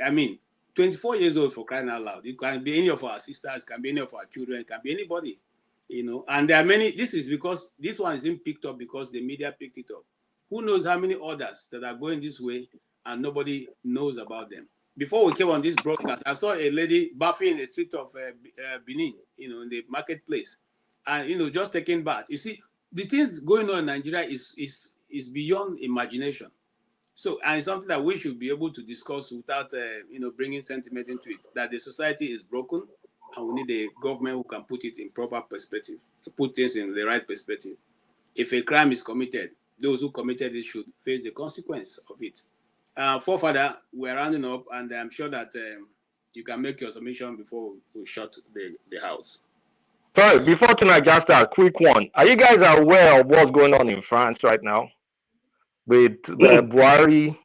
I mean, 24 years old, for crying out loud. It can be any of our sisters, can be any of our children, it can be anybody, you know. And there are many. This is because this one isn't picked up because the media picked it up. Who knows how many others that are going this way and nobody knows about them. Before we came on this broadcast, I saw a lady bathing in the street of Benin, you know, in the marketplace, and you know, just taking bath. You see, the things going on in Nigeria is beyond imagination. So, and it's something that we should be able to discuss without, you know, bringing sentiment into it. That the society is broken, and we need a government who can put it in proper perspective, to put things in the right perspective. If a crime is committed, those who committed it should face the consequence of it. Forefather, we're rounding up, and I'm sure that you can make your submission before we shut the house. Sorry, before tonight, just a quick one. Are you guys aware of what's going on in France right now with Buhari,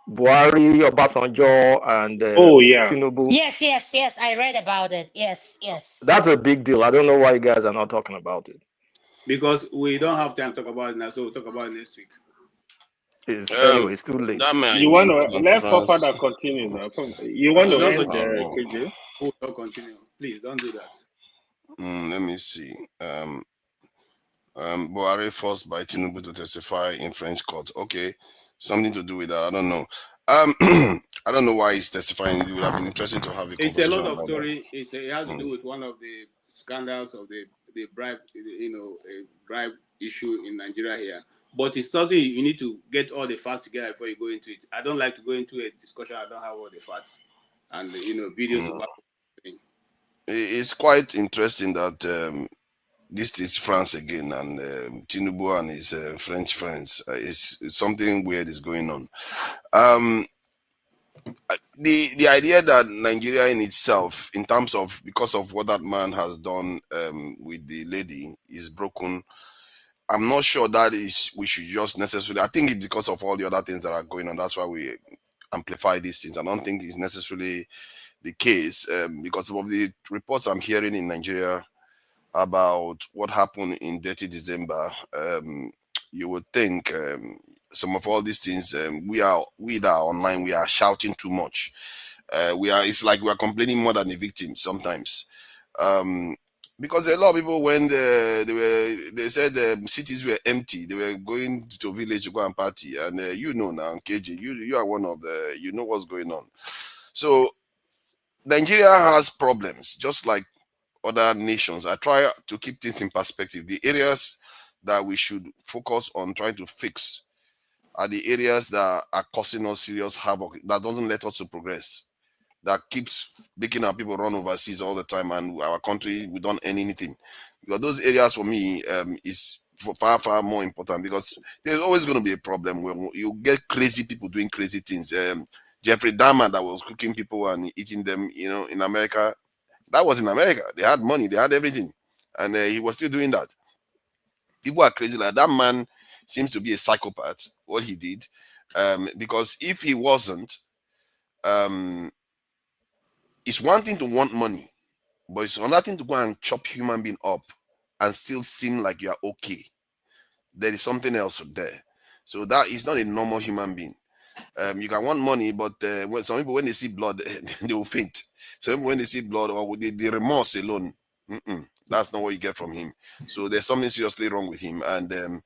Obasanjo, and Tinubu? Yes. I read about it. Yes. That's a big deal. I don't know why you guys are not talking about it. Because we don't have time to talk about it now, so we'll talk about it next week. Anyway, it's too late. You want to let Forefather continue now? You want to end KJ? Oh, don't continue. Please don't do that. Let me see. Buhari forced by Tinubu to testify in French court. Okay, something to do with that. I don't know. I don't know why he's testifying. It would have been interesting to have a It's a lot of about story. It has to do with one of the scandals of the bribe, you know, a bribe issue in Nigeria here. But it's something you need to get all the facts together before you go into it. I don't like to go into a discussion. I don't have all the facts and videos about it. It's quite interesting that this is France again, and Tinubu and his French friends. It's something weird is going on. The idea that Nigeria in itself, in terms of because of what that man has done with the lady, is broken. I'm not sure that we should just necessarily. I think it's because of all the other things that are going on. That's why we amplify these things. I don't think it's necessarily the case because of the reports I'm hearing in Nigeria about what happened in Dirty December. You would think some of all these things we that are online, we are shouting too much. It's like we are complaining more than the victims sometimes. Because a lot of people, when they said cities were empty, they were going to a village to go and party, and now, KJ, you are one of you know what's going on. So Nigeria has problems, just like other nations. I try to keep things in perspective. The areas that we should focus on trying to fix are the areas that are causing us serious havoc, that doesn't let us to progress, that keeps making our people run overseas all the time, and our country, we don't earn anything. Because those areas for me is far, far more important, because there's always going to be a problem where you get crazy people doing crazy things. Jeffrey Dahmer that was cooking people and eating them, in America, that was in America. They had money, they had everything, and he was still doing that. People are crazy. Like that man seems to be a psychopath, what he did, because if he wasn't, it's one thing to want money, but it's another thing to go and chop human being up and still seem like you are okay. There is something else there. So that is not a normal human being. You can want money, but when some people, when they see blood, they will faint. So when they see blood or with the remorse alone, that's not what you get from him. So there's something seriously wrong with him. And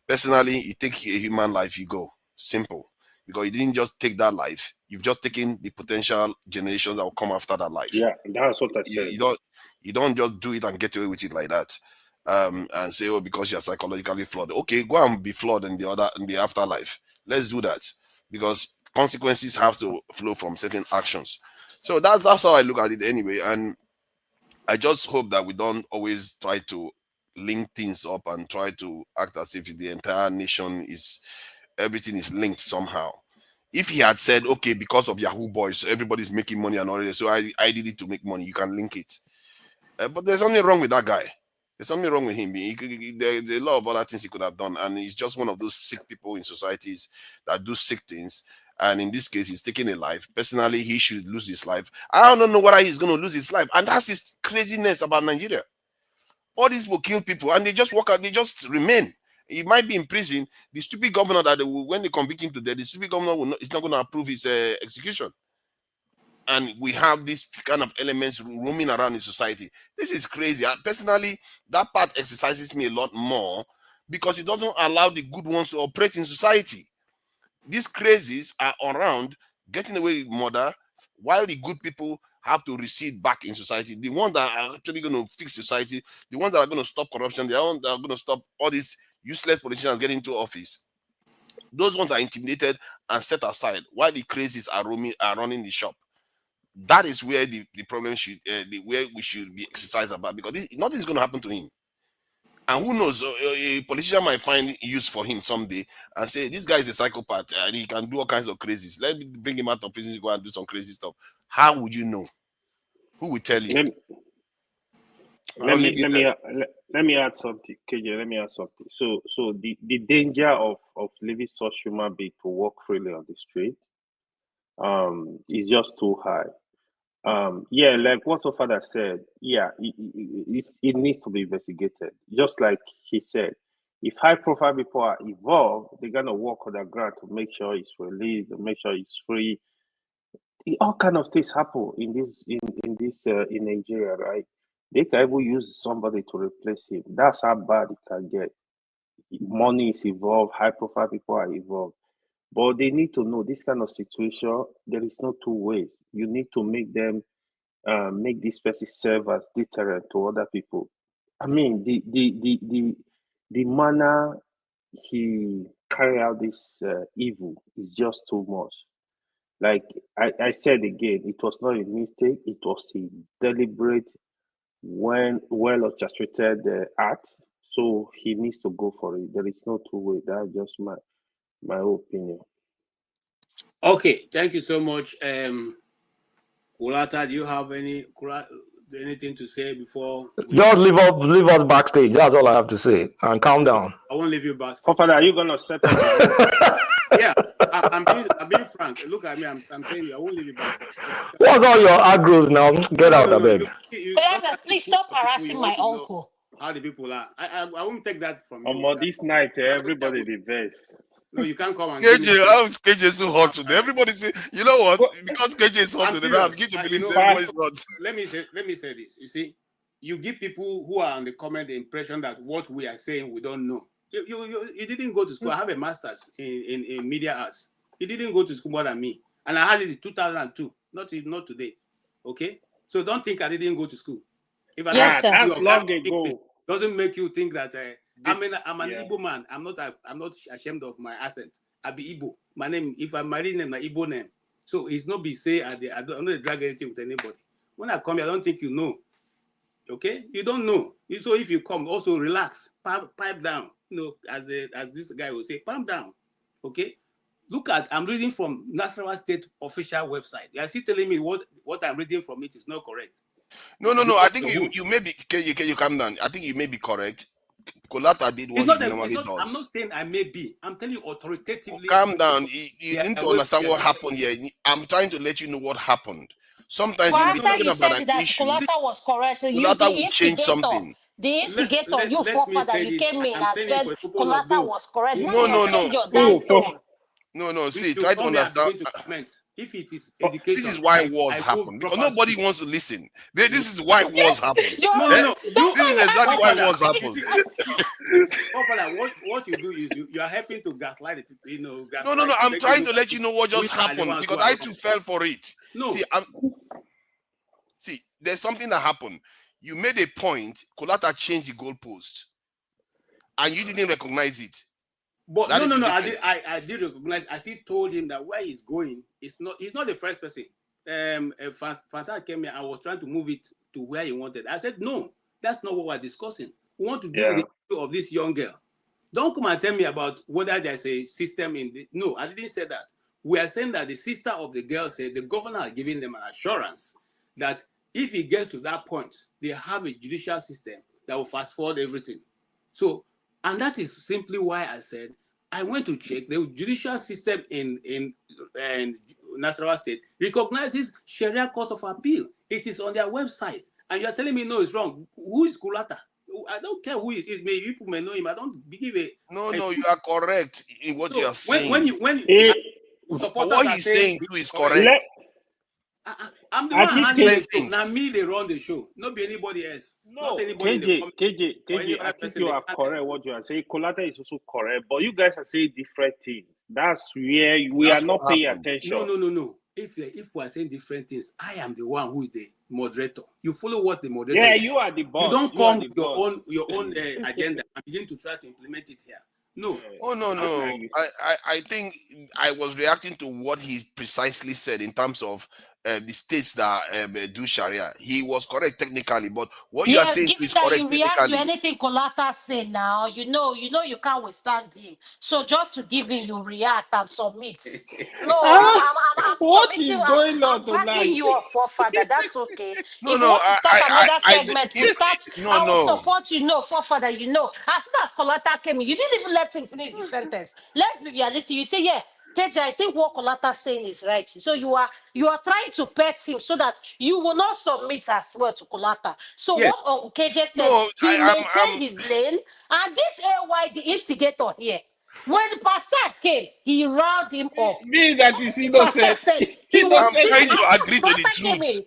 personally, you take a human life, you go. Simple. Because you didn't just take that life, you've just taken the potential generations that will come after that life. Yeah, that's what I said. You don't just do it and get away with it like that. And say, because you're psychologically flawed. Okay, go and be flawed in the afterlife. Let's do that. Because consequences have to flow from certain actions. So that's how I look at it anyway. And I just hope that we don't always try to link things up and try to act as if the entire nation is, everything is linked somehow. If he had said, okay, because of Yahoo Boys, everybody's making money and all that, so I did it to make money, you can link it. But there's something wrong with that guy. There's something wrong with him. There's a lot of other things he could have done, and he's just one of those sick people in societies that do sick things. And in this case, he's taking a life. Personally, he should lose his life. I don't know whether he's going to lose his life, and that's his craziness about Nigeria. All these will kill people, and they just walk out. They just remain. He might be in prison. The stupid governor that when they convict him to death, the stupid governor is not going to approve his execution. And we have these kind of elements roaming around in society. This is crazy. Personally, that part exercises me a lot more because it doesn't allow the good ones to operate in society. These crazies are around getting away with murder while the good people have to recede back in society. The ones that are actually going to fix society, the ones that are going to stop corruption, the ones that are going to stop all these useless politicians getting into office, those ones are intimidated and set aside while the crazies are running the shop. That is where the problem should, where we should be exercised about, because nothing is going to happen to him. And who knows, a politician might find use for him someday and say, this guy is a psychopath and he can do all kinds of crazies. Let me bring him out of prison to go and do some crazy stuff. How would you know? Who will tell you? Let me add something, KJ. Let me add something. So the danger of leaving such human being to walk freely on the street is just too high. Yeah, like what your father said, yeah, it needs to be investigated. Just like he said, if high profile people are involved, they're gonna work on the ground to make sure it's released, to make sure it's free. All kind of things happen in Nigeria, right? They can even use somebody to replace him. That's how bad it can get. Money is involved, high profile people are involved. But they need to know this kind of situation, there is no two ways. You need to make them make this person serve as deterrent to other people. I mean, the manner he carry out this evil is just too much. Like I said again, it was not a mistake. It was a deliberate, well orchestrated act. So he needs to go for it. There is no two way. That's just my opinion. Okay, thank you so much. Kulata, do you have anything to say before? Just leave us backstage. That's all I have to say. And calm down. I won't leave you backstage. Father, are you gonna set up the Yeah, I'm being frank. Look at me. I'm telling you, I won't leave you backstage. What's all your aggros now? Get out of bed. Please stop harassing my uncle. How the people are. I won't take that from you. On this night, everybody reverse. No, you can't come and KJ, how is KJ so hot today? Everybody say, you know what? Because KJ is hot today, I'm going to believe everybody is hot. Let me say this. You see, you give people who are on the comment the impression that what we are saying we don't know. You didn't go to school. I have a master's in media arts. You didn't go to school more than me, and I had it in 2002. Not today. Okay, so don't think I didn't go to school. If I that's long ago. Doesn't make you think that I'm an Igbo man. I'm not ashamed of my accent. I be Igbo. My name, if I'm married name, my Igbo name. So it's not be say I'm not drag anything with anybody. When I come here, I don't think you know. Okay, you don't know. So if you come, also relax, pipe down. You know, as this guy will say, pipe down. Okay. Look at, I'm reading from Anambra State official website. You are still telling me what I'm reading from it is not correct. No. I think you may be. You calm down. I think you may be correct. Kolata did what he normally does. I'm not saying I may be. I'm telling you authoritatively. Calm down. You need to understand what happened here. I'm trying to let you know what happened. Sometimes you'll be talking about an issue. Kolata was correct. Kolata will change something. The instigator, you forefather, you came in and said Kolata was correct. No. See, try to understand. If it is education, this is why wars happen. Because nobody wants to listen. This is why wars happen. No. This is exactly why wars happen. What you do is you are helping to gaslight the people. You know. No. I'm trying to let you know what just happened because I too fell for it. No. See, there's something that happened. You made a point. Kolata changed the goalpost, and you didn't recognize it. But That is the no. difference. I did recognize. I still told him that where he's going, he's not the first person. Fansad came here. I was trying to move it to where he wanted. I said, no, that's not what we're discussing. We want to deal with the issue of this young girl. Don't come and tell me about whether there's a system in the... No, I didn't say that. We are saying that the sister of the girl said the governor has given them an assurance that if it gets to that point, they have a judicial system that will fast forward everything. So, and that is simply why I said I went to check the judicial system in Nasarawa State recognizes Sharia Court of Appeal. It is on their website, and you are telling me no, it's wrong. Who is Kulata? I don't care who is. People may know him. I don't believe it. No, you are correct in what you are saying. But what he's saying too is correct. I'm the one handling the show. Now me, they run the show. Not be anybody else. No, not anybody. KJ, I think you are correct what you are saying. Colata is also correct, but you guys are saying different things. That's where we are not paying attention. No. If we are saying different things, I am the one who is the moderator. You follow what the moderator. Yeah, is. you are the boss. You don't come with your own agenda and begin to try to implement it here. No. Oh no. I think I was reacting to what he precisely said in terms of the states that do Sharia. He was correct technically, but what you are saying is correct you react to anything Kolata say now, you know you can't withstand him. So just to give him, you react and submit. No, I'm what submitting. is going on I'm tonight? backing you up, forefather. That's okay. If you No, want to start another segment, I will support you. No, forefather, you know. As soon as Kolata came in, you didn't even let him finish the sentence. Let's be realistic. You say, yeah. KJ, I think what Kolata saying is right. So you are trying to pet him so that you will not submit as well to Kolata. So what Uncle KJ said, he maintained his lane, and this AY, the instigator here, when Passat came, he riled him up. Me that is innocent. Said he was I'm trying to agree to the truth.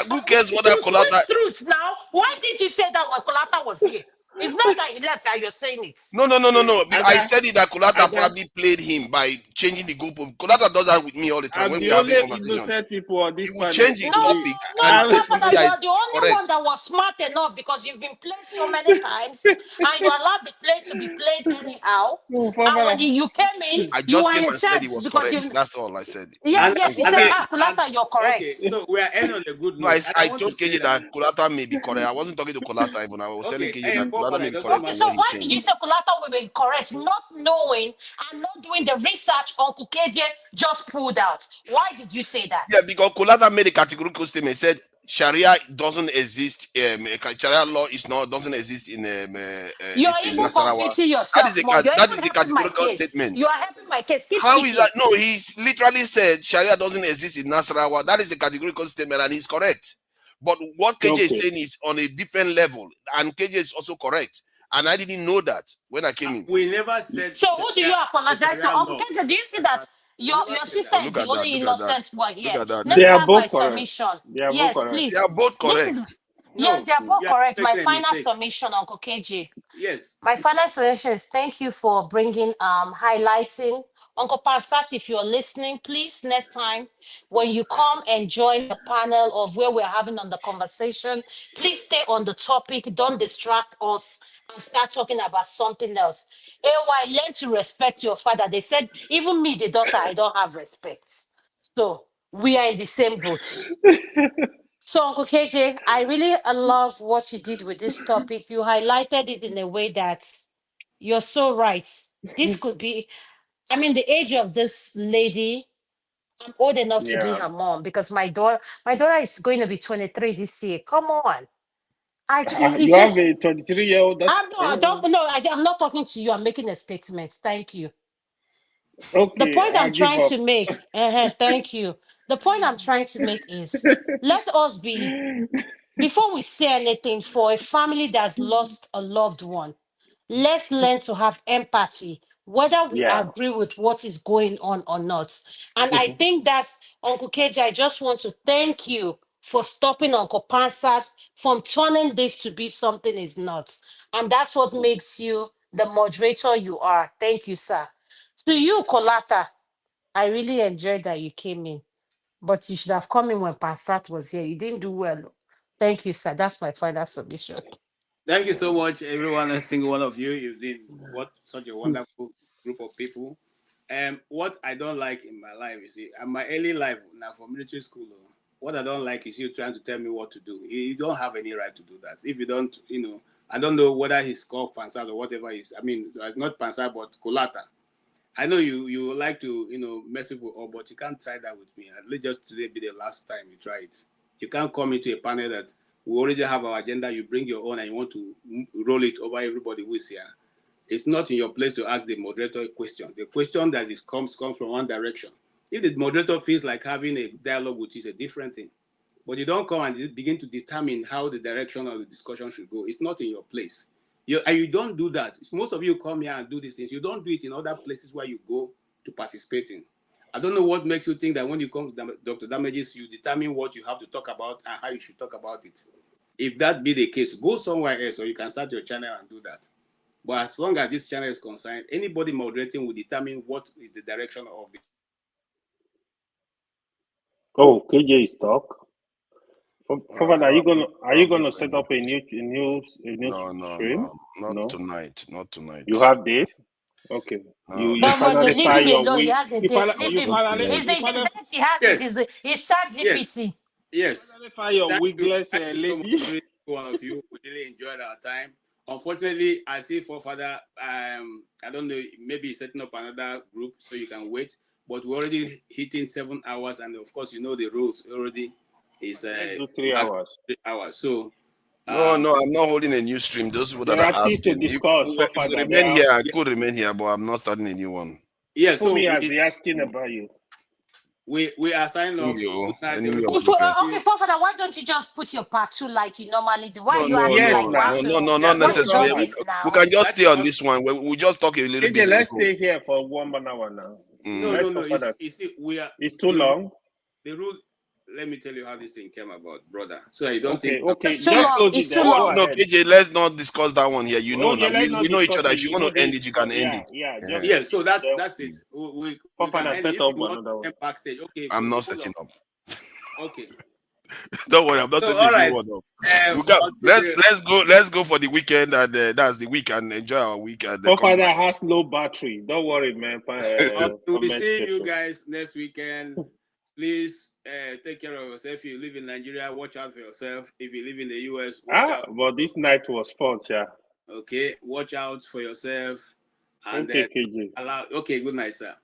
Who cares what Kolata? Truth now. Why did you say that when Kolata was here? It's not that he left that you're saying it. No. I said it that Kolata probably played him by changing the goal. Kolata does that with me all the time when we have a conversation. People on this he will change the topic and say something that is you're the only correct. one that was smart enough because you've been played so many times and you allowed the play to be played anyhow. And when you came in, I just came and said he was correct. That's all I said. Yes, you said, Kulata, you're correct. Okay, so we are ending on a good note. No, I told KJ that Kulata may be correct. I wasn't talking to Kulata even. I was telling KJ that Kulata may be correct. Okay, so why did you say Kulata will be correct? Not knowing and not doing the research Uncle KJ just pulled out. Why did you say that? Yeah, because Kulata made a categorical statement. Said Sharia doesn't exist. Sharia law doesn't exist in you're even convincing yourself. That is a categorical statement. You are helping my case. How is that? No, he's literally said Sharia doesn't exist in Nasarawa. That is a categorical statement, and he's correct. But what KJ is saying is on a different level, and KJ is also correct. And I didn't know that when I came in. We never said. So who do you apologize to? Uncle KJ, do you see that? Your sister is the only innocent one here. They are both correct. Yes, please. They are both correct. Yes, they are both correct. My final submission, Uncle KJ. Yes. My final submission is thank you for bringing, highlighting. Uncle Passat, if you're listening, please, next time, when you come and join the panel of where we're having on the conversation, please stay on the topic. Don't distract us and start talking about something else. AY, learn to respect your father. They said, even me, the daughter, I don't have respect. So we are in the same boat. So, Uncle KJ, I really love what you did with this topic. You highlighted it in a way that you're so right. This could be, the age of this lady, I'm old enough to be her mom because my daughter is going to be 23 this year. Come on. You have a 23-year-old. I'm not talking to you. I'm making a statement. Thank you. Okay. The point I'm trying to make, thank you. The point I'm trying to make is let us be, before we say anything for a family that's lost a loved one, let's learn to have empathy, whether we agree with what is going on or not. And I think that's, Uncle KJ, I just want to thank you for stopping Uncle Pansat from turning this to be something it's not. And that's what makes you the moderator you are. Thank you, sir. To you, Kolata, I really enjoyed that you came in. But you should have come in when Passat was here. You didn't do well. Thank you, sir. That's my final submission. Thank you so much, everyone, a single one of you. You did such a wonderful group group of people. What I don't like in my life, you see, and my early life now for military school, what I don't like is you trying to tell me what to do. You don't have any right to do that. If you don't, I don't know whether he's called Pansar or whatever is. I mean, not Pansar, but Kolata. I know you like to, mess with all, but you can't try that with me. Let just today be the last time you try it. You can't come into a panel that we already have our agenda, you bring your own and you want to roll it over everybody who is here. It's not in your place to ask the moderator a question. The question that comes from one direction. If the moderator feels like having a dialogue, which is a different thing, but you don't come and begin to determine how the direction of the discussion should go. It's not in your place. You don't do that. Most of you come here and do these things. You don't do it in other places where you go to participate in. I don't know what makes you think that when you come to Dr. Damages, you determine what you have to talk about and how you should talk about it. If that be the case, go somewhere else or you can start your channel and do that. But as long as this channel is concerned, anybody moderating will determine what is the direction of the... Oh, KJ is stuck. Fofana, are you gonna set up a new stream? Not tonight. Not tonight. You have date? Okay. No. But you leave him alone. He has a date. Leave him. Is the date he has is ChatGPT. Yes. Your wigless lady. One of you, we really enjoyed our time. Unfortunately, I see Forefather, I don't know, maybe he's setting up another group so you can wait. But we're already hitting 7 hours, and of course, you know the rules already is 3 hours. 3 hours. So no, I'm not holding a new stream. Those people that are asking, if remain here, I could remain here, but I'm not starting a new one. Yeah, so me has been asking about you. We are signing off. Okay, Father, why don't you just put your part 2 like you normally do? Why are you asking like No, not necessarily. We can just stay on this one. We'll just talk a little bit. Let's stay here for 1 hour now. No. It's too long. The rule. Let me tell you how this thing came about, brother. So you don't think. Okay. It's too long. No, KJ, let's not discuss that one here. You know, we know each other. If you want to end it, you can end it. Yeah. So that's it. We can set up another one. Backstage. Okay. I'm not setting up. Okay. Don't worry, I'm not setting one up. Let's go for the weekend, and that's the week, and enjoy our week. Father has no battery. Don't worry, man. We'll see you guys next weekend. Please take care of yourself. If you live in Nigeria, watch out for yourself. If you live in the US, watch out. But this night was fun, yeah. Okay, watch out for yourself. And okay, good night, sir.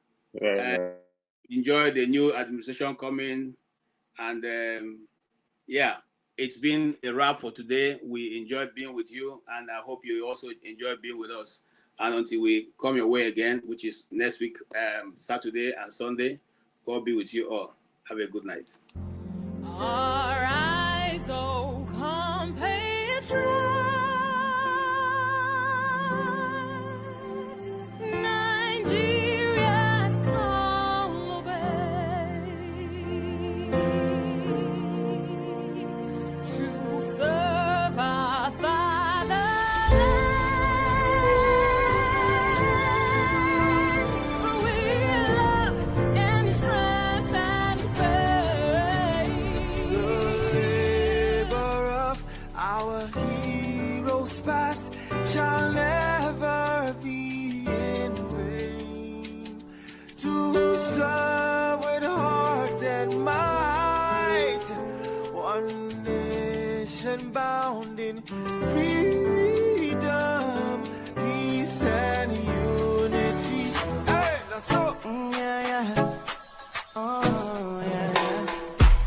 Enjoy the new administration coming. And it's been a wrap for today. We enjoyed being with you, and I hope you also enjoyed being with us. And until we come your way again, which is next week, Saturday and Sunday, God be with you all. Have a good night. Arise, O compatriots, Nigeria's call obey, to serve our fatherland. We love and strength and faith. The labor of our heroes past shall never be in vain. To serve with heart and might, one nation bound in freedom, peace and unity. Hey, that's so.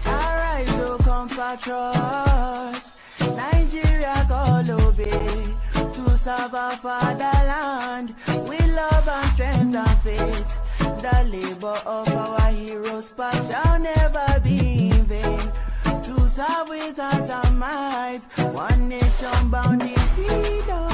Arise, O compatriots, Nigeria call obey, to serve our fatherland with love and strength and faith. The labor of our heroes past shall never be in vain. To serve with heart and might, one nation bound in freedom.